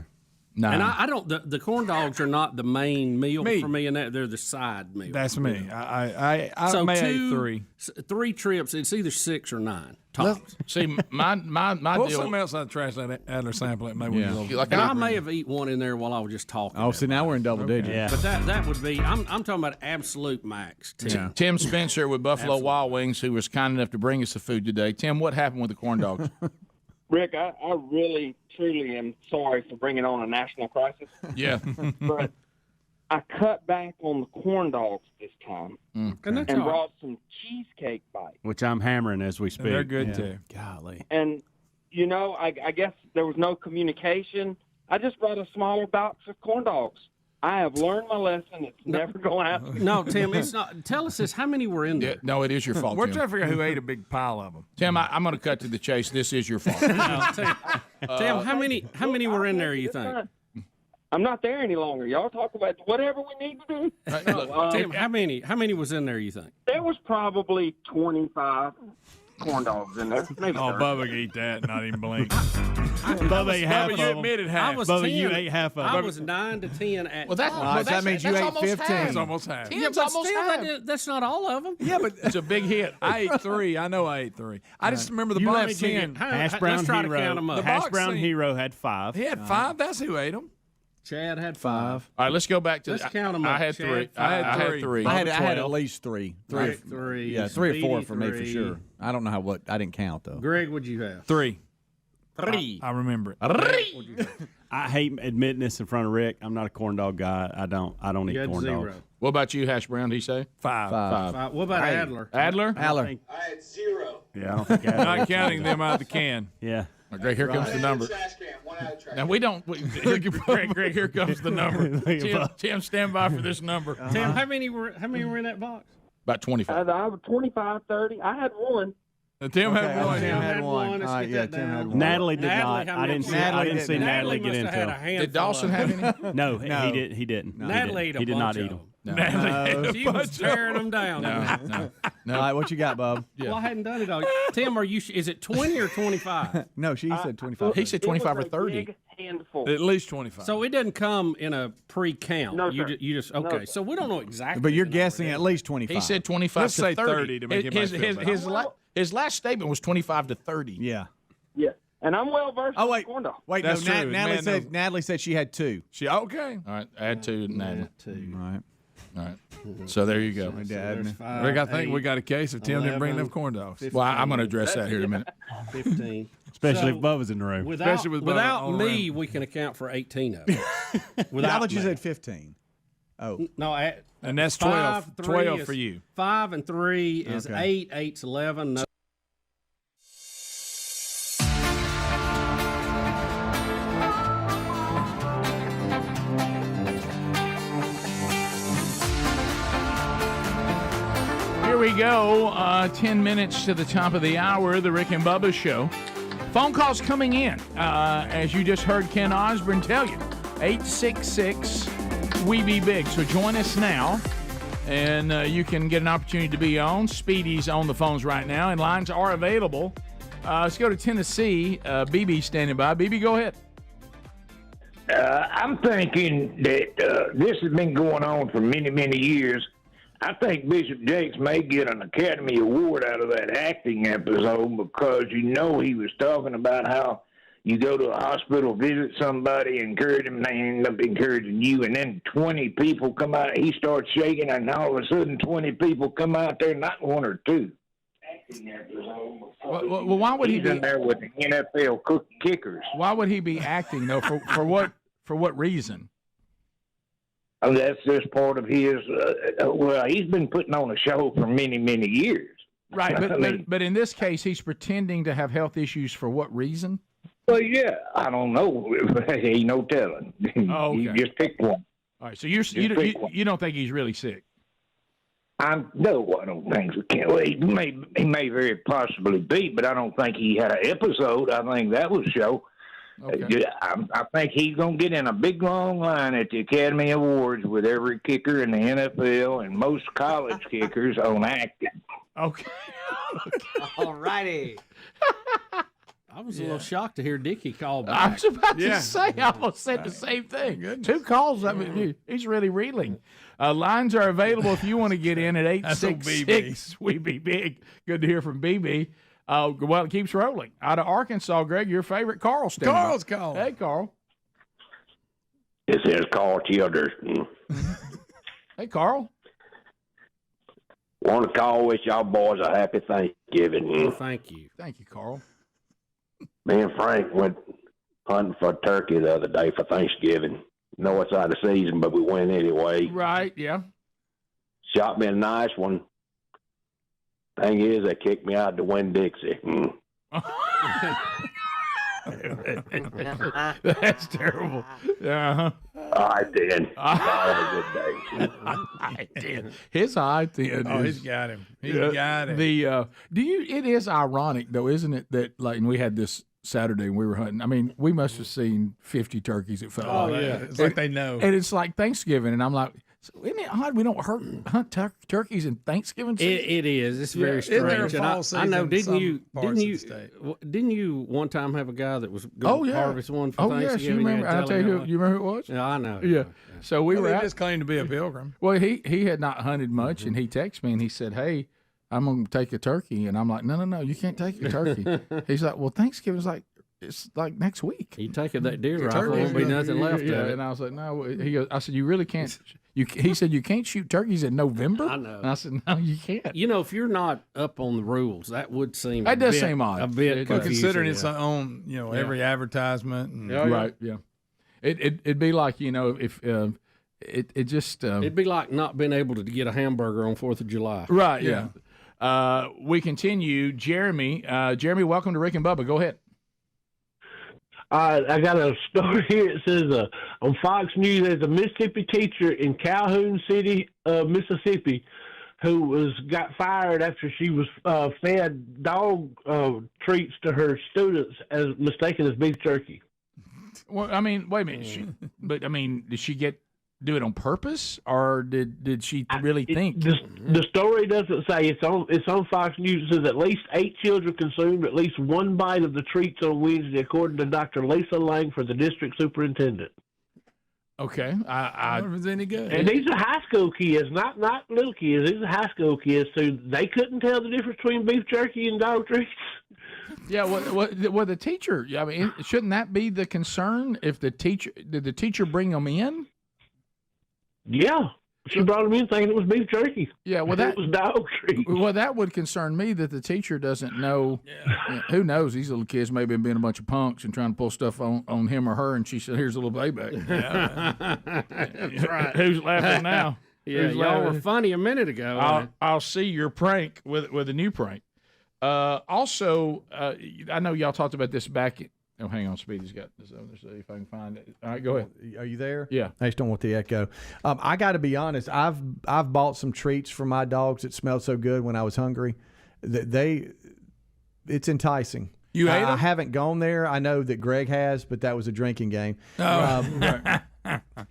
9. And I don't. The corn dogs are not the main meal for me, and they're the side meal. That's me. I so may 2, ate 3 trips. It's either 6 or 9 tops. See, my Pull deal. something else out of the trash. Let Adler sample it. Maybe Like and I may have eaten one in there while I was just talking. Oh, see, now we're in double digits. Yeah. But that would be. I'm talking about absolute max. Tim Spencer with Buffalo Wild Wings, who was kind enough to bring us the food today. Tim, what happened with the corn dogs? Rick, I really, truly am sorry for bringing on a national crisis. Yeah. But I cut back on the corn dogs this time and brought some cheesecake bites. Which I'm hammering as we speak. And they're good too. Golly. And, I guess there was no communication. I just brought a smaller box of corn dogs. I have learned my lesson. It's never going to happen. No, Tim, it's not. Tell us this. How many were in there? Yeah, no, it is your fault, We're Tim. trying to figure out who ate a big pile of them. Tim, I'm going to cut to the chase. This is your fault. Tim, how many were in there, you think? I'm not there any longer. Y'all talk about whatever we need to do. Tim, how many was in there, you think? There was probably 25 corn dogs in there. Maybe 30. Bubba could eat that and not even blink. Bubba ate half of them. You admitted half. Bubba, you ate half of them. I was 9 to 10 at. Well, that means you ate 15. That's almost half. Yeah, but still, that's not all of them. Yeah, but it's a big hit. I ate 3. I know I ate 3. I just remember the box scene. Hash Brown Let's try to count Hero. them up. Hash Brown Hero had 5. He had 5. That's who ate them. Chad had 5. All right, let's go back to. Let's count them I up. had Chad, 3. five. I had 3. I had at least 3. Rick, 3. Yeah, 3 or 4 Speedy, for me for 3. sure. I don't know what I didn't count though. Greg, what'd you have? 3. 3. I remember it. I hate admitting this in front of Rick. I'm not a corn dog guy. I don't You eat had corn 0. dogs. What about you, Hash Brown? Did he say 5. 5. What about Adler? Adler? I had 0. Yeah, I don't think Not counting them out of the can. Yeah. Greg, here comes the number. Now we don't. Greg, here comes the number. Tim, stand by for this number. Tim, how many were in that box? About 25. I was 25, 30. I had 1. Tim had 1. Tim had 1. Let's get that Tim down. had 1. Natalie did Natalie, not. how I many didn't did see. I didn't see Natalie get must into have had a it. handful Did Dawson of have them. any? No, No. he didn't. No, Natalie ate a he did not bunch eat of them. them. No. She was tearing them down. No. All right, what you got, Bub? Well, I hadn't done it all. Tim, is it 20 or 25? No, she said 25. He said 25 or 30. Big handful. At least 25. So it doesn't come in a pre-count. No, you, sir. you just okay. No, sir. So we don't know exactly. But you're the number, guessing do at we? least 25. He said 25 Let's to say 30. 30 to make it His last statement was 25 to 30. Yeah. Yeah. And I'm well versed Oh in wait, corn dog. wait. That's No, true. Natalie Man, said Natalie said she had 2. Okay. All right, add 2, Natalie. All right. So there you go. There's 5, Rick, I think 8, we got a case if Tim didn't bring 11, enough corn dogs. 15, Well, I'm going to address that here in a minute. 15. Especially So, if Bubba's in the room. Especially with Bubba without all me, around. we can account for 18 of them. I Without thought you me. said 15. Oh. No, And that's 5, 12. 3 12 is- for you. 5 and 3 is Okay. 8. 8's 11. No. Here we go. 10 minutes to the top of the hour, the Rick and Bubba Show. Phone calls coming in. As you just heard Ken Osborne tell you, 866-WE-BE-BIG. So join us now, and you can get an opportunity to be on. Speedy's on the phones right now, and lines are available. Let's go to Tennessee. BB standing by. BB, go ahead. I'm thinking that this has been going on for many, many years. I think Bishop Jakes may get an Academy Award out of that acting episode because, he was talking about how you go to a hospital, visit somebody, encourage them, and they end up encouraging you, and then 20 people come out. He starts shaking, and all of a sudden 20 people come out there, not 1 or 2. Acting episode. Well, why would he He's be in there with the NFL kickers? Why would he be acting though? For what? For what reason? Oh, that's just part of his. He's been putting on a show for many, many years. Right, I mean, but in this case, he's pretending to have health issues for what reason? Well, yeah, I don't know. Ain't no telling. Oh, okay. You just pick one. All right, so you don't think he's really sick? No, I don't think so. Well, he may very possibly be, but I don't think he had an episode. I think that was show. Okay. I think he's going to get in a big, long line at the Academy Awards with every kicker in the NFL and most college kickers on acting. Okay. All righty. I was a little shocked to hear Dickie call back. I was about to say, I almost said the same thing. 2 calls. I mean, he's really reeling. Lines are available if you want to get in at 866-WE-BE-BIG. Good to hear from BB. Well, it keeps rolling. Out of Arkansas, Greg, your favorite Carl standing by. Carl's calling. Hey, Carl. This is Carl Childers. Hey, Carl. Want to call wish y'all boys a happy Thanksgiving. Thank you. Thank you, Carl. Me and Frank went hunting for turkey the other day for Thanksgiving. Know it's out of season, but we went anyway. Right, yeah. Shot me a nice one. Thing is, they kicked me out to Winn-Dixie. That's terrible. Uh-huh. I did. Have a good day. I did. His eye thin. Oh, he's got him. He's got him. It is ironic though, isn't it, that like we had this Saturday and we were hunting. I mean, we must have seen 50 turkeys. It felt like. Yeah. It's like they know. And it's like Thanksgiving, and I'm like, so isn't it odd we don't hunt turkeys in Thanksgiving season? It is. It's very Isn't there a strange. fall And season I know. in Didn't some you? parts Didn't of you? the state? Didn't you one time have a guy that was going to harvest one for yes, Thanksgiving? you remember? had to I'll tell you him who. what? You remember who it was? Yeah, I know. Yeah. So we were He out. just claimed to be a pilgrim. Well, he had not hunted much, and he texted me and he said, "Hey, I'm going to take a turkey," and I'm like, "No, you can't take a turkey." He's like, "Well, Thanksgiving's like it's like next week. You taking that deer rifle, won't be nothing left of it. And I was like, no. He goes, I said, you really can't. He said, you can't shoot turkeys in November? I know. And I said, no, you can't. You know, if you're not up on the rules, that would seem That does seem odd. A bit Well, confusing, considering it's yeah. on, every advertisement. And, Right, yeah. It'd be like, if it just... It'd be like not being able to get a hamburger on 4th of July. Right, yeah. We continue. Jeremy, welcome to Rick and Bubba. Go ahead. I got a story here. It says on Fox News, there's a Mississippi teacher in Calhoun City, Mississippi, who got fired after she was fed dog treats to her students as mistaken as beef jerky. Well, I mean, wait a minute. Did she do it on purpose, or did she really think? The story doesn't say. It's on Fox News. It says at least 8 children consumed at least one bite of the treats on Wednesday, according to Dr. Lisa Lang for the district superintendent. Okay, I wonder if it's any good. And these are high school kids, not little kids. These are high school kids, so they couldn't tell the difference between beef jerky and dog treats. Yeah, well, the teacher. I mean, shouldn't that be the concern? If did the teacher bring them in? Yeah, she brought them in thinking it was beef jerky. Yeah, well, it was dog treats. Well, that would concern me that the teacher doesn't know. Yeah, who knows? These little kids maybe have been a bunch of punks and trying to pull stuff on him or her, and she said, "Here's a little payback." That's right. Who's laughing now? Yeah, y'all were funny a minute ago. I'll see your prank with a new prank. Also, I know y'all talked about this back. Oh, hang on, Speedy's got this over there. See if I can find it. All right, go ahead. Are you there? Yeah. I just don't want the echo. I got to be honest. I've bought some treats for my dogs that smelled so good when I was hungry. It's enticing. You ate them? I haven't gone there. I know that Greg has, but that was a drinking game. Right.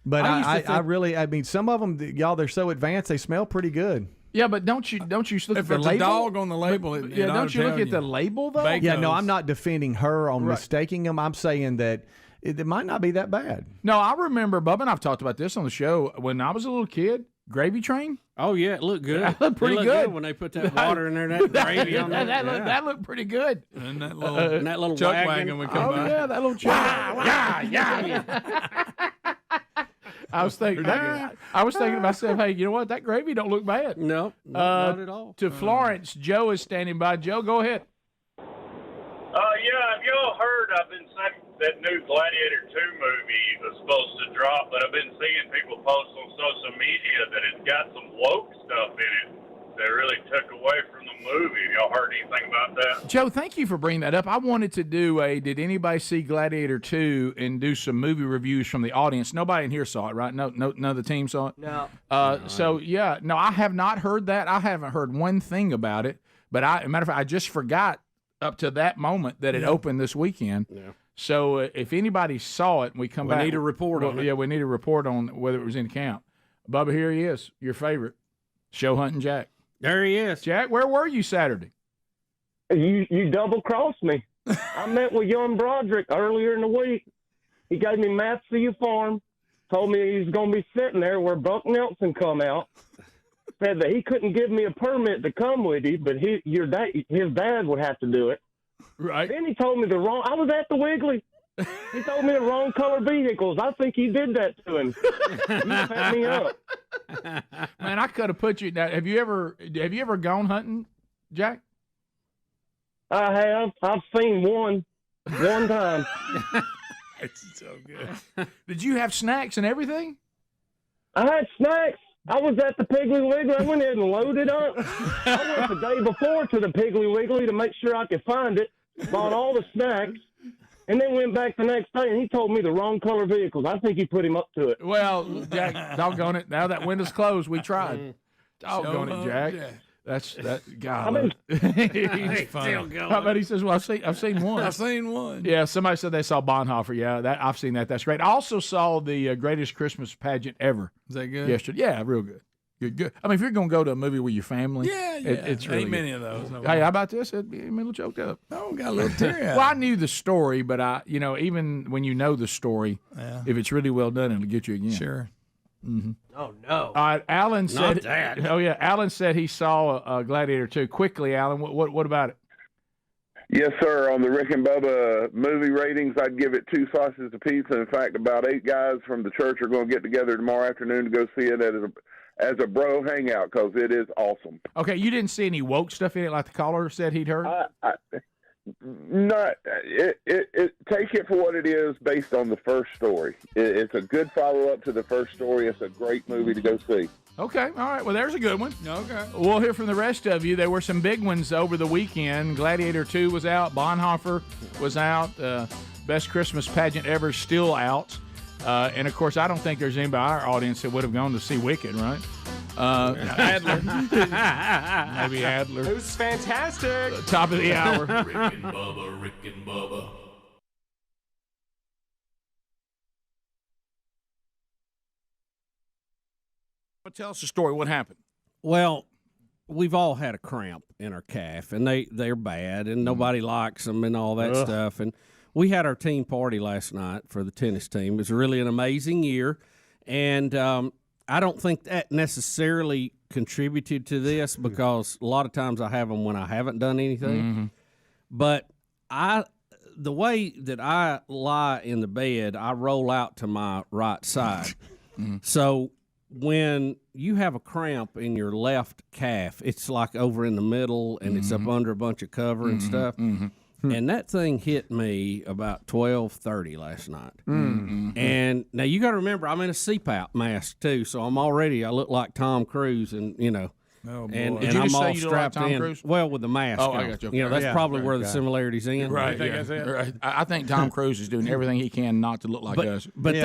But I really, some of them, y'all, they're so advanced, they smell pretty good. Yeah, but don't you look if at the it's label? a dog on the label, don't you look at the label though? Yeah, no, I'm not defending her on mistaking them. I'm saying that it might not be that bad. No, I remember Bubba and I've talked about this on the show when I was a little kid. Gravy Train. Oh yeah, it looked good. That looked pretty It good when they put that water in there. That gravy on there. That looked pretty good. And that little chuck wagon would come by. Oh yeah, that little chuck. Yeah. I was thinking to myself, hey, you know what? That gravy don't look bad. No, not at all. To Florence, Joe is standing by. Joe, go ahead. Yeah, have y'all heard? I've been saying that new Gladiator 2 movie was supposed to drop, but I've been seeing people post on social media that it's got some woke stuff in it that really took away from the movie. Have y'all heard anything about that? Joe, thank you for bringing that up. I wanted to do did anybody see Gladiator 2 and do some movie reviews from the audience? Nobody in here saw it, right? No, none of the team saw it? No. So, yeah, no, I have not heard that. I haven't heard one thing about it. But, as a matter of fact, I just forgot up to that moment that it opened this weekend. Yeah. So, if anybody saw it and we come back. We need a report on it. Yeah, we need a report on whether it was in count. Bubba, here he is, your favorite, show hunting Jack. There he is. Jack, where were you Saturday? You double-crossed me. I met with young Broderick earlier in the week. He gave me maps of your farm, told me he was going to be sitting there where Buck Nelson come out, said that he couldn't give me a permit to come with you, but his dad would have to do it. Right. Then he told me I was at the Wiggly. He told me the wrong color vehicles. I think he did that to him. You set me up. Man, I could have put you down. Have you ever gone hunting, Jack? I have. I've seen one time. It's so good. Did you have snacks and everything? I had snacks. I was at the Piggly Wiggly. I went in and loaded up. I went the day before to the Piggly Wiggly to make sure I could find it, bought all the snacks, and then went back the next day, and he told me the wrong color vehicles. I think he put him up to it. Well, Jack, doggone it. Now that window's closed, we tried. Doggone it, Jack. That's God. He's funny. How about he says, well, I've seen one. I've seen one. Yeah, somebody said they saw Bonhoeffer. Yeah, I've seen that. That's great. I also saw the greatest Christmas pageant ever. Is that good? Yesterday. Yeah, real good. Good. I mean, if you're going to go to a movie with your family, it's really ain't many good. of those. No Hey, how about this? It'd be a little choked up. Oh, got a little teary eye. Well, I knew the story, but even when you know the story, if it's really well done, it'll get you again. Sure. Mm-hmm. Oh no! All right, Alan said. Not that. Oh yeah, Alan said he saw Gladiator 2. Quickly, Alan, what about it? Yes, sir. On the Rick and Bubba movie ratings, I'd give it 2 slices of pizza. In fact, about 8 guys from the church are going to get together tomorrow afternoon to go see it as a bro hangout because it is awesome. Okay, you didn't see any woke stuff in it like the caller said he'd heard? Take it for what it is based on the first story. It's a good follow-up to the first story. It's a great movie to go see. Okay, all right. Well, there's a good one. Okay. We'll hear from the rest of you. There were some big ones over the weekend. Gladiator 2 was out. Bonhoeffer was out. Best Christmas Pageant Ever still out. And, of course, I don't think there's anybody in our audience that would have gone to see Wicked, right? Adler. Maybe Adler. It was fantastic. Top of the hour. Rick and Bubba, Rick and Bubba. Tell us the story. What happened? Well, we've all had a cramp in our calf, and they're bad, and nobody likes them and all that stuff. And we had our team party last night for the tennis team. It was really an amazing year, and I don't think that necessarily contributed to this because a lot of times I have them when I haven't done anything. Mm-hmm. But the way that I lie in the bed, I roll out to my right side. So when you have a cramp in your left calf, it's like over in the middle and it's up under a bunch of cover and stuff. And that thing hit me about 12:30 last night. And now you got to remember, I'm in a CPAP mask too, so I look like Tom Cruise, and Oh, boy. and Did you I'm just say all you look like strapped Tom in. Cruise? Well, with the mask. Oh, on. I got you. You know, that's Yeah. probably where the Okay. similarities in. Right. Right. I think Tom Cruise is doing everything he can not to look like us. But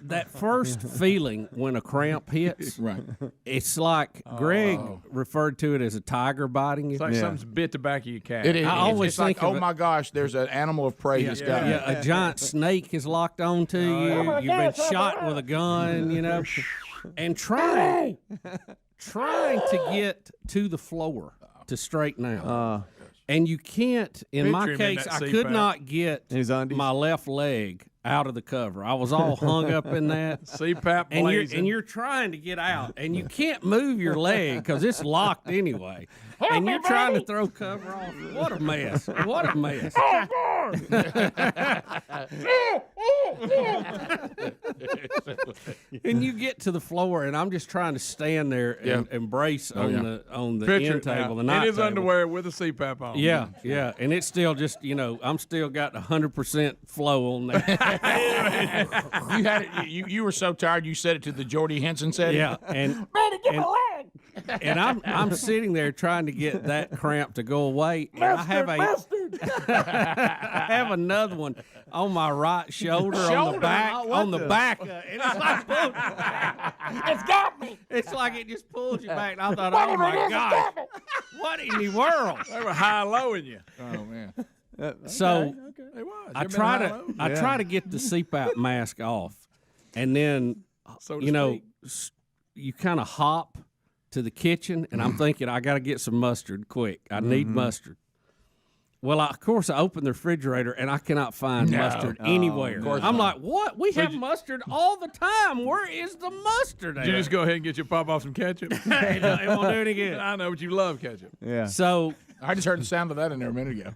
that first feeling when a cramp hits, right? It's like Greg referred to it as a tiger biting you. It's like something's bit the back of your calf. It is. I always it's like, think of oh my gosh, there's an animal of prey that's got me. a giant snake is locked onto you. You've been shot with a gun, and trying to get to the floor to straighten out. And you can't, in my Picture him in case, that I CPAP. could not get my left leg out of the cover. I was all hung up in that. CPAP and blazing. you're trying to get out, and you can't move your leg because it's locked anyway. And you're trying to throw cover off. What a mess. What a mess. And you get to the floor, and I'm just trying to stand there and brace on the Picture end it now. table, the night in his table. underwear with a CPAP on. Yeah, and it's still just I'm still got 100% flow on there. You had it. You were so tired. You said it to the Jordy Henson setting. Yeah, and I'm sitting there trying to get that cramp to go away, and I have another one on my right shoulder on the back, and it's like It's got me. It's like it just pulls you back. And I thought, oh my gosh, what in the world? They were high-lowing you. Oh man. So They was. I You've been try high-low. to get the CPAP mask off, and then So to speak. you kind of hop to the kitchen, and I'm thinking I got to get some mustard quick. I need mustard. Well, of course, I open the refrigerator, and I cannot find mustard anywhere. I'm like, what? We have mustard all the time. Where is the mustard at? Did you just go ahead and get your pop off some ketchup? it won't do any good. I know, but you love ketchup. Yeah. So I just heard the sound of that in there a minute ago.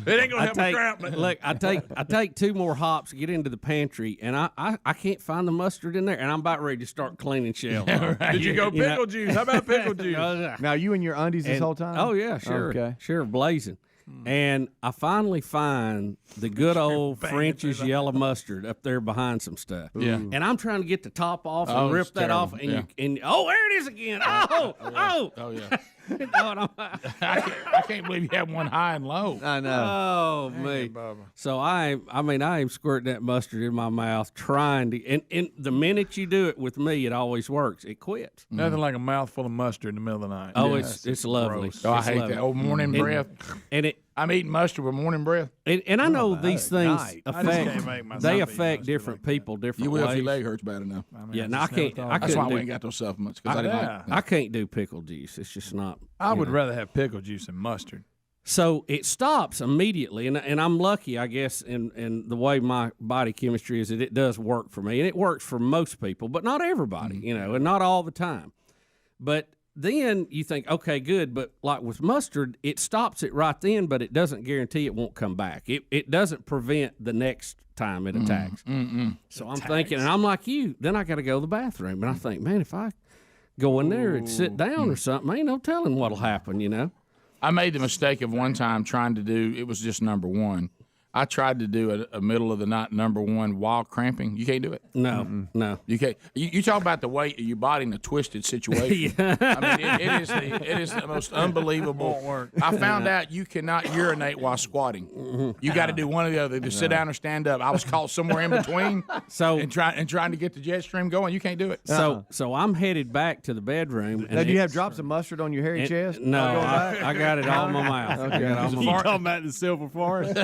It ain't gonna help a crap. Look, I take 2 more hops, get into the pantry, and I can't find the mustard in there, and I'm about ready to start cleaning shelves. Did you go pickle juice? How about pickle juice? Now you in your undies this whole time? Oh yeah, sure. Okay. Sure, blazing. And I finally find the good old French's yellow mustard up there behind some stuff. Yeah. And I'm trying to get the top off and Oh, rip it's that off, terrible. and there it is again. Oh. Oh yeah. I can't believe you have one high and low. I know. Oh Dang me. it, Bubba. So I am squirting that mustard in my mouth, trying to. And the minute you do it with me, it always works. It quits. Nothing like a mouthful of mustard in the middle of the night. Oh, Yeah. it's lovely. gross. Oh, I It's hate lovely. that. Oh, morning breath. And I'm eating mustard with morning breath. I know these things night. I just can't make myself they eat affect mustard different people different You will ways. if your leg hurts bad enough. Yeah, no, I can't. That's why I couldn't went and got those supplements because I didn't like. I can't do pickle juice. It's just not. I you would know. rather have pickle juice than mustard. So it stops immediately, and I'm lucky, I guess, in the way my body chemistry is that it does work for me, and it works for most people, but not everybody, and not all the time. But then you think, okay, good. But like with mustard, it stops it right then, but it doesn't guarantee it won't come back. It doesn't prevent the next time it attacks. So I'm thinking, and I'm like you, then I got to go to the bathroom. And I think, man, if I go in there and sit down or something, ain't no telling what'll happen, you know? I made the mistake of one time trying to do, it was just number one. I tried to do a middle of the night number one while cramping. You can't do it. No, no. You can't. You talk about the weight of your body in a twisted situation. I mean, it is the most unbelievable. Won't work. I found out you cannot urinate while squatting. You got to do one or the other. To sit down or stand up. I was caught somewhere in between. and trying to get the jet stream going. You can't do it. So I'm headed back to the bedroom. Now, do you have drops of mustard on your hairy chest? No, I got it all in my mouth. Okay. You talking about the silver forest?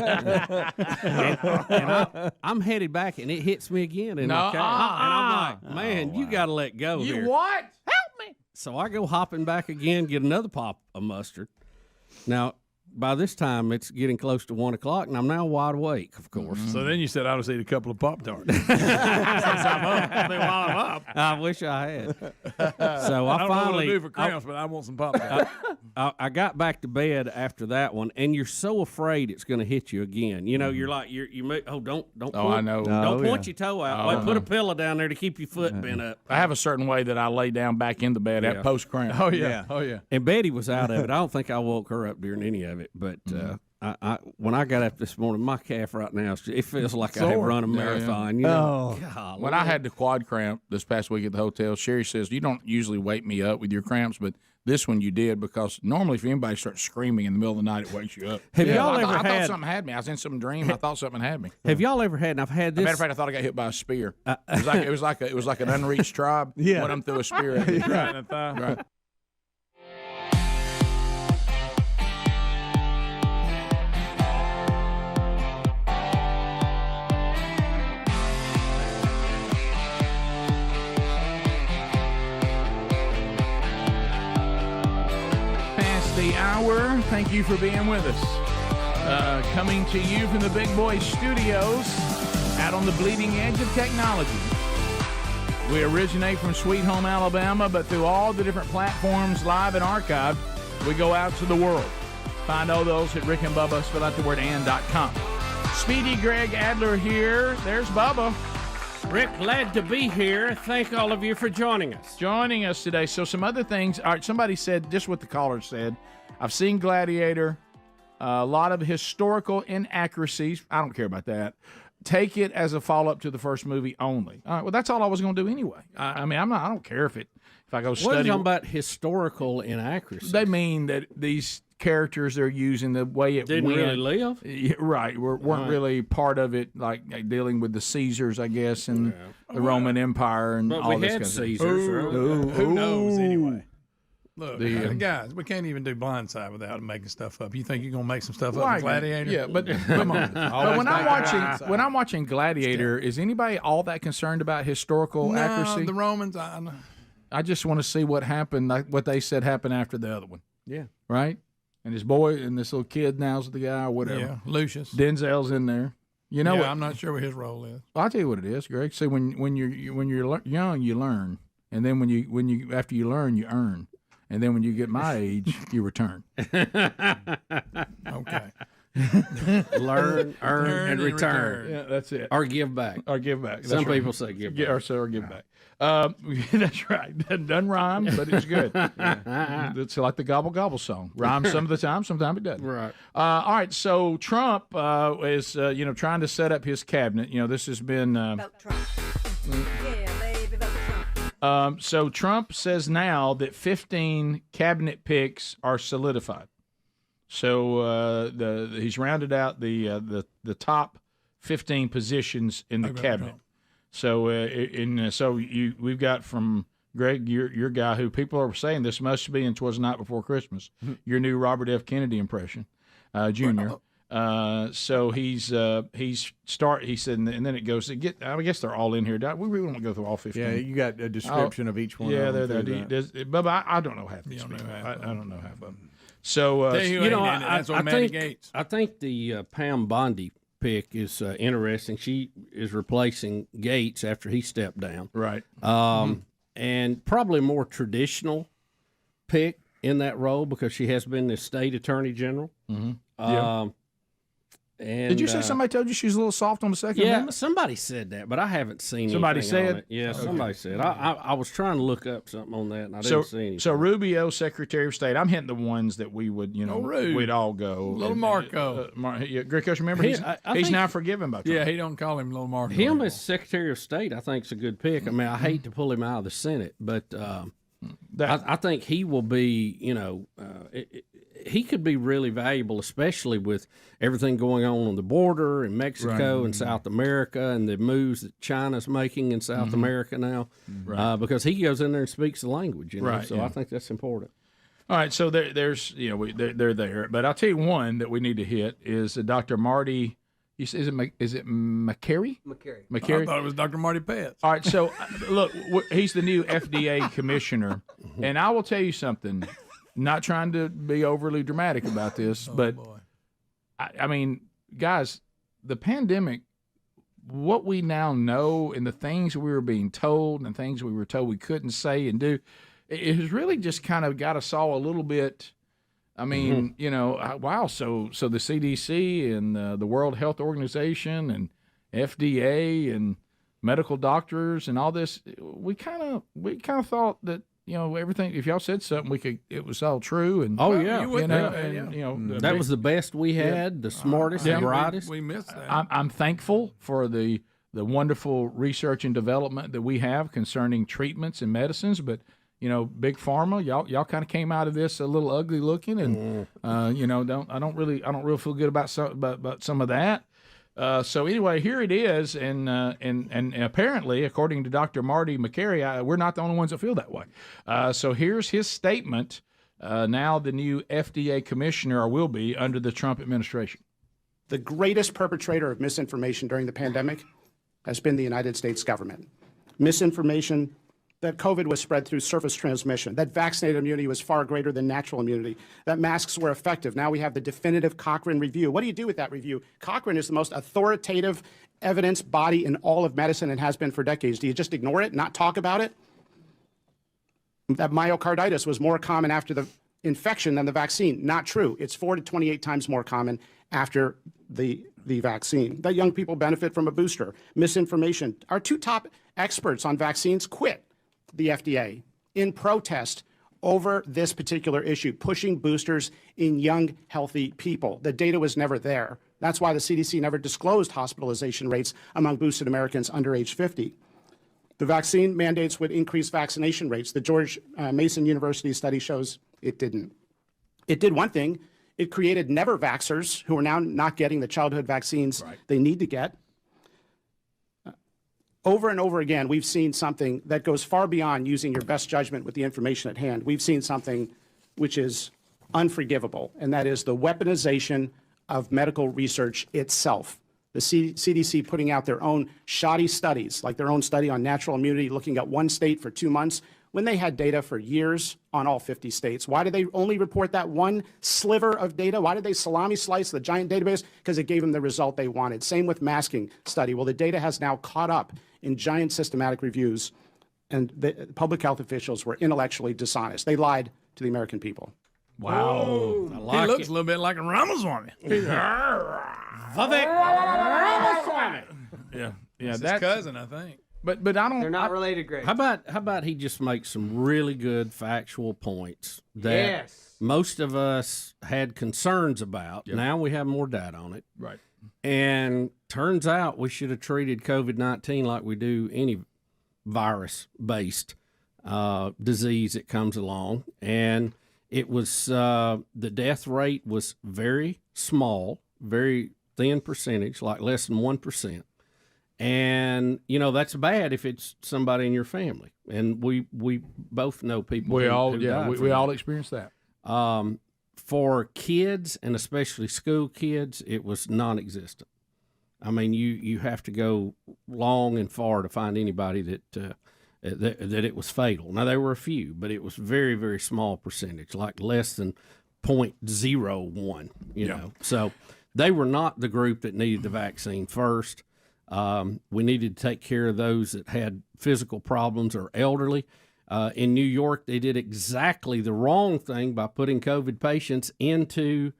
and I'm headed back, and it hits me again in my car. And I'm like, man, you got to let go You here. what? Help me. So I go hopping back again, get another pop of mustard. Now, by this time, it's getting close to 1 o'clock, and I'm now wide awake, of course. So then you said I would eat a couple of Pop-Tarts. Since I'm up. I mean, while I'm up. I wish I had. So I don't finally. know what to do for cramps, but I want some Pop-Tarts. I got back to bed after that one, and you're so afraid it's going to hit you again. You know, you're like, don't. Oh, I know. Don't point your toe out. Wait, put a pillow down there to keep your foot bent up. I have a certain way that I lay down back in the bed at post cramp. Oh yeah. And Betty was out of it. I don't think I woke her up during any of it, but I when I got up this morning, my calf right now, it feels like I have run a marathon. You know? God, when I had the quad cramp this past week at the hotel, Sherry says, you don't usually wake me up with your cramps, but this one you did, because normally if anybody starts screaming in the middle of the night, it wakes you up. Have y'all ever I had? thought something had me. I was in some dream. I thought something had me. Have y'all ever had? And I've had this. Matter of fact, I thought I got hit by a spear. It was like an unreached tribe. Yeah. Went them through a spear. Right in the thigh. Right. The hour. Thank you for being with us. Coming to you from the Big Boy Studios out on the bleeding edge of technology. We originate from Sweet Home, Alabama, but through all the different platforms, live and archived, we go out to the world. Find all those at Rick and Bubba, spell out the word and.com. Speedy, Greg, Adler here. There's Bubba. Rick, glad to be here. Thank all of you for joining us. Joining us today. So some other things. All right, somebody said, just what the caller said. I've seen Gladiator. A lot of historical inaccuracies. I don't care about that. Take it as a follow-up to the first movie only. All right, well, that's all I was going to do anyway. I mean, I don't care if I go study. What are you talking about historical inaccuracies? They mean that these characters they're using, the way it didn't went, really live. Right, weren't really part of it, like dealing with the Caesars, I guess, and the Roman Empire and but all we this had kind Caesars. of Right? Who knows anyway? Look, The, guys, we can't even do Blindside without making stuff up. You think you're gonna make some stuff up Right. in Gladiator? Yeah, but come on. But when I'm watching Gladiator, is anybody all that concerned about historical accuracy? The Romans. I just want to see what happened, like what they said happened after the other one. Yeah. Right? And his boy and this little kid now's the guy or whatever. Yeah, Lucius. Denzel's in there. You know what? I'm not sure what his role is. Well, I'll tell you what it is, Greg. See, when you're young, you learn, and then when you after you learn, you earn, and then when you get my age, you return. Okay. Learn, earn, and return. Yeah, that's it. Or give back. Or give back. Some people say give back. Or give back. That's right. Doesn't rhyme, but it's good. It's like the Gobble Gobble song. Rhymes some of the time, sometimes it doesn't. Right. All right. So Trump is trying to set up his cabinet. This has been. Vote Trump. Yeah, baby, vote Trump. So Trump says now that 15 cabinet picks are solidified. So he's rounded out the top 15 positions in the cabinet. So we've got from Greg, your guy, who people are saying this must be in "'Twas the Night Before Christmas," your new Robert F. Kennedy impression, Jr. So he said, and then it goes. I guess they're all in here. We really won't go through all 15. Yeah, you got a description of each one. Yeah, of they're them there. But I don't know half of these people. I don't know half of them. So I think the Pam Bondi pick is interesting. She is replacing Gates after he stepped down. Right. And probably more traditional pick in that role because she has been the state attorney general. Yeah. And, Did you say somebody told you she was a little soft on the Second Yeah, Amendment? somebody said that, but I haven't seen Somebody anything on said? it. Yeah, Okay. somebody said. I was trying to look up something on that, and I didn't see anything. So Rubio, Secretary of State. I'm hitting the ones that we would, we'd all go. Little Marco. Greg Coach, remember, he's think- now forgiven by Trump. Yeah, he don't call him Little Marco. Him as Secretary of State, I think, is a good pick. I mean, I hate to pull him out of the Senate, but I think he will be, he could be really valuable, especially with everything going on the border in Mexico and South America and the moves that China's making in South America now, because he goes in there and speaks the language. So I think that's important. All right, so there's they're there, but I'll tell you one that we need to hit is Dr. Marty. Is it McCary? McCary. I thought it was Dr. Marty Petts. All right, so look, he's the new FDA commissioner, and I will tell you something. Not trying to be overly dramatic about this, but I mean, guys, the pandemic, what we now know and the things we were being told and things we were told we couldn't say and do, it has really just kind of got us all a little bit. I mean, wow. So the CDC and the World Health Organization and FDA and medical doctors and all this, we kind of thought that. Everything. If y'all said something, it was all true. And that was the best we had, the smartest, the brightest. We missed that. I'm thankful for the wonderful research and development that we have concerning treatments and medicines. But big pharma, y'all kind of came out of this a little ugly looking, and I don't really feel good about some of that. So anyway, here it is, and apparently, according to Dr. Marty McCary, we're not the only ones that feel that way. So here's his statement. Now the new FDA commissioner, or will be, under the Trump administration. The greatest perpetrator of misinformation during the pandemic has been the United States government. Misinformation that COVID was spread through surface transmission, that vaccinated immunity was far greater than natural immunity, that masks were effective. Now we have the definitive Cochrane review. What do you do with that review? Cochrane is the most authoritative evidence body in all of medicine and has been for decades. Do you just ignore it, not talk about it? That myocarditis was more common after the infection than the vaccine. Not true. It's 4 to 28 times more common after the vaccine. That young people benefit from a booster. Misinformation. Our two top experts on vaccines quit the FDA in protest over this particular issue, pushing boosters in young, healthy people. The data was never there. That's why the CDC never disclosed hospitalization rates among boosted Americans under age 50. The vaccine mandates would increase vaccination rates. The George Mason University study shows it didn't. It did one thing. It created never vaxxers who are now not getting the childhood vaccines they need to get. Over and over again, we've seen something that goes far beyond using your best judgment with the information at hand. We've seen something which is unforgivable, and that is the weaponization of medical research itself. The CDC putting out their own shoddy studies, like their own study on natural immunity, looking at one state for 2 months, when they had data for years on all 50 states. Why did they only report that one sliver of data? Why did they salami slice the giant database? Because it gave them the result they wanted. Same with masking study. Well, the data has now caught up in giant systematic reviews, and the public health officials were intellectually dishonest. They lied to the American people. Wow. He looks a little bit like a Ramaswamy. Yeah, That's his that's cousin, I think. But I don't. They're not related, Greg. How about he just makes some really good factual points that Yes. most of us had concerns about. Yep. Now we have more data on it. Right. And turns out we should have treated COVID-19 like we do any virus-based disease that comes along. And it was the death rate was very small, very thin percentage, like less than 1%. And that's bad if it's somebody in your family, and we both know people. We who all died from we that. all experience that. For kids, and especially school kids, it was non-existent. I mean, you have to go long and far to find anybody that it was fatal. Now there were a few, but it was very, very small percentage, like less than 0.01. You know, so they were not the group that needed the vaccine first. We needed to take care of those that had physical problems or elderly. In New York, they did exactly the wrong thing by putting COVID patients into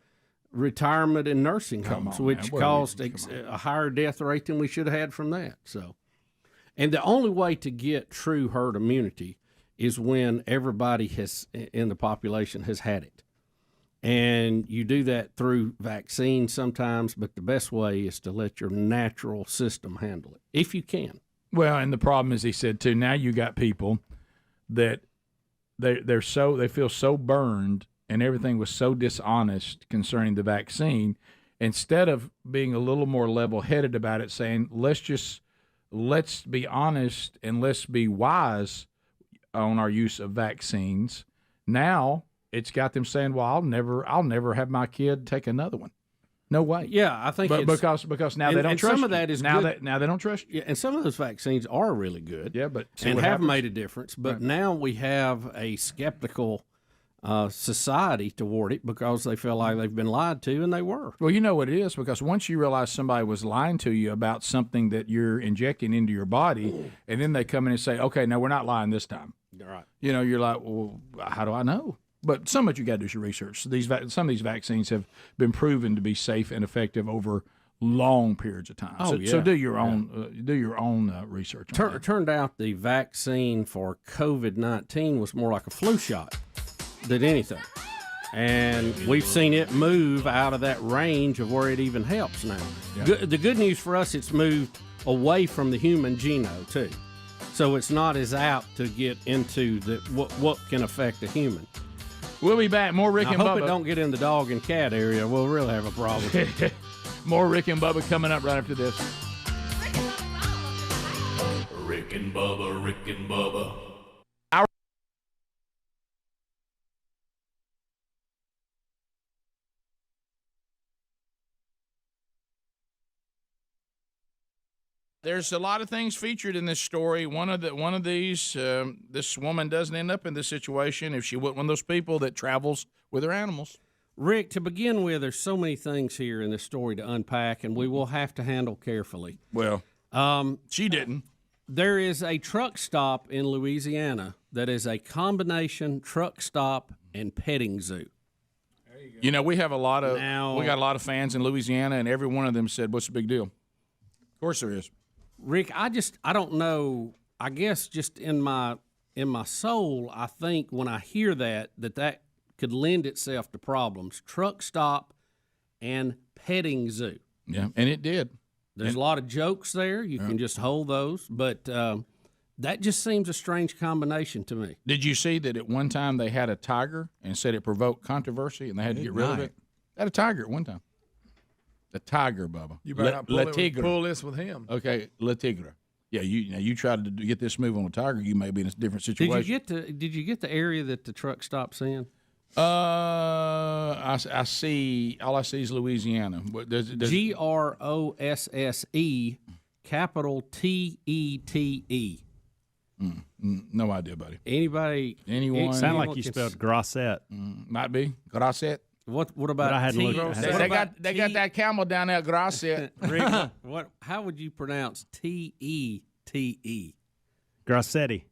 retirement and nursing homes, which caused a higher death rate than we should have had from that. So, and the only way to get true herd immunity is when everybody in the population has had it. And you do that through vaccines sometimes, but the best way is to let your natural system handle it, if you can. Well, and the problem is, he said too, now you got people that they feel so burned and everything was so dishonest concerning the vaccine. Instead of being a little more level-headed about it, saying let's be honest and let's be wise on our use of vaccines. Now it's got them saying, "Well, I'll never have my kid take another one." No way. Yeah, I think because now they don't trust some of you. that is now good. now they don't trust you. Yeah, and some of those vaccines are really good. Yeah, but and have made a difference. But now we have a skeptical society toward it because they feel like they've been lied to, and they were. Well, you know what it is, because once you realize somebody was lying to you about something that you're injecting into your body, and then they come in and say, "Okay, no, we're not lying this time." Right. You know, you're like, "Well, how do I know?" But some of you got to do your research. Some of these vaccines have been proven to be safe and effective over long periods of time. So do your own research. Turned out the vaccine for COVID-19 was more like a flu shot than anything, and we've seen it move out of that range of where it even helps now. Yeah. The good news for us, it's moved away from the human genome too, so it's not as apt to get into what can affect a human. We'll be back. More Rick and Bubba. I hope it don't get in the dog and cat area. We'll really have a problem. More Rick and Bubba coming up right after this. Rick and Bubba, Rick and Bubba. There's a lot of things featured in this story. One of these, this woman doesn't end up in this situation if she wasn't one of those people that travels with her animals. Rick, to begin with, there's so many things here in this story to unpack, and we will have to handle carefully. Well, she didn't. There is a truck stop in Louisiana that is a combination truck stop and petting zoo. You know, we have a lot of we got a lot of fans in Louisiana, and every one of them said, "What's the big deal?" Of course, there is. Rick, I don't know. I guess just in my soul, I think when I hear that could lend itself to problems. Truck stop and petting zoo. Yeah, and it did. There's a lot of jokes there. You can just hold those, but that just seems a strange combination to me. Did you see that at one time they had a tiger and said it provoked controversy and they had to get rid of it? They had a tiger at one time. The tiger, Bubba. You better not pull this with him. Okay, Le Tigre. Yeah, you tried to get this move on a tiger, you may be in a different situation. Did you get the area that the truck stops in? I see. All I see is Louisiana. GROSSE, capital TETE. No idea, buddy. Anyone? Sound like you spelled Grosset. Might be Grosset. What about They got that camel down there, Grosset. Rick, how would you pronounce TETE? Grossetti.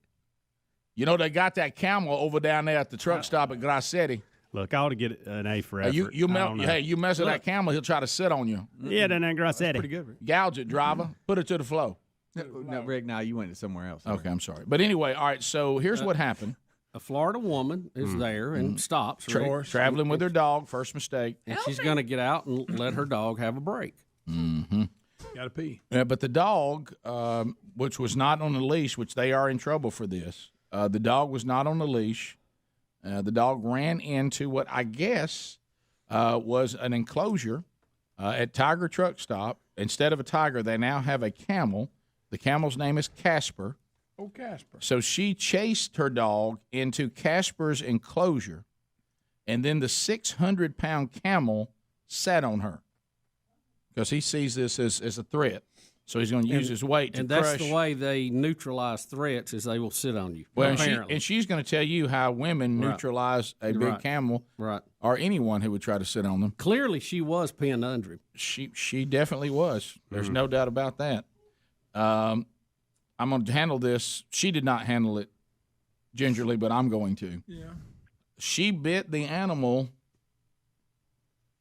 You know, they got that camel over down there at the truck stop at Grossetti. Look, I ought to get an A for effort. You mess with that camel, he'll try to sit on you. Yeah, down there at Grossetti. Pretty good, Rick. Gouge it, driver. Put it to the flow. No, Rick, now you went to somewhere else. Okay, I'm sorry. But anyway, all right, so here's what happened. A Florida woman is there and stops. Traveling with her dog, first mistake. And she's going to get out and let her dog have a break. Mm-hmm. Got to pee. Yeah, but the dog, which was not on a leash, which they are in trouble for this, the dog was not on a leash. The dog ran into what I guess was an enclosure at Tiger Truck Stop. Instead of a tiger, they now have a camel. The camel's name is Casper. Oh, Casper. So she chased her dog into Casper's enclosure, and then the 600-pound camel sat on her because he sees this as a threat. So he's going to use his weight to crush. And that's the way they neutralize threats is they will sit on you. Well, and she's going to tell you how women neutralize a big camel or anyone who would try to sit on them. Clearly, she was pinned under him. She definitely was. There's no doubt about that. I'm going to handle this. She did not handle it gingerly, but I'm going to. Yeah. She bit the animal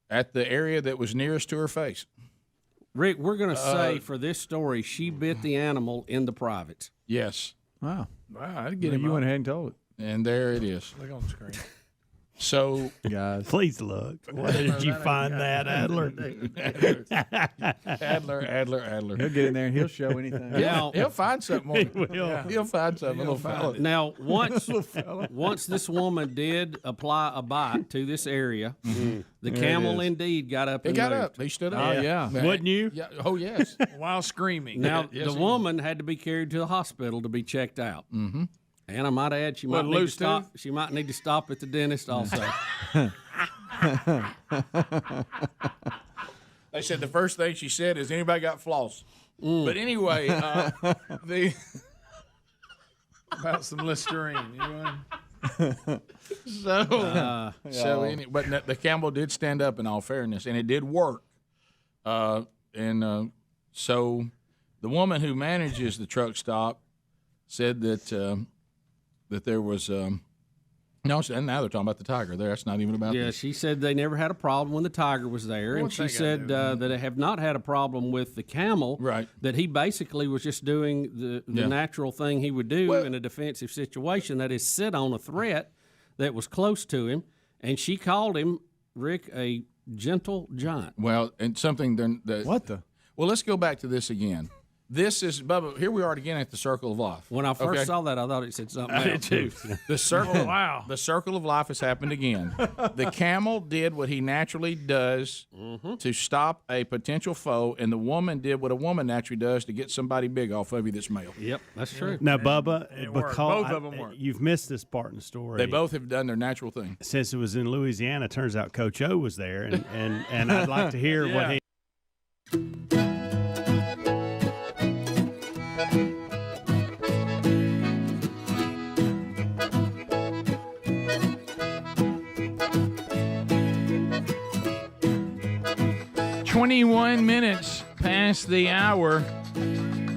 at the area that was nearest to her face. Rick, we're going to say for this story, she bit the animal in the privates. Yes. Wow. I'd get him. You went ahead and told it. And there it is. Look on the screen. So, guys, please look. Where did you find that, Adler? Adler. He'll get in there and he'll show anything. Yeah, he'll find something. He will. Yeah. He'll find something, little fella. Now, once this woman did apply a bite to this area, the camel indeed got up. He got up. He stood up. Oh, yeah. Wouldn't you? Yeah. Oh, yes. While screaming. Now, Yes, the woman had to be carried to the hospital to be checked out. Mm-hmm. And I might add, she might need to stop. She might need to stop at the dentist also. They said the first thing she said is, "Anybody got floss?" But anyway, About some Listerine. But the camel did stand up in all fairness, and it did work. So the woman who manages the truck stop said that there was and now they're talking about the tiger there. That's not even about Yeah, this. she said they never had a problem when the tiger was there, and she said that they have not had a problem with the camel. Right. That he basically was just doing the natural thing he would do in a defensive situation, that is sit on a threat that was close to him, and she called him, Rick, a gentle giant. Well, and something that What the? Well, let's go back to this again. This is Bubba. Here we are again at the circle of life. When I first saw that, I thought it said something else. I did too. The circle. Oh, wow. The circle of life has happened again. The camel did what he naturally does to stop a potential foe, and the woman did what a woman naturally does to get somebody big off of you that's male. Yep, that's true. Now, Bubba, because Both of them work. you've missed this part in the story. They both have done their natural thing. Since it was in Louisiana, turns out Coach O was there, and I'd like to hear what he. 21 minutes past the hour.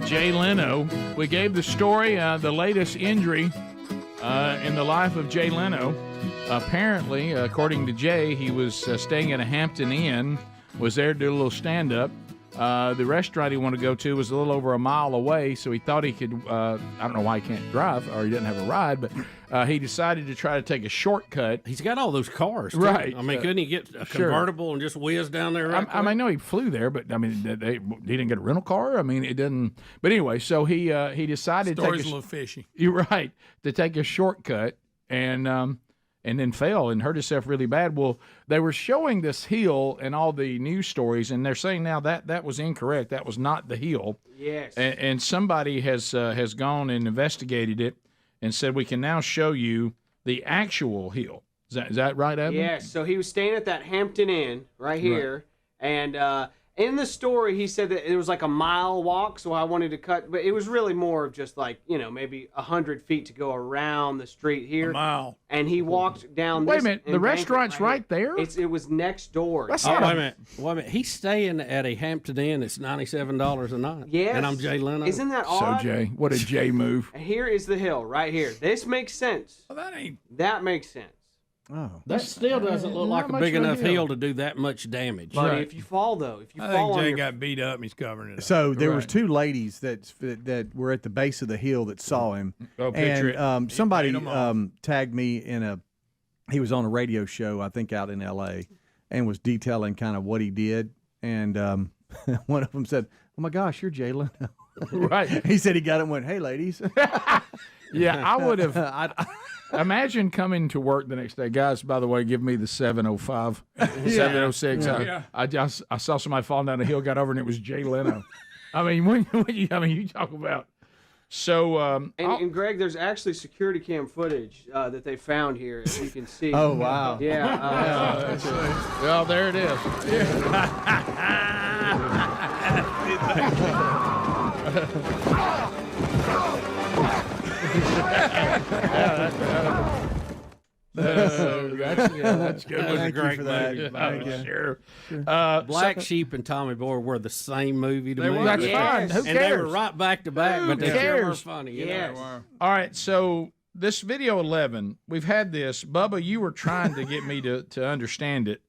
Jay Leno. We gave the story, the latest injury in the life of Jay Leno. Apparently, according to Jay, he was staying at a Hampton Inn, was there to do a little stand-up. The restaurant he wanted to go to was a little over a mile away, so he thought he could, I don't know why he can't drive or he doesn't have a ride, but he decided to try to take a shortcut. He's got all those cars, too. Right. I mean, couldn't he get a convertible and just whiz down there right I know he flew there, but, I mean, he didn't get a rental car. I mean, it didn't. But anyway, so he decided Story's to a little fishy. You're right. To take a shortcut and then fell and hurt himself really bad. Well, they were showing this hill in all the news stories, and they're saying now that was incorrect. That was not the hill. Yes. And somebody has gone and investigated it and said we can now show you the actual hill. Is that right, Adam? Yes. So he was staying at that Hampton Inn right here, and in the story he said that it was like a mile walk. So I wanted to cut, but it was really more of just like maybe 100 feet to go around the street here. A mile. And he walked down. Wait this a minute, the embankment restaurant's right there? It was next door. That's Wait a minute. He's staying at a Hampton Inn. It's $97 a night. Yes. And I'm Jay Leno. Isn't that So, odd? Jay, what a Jay move. And here is the hill right here. This makes sense. Well, that makes sense. Oh, That still doesn't look like a big enough hill to do that much damage. But if you fall, though, I think Jay got beat up and he's covering it up. So there was two ladies that were at the base of the hill that saw him, picture and it. somebody He paid 'em tagged me in he was on a radio show, I think out in L.A., and was detailing kind of what he did, and one of them said, "Oh my gosh, you're Jay Leno." Right. He said he got it and went, "Hey, ladies." Yeah, I would have. Imagine coming to work the next day, guys. By the way, give me the 705, 706. I saw somebody falling down the hill, got over, and it was Jay Leno. I mean, you talk about. So, and Greg, there's actually security cam footage that they found here, as you can see. Oh wow! Yeah. Well, there it is. That's good. That was a great movie. Thank you. Sure. Black Sheep and Tommy Boy were the same movie to me. That's fine. Who cares? And they were right back to back, but they still were cares? funny. Yes. All right, so this video 11, we've had this. Bubba, you were trying to get me to understand it,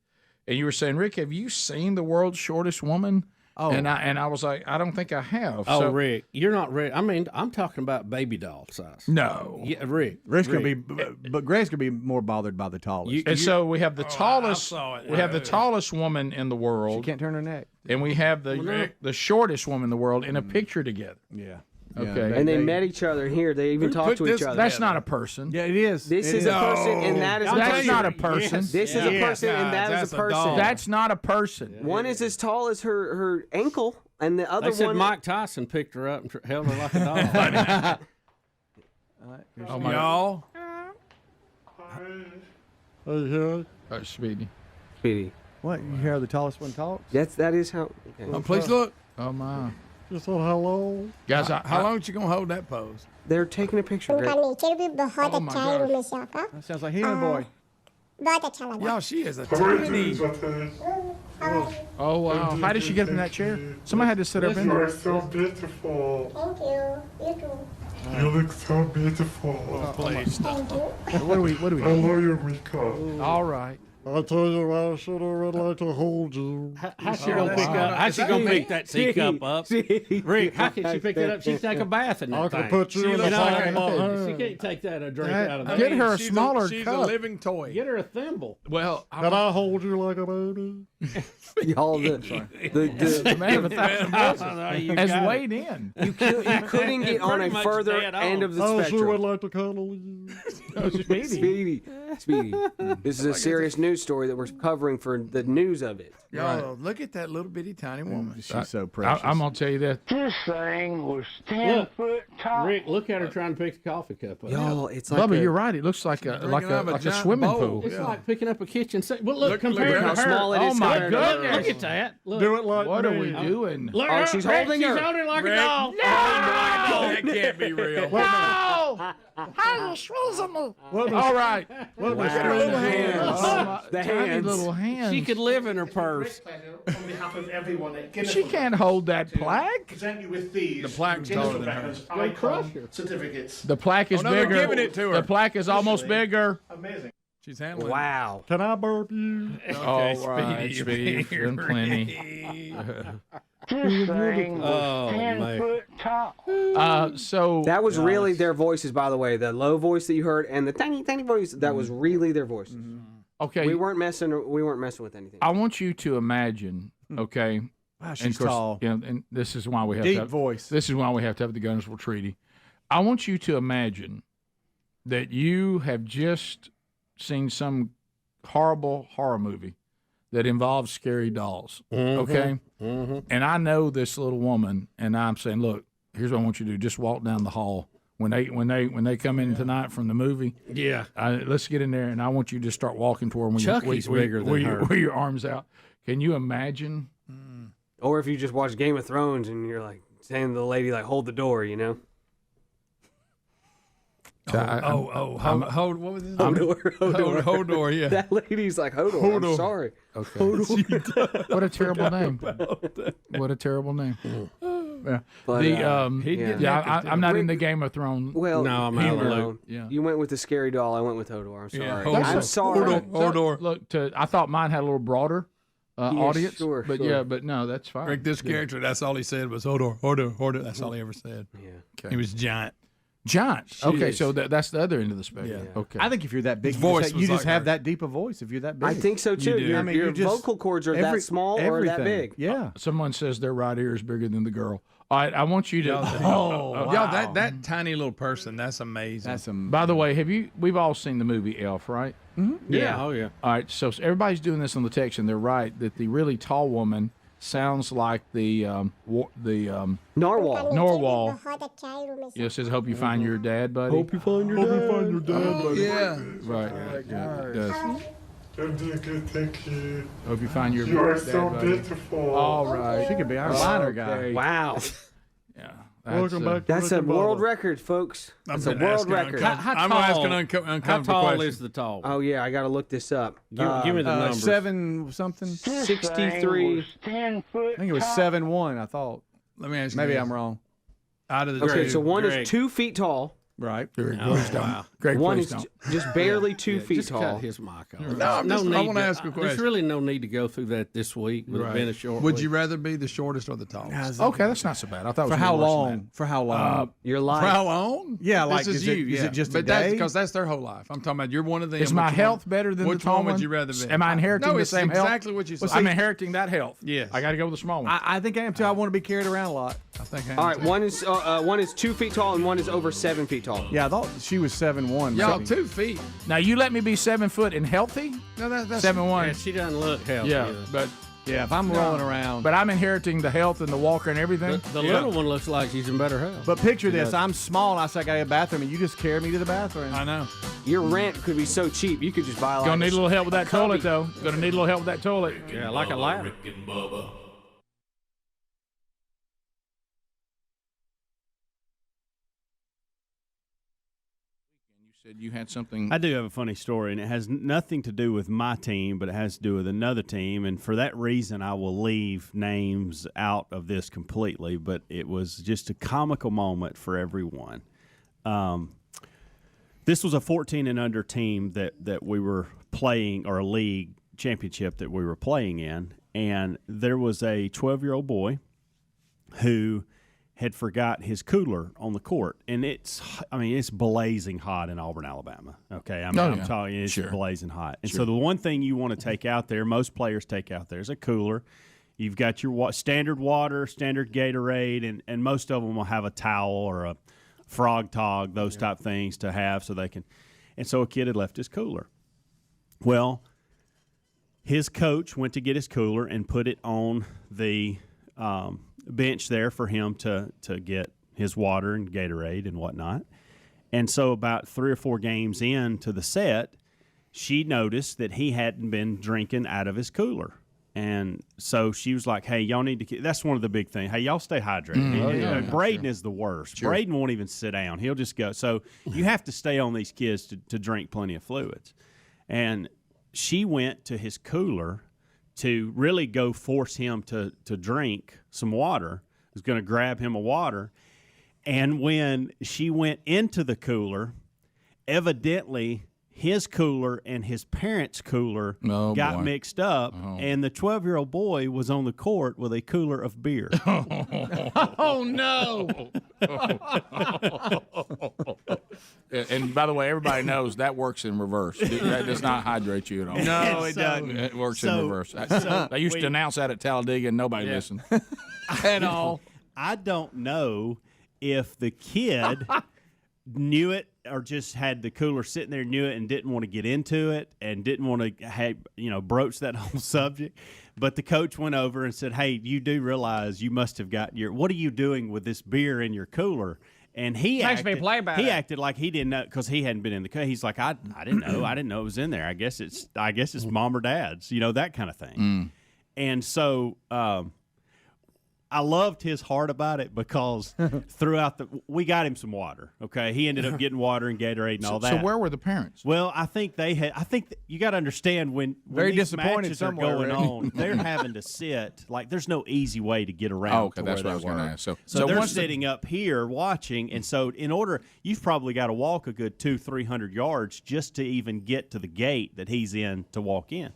and you were saying, Rick, have you seen the world's shortest woman? Oh. And I was like, I don't think I have. Oh, So- Rick, you're not ready. I mean, I'm talking about baby doll size. No. Yeah, Rick. Rick's gonna be, but Greg's gonna be more bothered by the tallest. And so we have the tallest. saw it. We have the tallest woman in the world. She can't turn her neck. And we have the shortest woman in the world in a picture together. Yeah. Okay. And they met each other here. They even talked to each other. That's not a person. Yeah, it is. This is a person, and that is a person. That's not a person. This is a person, and that is a person. That's not a person. One is as tall as her ankle, and the other They said one. Mike Tyson picked her up and held her like a doll. Oh my Y'all. Speedy. Speedy. What? You hear the tallest one talk? That is how. Okay. Oh, please look. Oh my. Just said hello. Guys, How long is you gonna hold that pose? They're taking a picture. Greg. Oh my gosh. That sounds like him, boy. Y'all, she is a tiny. Oh wow. How did she get up in that chair? Somebody had to sit up in You there. are so beautiful. Thank you. You too. You look so beautiful. Oh, please stop. What do we I love your makeup. All right. I tell you, I should have like to hold you. How's she gonna pick up? How's she gonna pick that teacup up? Rick, how can she pick it up? She take a bath in that I thing. can put you in the palm of my She hand. can't take that a drink out of that. Get her a she's smaller She's cup. a living toy. Get her a thimble. Well, Can I hold you like a baby? Y'all, the man of You has got it. weighed in. you couldn't get on a Pretty much further dead on. end of the I sure spectrum. would like to cuddle you. Speedy. This is a serious news story that we're covering for the news of it. Y'all, look at that little bitty tiny woman. She's so precious. I'm gonna tell you this. This thing was 10 foot tall. Rick, look at her trying to pick the coffee cup up. Y'all, it's like Bubba, a- you're right. It looks like a drinking out of a giant swimming bowl. pool. It's like picking up a kitchen sink. Well, look, compared look to how her. small it is Oh my compared to goodness. Look at that. Look. Do it like What me. are we doing? Look, Oh, she's holding her. She's holding her like a Rick. doll. Oh, that can't be real. No! How you squeezing me? All right. What was Wow. little hands. Oh, my The tiny hands. little hands. She could live in her purse. On behalf of everyone at Guinness She can't hold that plaque. present you with these The plaque's Guinness taller than Records her. icon certificates. The plaque is Oh, no, they're bigger. giving it to her. The plaque is almost bigger. Amazing. She's handling. Wow. Can I burp you? All right, Speedy. Done plenty. This thing was Oh, 10 man. foot tall. So That was really their voices, by the way. The low voice that you heard and the tiny, tiny voice. That was really their voices. okay. We weren't messing with anything. I want you to imagine. Okay. Wow, And she's of course, tall. you know, and this is why we have Deep to have, voice. This is why we have to have the Gunnersville Treaty. I want you to imagine that you have just seen some horrible horror movie that involves scary dolls. Okay, and I know this little woman, and I'm saying, look, here's what I want you to do: just walk down the hall when they come in tonight from the movie. Yeah. Let's get in there, and I want you to start walking toward them. Chucky's bigger than her. With your arms out. Can you imagine? Or if you just watch Game of Thrones and you're like saying to the lady, like, hold the door, you know? Hold, what was his Hold name? door. Hodor, yeah. That lady's like, hold on, I'm sorry. Okay. What a terrible name. What a terrible name. Yeah. But, I'm not in the Game of Thrones. Well, No, I'm out of the loop. Yeah. You went with the scary doll. I went with Hodor. I'm sorry. Yeah, I'm Hodor. sorry. Hodor. Look, I thought mine had a little broader audience. sure, but sure. yeah, but no, that's fine. Rick, this character, that's all he said was Hodor, Hodor, Hodor. That's all he ever said. Yeah. He was giant. Giant. Okay, Jeez. so that's the other end of the spectrum. Yeah. Okay. I think if you're that big, His voice you was just like have her. that deep a voice. If you're that big, I think so too. do. Your, I mean, your you just- vocal cords are that small or that big. Yeah. Someone says their right ear is bigger than the girl. All right, I want you to. Y'all, that tiny little person, that's amazing. That's By the way, we've all seen the movie Elf, right? Yeah. Oh, yeah. All right, so everybody's doing this on the text, and they're right that the really tall woman sounds like the Narwhal. Yeah, it says, "Hope you find your dad, buddy." Hope you find your dad. Oh, yeah. Right. Yeah, it does. Thank you. Hope you find your You are dad, so buddy. beautiful. All right. She could be our liner guy. Okay. Wow. Yeah. Welcome back to That's a Rick and world Bubba. record, folks. That's a been world asking record. I'm asking uncomfortable How tall questions. is the tall? Oh, yeah, I got to look this up. Give me the numbers. 7 something. 63. 10 foot I think it was 7'1". I thought. Let me ask you Maybe this. I'm wrong. Out of the Okay, two, so one Greg, is 2 feet tall. Right. Greg, Oh, please don't. wow. Greg, One please is don't. just barely 2 feet just tall. cut his mic off. No, I want to ask a There's question. really no need to go through that this week with it being a short Would week. you rather be the shortest or the tallest? Nah, Okay, that's not so bad. I thought it was For gonna how be worse than long? For how long? that. Your For life. how long? Yeah, like, this is you. it just a but that's day? because that's their whole life. I'm talking about you're one of them. Is my Which health one- better than which the tall one one? would you rather be? Am I inheriting no, the it's same health? exactly what you said. I'm inheriting that health. Yes. I got to go with the small one. I think I am too. I want to be carried around a lot. I think I am All right, too. one is 2 feet tall and one is over 7 feet tall. Yeah, I thought she was 7'1". Y'all, maybe. 2 feet. Now you let me be 7 foot and healthy. No, that's 7'1". Yeah, she doesn't look healthy. Yeah, but Yeah, if I'm rolling around. But I'm inheriting the health and the walker and everything. The little one looks like she's in better health. But picture this: I'm small. And I say I got to the bathroom, and you just carry me to the bathroom. I know. Your rent could be so cheap, you could just buy like Gonna need a little help with that cubby. toilet, though. Gonna need a little help with that toilet. Yeah, like a ladder. Rick and Bubba. You said you had something. I do have a funny story, and it has nothing to do with my team, but it has to do with another team. And for that reason, I will leave names out of this completely. But it was just a comical moment for everyone. This was a 14 and under team that we were playing, or a league championship that we were playing in. And there was a 12-year-old boy who had forgot his cooler on the court, and it's blazing hot in Auburn, Alabama. Okay, I'm telling you, it's blazing hot. And so the one thing you want to take out there, most players take out there, is a cooler. You've got your standard water, standard Gatorade, and most of them will have a towel or a frog tog, those type things to have so they can. And so a kid had left his cooler. Well, his coach went to get his cooler and put it on the bench there for him to get his water and Gatorade and whatnot. And so about 3 or 4 games into the set, she noticed that he hadn't been drinking out of his cooler. And so she was like, hey, y'all need to – that's one of the big things. Hey, y'all stay hydrated. Braden is the worst. Sure. Braden won't even sit down. He'll just go. So you have to stay on these kids to drink plenty of fluids. And she went to his cooler to really go force him to drink some water. Was going to grab him a water. And when she went into the cooler, evidently his cooler and his parents' cooler got mixed up, and the 12-year-old boy was on the court with a cooler of beer. Oh, no. And by the way, everybody knows that works in reverse. That does not hydrate you at all. No, it doesn't. It works in reverse. They used to announce that at Talladega, and nobody listened at all. I don't know if the kid knew it or just had the cooler sitting there, knew it, and didn't want to get into it and didn't want to broach that whole subject. But the coach went over and said, hey, you do realize you must have got what are you doing with this beer in your cooler? And he acted like he didn't know because he hadn't been in the cooler. He's like, I didn't know. I didn't know it was in there. I guess it's mom or dad's, that kind of thing. And so I loved his heart about it because we got him some water. Okay, he ended up getting water and Gatorade and all that. So where were the parents? Well, I think you got to understand when very these disappointed matches are somewhere, going right? on, they're having to sit like there's no easy way to get around. Okay, to that's where what I was they going to were. ask. So they're sitting up here watching, and so you've probably got to walk a good 200-300 yards just to even get to the gate that he's in to walk in.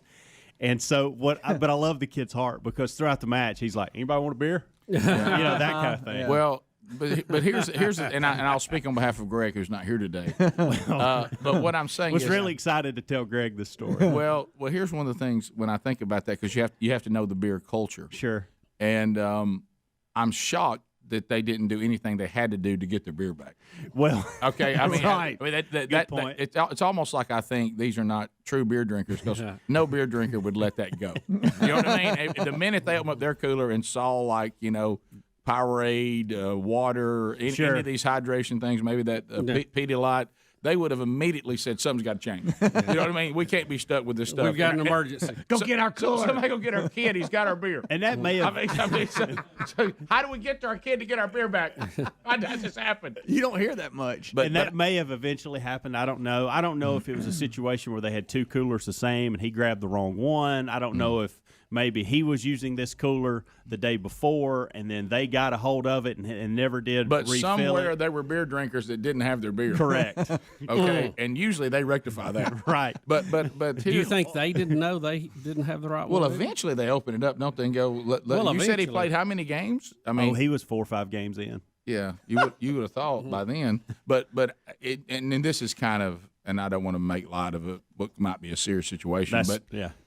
And so but I love the kid's heart because throughout the match he's like, anybody want a beer? That kind of thing. Well, but here's and I'll speak on behalf of Greg, who's not here today. But what I'm saying was is, really excited to tell Greg this story. Well, here's one of the things when I think about that, because you have to know the beer culture. Sure. And I'm shocked that they didn't do anything they had to do to get their bear back. Well, okay, I mean, right. Good point. It's almost like I think these are not true beer drinkers because no beer drinker would let that go. You know what I mean? The minute they opened up their cooler and saw Powerade, water, any of these hydration things, maybe that Pedialyte, they would have immediately said something's got to change. You know what I mean? We can't be stuck with this stuff. We've got an emergency. Get our cooler. Somebody go get our kid. He's got our beer. And that may have. So how do we get to our kid to get our beer back? That just happened. You don't hear that much. But that may have eventually happened. I don't know. I don't know if it was a situation where they had 2 coolers the same and he grabbed the wrong one. I don't know if maybe he was using this cooler the day before, and then they got a hold of it and never did But refill somewhere it. there were beer drinkers that didn't have their beer. Correct. Okay, and usually they rectify that. Right. But Do you think they didn't know they didn't have the right Well, one? eventually they open it up, don't they? And go. Well, you said he eventually. played how many games? I mean, he was 4 or 5 games in. Yeah, you would have thought by then. But and then this is kind of, and I don't want to make light of it, what might be a serious situation.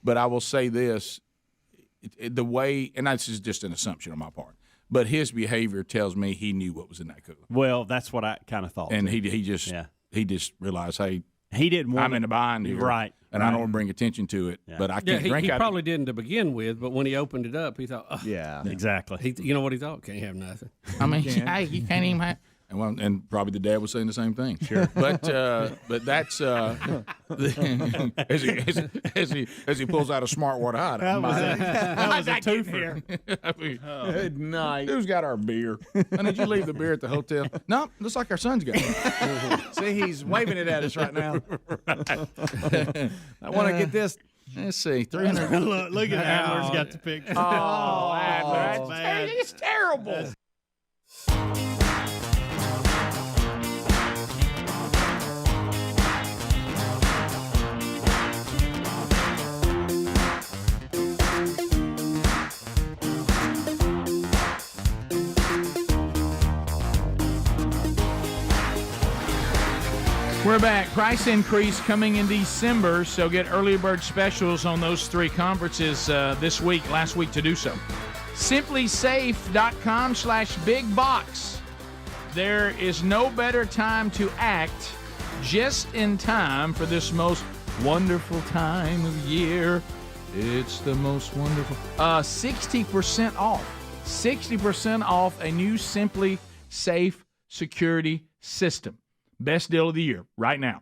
But I will say this: the way, and this is just an assumption on my part, but his behavior tells me he knew what was in that cooler. Well, that's what I kind of thought. And too. he just realized, hey, he didn't want I'm in a bind here, right? And I don't want to bring attention to it, but I can't drink he out. probably didn't to begin with, but when he opened it up, he thought, exactly. You know what he thought? Can't have nothing. I mean, hey, you can't even have. And probably the dad was saying the same thing. Sure, but that's as he pulls out a smart water hot. That was a twofer. I mean, Good night. Who's got our beer? And did you leave the beer at the hotel? No, looks like our son's got it. See, he's waving it at us right now. I want to get this. Let's see, 300. look at Adler's got the picture. Oh, Adler, bad. it's terrible. We're back. Price increase coming in December, so get early bird specials on those 3 conferences this week, last week to do so. SimplySafe.com/bigbox. There is no better time to act just in time for this most wonderful time of year. It's the most wonderful. 60% off. 60% off a new Simply Safe security system. Best deal of the year right now.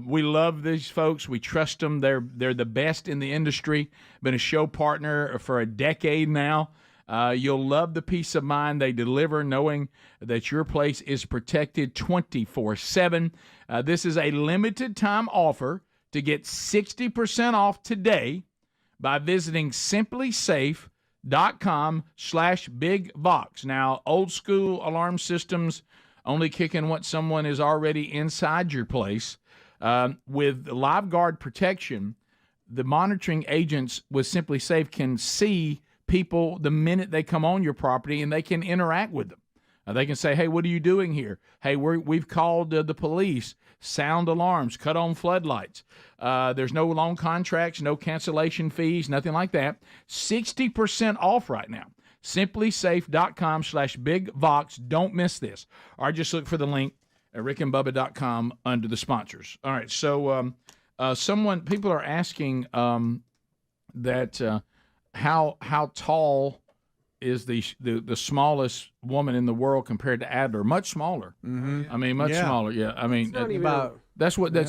We love these folks. We trust them. They're the best in the industry. Been a show partner for a decade now. You'll love the peace of mind they deliver, knowing that your place is protected 24/7. This is a limited time offer to get 60% off today by visiting simplysafe.com/bigbox. Now, old school alarm systems only kicking what someone is already inside your place. With Live Guard protection, the monitoring agents with Simply Safe can see people the minute they come on your property, and they can interact with them. They can say, hey, what are you doing here? Hey, we've called the police. Sound alarms, cut on floodlights. There's no long contracts, no cancellation fees, nothing like that. 60% off right now. SimplySafe.com/bigbox. Don't miss this. Or just look for the link at rickandbubba.com under the sponsors. All right, so people are asking that how tall is the smallest woman in the world compared to Adler? Much smaller. Mm-hmm. I mean, much smaller. Yeah, I mean, that's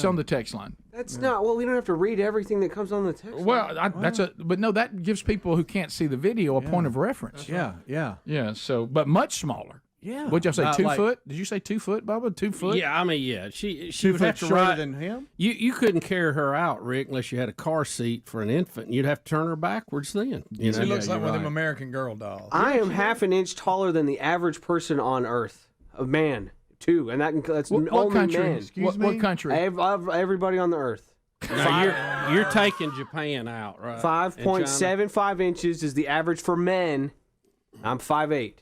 on the text line. That's not. Well, we don't have to read everything that comes on the text. Well, that gives people who can't see the video a point of reference. Yeah. So, but much smaller. Yeah. What'd y'all say? About 2 foot? Did you say 2 foot, Bubba? 2 foot? Yeah, I mean, yeah. She 2 would foot have to shorter ride. than him? You couldn't carry her out, Rick, unless you had a car seat for an infant. You'd have to turn her backwards then. She looks like one of them American Girl dolls. I am half an inch taller than the average person on Earth. A man, too, and that's What only country? man. Excuse me? What country? Everybody on the Earth. Now, you're taking Japan out, right? 5.75 inches is the average for men. I'm 5'8".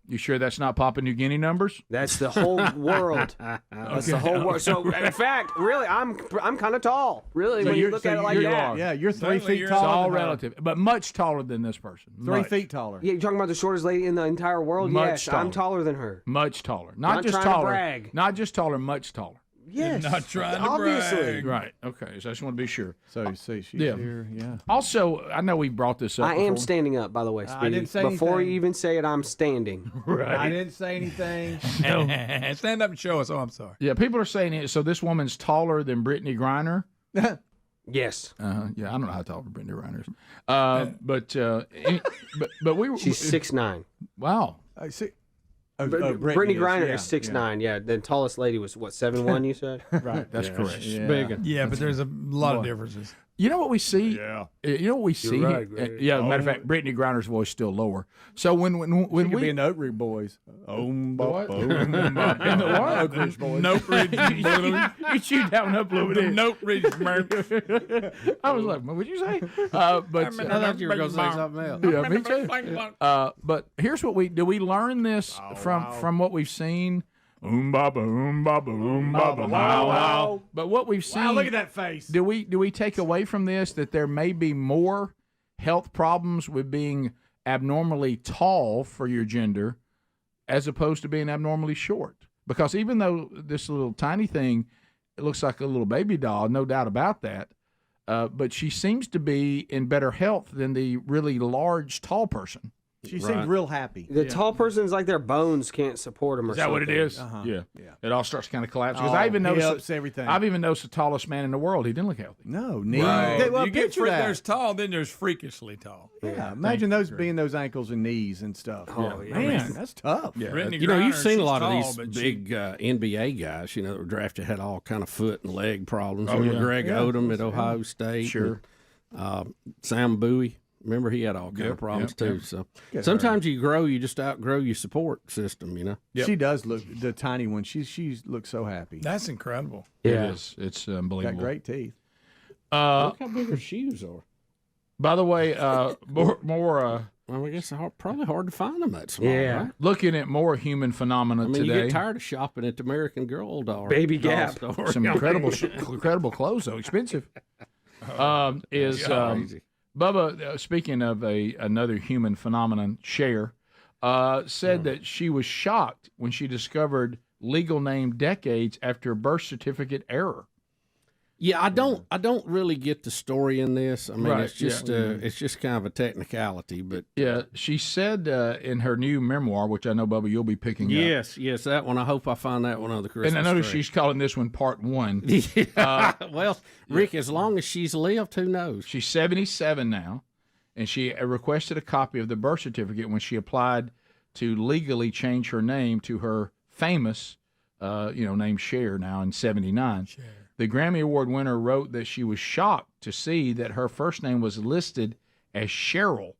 You sure that's not Papua New Guinea numbers? That's the whole world. That's the whole world. So, in fact, really, I'm kind of tall. Really, when you look at it like that. Yeah, you're 3 feet It's taller. all than her. relative, but much taller than this person. 3 Much. feet taller. Yeah, you're talking about the shortest lady in the entire world? Much Yes, I'm taller than her. Much taller. Not just trying to taller. brag. Not just taller, much taller. Yes. Not trying to obviously. brag. Right. Okay. So I just want to be sure. So you see, she's Yeah. here. Yeah. Also, I know we brought this up I am before. standing up, by the way, Speedy. didn't say Before anything. you even say it, I'm standing. I didn't say anything. Stand up and show us. Oh, I'm sorry. Yeah, people are saying it. So this woman's taller than Brittany Griner. Yes. Yeah, I don't know how tall Brittany Griner is. But we were. She's 6'9". Wow. I see. Brittany Griner yeah, is 6'9". Yeah, the tallest lady was, what, 7'1", you said? Right. That's correct. Yeah. Big. Yeah, but there's a lot of differences. You know what we see? Yeah. You know what we see? right, Greg. Matter of fact, Brittany Griner's voice still lower. So when She could we be in the Oak Ridge Boys. in the what? Oak Ridge Boys. Note Ridge Blues. You chewed that one up a little bit. Note Ridge Merch. I was like, what would you say? But I thought you were going to say something else. Yeah, me too. But here's what we learn this from what we've seen. Baba, wow, wow. But what we've seen. Wow, look at that face. Do we take away from this that there may be more health problems with being abnormally tall for your gender as opposed to being abnormally short? Because even though this little tiny thing, it looks like a little baby doll, no doubt about that. But she seems to be in better health than the really large, tall person. She seemed real happy. The tall person's like their bones can't support them or Is that something. what it is? Uh-huh. Yeah. Yeah. It all starts kind of collapsing. Because I even noticed everything. I've even noticed the tallest man in the world. He didn't look healthy. No, knees. Right. Well, You get picture that. there's tall, then there's freakishly tall. Yeah, imagine those being those ankles and knees and stuff. Oh, yeah. Man, that's tough. Yeah. Brittany You know, you've Griner, seen a she's lot of tall, these but big NBA guys, that were drafted, had all kind of foot and leg problems. Oh, Remember yeah. Greg Yeah. Odom at Ohio State? Sure. And, Sam Bowie. Remember, he had all kind of problems, too. Yep. So Get sometimes you grow, you just outgrow your support system, Yep. She does look, the tiny one, she looks so happy. That's incredible. Yeah. It is. It's unbelievable. Got great teeth. Look how big her shoes are. By the way, more Well, I guess it's probably hard to find them that small, Yeah. right? looking at more human phenomena I mean, today. you get tired of shopping at the American Girl doll. Baby doll Gap. store. Some incredible clothes, though, expensive. Is crazy. Bubba, speaking of another human phenomenon, Cher, said that she was shocked when she discovered legal name decades after birth certificate error. Yeah, I don't really get the story in this. I mean, Right, it's just it's just kind of a technicality, but Yeah, she said in her new memoir, which I know, Bubba, you'll be picking up. yes, that one. I hope I find that one on the Christmas And I notice tree. she's calling this one part one. Well, Rick, as long as she's lived, who knows? She's 77 now, and she requested a copy of the birth certificate when she applied to legally change her name to her famous, name Cher now in 79. The Grammy Award winner wrote that she was shocked to see that her first name was listed as Cheryl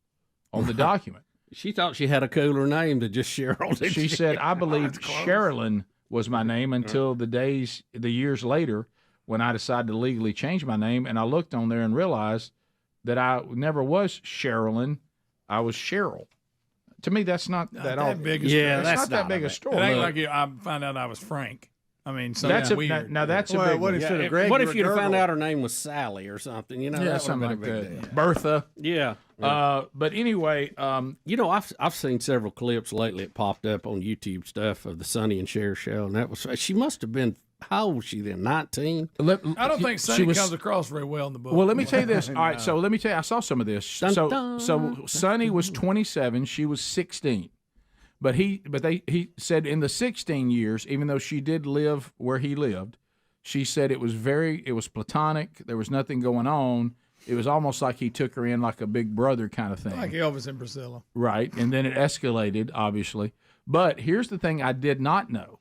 on the document. She thought she had a cooler name than just Cheryl. didn't She said, I believed Sherilyn was my name until the years later when I decided to legally change my name. And I looked on there and realized that I never was Sherilyn. I was Cheryl. To me, that's not that all big. Yeah, that's It's not that big a story. It ain't Look. like I found out I was Frank. I mean, That's something a weird. now that's a Well, big what one. instead Yeah, of Greg? what you if were you'd have found Gerbil? out her name was Sally or something? Yeah, that would've something been like a big that. deal. Bertha. Yeah. But anyway, I've seen several clips lately. It popped up on YouTube stuff of the Sonny and Cher show, and that was she must have been. How old was she then? 19. I don't think she Sonny was- comes across very well in the book. Well, let me tell you this. All right, so let me tell you, I saw some of this. So Sonny was 27, she was 16. But he said in the 16 years, even though she did live where he lived, she said it was platonic. There was nothing going on. It was almost like he took her in like a big brother kind of thing. like Elvis and Priscilla. Right. And then it escalated, obviously. But here's the thing I did not know.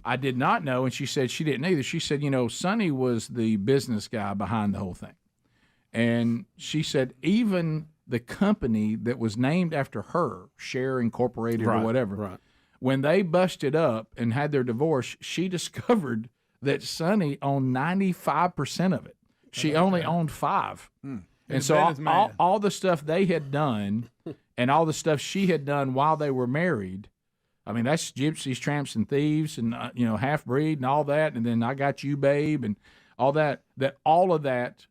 And she said she didn't either. She said, Sonny was the business guy behind the whole thing. And she said even the company that was named after her, Cher Incorporated or whatever, when they busted up and had their divorce, she discovered that Sonny owned 95% of it. She only owned 5%. And so all the stuff they had done and all the stuff she had done while they were married, I mean, that's Gypsies, Tramps, and Thieves and, Half-Breed and all that. And then I Got You, Babe, and all that all of that,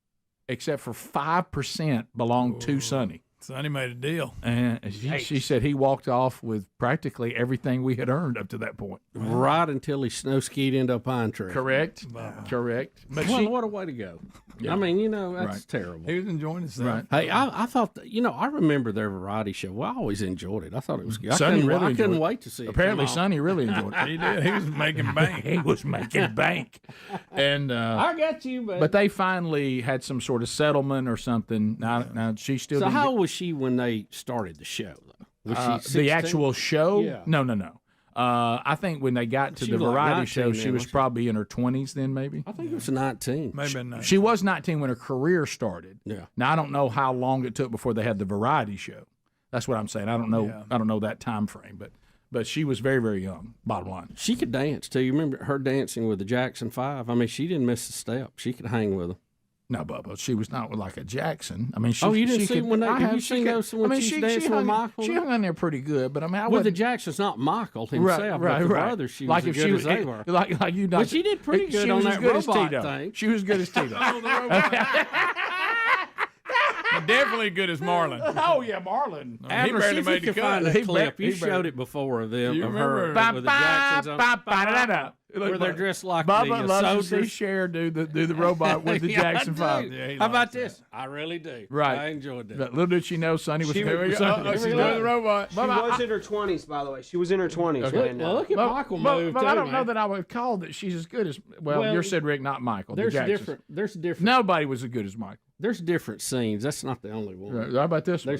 except for 5% belonged to Sonny. Sonny made a deal. And she said he walked off with practically everything we had earned up to that point. Right until he snow skied into a pine tree. Correct. Correct. But What a way to go. Yeah. I mean, that's terrible. He was enjoying himself. Right. Hey, I thought, I remember their variety show. Well, I always enjoyed it. I thought it was good. Sonny really I couldn't enjoyed it. wait to see it. Apparently, come on. Sonny really enjoyed it. He did. He was making bank. He was making bank. And I got you, but they finally had some sort of settlement or something. Now she still. So didn't how get- old was she when they started the show, though? Was she 16? the actual show? Yeah. No. I think when they got to She the was like variety 19 show, she then, was wasn't she? probably in her 20s then, maybe. I think it was 19. Maybe not. She was 19 when her career started. Yeah. Now I don't know how long it took before they had the variety show. That's what I'm saying. I don't know. Yeah. I don't know that time frame, but she was very, very young. Bottom line. She could dance too. You remember her dancing with the Jackson 5? I mean, she didn't miss a step. She could hang with them. No, Bubba, she was not like a Jackson. I mean, she. Oh, you didn't she see could, when they? I Have you she seen could- those when I mean, she's she dancing with hung, Michael? She hung in there pretty good, but I mean, I Well, the wasn't. Jackson's not Michael himself, right, but the right. brothers. She like was if as she good was as they were. like you. But she did pretty good she on was that as good as robot Tito. thing. She was as good as Tito. Definitely good as Marlon. Oh yeah, Marlon. Adler, see if you can find that clip. You showed it before of them You of her remember? with the Jacksons on, where they're dressed like Bubba the loves to see soldiers. Cher do the robot with the Yeah, I Jackson do. 5. Yeah, he How about likes this? I really do. Right. I enjoyed that. But little did she know Sonny was She here we was- go. she's doing the robot. She was in her 20s, by the way. She was in her 20s. Okay. When, Well, look at Michael move but too, I don't know man. that I would call that she's as good as. Well, you're Cedric, not Michael. the There's Jacksons. different. There's different. Nobody was as good as Michael. There's different scenes. That's not the only one. Right. How about this one?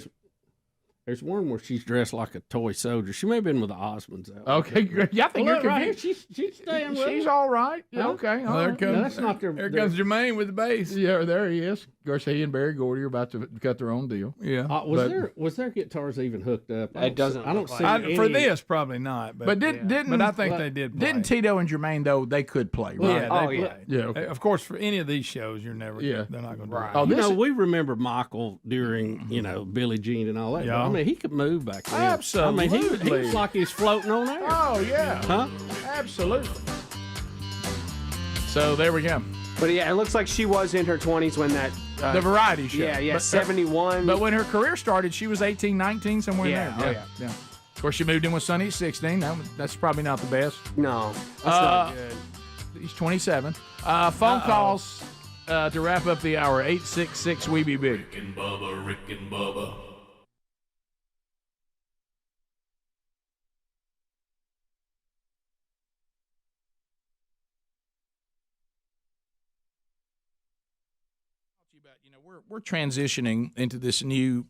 There's one where she's dressed like a toy soldier. She may have been with the Osmonds. Okay, great. Yeah, I think Well, you're look, right confused. She's staying with She's her. all right. Yeah, Huh? okay. Well, all there right. comes, No, that's not their. there comes Jermaine with the bass. Yeah, there he is. Of course, he and Barry Gordy are about to cut their own deal. Yeah. Was their guitars even hooked up? It doesn't I don't look see like any. For this, probably not. But didn't But I think they did. Play. Didn't Tito and Jermaine though? They could play, right? Yeah. Oh, They yeah. play. Yeah, okay. Of course, for any of these shows, you're never. Yeah. They're not going to. Right. Oh, You this know, is- we remember Michael during Billie Jean and all that. Yeah. But, I mean, he could move back then. Absolutely. I mean, he was like he was floating on air. Oh yeah, Huh? absolutely. So there we go. But yeah, it looks like she was in her 20s when that. The variety show. Yeah, But- 71. But when her career started, she was 18, 19, somewhere Yeah, in there. oh, yeah. Of course, she moved in with Sonny at 16. That's probably not the best. no, that's not good. He's 27. Phone calls to wrap up the hour. 866 We Be Big. Rick and Bubba, Rick and Bubba. We're transitioning into this new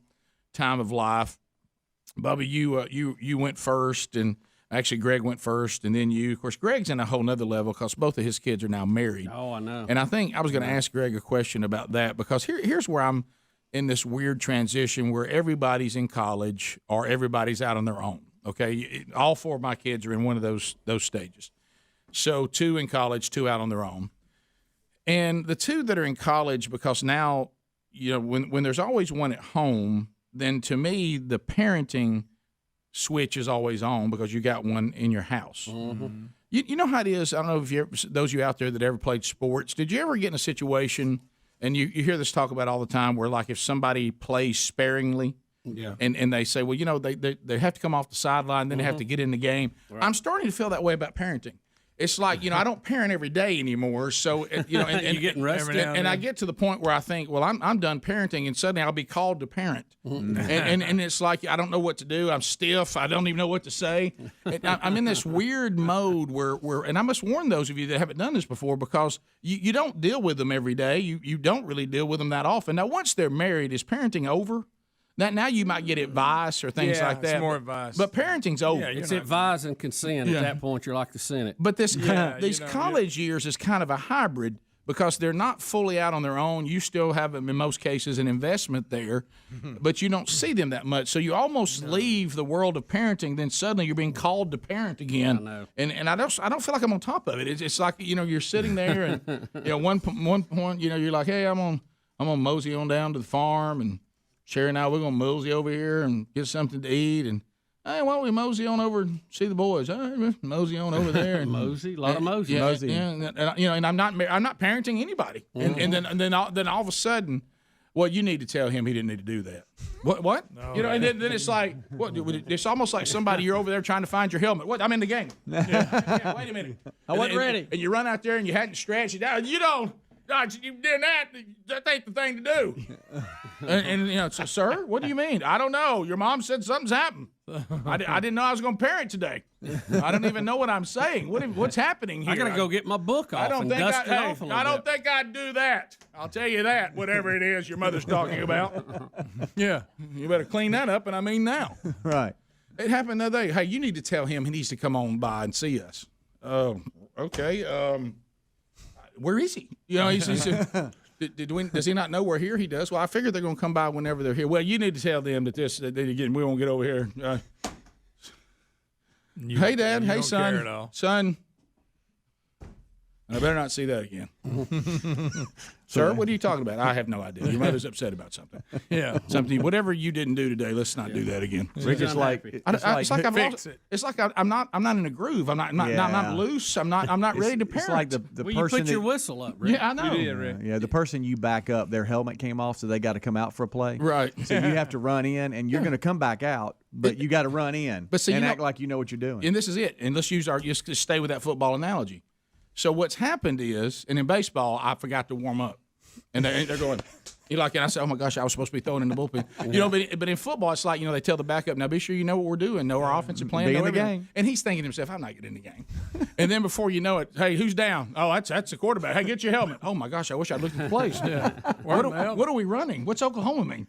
time of life. Bubba, you went first, and actually Greg went first, and then you. Of course, Greg's in a whole nother level because both of his kids are now married. Oh, I know. And I think I was going to ask Greg a question about that because here's where I'm in this weird transition where everybody's in college or everybody's out on their own. Okay, all four of my kids are in one of those stages. So 2 in college, 2 out on their own. And the 2 that are in college, because now, when there's always one at home, then to me, the parenting switch is always on because you got one in your house. Mm-hmm. You know how it is. I don't know if those of you out there that ever played sports, did you ever get in a situation, and you hear this talk about all the time, where like if somebody plays sparingly, Yeah. and they say, well, they have to come off the sideline, then they have to get in the game. Right. I'm starting to feel that way about parenting. It's like, I don't parent every day anymore. So, and You're getting rested. and I get to the point where I think, well, I'm done parenting, and suddenly I'll be called to parent. and it's like, I don't know what to do. I'm stiff. I don't even know what to say. And I'm in this weird mode where and I must warn those of you that haven't done this before, because you don't deal with them every day. You don't really deal with them that often. Now, once they're married, is parenting over? Now you might get advice or things like that. It's more advice. But parenting's over. Yeah, It's advise and consent. Yeah. At that point, you're like the Senate. But these college years is kind of a hybrid because they're not fully out on their own. You still have, in most cases, an investment there, but you don't see them that much. So you almost leave the world of parenting, then suddenly you're being called to parent again. I know. And I don't feel like I'm on top of it. It's like, you're sitting there and one point, you're like, hey, I'm gonna mosey on down to the farm, and Sherry and I, we're going to mosey over here and get something to eat. And, hey, why don't we mosey on over and see the boys? Mosey on over there. And, Mosey? A lot of mosey. Yeah, Mosey. yeah, and I'm not parenting anybody. And then all of a sudden, well, you need to tell him he didn't need to do that. What? No, and then it's like, what? It's almost like somebody, you're over there trying to find your helmet. What? I'm in the game. Yeah, wait a minute. I wasn't ready. And you run out there and you hadn't stretched it out. You don't. You did that ain't the thing to do. and so, sir, what do you mean? I don't know. Your mom said something's happened. I didn't know I was going to parent today. I don't even know what I'm saying. What's happening here? I got to go get my book off and dust it off a little I don't bit. think I'd do that. I'll tell you that, whatever it is your mother's talking about. Yeah, you better clean that up, and I mean now. Right. It happened the other day. Hey, you need to tell him he needs to come on by and see us. Okay. Where is he? You know, he's does he not know we're here? He does. Well, I figured they're going to come by whenever they're here. Well, you need to tell them that again, we won't get over here. Hey, Dad. Hey, son. Son. I better not see that again. Sir, what are you talking about? I have no idea. Your mother's upset about something. Yeah. Something. Whatever you didn't do today, let's not do that again. Rick, it's like it's like I'm not in a groove. I'm not loose. I'm not ready to parent. It's like the Well, person you put your whistle up, Rick. Yeah, I know. You did, Rick. Yeah, the person you back up, their helmet came off, so they got to come out for a play. Right. So you have to run in, and you're going to come back out, but you got to run in and act like you know what you're doing. And this is it. And let's just stay with that football analogy. So what's happened is, and in baseball, I forgot to warm up, and they're going. And I said, oh my gosh, I was supposed to be throwing in the bullpen. But in football, it's like they tell the backup, now be sure you know what we're doing, know our offensive plan, be know in the everything. game. And he's thinking to himself, I'm not getting in the game. And then before you know it, hey, who's down? Oh, that's the quarterback. Hey, get your helmet. Oh my gosh, I wish I'd looked at the plays. What are we running? What's Oklahoma mean?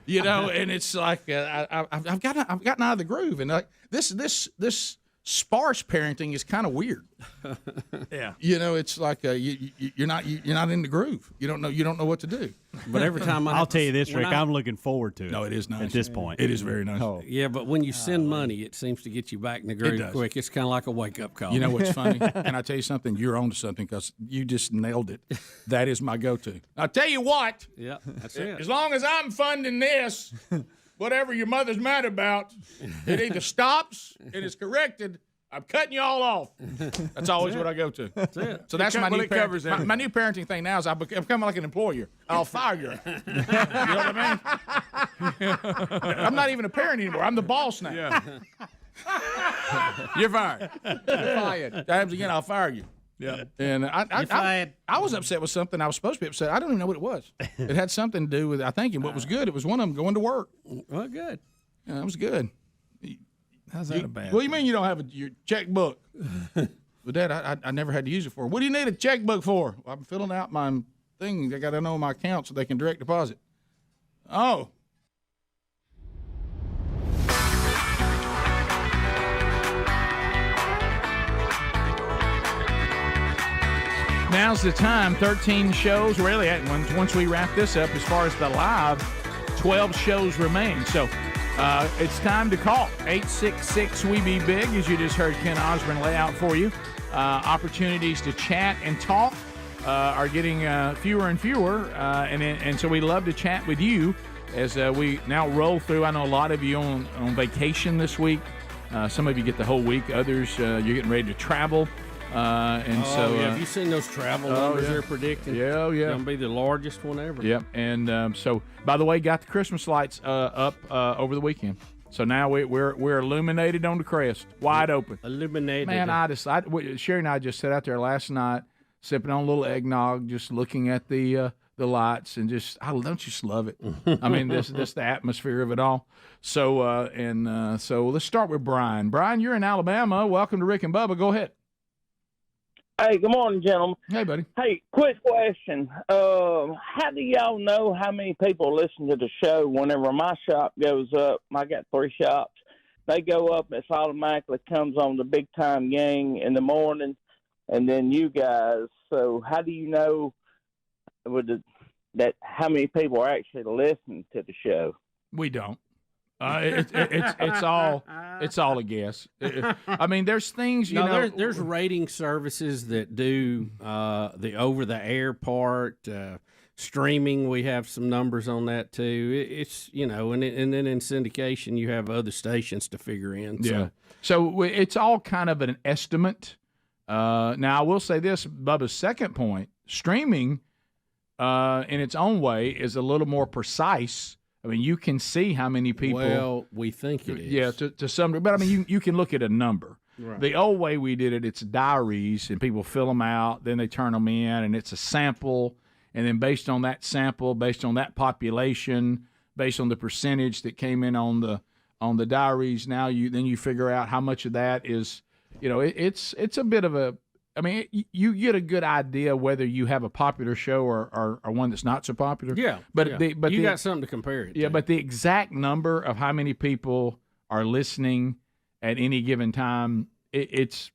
And it's like I've gotten out of the groove, and like this sparse parenting is kind of weird. Yeah. It's like you're not in the groove. You don't know what to do. But every time I'll tell you this, Rick, I'm looking forward to it. No, it is nice at this point. It is very nice. Yeah, but when you send money, it seems to get you back in the groove quick. It's kind of like a wake-up call. You know what's funny? Can I tell you something? You're on to something because you just nailed it. That is my go-to. I'll tell you what. Yeah, that's it. As long as I'm funding this, whatever your mother's mad about, it either stops and is corrected. I'm cutting you all off. That's always what I go to. That's it. So that's my new my new parenting thing now is I'm becoming like an employer. I'll fire you. You know what I mean? I'm not even a parent anymore. I'm the boss now. Yeah. You're fired. You're fired. Times again, I'll fire you. Yeah. And I was upset with something I was supposed to be upset. I don't even know what it was. It had something to do with, I think, and what was good, it was one of them going to work. Well, good. Yeah, that was good. How's that a bad? What do you mean you don't have your checkbook? But Dad, I never had to use it for. What do you need a checkbook for? Well, I'm filling out my thing. I got to know my account so they can direct deposit. Oh. Now's the time. 13 shows. We're really at once we wrap this up. As far as the live, 12 shows remain. So. It's time to call 866-WE-BE-BIG, as you just heard Ken Osborne lay out for you. Opportunities to chat and talk are getting fewer and fewer, and so we love to chat with you as we now roll through. I know a lot of you on vacation this week. Some of you get the whole week. Others, you're getting ready to travel. Have you seen those travel numbers they're predicting? Yeah. It's going to be the largest one ever. Yep. And so, by the way, got the Christmas lights up over the weekend. So now we're illuminated on the crest, wide open. Illuminated. Man, Sherry and I just sat out there last night, sipping on a little eggnog, just looking at the lights, and don't you just love it? I mean, this the atmosphere of it all. So so let's start with Brian. Brian, you're in Alabama. Welcome to Rick and Bubba. Go ahead. Hey, good morning, gentlemen. Hey, buddy. Hey, quick question. How do y'all know how many people listen to the show whenever my shop goes up? I got 3 shops. They go up, it automatically comes on the Big Time Gang in the morning, and then you guys. So how do you know that how many people are actually listening to the show? We don't. It's all a guess. I mean, there's things there's rating services that do the over the air part, streaming. We have some numbers on that too. It's and then in syndication you have other stations to figure in. So it's all kind of an estimate. Now I will say this: Bubba's second point, streaming, in its own way, is a little more precise. I mean, you can see how many people. Well, we think it is. Yeah, to some degree. But, I mean, you can look at a number. Right. The old way we did it, it's diaries, and people fill them out, then they turn them in, and it's a sample. And then based on that sample, based on that population, based on the percentage that came in on the diaries, now you figure out how much of that is, it's a bit of a. I mean, you get a good idea whether you have a popular show or one that's not so popular. Yeah, but you got something to compare it to. Yeah, but the exact number of how many people are listening at any given time, it's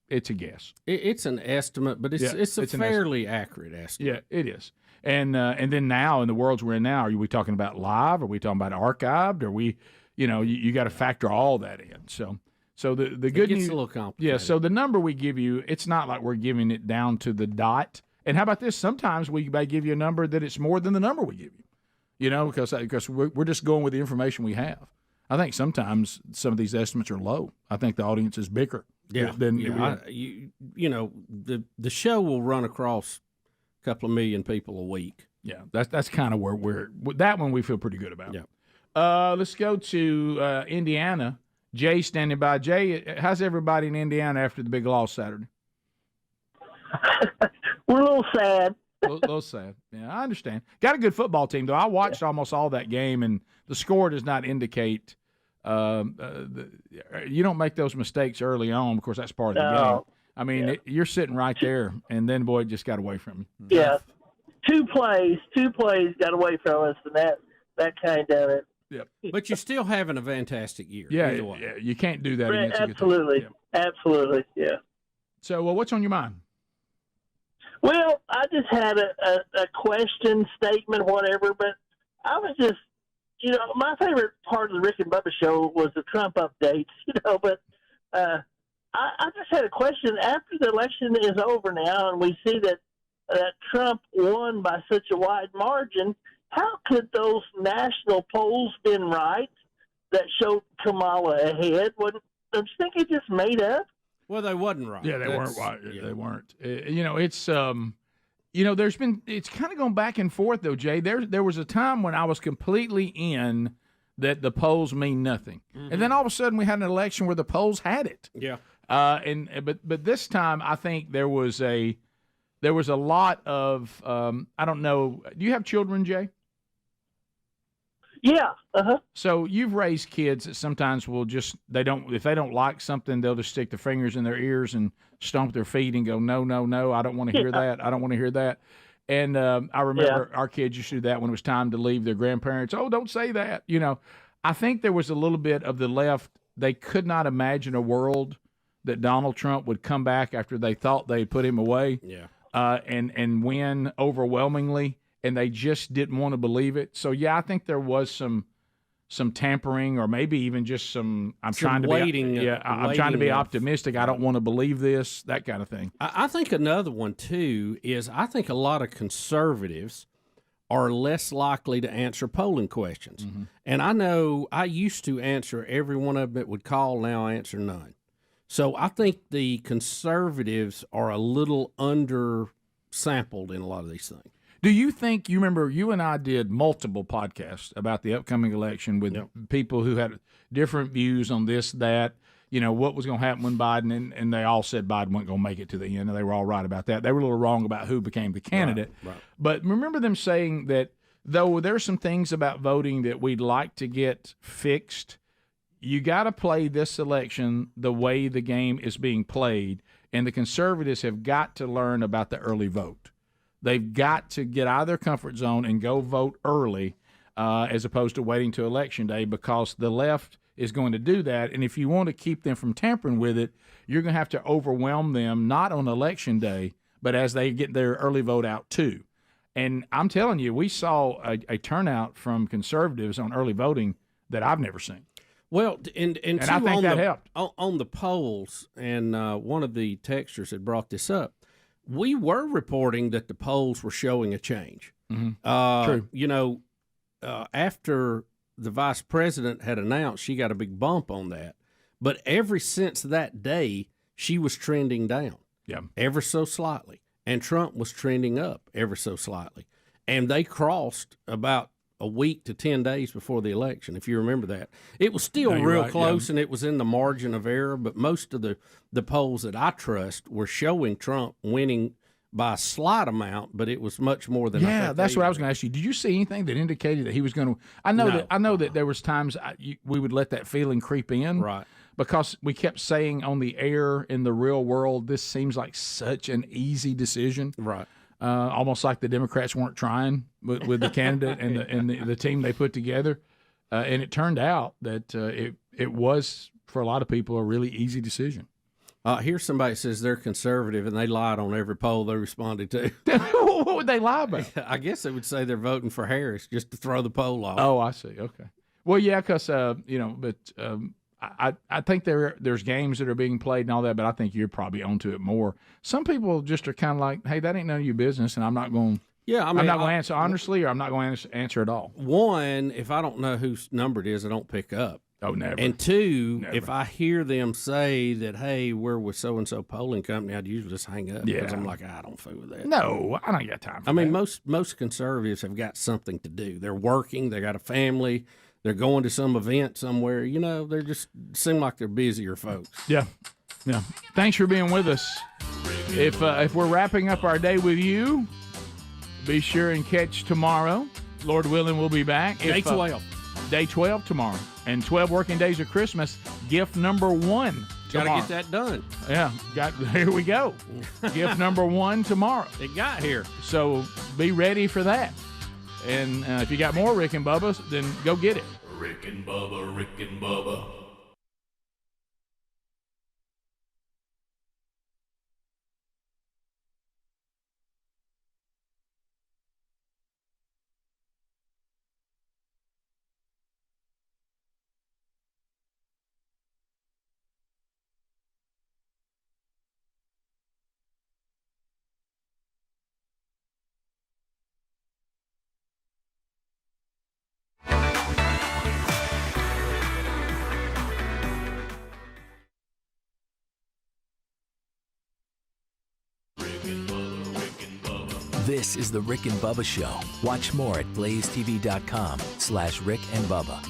a guess. It's an estimate, but it's a fairly accurate estimate. Yeah, it is. And then now in the worlds we're in now, are we talking about live? Are we talking about archived? Are we, you got to factor all that in. So the good gets news, a little complicated. Yeah. So the number we give you, it's not like we're giving it down to the dot. And how about this? Sometimes we may give you a number that it's more than the number we give you. Because we're just going with the information we have. I think sometimes some of these estimates are low. I think the audience is bigger. The show will run across a couple of million people a week. Yeah, that's kind of where that one we feel pretty good about. Yeah. Let's go to Indiana. Jay standing by. Jay, how's everybody in Indiana after the big loss Saturday? We're a little sad. A little sad. Yeah, I understand. Got a good football team, though. I watched almost all that game, and the score does not indicate you don't make those mistakes early on. Of course, that's part of the game. I mean, you're sitting right there, and then, boy, it just got away from you. Yeah. Two plays got away from us, and that kind of it. Yep. But you're still having a fantastic year. Yeah, you can't do that against a good team. Absolutely. Absolutely, yeah. So, what's on your mind? Well, I just had a question, statement, whatever, but I was just, my favorite part of the Rick and Bubba show was the Trump updates, but I just had a question. After the election is over now and we see that Trump won by such a wide margin, how could those national polls been right that showed Kamala ahead? Don't you think it just made up? Well, they wasn't right. Yeah, they weren't right. Yeah. They weren't. It's there's been it's kind of going back and forth though, Jay. There was a time when I was completely in that the polls mean nothing, and then all of a sudden we had an election where the polls had it. Yeah. But this time I think there was a lot of I don't know. Do you have children, Jay? Yeah. Uh-huh. So you've raised kids that sometimes will just if they don't like something, they'll just stick their fingers in their ears and stomp their feet and go, no, I don't want to hear that. I don't want to hear that. And I remember our kids used to do that when it was time to leave their grandparents. Oh, don't say that. I think there was a little bit of the left. They could not imagine a world that Donald Trump would come back after they thought they put him away. Yeah. And win overwhelmingly. And they just didn't want to believe it. So I think there was some tampering, or maybe even just some. I'm trying to be optimistic. I don't want to believe this. That kind of thing. I think another one too is I think a lot of conservatives are less likely to answer polling questions. Mm-hmm. And I know I used to answer every one of them that would call. Now I answer none. So I think the conservatives are a little undersampled in a lot of these things. Do you think you remember you and I did multiple podcasts about the upcoming election with people who had different views on this, that, what was going to happen when Biden, and they all said Biden wasn't going to make it to the end, and they were all right about that. They were a little wrong about who became the candidate. Right. But remember them saying that though there's some things about voting that we'd like to get fixed, you got to play this election the way the game is being played, and the conservatives have got to learn about the early vote. They've got to get out of their comfort zone and go vote early as opposed to waiting to Election Day, because the left is going to do that. And if you want to keep them from tampering with it, you're going to have to overwhelm them, not on Election Day, but as they get their early vote out too. And I'm telling you, we saw a turnout from conservatives on early voting that I've never seen. Well, and I think that helped. On the polls, and one of the texters had brought this up, we were reporting that the polls were showing a change. Mm-hmm. True. After the vice president had announced, she got a big bump on that. But ever since that day, she was trending down. Yeah. Ever so slightly. And Trump was trending up ever so slightly. And they crossed about a week to 10 days before the election, if you remember that. It was still real close, and it was in the margin of error, but most of the polls that I trust were showing Trump winning by a slight amount, but it was much more than that's what I was going to ask you. Did you see anything that indicated that he was going to – I know that there was times we would let that feeling creep in. Right. Because we kept saying on the air in the real world, this seems like such an easy decision. Right. Almost like the Democrats weren't trying with the candidate and the team they put together. And it turned out that it was, for a lot of people, a really easy decision. Here's somebody that says they're conservative and they lied on every poll they responded to. What would they lie about? I guess they would say they're voting for Harris just to throw the poll off. Oh, I see. Okay. Well, yeah, because I think there's games that are being played and all that, but I think you're probably onto it more. Some people just are kind of like, hey, that ain't none of your business, and I'm not going. Yeah, I'm not going to answer honestly, or I'm not going to answer at all. One, if I don't know whose number it is, I don't pick up. Oh, never. And two, if I hear them say that, hey, we're with so-and-so polling company, I'd usually just hang up because I'm like, I don't fool with that. No, I don't got time for I mean, that. most conservatives have got something to do. They're working. They got a family. They're going to some event somewhere. You know, they just seem like they're busier folks. Yeah. Thanks for being with us. If we're wrapping up our day with you, be sure and catch tomorrow. Lord willing, we'll be back. Day 12. Day 12 tomorrow. And 12 working days of Christmas. Gift number 1 Got tomorrow. to get that done. Yeah. Here we go. Gift number 1 tomorrow. It got here. So be ready for that. And if you got more Rick and Bubba, then go get it. Rick and Bubba, Rick and Bubba. This is the Rick and Bubba Show. Watch more at blazetv.com/Rick and Bubba.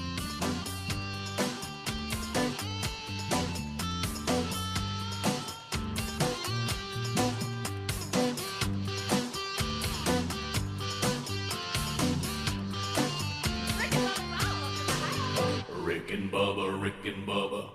Rick and Bubba, Rick and Bubba.